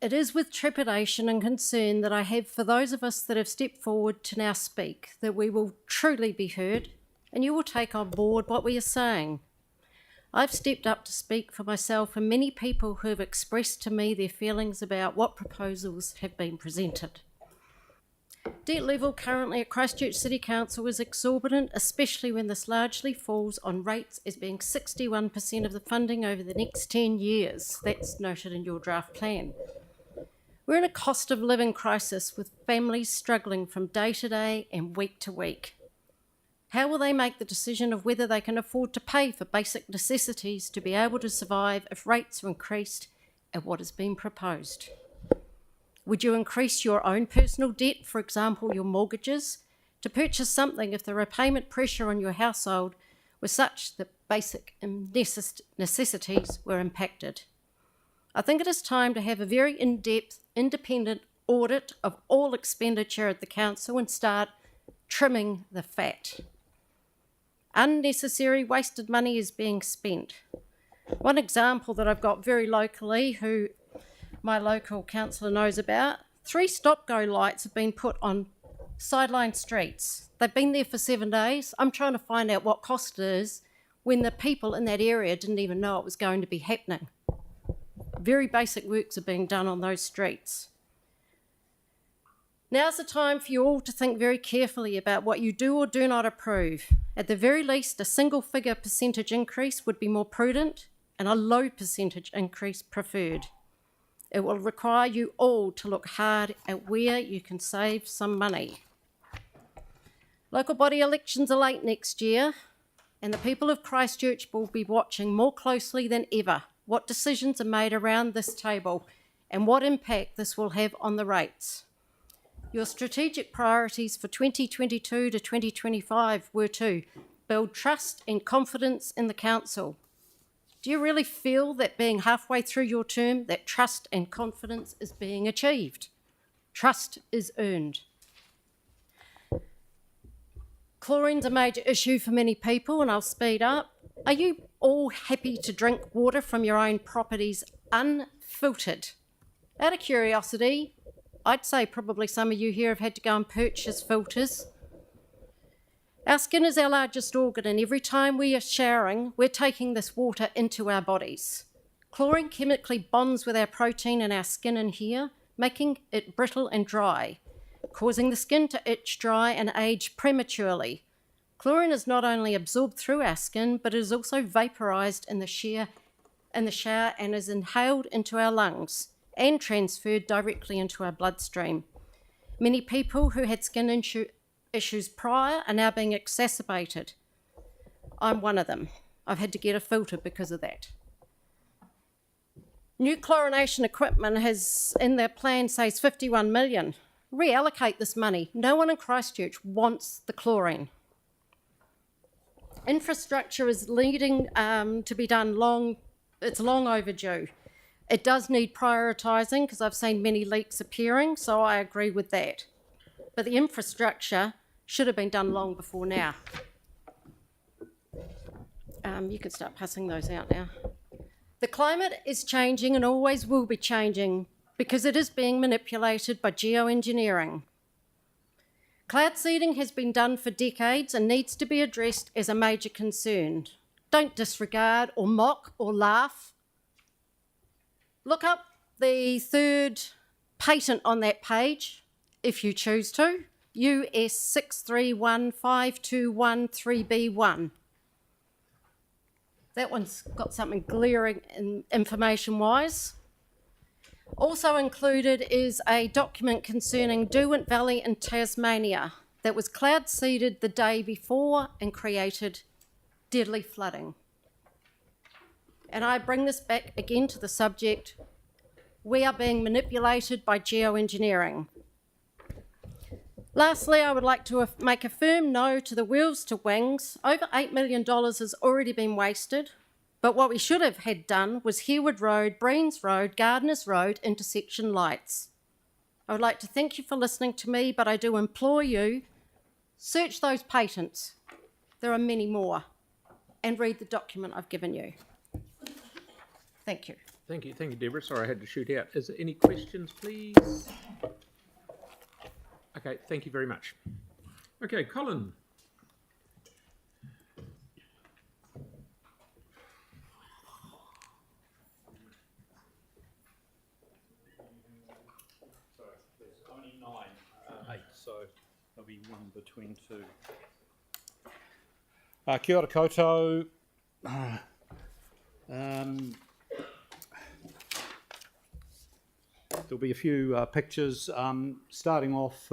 It is with trepidation and concern that I have for those of us that have stepped forward to now speak that we will truly be heard and you will take on board what we are saying. I've stepped up to speak for myself and many people who have expressed to me their feelings about what proposals have been presented. Debt level currently at Christchurch City Council is exorbitant, especially when this largely falls on rates as being 61% of the funding over the next 10 years. That's noted in your draft plan. We're in a cost of living crisis with families struggling from day to day and week to week. How will they make the decision of whether they can afford to pay for basic necessities to be able to survive if rates are increased at what has been proposed? Would you increase your own personal debt, for example, your mortgages, to purchase something if the repayment pressure on your household was such that basic necessities were impacted? I think it is time to have a very in-depth, independent audit of all expenditure at the council and start trimming the fat. Unnecessary wasted money is being spent. One example that I've got very locally, who my local councillor knows about, 3 stop-go lights have been put on sideline streets. They've been there for 7 days. I'm trying to find out what cost it is when the people in that area didn't even know it was going to be happening. Very basic works are being done on those streets. Now's the time for you all to think very carefully about what you do or do not approve. At the very least, a single-figure percentage increase would be more prudent and a low percentage increase preferred. It will require you all to look hard at where you can save some money. Local body elections are late next year, and the people of Christchurch will be watching more closely than ever what decisions are made around this table and what impact this will have on the rates. Your strategic priorities for 2022 to 2025 were to build trust and confidence in the council. Do you really feel that being halfway through your term, that trust and confidence is being achieved? Trust is earned. Chlorine's a major issue for many people, and I'll speed up. Are you all happy to drink water from your own properties unfiltered? Out of curiosity, I'd say probably some of you here have had to go and purchase filters. Our skin is our largest organ, and every time we are showering, we're taking this water into our bodies. Chlorine chemically bonds with our protein in our skin and hair, making it brittle and dry, causing the skin to itch, dry, and age prematurely. Chlorine is not only absorbed through our skin, but it is also vaporised in the shower and is inhaled into our lungs and transferred directly into our bloodstream. Many people who had skin issues prior are now being exacerbated. I'm one of them. I've had to get a filter because of that. New chlorination equipment has, in their plan, says 51 million. Reallocate this money. No one in Christchurch wants the chlorine. Infrastructure is leading to be done it's long overdue. It does need prioritising because I've seen many leaks appearing, so I agree with that. But the infrastructure should have been done long before now. You can start passing those out now. The climate is changing and always will be changing because it is being manipulated by geoengineering. Cloud seeding has been done for decades and needs to be addressed as a major concern. Don't disregard or mock or laugh. Look up the third patent on that page, if you choose to, US 631521-3B1. That one's got something glaring information-wise. Also included is a document concerning Derwent Valley in Tasmania that was cloud seeded the day before and created deadly flooding. And I bring this back again to the subject. We are being manipulated by geoengineering. Lastly, I would like to make a firm no to the wheels to wings. Over $8 million has already been wasted, but what we should have had done was Hereward Road, Breens Road, Gardeners Road intersection lights. I would like to thank you for listening to me, but I do implore you, search those patents. There are many more, and read the document I've given you. Thank you. Thank you, Deborah. Sorry I had to shoot out. Is there any questions, please? Okay, thank you very much. Okay, Colin. So there's only 9, 8, so there'll be one between two. Kia ora koutou. There'll be a few pictures. Starting off,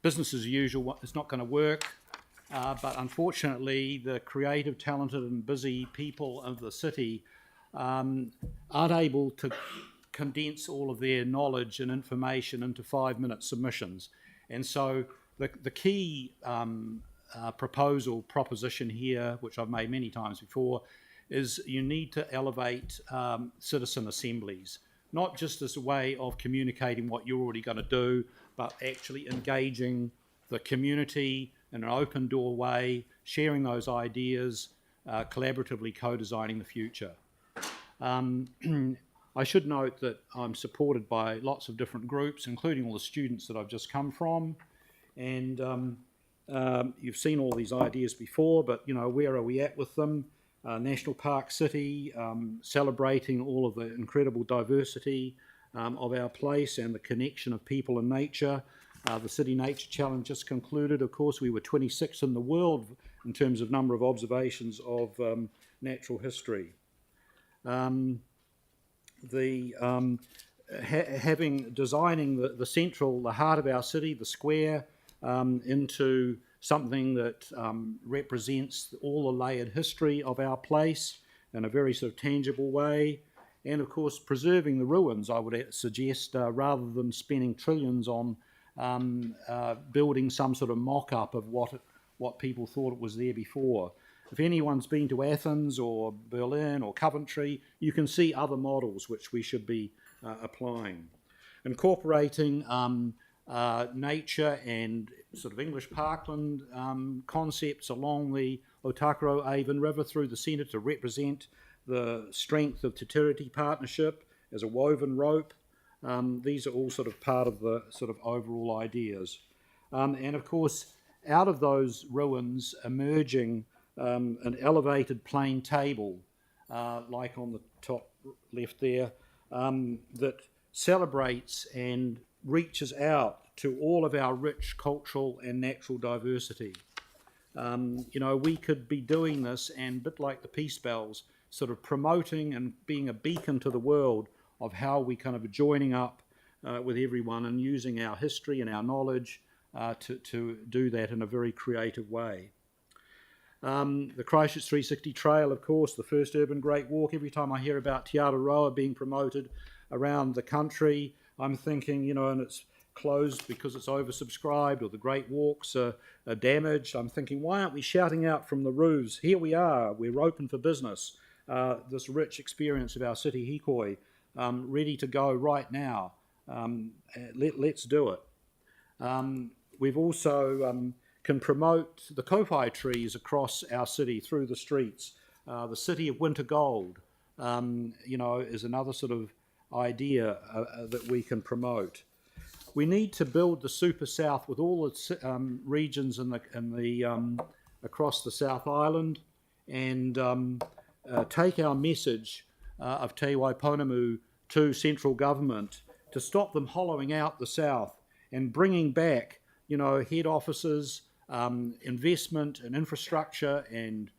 business as usual. It's not going to work, but unfortunately, the creative, talented, and busy people of the city aren't able to condense all of their knowledge and information into 5-minute submissions. And so, the key proposition here, which I've made many times before, is you need to elevate citizen assemblies, not just as a way of communicating what you're already going to do, but actually engaging the community in an open door way, sharing those ideas, collaboratively co-designing the future. I should note that I'm supported by lots of different groups, including all the students that I've just come from, and you've seen all these ideas before, but where are we at with them? National Park City, celebrating all of the incredible diversity of our place and the connection of people and nature. The City Nature Challenge just concluded. Of course, we were 26th in the world in terms of number of observations of natural history. Designing the heart of our city, the square, into something that represents all the layered history of our place in a very sort of tangible way, And of course, preserving the ruins, I would suggest, rather than spending trillions on building some sort of mock-up of what people thought it was there before. If anyone's been to Athens or Berlin or Coventry, you can see other models which we should be applying. Incorporating nature and sort of English parkland concepts along the Otakaro Avon River through the centre to represent the strength of Te Tiriti partnership as a woven rope. These are all sort of part of the sort of overall ideas. And of course, out of those ruins emerging an elevated plain table, like on the top left there, that celebrates and reaches out to all of our rich cultural and natural diversity. We could be doing this, and a bit like the Peace Bells, sort of promoting and being a beacon to the world of how we kind of are joining up with everyone and using our history and our knowledge to do that in a very creative way. The Christchurch 360 Trail, of course, the first urban Great Walk. Every time I hear about Te Aroa being promoted around the country, I'm thinking, and it's closed because it's oversubscribed or the Great Walks are damaged. I'm thinking, why aren't we shouting out from the roofs? Here we are, we're open for business. This rich experience of our city hikoi, ready to go right now. Let's do it. We've also can promote the kowhai trees across our city through the streets. The City of Winter Gold, is another sort of idea that we can promote. We need to build the Super South with all its regions across the South Island, and take our message of Te Waiponamu to central government to stop them hollowing out the South and bringing back, head offices, investment in infrastructure and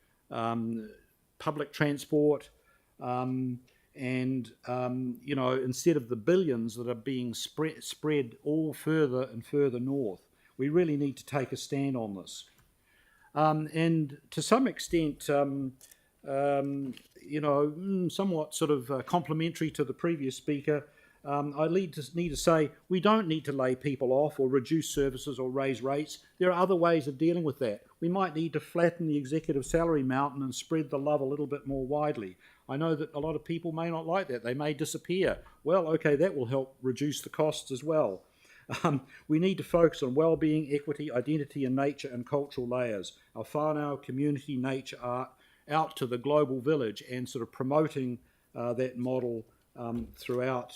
public transport, instead of the billions that are being spread all further and further north. We really need to take a stand on this. And to some extent, somewhat sort of complementary to the previous speaker, I need to say we don't need to lay people off or reduce services or raise rates. There are other ways of dealing with that. We might need to flatten the executive salary mountain and spread the love a little bit more widely. I know that a lot of people may not like that. They may disappear. Well, okay, that will help reduce the costs as well. We need to focus on well-being, equity, identity and nature and cultural layers. Our whānau, community, nature, art, out to the global village and sort of promoting that model throughout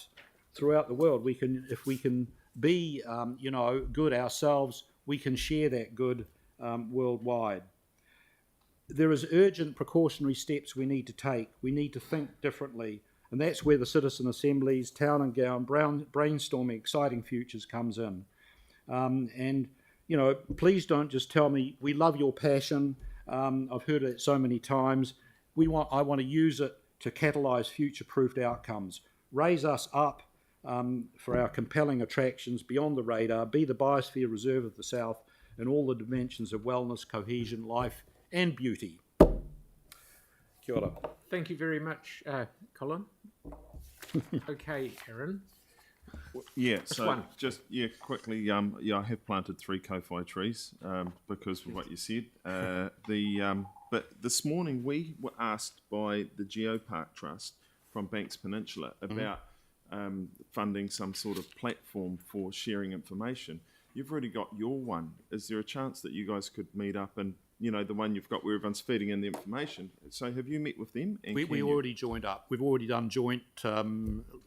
the world. If we can be, good ourselves, we can share that good worldwide. There is urgent precautionary steps we need to take. We need to think differently, and that's where the citizen assemblies, town and gown, brainstorming exciting futures comes in. Please don't just tell me we love your passion. I've heard it so many times. I want to use it to catalyse future-proofed outcomes. Raise us up for our compelling attractions beyond the radar, be the biosphere reserve of the South in all the dimensions of wellness, cohesion, life and beauty. Kia ora. Thank you very much, Colin. Okay, Aaron. Yeah, so quickly, I have planted 3 kowhai trees because of what you said. But this morning we were asked by the Geopark Trust from Banks Peninsula about funding some sort of platform for sharing information. You've already got your one. Is there a chance that you guys could meet up and, the one you've got where everyone's feeding in the information? So have you met with them? And we already joined up. We've already done joint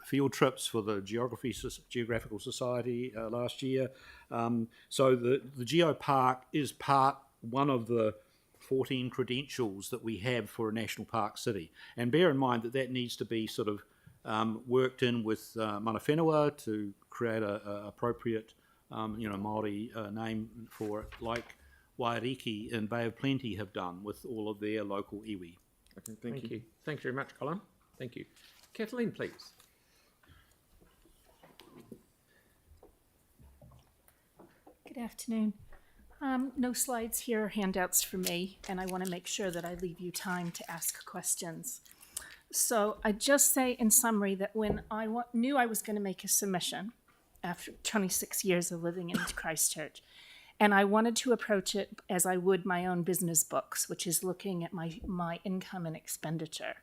field trips for the Geographical Society last year. So the Geopark is one of the 14 credentials that we have for a national park city. And bear in mind that needs to be sort of worked in with mana whenua to create a appropriate Māori name for it, like Wairiki and Bay of Plenty have done with all of their local iwi. Okay, thank you. Thanks very much, Colin. Thank you. Kathleen, please. Good afternoon. No slides here, handouts for me, and I want to make sure that I leave you time to ask questions. So I just say in summary that when I knew I was going to make a submission after 26 years of living in Christchurch, and I wanted to approach it as I would my own business books, which is looking at my income and expenditure.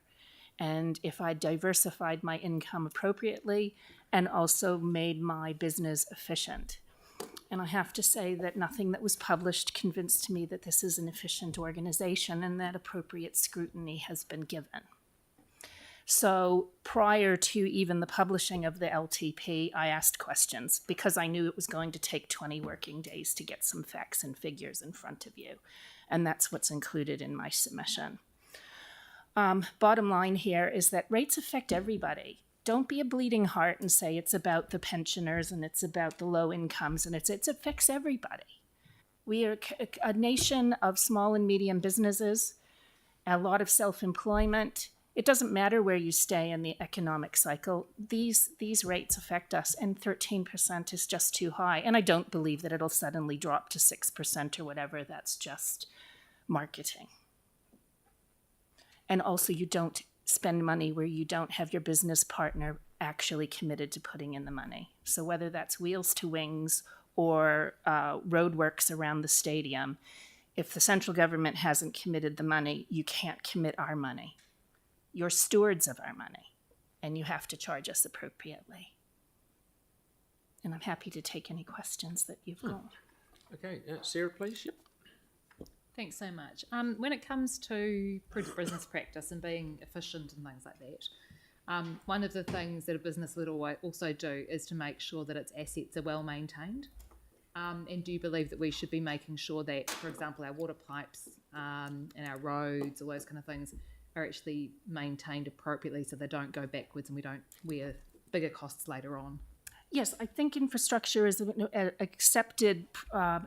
And if I diversified my income appropriately and also made my business efficient. And I have to say that nothing that was published convinced me that this is an efficient organization and that appropriate scrutiny has been given. So prior to even the publishing of the LTP, I asked questions because I knew it was going to take 20 working days to get some facts and figures in front of you. And that's what's included in my submission. Bottom line here is that rates affect everybody. Don't be a bleeding heart and say it's about the pensioners and it's about the low incomes, and it affects everybody. We are a nation of small and medium businesses, a lot of self-employment. It doesn't matter where you stay in the economic cycle. These rates affect us, and 13% is just too high. And I don't believe that it'll suddenly drop to 6% or whatever. That's just marketing. And also, you don't spend money where you don't have your business partner actually committed to putting in the money. So whether that's Wheels to Wings or roadworks around the stadium, if the central government hasn't committed the money, you can't commit our money. You're stewards of our money, and you have to charge us appropriately. And I'm happy to take any questions that you've got. Okay, Sarah, please. Yep. Thanks so much. When it comes to business practice and being efficient and things like that, one of the things that a business would also do is to make sure that its assets are well maintained. And do you believe that we should be making sure that, for example, our water pipes and our roads, all those kind of things, are actually maintained appropriately so they don't go backwards and we don't wear bigger costs later on? Yes, I think infrastructure is an accepted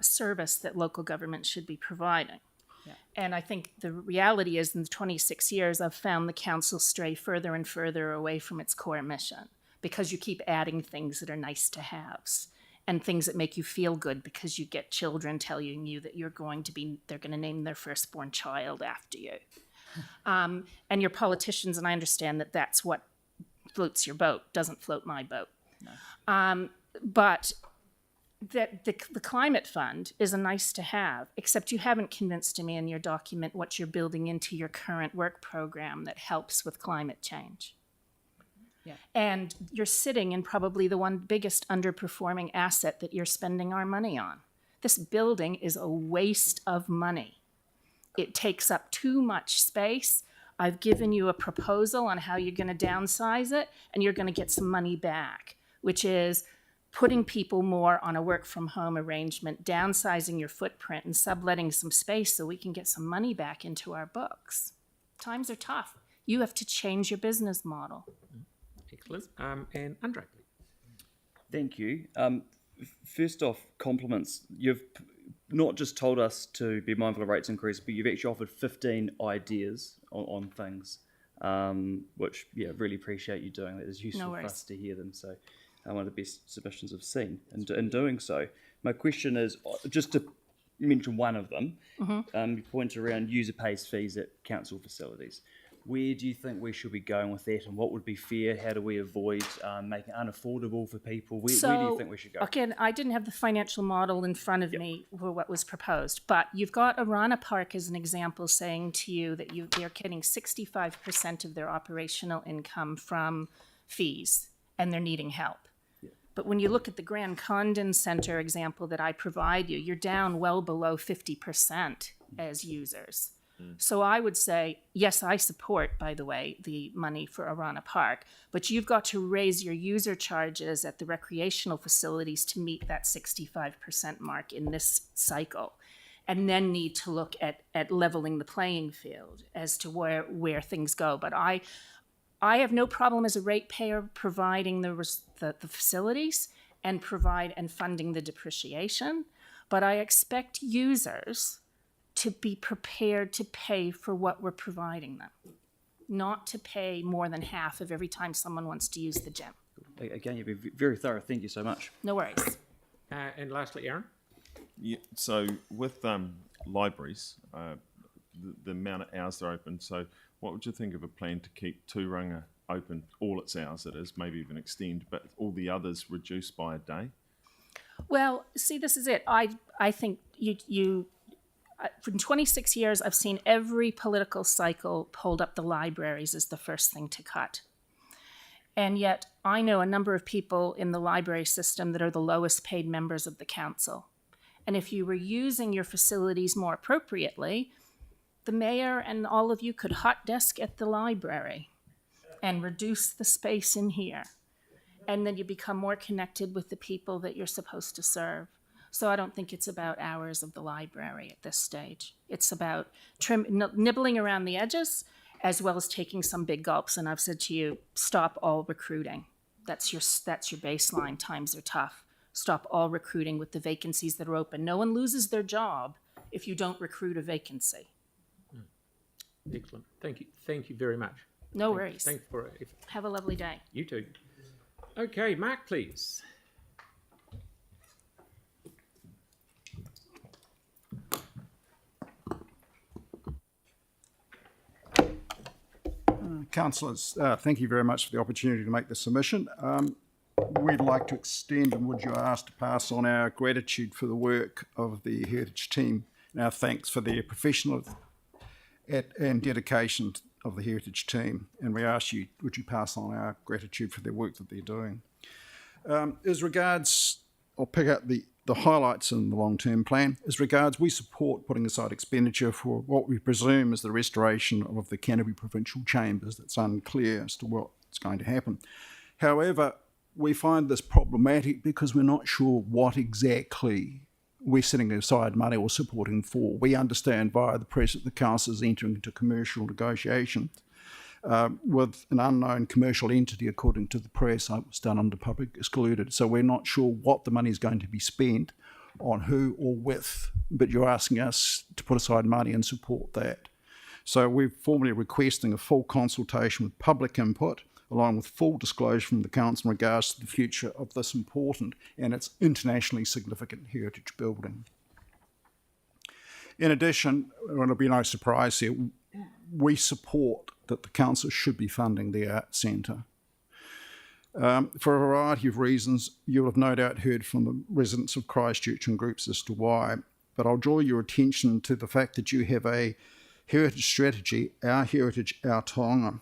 service that local government should be providing. Yeah. And I think the reality is in the 26 years, I've found the council stray further and further away from its core mission because you keep adding things that are nice to haves and things that make you feel good because you get children telling you that they're going to name their firstborn child after you. And your politicians, and I understand that that's what floats your boat, doesn't float my boat. No. But that the climate fund is a nice to have, except you haven't convinced me in your document what you're building into your current work program that helps with climate change. Yeah. And you're sitting in probably the one biggest underperforming asset that you're spending our money on. This building is a waste of money. It takes up too much space. I've given you a proposal on how you're going to downsize it, and you're going to get some money back, which is putting people more on a work from home arrangement, downsizing your footprint and subletting some space so we can get some money back into our books. Times are tough. You have to change your business model. Excellent. And Andre. Thank you. First off, compliments. You've not just told us to be mindful of rates increase, but you've actually offered 15 ideas on things, which, really appreciate you doing that. It's useful for us to hear them. So one of the best submissions I've seen in doing so. My question is, just to mention one of them, you pointed around user pays fees at council facilities. Where do you think we should be going with that, and what would be fair? How do we avoid making it unaffordable for people? Where do you think we should go? Again, I didn't have the financial model in front of me for what was proposed, but you've got Arana Park as an example saying to you that they're getting 65% of their operational income from fees, and they're needing help. Yeah. But when you look at the Grand Condon Centre example that I provide you, you're down well below 50% as users. So I would say, yes, I support, by the way, the money for Arana Park, but you've got to raise your user charges at the recreational facilities to meet that 65% mark in this cycle, and then need to look at leveling the playing field as to where things go. But I have no problem as a ratepayer providing the facilities and funding the depreciation, but I expect users to be prepared to pay for what we're providing them, not to pay more than half of every time someone wants to use the gym. Again, you've been very thorough. Thank you so much. No worries. And lastly, Aaron? Yeah, so with libraries, the amount of hours they're open, so what would you think of a plan to keep Tūranga open all its hours, it is, maybe even extend, but all the others reduced by a day? Well, see, this is it. I think for 26 years, I've seen every political cycle hold up the libraries as the first thing to cut. And yet I know a number of people in the library system that are the lowest paid members of the council. And if you were using your facilities more appropriately, the mayor and all of you could hot desk at the library and reduce the space in here. And then you become more connected with the people that you're supposed to serve. So I don't think it's about hours of the library at this stage. It's about nibbling around the edges, as well as taking some big gulps. And I've said to you, stop all recruiting. That's your baseline. Times are tough. Stop all recruiting with the vacancies that are open. No one loses their job if you don't recruit a vacancy. Excellent. Thank you. Thank you very much. No worries. Thanks for it. Have a lovely day. You too. Okay, Mark, please. Councillors, thank you very much for the opportunity to make the submission. We'd like to extend, and would you ask to pass on our gratitude for the work of the Heritage team and our thanks for their professionalism and dedication of the Heritage team. And we ask you, would you pass on our gratitude for their work that they're doing. As regards, I'll pick out the highlights in the long-term plan. As regards, we support putting aside expenditure for what we presume is the restoration of the Canterbury Provincial Chambers. That's unclear as to what's going to happen. However, we find this problematic because we're not sure what exactly we're setting aside money or supporting for. We understand via the press that the council is entering into commercial negotiations with an unknown commercial entity, according to the press. It was done under public excluded. So we're not sure what the money is going to be spent on, who or with, but you're asking us to put aside money and support that. So we're formally requesting a full consultation with public input, along with full disclosure from the council in regards to the future of this important and its internationally significant heritage building. In addition, and it'll be no surprise here, we support that the council should be funding the Arts Centre. For a variety of reasons, you'll have no doubt heard from the residents of Christchurch and groups as to why, but I'll draw your attention to the fact that you have a heritage strategy, Our Heritage, Our Taonga.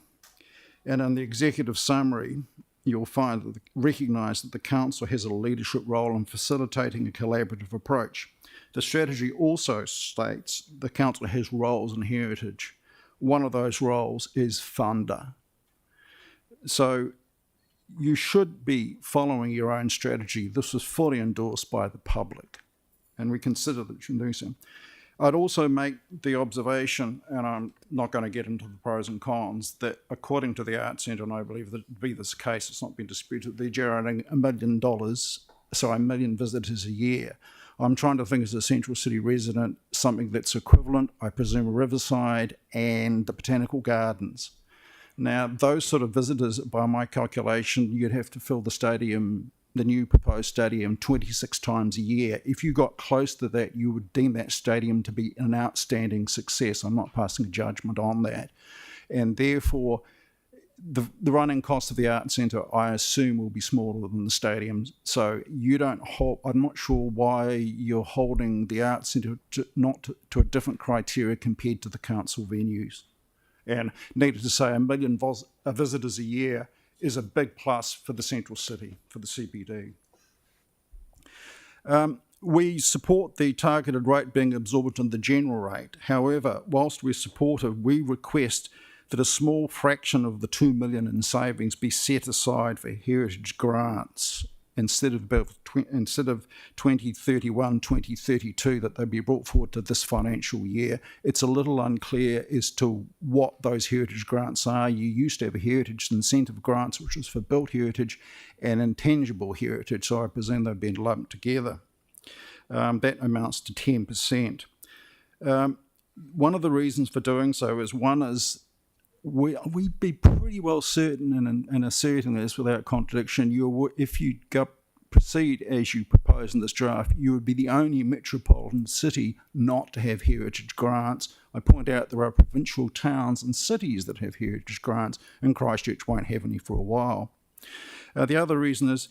And in the executive summary, you'll recognise that the council has a leadership role in facilitating a collaborative approach. The strategy also states the council has roles in heritage. One of those roles is funder. So you should be following your own strategy. This was fully endorsed by the public, and we consider that you should do so. I'd also make the observation, and I'm not going to get into the pros and cons, that according to the Arts Centre, and I believe that to be this case, it's not been disputed, they're generating $1 million visitors a year. I'm trying to think as a Central City resident, something that's equivalent, I presume, Riverside and the Botanical Gardens. Now, those sort of visitors, by my calculation, you'd have to fill the stadium, the new proposed stadium, 26 times a year. If you got close to that, you would deem that stadium to be an outstanding success. I'm not passing a judgment on that. And therefore, the running cost of the Arts Centre, I assume, will be smaller than the stadium. So you don't hold, I'm not sure why you're holding the Arts Centre to a different criteria compared to the council venues. And needless to say, 1 million visitors a year is a big plus for the Central City, for the CBD. We support the targeted rate being absorbed in the general rate. However, whilst we're supportive, we request that a small fraction of the 2 million in savings be set aside for heritage grants instead of 2031, 2032, that they be brought forward to this financial year. It's a little unclear as to what those heritage grants are. You used to have a heritage incentive grants, which was for built heritage and intangible heritage, so I presume they've been lumped together. That amounts to 10%. One of the reasons for doing so is, we'd be pretty well certain in asserting this without contradiction, if you proceed as you propose in this draft, you would be the only metropolitan city not to have heritage grants. I point out there are provincial towns and cities that have heritage grants, and Christchurch won't have any for a while. The other reason is,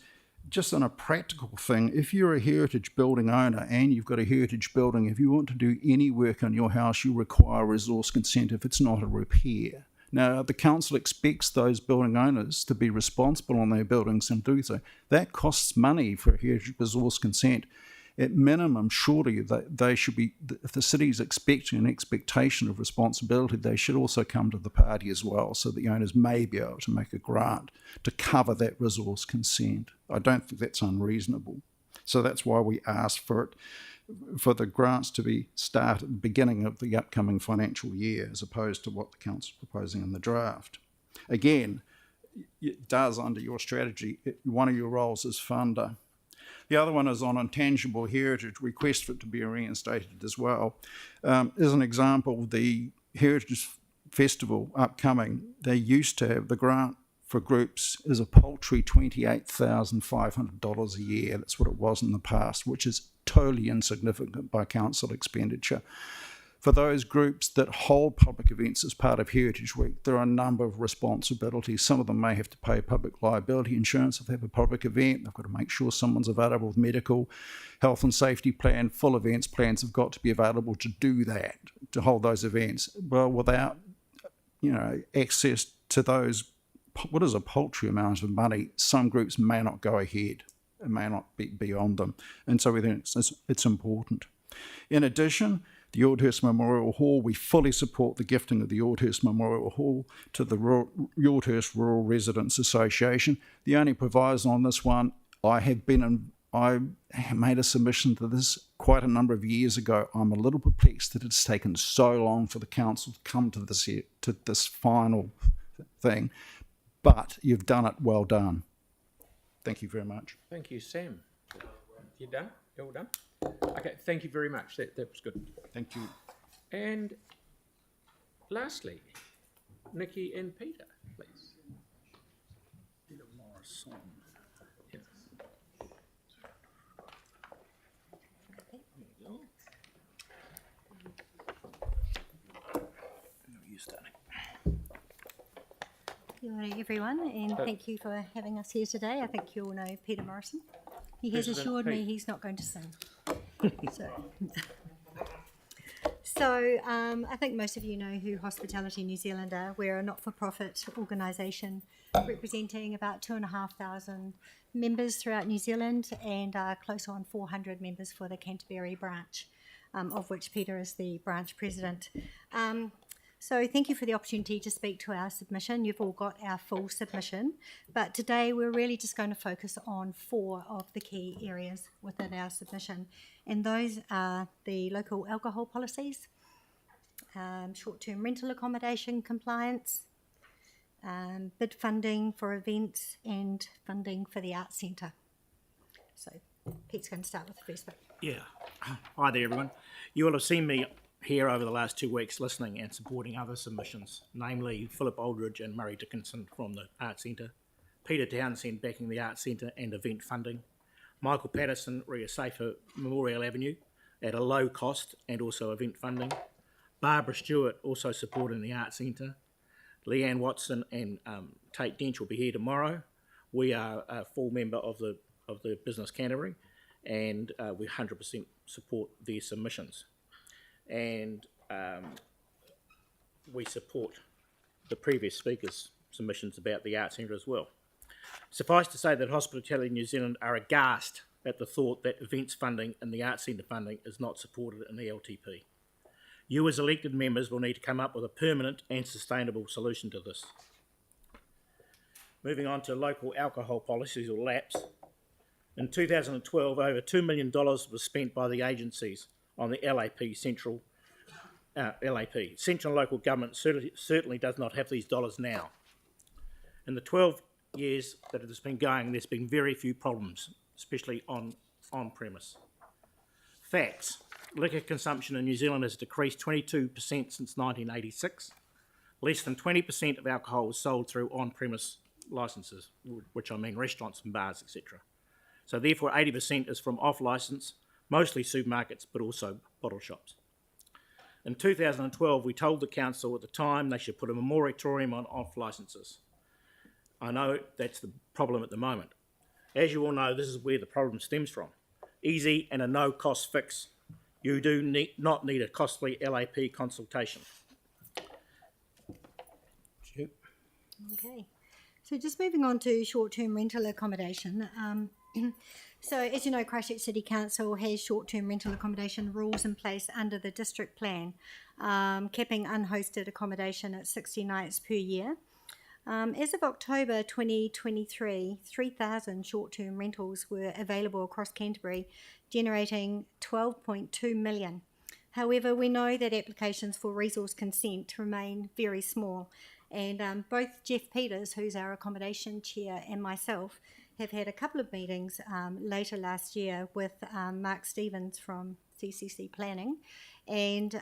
just on a practical thing, if you're a heritage building owner and you've got a heritage building, if you want to do any work on your house, you require resource consent if it's not a repair. Now, the council expects those building owners to be responsible on their buildings and do so. That costs money for a heritage resource consent. At minimum, surely they should be, if the city's expecting an expectation of responsibility, they should also come to the party as well, so the owners may be able to make a grant to cover that resource consent. I don't think that's unreasonable. So that's why we asked for the grants to be started at the beginning of the upcoming financial year, as opposed to what the council's proposing in the draft. Again, it does, under your strategy, one of your roles is funder. The other one is on intangible heritage, request for it to be reinstated as well. As an example, the Heritage Festival upcoming, they used to have the grant for groups is a paltry $28,500 a year. That's what it was in the past, which is totally insignificant by council expenditure. For those groups that hold public events as part of Heritage Week, there are a number of responsibilities. Some of them may have to pay public liability insurance if they have a public event. They've got to make sure someone's available with medical, health and safety plan. Full events plans have got to be available to do that, to hold those events. Well, without, access to those, what is a paltry amount of money, some groups may not go ahead. It may not be beyond them. And so we think it's important. In addition, the Aldhurst Memorial Hall, we fully support the gifting of the Aldhurst Memorial Hall to the Aldhurst Rural Residents Association. The only proviso on this one, I made a submission to this quite a number of years ago. I'm a little perplexed that it's taken so long for the council to come to this final thing, but you've done it well done. Thank you very much. Thank you, Sam. You done? You all done? Okay, thank you very much. That was good. Thank you. And lastly, Nikki and Peter, please. Peter Morrison. Yeah. Good morning, everyone, and thank you for having us here today. I think you all know Peter Morrison. He has assured me he's not going to sing. So I think most of you know who Hospitality New Zealand are. We're a not-for-profit organisation representing about 2,500 members throughout New Zealand and close on 400 members for the Canterbury branch, of which Peter is the branch president. So thank you for the opportunity to speak to our submission. You've all got our full submission, but today we're really just going to focus on 4 of the key areas within our submission, and those are the local alcohol policies, short-term rental accommodation compliance, bid funding for events, and funding for the Arts Centre. So Pete's going to start with the first bit. Yeah. Hi there, everyone. You will have seen me here over the last 2 weeks listening and supporting other submissions, namely Philip Aldridge and Murray Dickinson from the Arts Centre, Peter Townsend backing the Arts Centre and event funding, Michael Patterson re a safer Memorial Avenue at a low cost and also event funding, Barbara Stewart also supporting the Arts Centre, Leanne Watson and Tate Dench will be here tomorrow. We are a full member of the Business Canterbury, and we 100% support their submissions. And we support the previous speakers' submissions about the Arts Centre as well. Suffice to say that Hospitality New Zealand are aghast at the thought that events funding and the Arts Centre funding is not supported in the LTP. You as elected members will need to come up with a permanent and sustainable solution to this. Moving on to local alcohol policies or LAPs. In 2012, over $2 million was spent by the agencies on the LAP Central and local government certainly does not have these dollars now. In the 12 years that it has been going, there's been very few problems, especially on-premise. Facts. Liquor consumption in New Zealand has decreased 22% since 1986. Less than 20% of alcohol is sold through on-premise licences, which I mean restaurants and bars, etc. So therefore 80% is from off-licence, mostly supermarkets, but also bottle shops. In 2012, we told the council at the time they should put a moratorium on off licences. I know that's the problem at the moment. As you all know, this is where the problem stems from. Easy and a no-cost fix. You do not need a costly LAP consultation. Okay, so just moving on to short-term rental accommodation. So as you know, Christchurch City Council has short-term rental accommodation rules in place under the district plan, capping unhosted accommodation at 60 nights per year. As of October 2023, 3,000 short-term rentals were available across Canterbury, generating 12.2 million. However, we know that applications for resource consent remain very small, and both Jeff Peters, who's our accommodation chair, and myself have had a couple of meetings later last year with Mark Stevens from CCC Planning, and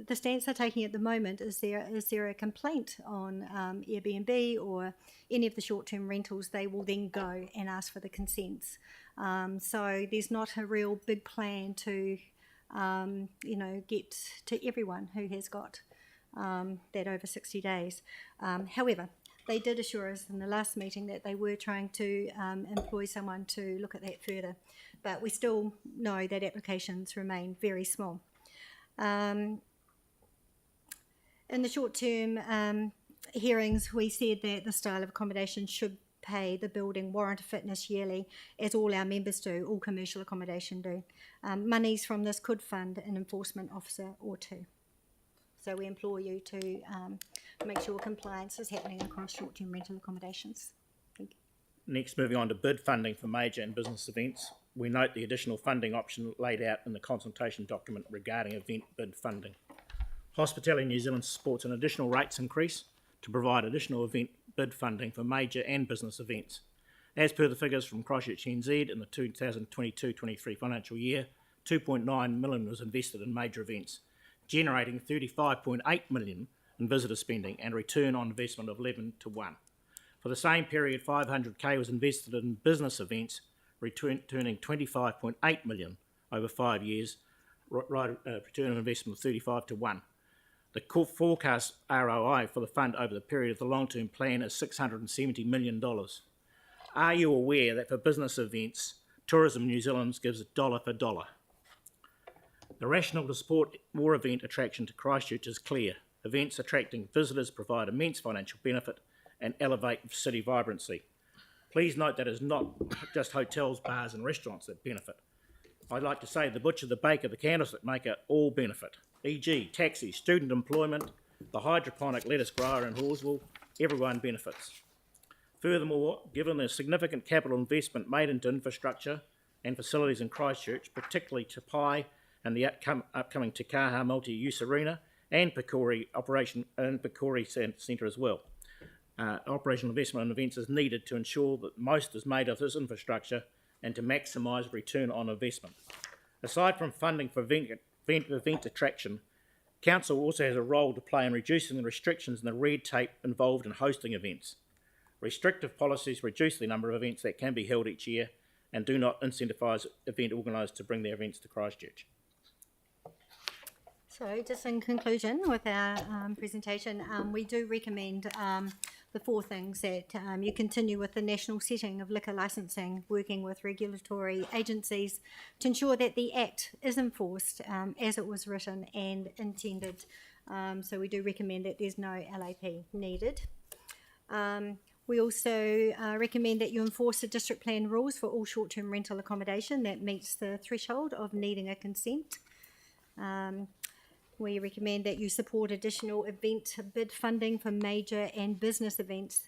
the stance they're taking at the moment is there a complaint on Airbnb or any of the short-term rentals, they will then go and ask for the consents. So there's not a real big plan to get to everyone who has got that over 60 days. However, they did assure us in the last meeting that they were trying to employ someone to look at that further, but we still know that applications remain very small. In the short-term hearings, we said that the style of accommodation should pay the building warrant of fitness yearly, as all our members do, all commercial accommodation do. Monies from this could fund an enforcement officer or two. So we implore you to make sure compliance is happening across short-term rental accommodations. Thank you. Next, moving on to bid funding for major and business events. We note the additional funding option laid out in the consultation document regarding event bid funding. Hospitality New Zealand supports an additional rates increase to provide additional event bid funding for major and business events. As per the figures from Christchurch NZ in the 2022-23 financial year, 2.9 million was invested in major events, generating 35.8 million in visitor spending and a return on investment of 11 to 1. For the same period, 500k was invested in business events, returning 25.8 million over 5 years, return on investment of 35 to 1. The forecast ROI for the fund over the period of the long-term plan is $670 million. Are you aware that for business events, Tourism New Zealand gives dollar for dollar? The rationale to support more event attraction to Christchurch is clear. Events attracting visitors provide immense financial benefit and elevate city vibrancy. Please note that it's not just hotels, bars and restaurants that benefit. I'd like to say the butcher, the baker, the candlestick maker all benefit, e.g. taxis, student employment, the hydroponic lettuce grower in Horsville, everyone benefits. Furthermore, given the significant capital investment made into infrastructure and facilities in Christchurch, particularly Te Pai and the upcoming Te Kaha multi-use arena and Pekori Centre as well, operational investment in events is needed to ensure that most is made of this infrastructure and to maximise return on investment. Aside from funding for event attraction, Council also has a role to play in reducing the restrictions and the red tape involved in hosting events. Restrictive policies reduce the number of events that can be held each year and do not incentivise event organisers to bring their events to Christchurch. So just in conclusion with our presentation, we do recommend the four things that you continue with the national setting of liquor licensing, working with regulatory agencies to ensure that the Act is enforced as it was written and intended. So we do recommend that there's no LAP needed. We also recommend that you enforce the district plan rules for all short-term rental accommodation that meets the threshold of needing a consent. We recommend that you support additional event bid funding for major and business events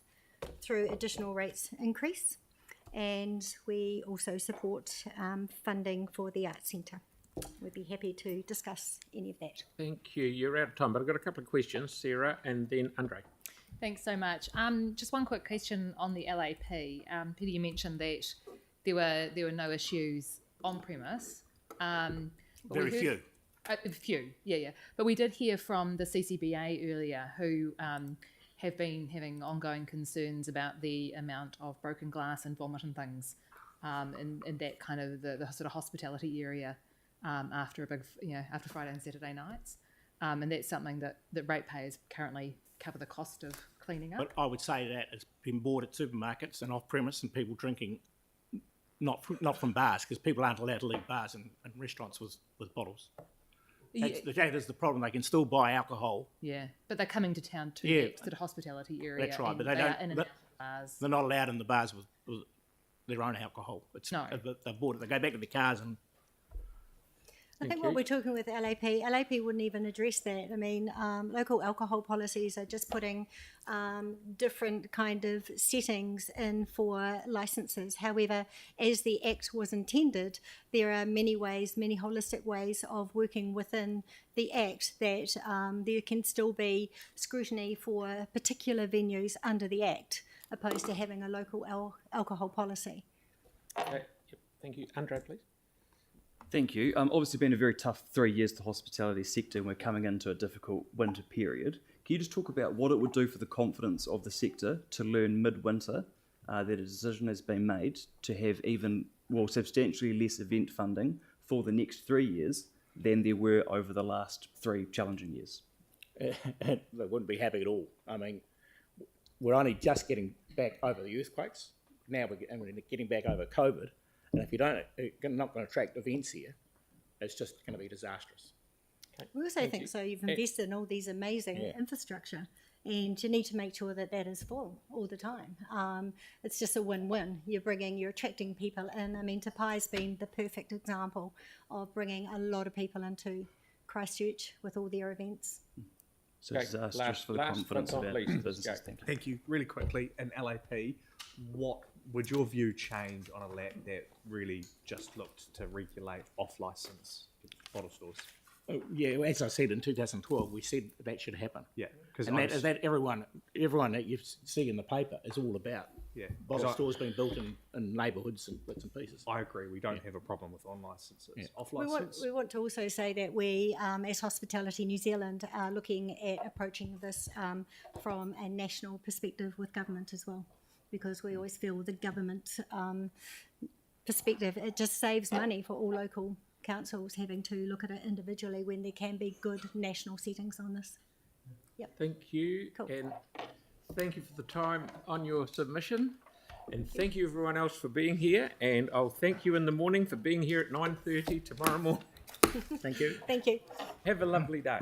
through additional rates increase. And we also support funding for the Arts Centre. We'd be happy to discuss any of that. Thank you. You're out of time, but I've got a couple of questions. Sarah and then Andre. Thanks so much. Just one quick question on the LAP. Peter, you mentioned that there were no issues on premise. Very few. A few, yeah. But we did hear from the CCBA earlier, who have been having ongoing concerns about the amount of broken glass and vomit and things in that kind of the sort of hospitality area after after Friday and Saturday nights, and that's something that ratepayers currently cover the cost of cleaning up. But I would say that it's been bought at supermarkets and off premise, and people drinking not from bars, because people aren't allowed to leave bars and restaurants with bottles. That is the problem. They can still buy alcohol. Yeah, but they're coming to town to the hospitality area. That's right, and but they are don't. in and out of bars. They're not allowed in the bars with their own alcohol. No. They bought it. They go back to the cars and. I think what we're talking with LAP wouldn't even address that. I mean, local alcohol policies are just putting different kind of settings in for licences. However, as the Act was intended, there are many ways, many holistic ways of working within the Act that there can still be scrutiny for particular venues under the Act, opposed to having a local alcohol policy. Okay. Yep. Thank you. Andre, please. Thank you. Obviously been a very tough 3 years to the hospitality sector, and we're coming into a difficult winter period. Can you just talk about what it would do for the confidence of the sector to learn midwinter that a decision has been made to have substantially less event funding for the next 3 years than there were over the last 3 challenging years? They wouldn't be happy at all. I mean, we're only just getting back over the earthquakes. Now we're getting back over COVID. And if you're not going to attract events here, it's just going to be disastrous. Okay. We also think so. You've invested in all these amazing infrastructure, and you need to make sure that is full all the time. It's just a win-win. You're attracting people in. I mean, Tapai's been the perfect example of bringing a lot of people into Christchurch with all their events. So disastrous for the confidence of our businesses. Thank you. Really quickly, in LAP, what would your view change on a LAP that really just looked to regulate off-licence bottle stores? Oh, yeah, as I said in 2012, we said that should happen. Yeah, and that everyone that you see in the paper is all about. Yeah, bottle stores being built in neighbourhoods and bits and pieces. I agree. We don't have a problem with on licences. Yeah. Off licence. We want to also say that we, as Hospitality New Zealand, are looking at approaching this from a national perspective with government as well, because we always feel the government perspective, it just saves money for all local councils having to look at it individually when there can be good national settings on this. Yep. Thank you. Cool. And thank you for the time on your submission. And thank you everyone else for being here. And I'll thank you in the morning for being here at 9:30 tomorrow morning. Thank you. Thank you. Have a lovely day.